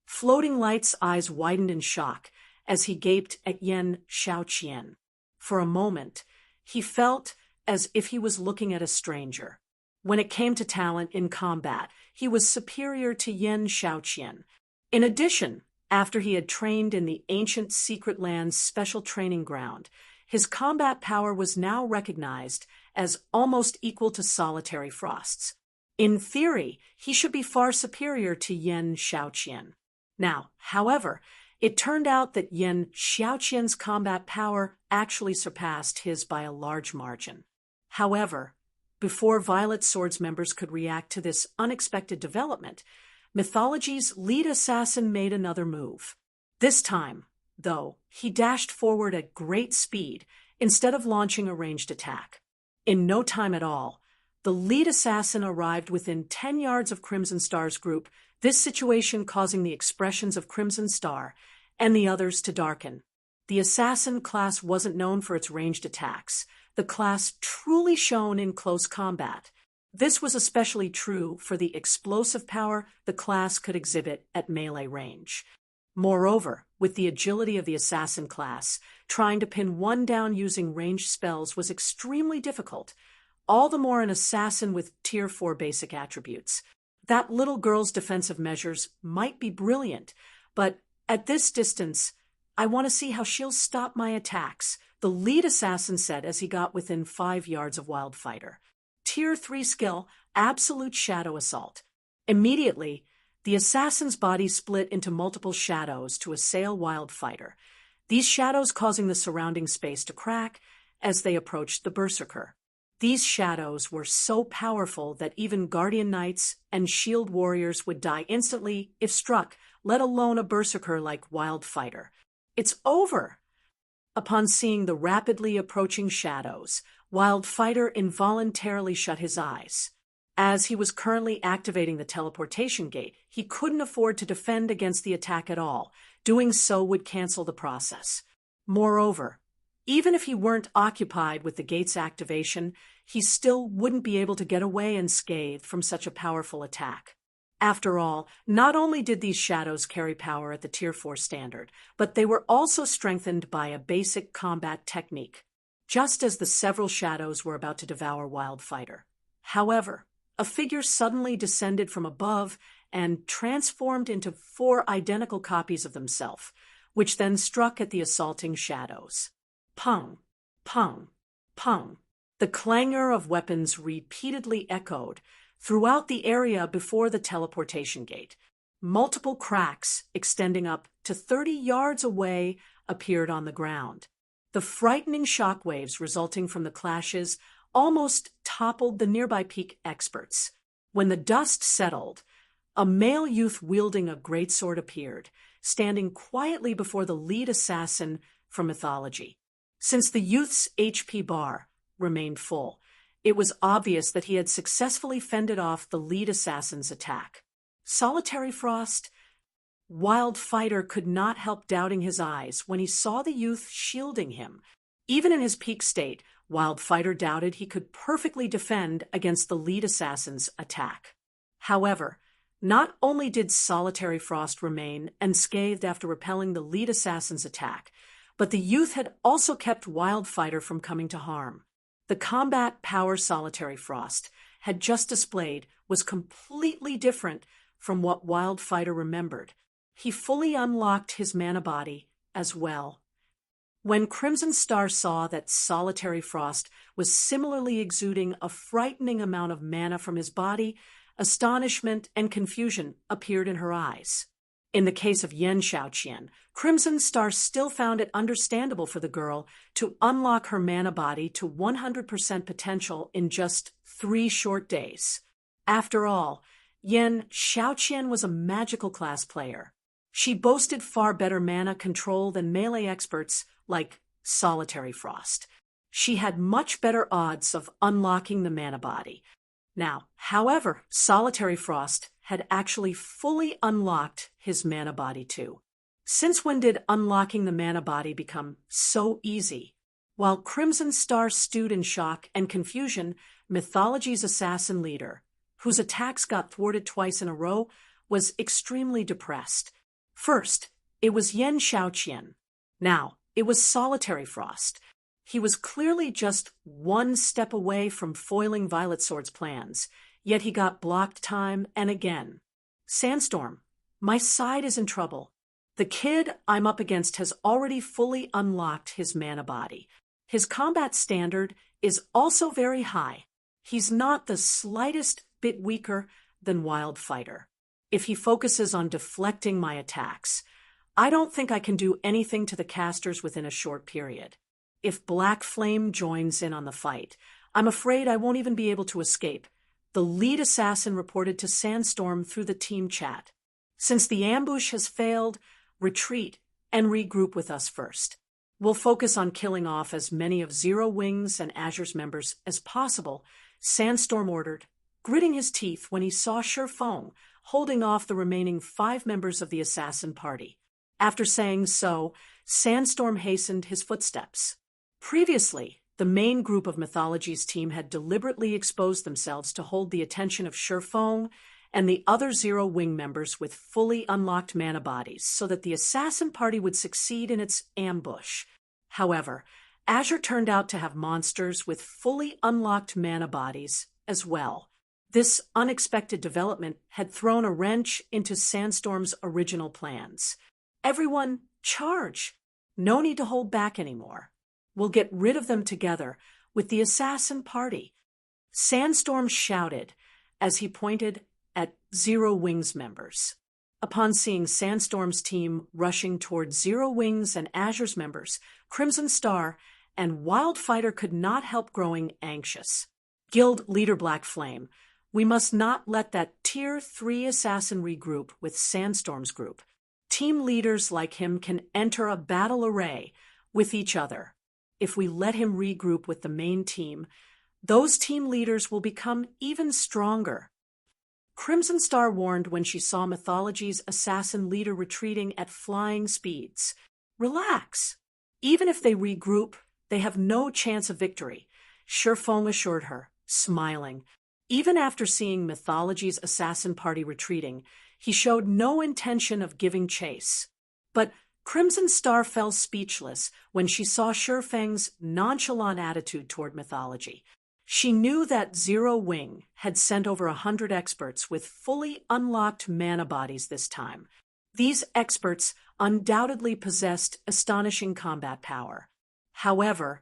Floating Light's eyes widened in shock as he gaped at Yen Xiaoqian. For a moment, he felt as if he was looking at a stranger. When it came to talent in combat, he was superior to Yen Xiaoqian. In addition, after he had trained in the ancient Secret Land's special training ground, his combat power was now recognized as almost equal to Solitary Frost's. In theory, he should be far superior to Yen Xiaoqian. Now, however, it turned out that Yen Xiaoqian's combat power actually surpassed his by a large margin. However, before Violet Sword's members could react to this unexpected development, Mythology's lead assassin made another move. This time, though, he dashed forward at great speed instead of launching a ranged attack. In no time at all, the lead assassin arrived within 10 yards of Crimson Star's group, this situation causing the expressions of Crimson Star and the others to darken. The assassin class wasn't known for its ranged attacks. The class truly shone in close combat. This was especially true for the explosive power the class could exhibit at melee range. Moreover, with the agility of the assassin class, trying to pin one down using ranged spells was extremely difficult. All the more an assassin with Tier 4 basic attributes. That little girl's defensive measures might be brilliant, but at this distance, I want to see how she'll stop my attacks, the lead assassin said as he got within 5 yards of Wildfighter. Tier 3 skill, Absolute Shadow Assault. Immediately, the assassin's body split into multiple shadows to assail Wildfighter, these shadows causing the surrounding space to crack as they approached the Berserker. These shadows were so powerful that even Guardian Knights and Shield Warriors would die instantly if struck, let alone a Berserker like Wildfighter. It's over! Upon seeing the rapidly approaching shadows, Wildfighter involuntarily shut his eyes. As he was currently activating the teleportation gate, he couldn't afford to defend against the attack at all. Doing so would cancel the process. Moreover, even if he weren't occupied with the gate's activation, he still wouldn't be able to get away unscathed from such a powerful attack. After all, not only did these shadows carry power at the Tier 4 standard, but they were also strengthened by a basic combat technique, just as the several shadows were about to devour Wildfighter. However, a figure suddenly descended from above and transformed into 4 identical copies of themselves, which then struck at the assaulting shadows. Pung, pung, pung. The clangor of weapons repeatedly echoed throughout the area before the teleportation gate. Multiple cracks extending up to 30 yards away appeared on the ground. The frightening shockwaves resulting from the clashes almost toppled the nearby peak experts. When the dust settled, a male youth wielding a greatsword appeared, standing quietly before the lead assassin from mythology. Since the youth's HP bar remained full, it was obvious that he had successfully fended off the lead assassin's attack. Solitary Frost, Wild Fighter could not help doubting his eyes when he saw the youth shielding him. Even in his peak state, Wild Fighter doubted he could perfectly defend against the lead assassin's attack. However, not only did Solitary Frost remain unscathed after repelling the lead assassin's attack, but the youth had also kept Wild Fighter from coming to harm. The combat power Solitary Frost had just displayed was completely different from what Wild Fighter remembered. He fully unlocked his mana body as well. When Crimson Star saw that Solitary Frost was similarly exuding a frightening amount of mana from his body, astonishment and confusion appeared in her eyes. In the case of Yen Xiaoqian, Crimson Star still found it understandable for the girl to unlock her mana body to 100% potential in just 3 short days. After all, Yen Xiaoqian was a magical class player. She boasted far better mana control than melee experts like Solitary Frost. She had much better odds of unlocking the mana body. Now, however, Solitary Frost had actually fully unlocked his mana body too. Since when did unlocking the mana body become so easy? While Crimson Star stewed in shock and confusion, Mythology's assassin leader, whose attacks got thwarted twice in a row, was extremely depressed. First, it was Yen Xiaoqian. Now, it was Solitary Frost. He was clearly just one step away from foiling Violet Sword's plans, yet he got blocked time and again. Sandstorm, my side is in trouble. The kid I'm up against has already fully unlocked his mana body. His combat standard is also very high. He's not the slightest bit weaker than Wild Fighter. If he focuses on deflecting my attacks, I don't think I can do anything to the casters within a short period. If Black Flame joins in on the fight, I'm afraid I won't even be able to escape, the lead assassin reported to Sandstorm through the team chat. Since the ambush has failed, retreat and regroup with us first. We'll focus on killing off as many of Zero Wings and Azure's members as possible, Sandstorm ordered, gritting his teeth when he saw Shifeng holding off the remaining 5 members of the assassin party. After saying so, Sandstorm hastened his footsteps. Previously, the main group of Mythology's team had deliberately exposed themselves to hold the attention of Shifeng and the other Zero Wing members with fully unlocked mana bodies so that the assassin party would succeed in its ambush. However, Azure turned out to have monsters with fully unlocked mana bodies as well. This unexpected development had thrown a wrench into Sandstorm's original plans. Everyone, charge! No need to hold back anymore. We'll get rid of them together with the assassin party. Sandstorm shouted as he pointed at Zero Wings members. Upon seeing Sandstorm's team rushing towards Zero Wings and Azure's members, Crimson Star and Wild Fighter could not help growing anxious. Guild leader Black Flame, we must not let that Tier 3 assassin regroup with Sandstorm's group. Team leaders like him can enter a battle array with each other. If we let him regroup with the main team, those team leaders will become even stronger. Crimson Star warned when she saw Mythology's assassin leader retreating at flying speeds. Relax. Even if they regroup, they have no chance of victory, Shifeng assured her, smiling. Even after seeing Mythology's assassin party retreating, he showed no intention of giving chase. But Crimson Star fell speechless when she saw Shifeng's nonchalant attitude toward Mythology. She knew that Zero Wing had sent over 100 experts with fully unlocked mana bodies this time. These experts undoubtedly possessed astonishing combat power. However,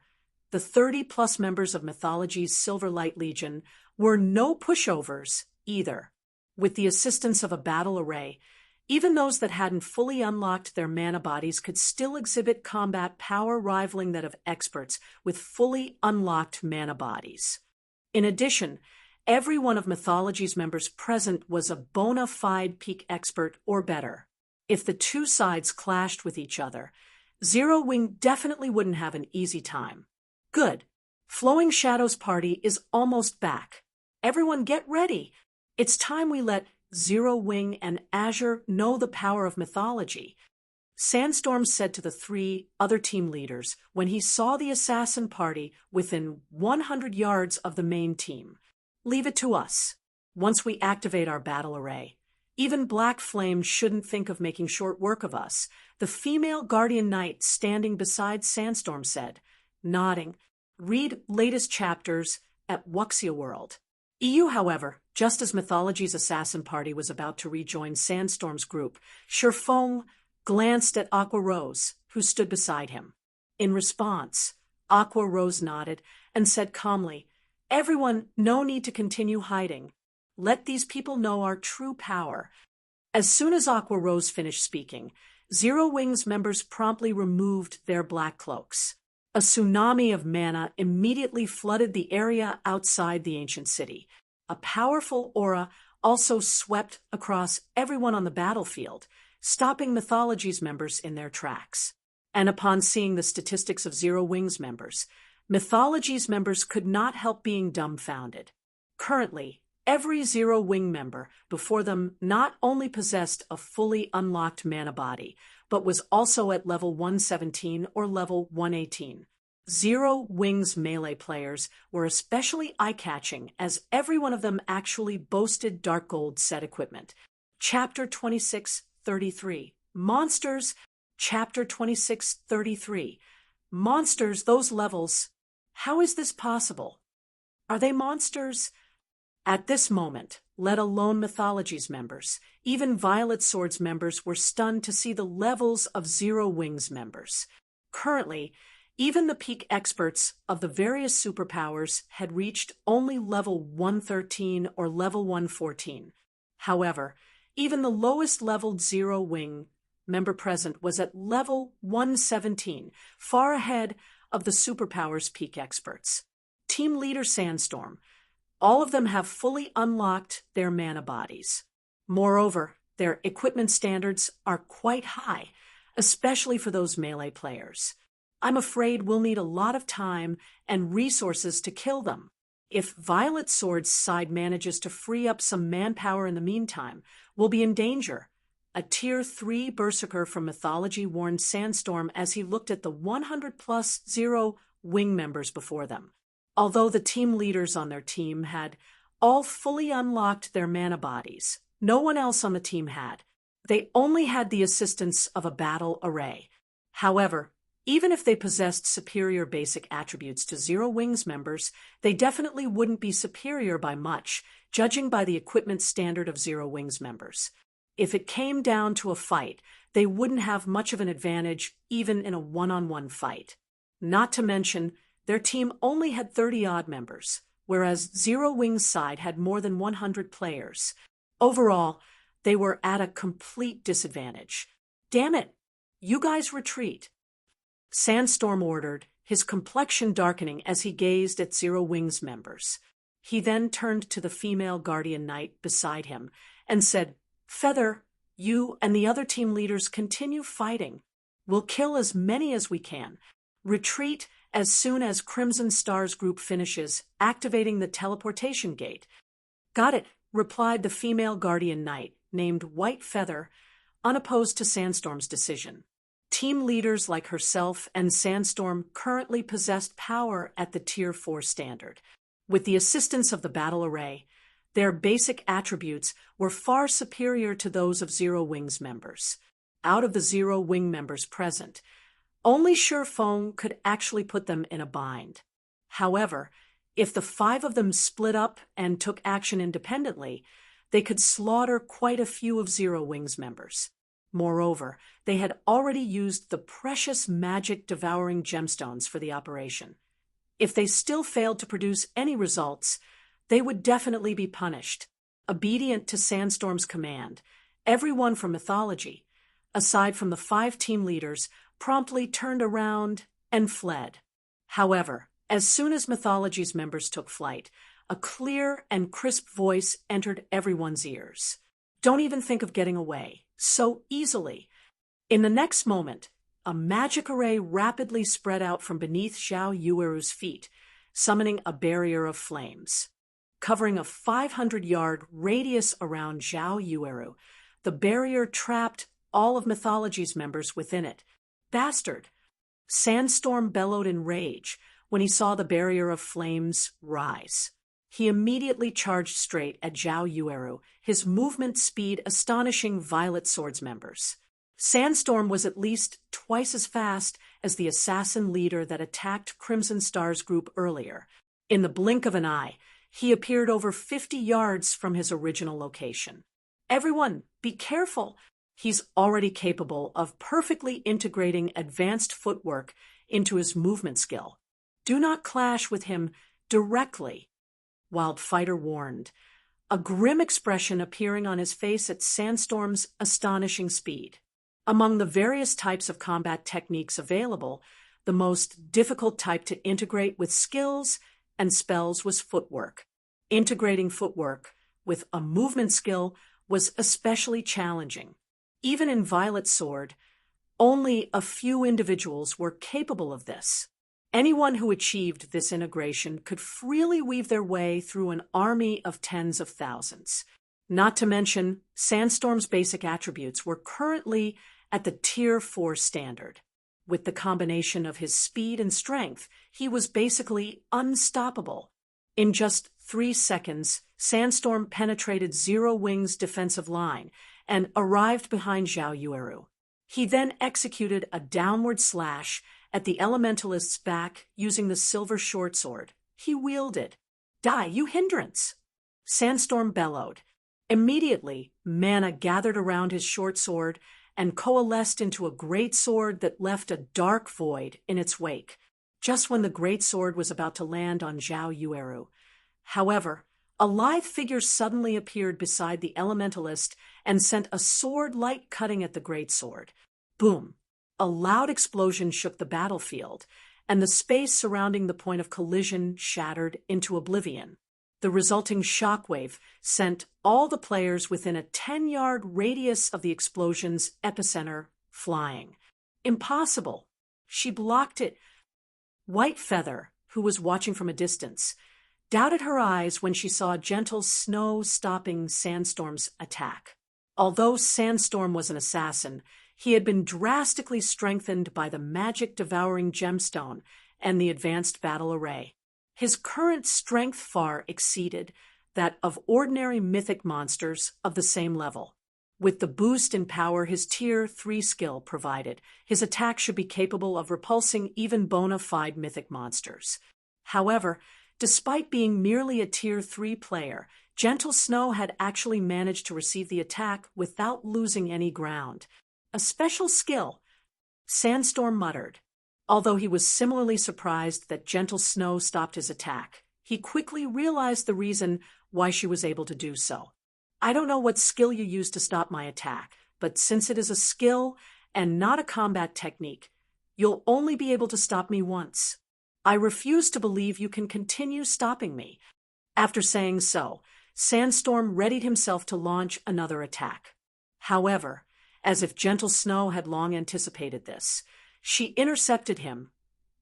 the 30-plus members of Mythology's Silverlight Legion were no pushovers either. With the assistance of a battle array, Even those that hadn't fully unlocked their mana bodies could still exhibit combat power rivaling that of experts with fully unlocked mana bodies. In addition, every one of Mythology's members present was a bona fide peak expert or better. If the two sides clashed with each other, Zero Wing definitely wouldn't have an easy time. Good. Flowing Shadows Party is almost back. Everyone get ready. It's time we let Zero Wing and Azure know the power of mythology, Sandstorm said to the three other team leaders when he saw the assassin party within 100 yards of the main team. Leave it to us. Once we activate our battle array, even Black Flame shouldn't think of making short work of us, the female Guardian Knight standing beside Sandstorm said, nodding. Read latest chapters at Wuxia World. EU, however, just as Mythology's assassin party was about to rejoin Sandstorm's group, Sherfong glanced at Aqua Rose, who stood beside him. In response, Aqua Rose nodded and said calmly, Everyone, no need to continue hiding. Let these people know our true power. As soon as Aqua Rose finished speaking, Zero Wing's members promptly removed their black cloaks. A tsunami of mana immediately flooded the area outside the ancient city. A powerful aura also swept across everyone on the battlefield, stopping Mythology's members in their tracks. And upon seeing the statistics of Zero Wing's members, Mythology's members could not help being dumbfounded. Currently, every Zero Wing member before them not only possessed a fully unlocked mana body, but was also at level 117 or level 118. Zero Wing's melee players were especially eye-catching as every one of them actually boasted Dark Gold set equipment. Chapter 26:33. Monsters. Chapter 26:33. Monsters, those levels. How is this possible? Are they monsters? At this moment, let alone Mythology's members, even Violet Sword's members were stunned to see the levels of Zero Wing's members. Currently, even the peak experts of the various superpowers had reached only level 113 or level 114. However, even the lowest leveled Zero Wing member present was at level 117, far ahead of the superpowers peak experts. Team leader Sandstorm, all of them have fully unlocked their mana bodies. Moreover, their equipment standards are quite high, especially for those melee players. I'm afraid we'll need a lot of time and resources to kill them. If Violet Sword's side manages to free up some manpower in the meantime, we'll be in danger. A Tier 3 Berserker from Mythology warned Sandstorm as he looked at the 100-plus Zero Wing members before them. Although the team leaders on their team had all fully unlocked their mana bodies, no one else on the team had. They only had the assistance of a battle array. However, even if they possessed superior basic attributes to Zero Wing's members, they definitely wouldn't be superior by much, judging by the equipment standard of Zero Wing's members. If it came down to a fight, they wouldn't have much of an advantage even in a one-on-one fight. Not to mention, their team only had 30-odd members, whereas Zero Wing's side had more than 100 players. Overall, they were at a complete disadvantage. Damn it! You guys retreat. Sandstorm ordered, his complexion darkening as he gazed at Zero Wing's members. He then turned to the female Guardian Knight beside him and said, Feather, you and the other team leaders continue fighting. We'll kill as many as we can. Retreat as soon as Crimson Star's group finishes activating the teleportation gate. Got it, replied the female Guardian Knight, named White Feather, unopposed to Sandstorm's decision. Team leaders like herself and Sandstorm currently possessed power at the Tier 4 standard. With the assistance of the battle array, their basic attributes were far superior to those of Zero Wing's members. Out of the Zero Wing members present, only Sherfong could actually put them in a bind. However, if the 5 of them split up and took action independently, they could slaughter quite a few of Zero Wing's members. Moreover, they had already used the precious magic devouring gemstones for the operation. If they still failed to produce any results, they would definitely be punished. Obedient to Sandstorm's command, Everyone from mythology, aside from the 5 team leaders, promptly turned around and fled. However, as soon as mythology's members took flight, a clear and crisp voice entered everyone's ears. Don't even think of getting away so easily. In the next moment, a magic array rapidly spread out from beneath Zhao Yueru's feet, summoning a barrier of flames. Covering a 500-yard radius around Zhao Yueru, the barrier trapped all of mythology's members within it. Bastard! Sandstorm bellowed in rage when he saw the barrier of flames rise. He immediately charged straight at Zhao Yueru, his movement speed astonishing Violet Sword's members. Sandstorm was at least twice as fast as the assassin leader that attacked Crimson Star's group earlier. In the blink of an eye, he appeared over 50 yards from his original location. Everyone, be careful! He's already capable of perfectly integrating advanced footwork into his movement skill. Do not clash with him directly, Wildfighter warned, a grim expression appearing on his face at Sandstorm's astonishing speed. Among the various types of combat techniques available, the most difficult type to integrate with skills and spells was footwork. Integrating footwork with a movement skill was especially challenging. Even in Violet Sword, only a few individuals were capable of this. Anyone who achieved this integration could freely weave their way through an army of tens of thousands. Not to mention, Sandstorm's basic attributes were currently at the Tier 4 standard. With the combination of his speed and strength, he was basically unstoppable. In just 3 seconds, Sandstorm penetrated Zero Wing's defensive line and arrived behind Zhao Yueru. He then executed a downward slash at the elementalist's back using the silver short sword. He wielded. Die, you hindrance! Sandstorm bellowed. Immediately, mana gathered around his short sword and coalesced into a great sword that left a dark void in its wake, just when the great sword was about to land on Zhao Yueru. However, a lithe figure suddenly appeared beside the elementalist and sent a sword light cutting at the great sword. Boom! A loud explosion shook the battlefield, and the space surrounding the point of collision shattered into oblivion. The resulting shockwave sent all the players within a 10-yard radius of the explosion's epicenter flying. Impossible! She blocked it. White Feather, who was watching from a distance, doubted her eyes when she saw gentle snow stopping Sandstorm's attack. Although Sandstorm was an assassin, he had been drastically strengthened by the magic-devouring gemstone and the advanced battle array. His current strength far exceeded that of ordinary mythic monsters of the same level. With the boost in power his Tier 3 skill provided, his attack should be capable of repulsing even bona fide mythic monsters. However, despite being merely a Tier 3 player, Gentle Snow had actually managed to receive the attack without losing any ground. A special skill, Sandstorm muttered. Although he was similarly surprised that Gentle Snow stopped his attack, he quickly realized the reason why she was able to do so. I don't know what skill you used to stop my attack, but since it is a skill and not a combat technique, you'll only be able to stop me once. I refuse to believe you can continue stopping me. After saying so, Sandstorm readied himself to launch another attack. However, as if Gentle Snow had long anticipated this, she intercepted him,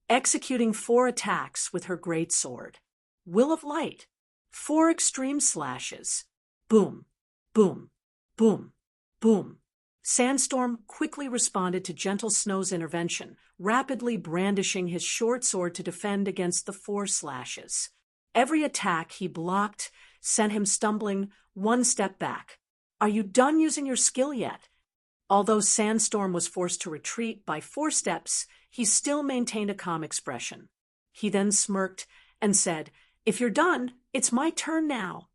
executing 4 attacks with her great sword. Will of Light. 4 extreme slashes. Boom, boom, boom, boom. Sandstorm quickly responded to Gentle Snow's intervention, rapidly brandishing his short sword to defend against the 4 slashes. Every attack he blocked sent him stumbling 1 step back. Are you done using your skill yet? Although Sandstorm was forced to retreat by 4 steps, he still maintained a calm expression. He then smirked and said, "If you're done, it's my turn now."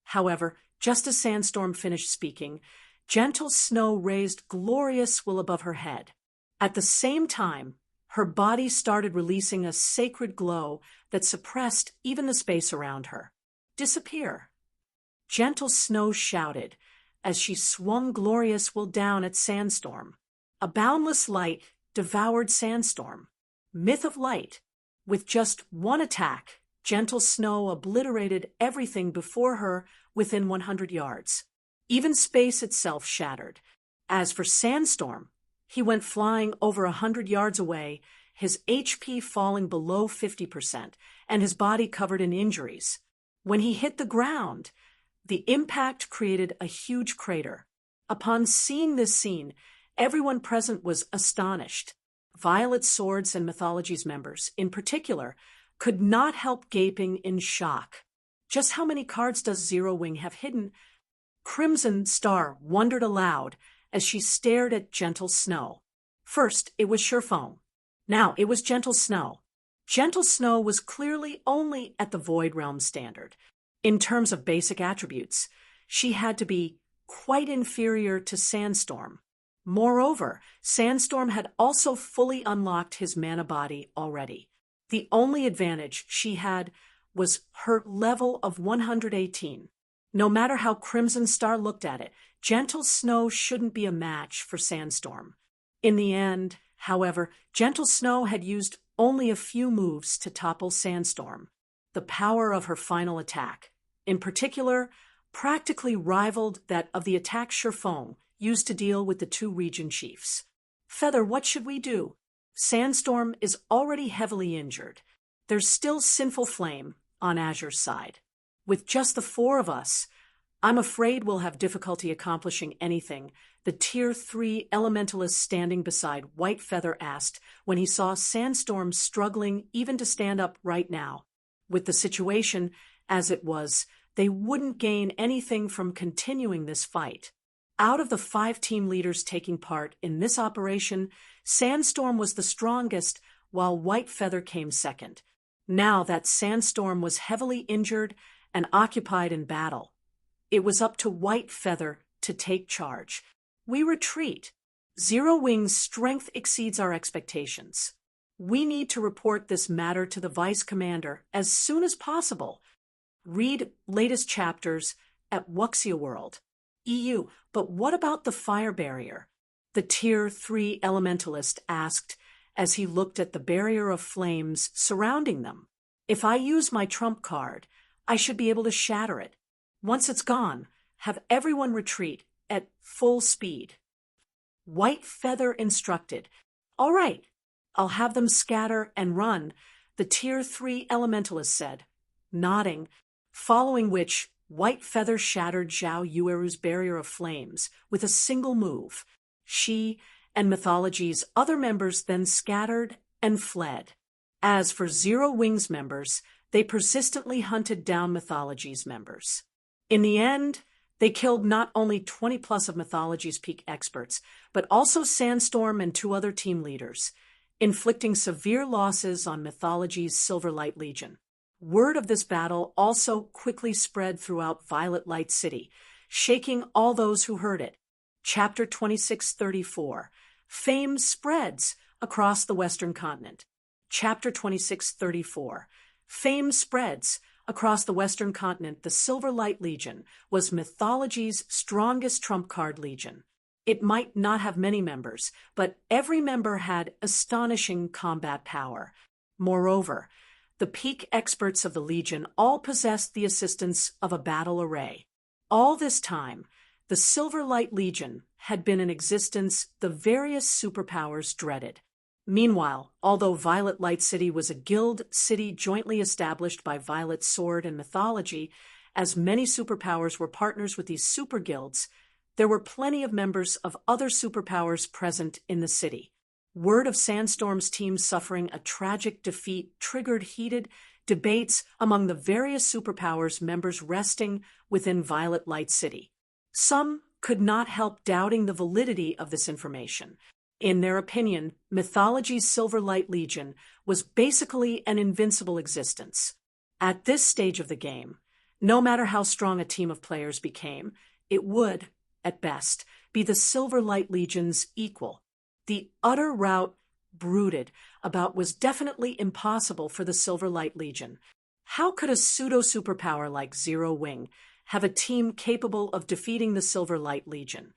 However, just as Sandstorm finished speaking, Gentle Snow raised glorious will above her head. At the same time, her body started releasing a sacred glow that suppressed even the space around her. Disappear. Gentle Snow shouted, as she swung glorious will down at Sandstorm. A boundless light devoured Sandstorm. Myth of light. With just one attack, gentle snow obliterated everything before her within 100 yards. Even space itself shattered. As for Sandstorm, he went flying over 100 yards away, his HP falling below 50% and his body covered in injuries. When he hit the ground, the impact created a huge crater. Upon seeing this scene, everyone present was astonished. Violet Swords and Mythology's members, in particular, could not help gaping in shock. Just how many cards does Zero Wing have hidden? Crimson Star wondered aloud as she stared at Gentle Snow. First, it was Surefoam. Now it was Gentle Snow. Gentle Snow was clearly only at the Void Realm standard. In terms of basic attributes, she had to be quite inferior to Sandstorm. Moreover, Sandstorm had also fully unlocked his mana body already. The only advantage she had was her level of 118. No matter how Crimson Star looked at it, Gentle Snow shouldn't be a match for Sandstorm. In the end, however, Gentle Snow had used only a few moves to topple Sandstorm. The power of her final attack, in particular, practically rivaled that of the attack Surefoam used to deal with the two region chiefs. Feather, what should we do? Sandstorm is already heavily injured. There's still Sinful Flame on Azure's side. With just the four of us, I'm afraid we'll have difficulty accomplishing anything, the Tier 3 Elementalist standing beside White Feather asked when he saw Sandstorm struggling even to stand up right now. With the situation as it was, they wouldn't gain anything from continuing this fight. Out of the 5 team leaders taking part in this operation, Sandstorm was the strongest, while White Feather came second. Now that Sandstorm was heavily injured and occupied in battle, it was up to White Feather to take charge. We retreat. Zero Wing's strength exceeds our expectations. We need to report this matter to the Vice Commander as soon as possible. Read latest chapters at Wuxia World. EU, but what about the fire barrier? The Tier 3 Elementalist asked as he looked at the barrier of flames surrounding them. If I use my trump card, I should be able to shatter it. Once it's gone, have everyone retreat at full speed. White Feather instructed. All right, I'll have them scatter and run, the Tier 3 Elementalist said, nodding, following which White Feather shattered Zhao Yueru's barrier of flames with a single move. She and Mythology's other members then scattered and fled. As for Zero Wing's members, they persistently hunted down Mythology's members. In the end, they killed not only 20+ of Mythology's peak experts, but also Sandstorm and 2 other team leaders, inflicting severe losses on Mythology's Silverlight Legion. Word of this battle also quickly spread throughout Violet Light City, shaking all those who heard it. Chapter 2634. Fame spreads across the Western continent. Chapter 2634. Fame spreads across the Western continent. The Silverlight Legion was Mythology's strongest trump card legion. It might not have many members, but every member had astonishing combat power. Moreover, the peak experts of the Legion all possessed the assistance of a battle array. All this time, the Silverlight Legion had been in existence the various superpowers dreaded. Meanwhile, although Violet Light City was a guild city jointly established by Violet Sword and Mythology, as many superpowers were partners with these super guilds, there were plenty of members of other superpowers present in the city. Word of Sandstorm's team suffering a tragic defeat triggered heated debates among the various superpowers members resting within Violet Light City. Some could not help doubting the validity of this information. In their opinion, Mythology's Silverlight Legion was basically an invincible existence. At this stage of the game, no matter how strong a team of players became, it would, at best, be the Silverlight Legion's equal. The utter rout brooded about was definitely impossible for the Silverlight Legion. How could a pseudo-superpower like Zero Wing have a team capable of defeating the Silver Light Legion.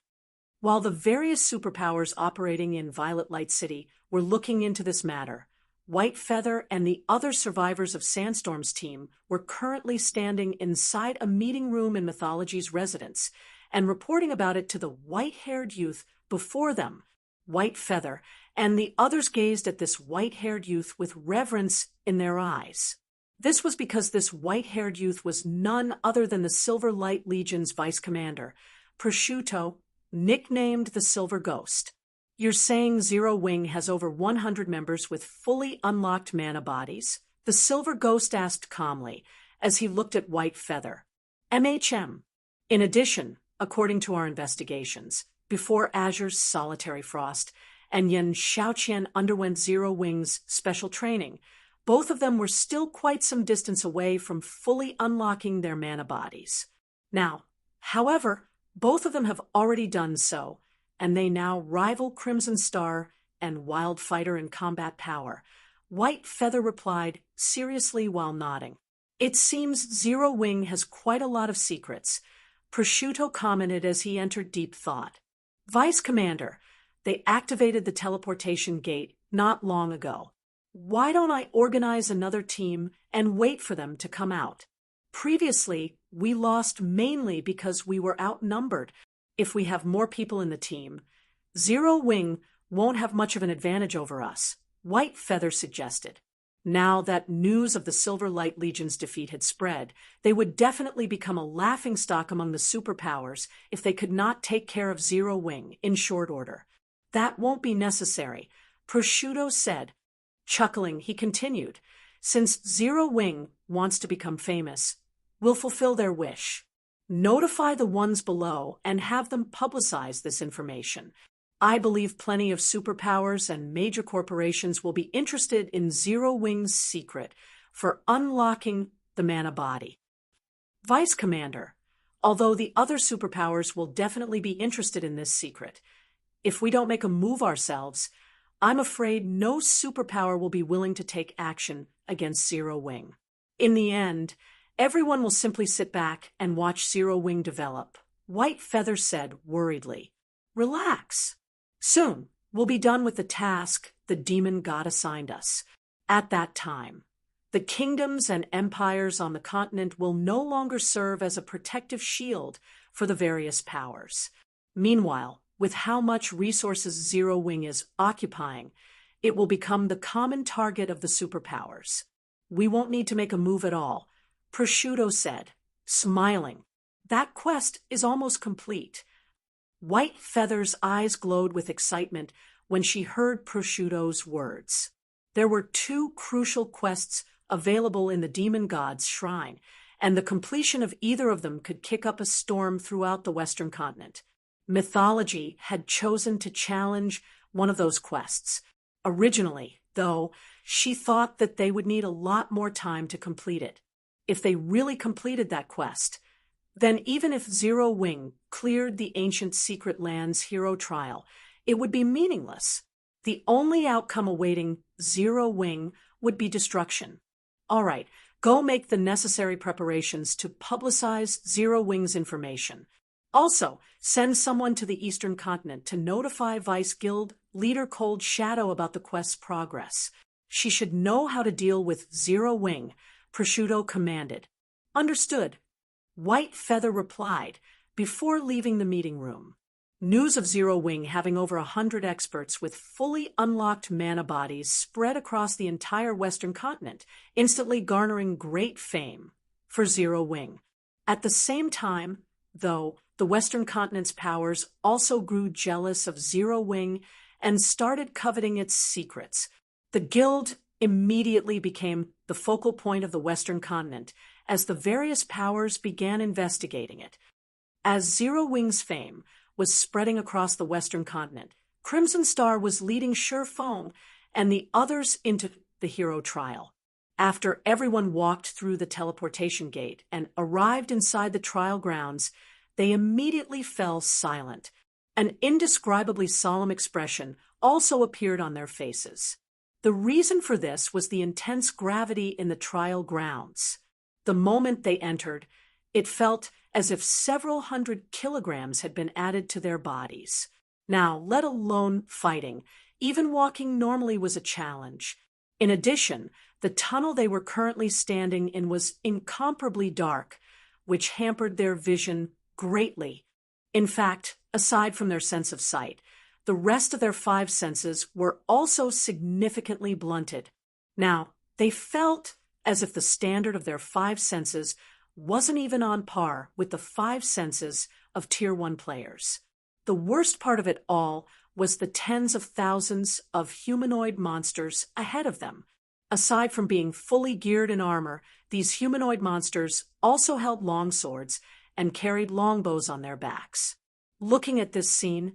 While the various superpowers operating in Violet Light City were looking into this matter, White Feather and the other survivors of Sandstorm's team were currently standing inside a meeting room in Mythology's residence and reporting about it to the white-haired youth before them. White Feather and the others gazed at this white-haired youth with reverence in their eyes. This was because this white-haired youth was none other than the Silver Light Legion's vice commander, Prosciutto, nicknamed the Silver Ghost. You're saying Zero Wing has over 100 members with fully unlocked mana bodies? The Silver Ghost asked calmly, as he looked at White Feather. MHM. In addition, according to our investigations, before Azure's Solitary Frost and Yen Xiaoqian underwent Zero Wing's special training, both of them were still quite some distance away from fully unlocking their mana bodies. Now, however, both of them have already done so, and they now rival Crimson Star and Wildfighter in combat power. White Feather replied, seriously while nodding. It seems Zero Wing has quite a lot of secrets, Prosciutto commented as he entered deep thought. Vice Commander, they activated the teleportation gate not long ago. Why don't I organize another team and wait for them to come out? Previously, we lost mainly because we were outnumbered. If we have more people in the team, Zero Wing won't have much of an advantage over us, White Feather suggested. Now that news of the Silver Light Legion's defeat had spread, they would definitely become a laughingstock among the superpowers if they could not take care of Zero Wing in short order. That won't be necessary, Prosciutto said. Chuckling, he continued, since Zero Wing wants to become famous, we'll fulfill their wish. Notify the ones below and have them publicize this information. I believe plenty of superpowers and major corporations will be interested in Zero Wing's secret for unlocking the mana body. Vice Commander, although the other superpowers will definitely be interested in this secret, if we don't make a move ourselves, I'm afraid no superpower will be willing to take action against Zero Wing. In the end, everyone will simply sit back and watch Zero Wing develop, White Feather said worriedly. Relax. Soon, we'll be done with the task the demon god assigned us. At that time, the kingdoms and empires on the continent will no longer serve as a protective shield for the various powers. Meanwhile, with how much resources Zero Wing is occupying, it will become the common target of the superpowers. We won't need to make a move at all, Prosciutto said, smiling. That quest is almost complete. White Feather's eyes glowed with excitement when she heard Prosciutto's words. There were 2 crucial quests available in the demon god's shrine, and the completion of either of them could kick up a storm throughout the Western continent. Mythology had chosen to challenge one of those quests. Originally, though, she thought that they would need a lot more time to complete it. If they really completed that quest, then even if Zero Wing cleared the ancient secret land's hero trial, it would be meaningless. The only outcome awaiting Zero Wing would be destruction. All right, go make the necessary preparations to publicize Zero Wing's information. Also, send someone to the Eastern Continent to notify Vice Guild Leader Cold Shadow about the quest's progress. She should know how to deal with Zero Wing, Prosciutto commanded. Understood, White Feather replied before leaving the meeting room. News of Zero Wing having over 100 experts with fully unlocked mana bodies spread across the entire Western continent, instantly garnering great fame for Zero Wing. At the same time, though, the Western continent's powers also grew jealous of Zero Wing and started coveting its secrets. The guild immediately became the focal point of the Western continent as the various powers began investigating it. As Zero Wing's fame was spreading across the Western continent, Crimson Star was leading Feng and the others into the hero trial. After everyone walked through the teleportation gate and arrived inside the trial grounds, they immediately fell silent. An indescribably solemn expression also appeared on their faces. The reason for this was the intense gravity in the trial grounds. The moment they entered, it felt as if several hundred kilograms had been added to their bodies. Now, let alone fighting, even walking normally was a challenge. In addition, the tunnel they were currently standing in was incomparably dark, which hampered their vision greatly. In fact, aside from their sense of sight, the rest of their 5 senses were also significantly blunted. Now, they felt as if the standard of their 5 senses wasn't even on par with the 5 senses of Tier 1 players. The worst part of it all was the tens of thousands of humanoid monsters ahead of them. Aside from being fully geared in armor, these humanoid monsters also held longswords and carried longbows on their backs. Looking at this scene,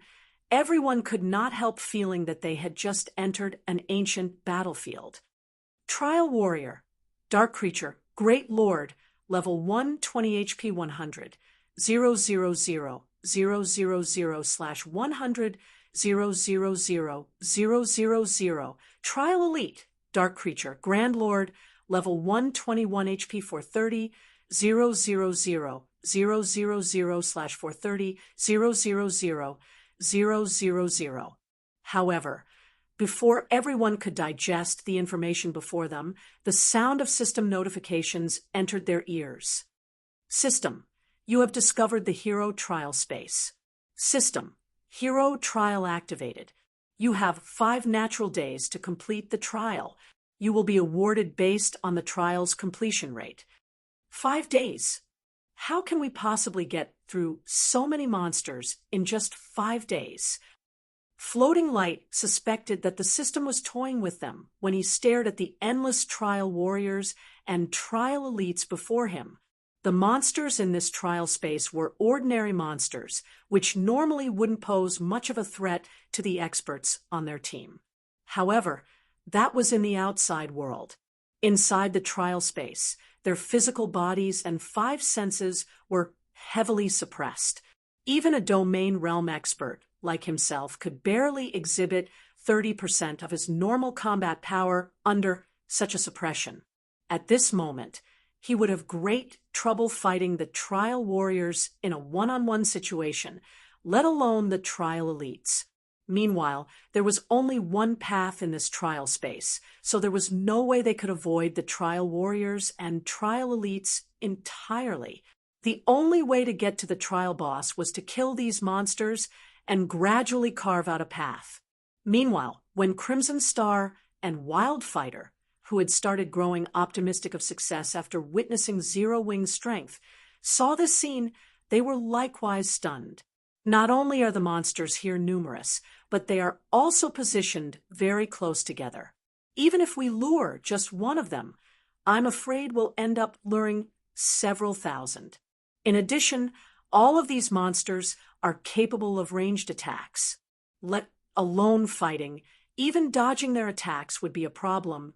everyone could not help feeling that they had just entered an ancient battlefield. Trial Warrior, Dark Creature, Great Lord, Level 1, 20 HP 100, 000, 000/100, 000, Trial Elite, Dark Creature, Grand Lord, Level 1, 21 HP 430, 000, 000/430, 000, 000. However, before everyone could digest the information before them, the sound of system notifications entered their ears. System, you have discovered the hero trial space. System, hero trial activated. You have 5 natural days to complete the trial. You will be awarded based on the trial's completion rate. 5 days. How can we possibly get through so many monsters in just 5 days? Floating Light suspected that the system was toying with them when he stared at the endless trial warriors and trial elites before him. The monsters in this trial space were ordinary monsters, which normally wouldn't pose much of a threat to the experts on their team. However, that was in the outside world. Inside the trial space, their physical bodies and 5 senses were heavily suppressed. Even a domain realm expert like himself could barely exhibit 30% of his normal combat power under such a suppression. At this moment, he would have great trouble fighting the trial warriors in a one-on-one situation, let alone the trial elites. Meanwhile, there was only one path in this trial space, so there was no way they could avoid the trial warriors and trial elites entirely. The only way to get to the trial boss was to kill these monsters and gradually carve out a path. Meanwhile, when Crimson Star and Wildfighter, who had started growing optimistic of success after witnessing Zero Wing's strength, saw this scene, they were likewise stunned. Not only are the monsters here numerous, but they are also positioned very close together. Even if we lure just one of them, I'm afraid we'll end up luring several thousand. In addition, all of these monsters are capable of ranged attacks. Let alone fighting, even dodging their attacks would be a problem.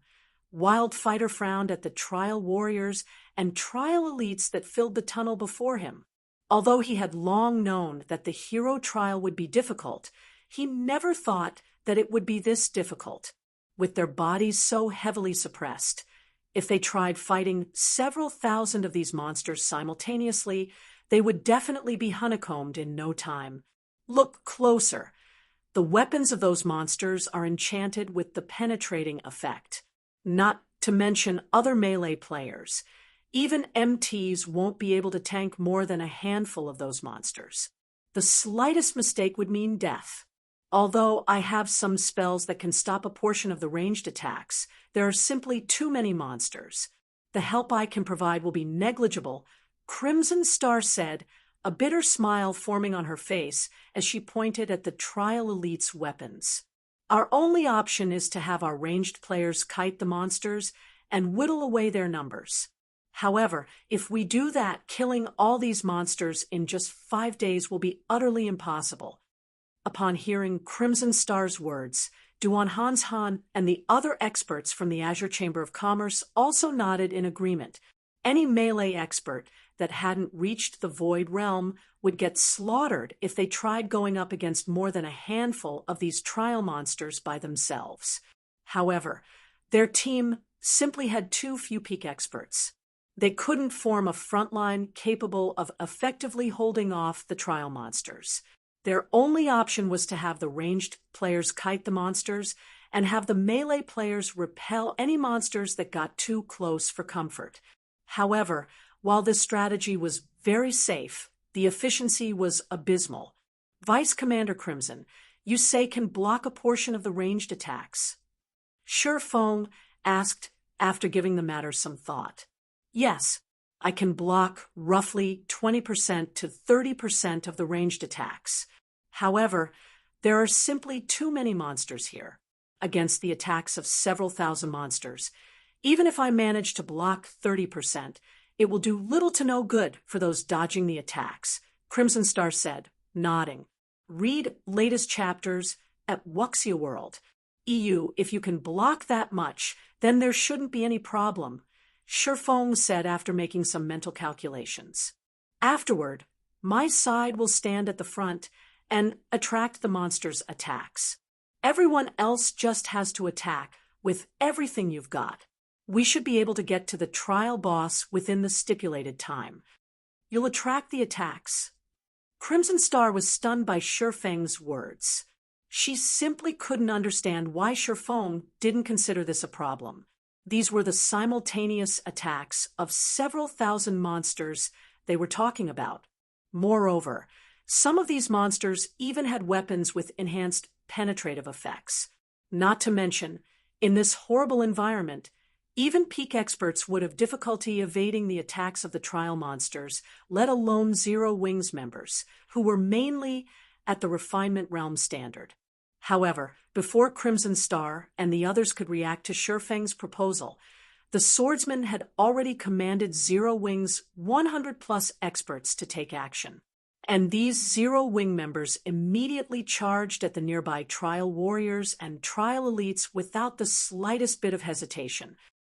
Wildfighter frowned at the trial warriors and trial elites that filled the tunnel before him. Although he had long known that the hero trial would be difficult, he never thought that it would be this difficult. With their bodies so heavily suppressed, if they tried fighting several thousand of these monsters simultaneously, they would definitely be honeycombed in no time. Look closer. The weapons of those monsters are enchanted with the penetrating effect. Not to mention other melee players. Even MTs won't be able to tank more than a handful of those monsters. The slightest mistake would mean death. Although I have some spells that can stop a portion of the ranged attacks, there are simply too many monsters. The help I can provide will be negligible, Crimson Star said, a bitter smile forming on her face as she pointed at the trial elite's weapons. Our only option is to have our ranged players kite the monsters and whittle away their numbers. However, if we do that, killing all these monsters in just 5 days will be utterly impossible. Upon hearing Crimson Star's words, Duan Hans Han and the other experts from the Azure Chamber of Commerce also nodded in agreement. Any melee expert that hadn't reached the Void Realm would get slaughtered if they tried going up against more than a handful of these trial monsters by themselves. However, their team simply had too few peak experts. They couldn't form a front line capable of effectively holding off the trial monsters. Their only option was to have the ranged players kite the monsters and have the melee players repel any monsters that got too close for comfort. However, while this strategy was very safe, the efficiency was abysmal. Vice Commander Crimson, you say can block a portion of the ranged attacks? Sure Feng asked after giving the matter some thought. Yes, I can block roughly 20% to 30% of the ranged attacks. However, there are simply too many monsters here against the attacks of several thousand monsters. Even if I manage to block 30%, it will do little to no good for those dodging the attacks, Crimson Star said, nodding. Read latest chapters at Wuxia World. EU, if you can block that much, then there shouldn't be any problem, Shifeng said after making some mental calculations. Afterward, my side will stand at the front and attract the monster's attacks. Everyone else just has to attack with everything you've got. We should be able to get to the trial boss within the stipulated time. You'll attract the attacks. Crimson Star was stunned by Shifeng's words. She simply couldn't understand why Shifeng didn't consider this a problem. These were the simultaneous attacks of several thousand monsters they were talking about. Moreover, some of these monsters even had weapons with enhanced penetrative effects. Not to mention, in this horrible environment, even peak experts would have difficulty evading the attacks of the trial monsters, let alone Zero Wings members, who were mainly at the refinement realm standard. However, before Crimson Star and the others could react to Shifeng's proposal, the swordsman had already commanded Zero Wing's 100+ experts to take action. And these Zero Wing members immediately charged at the nearby trial warriors and trial elites without the slightest bit of hesitation.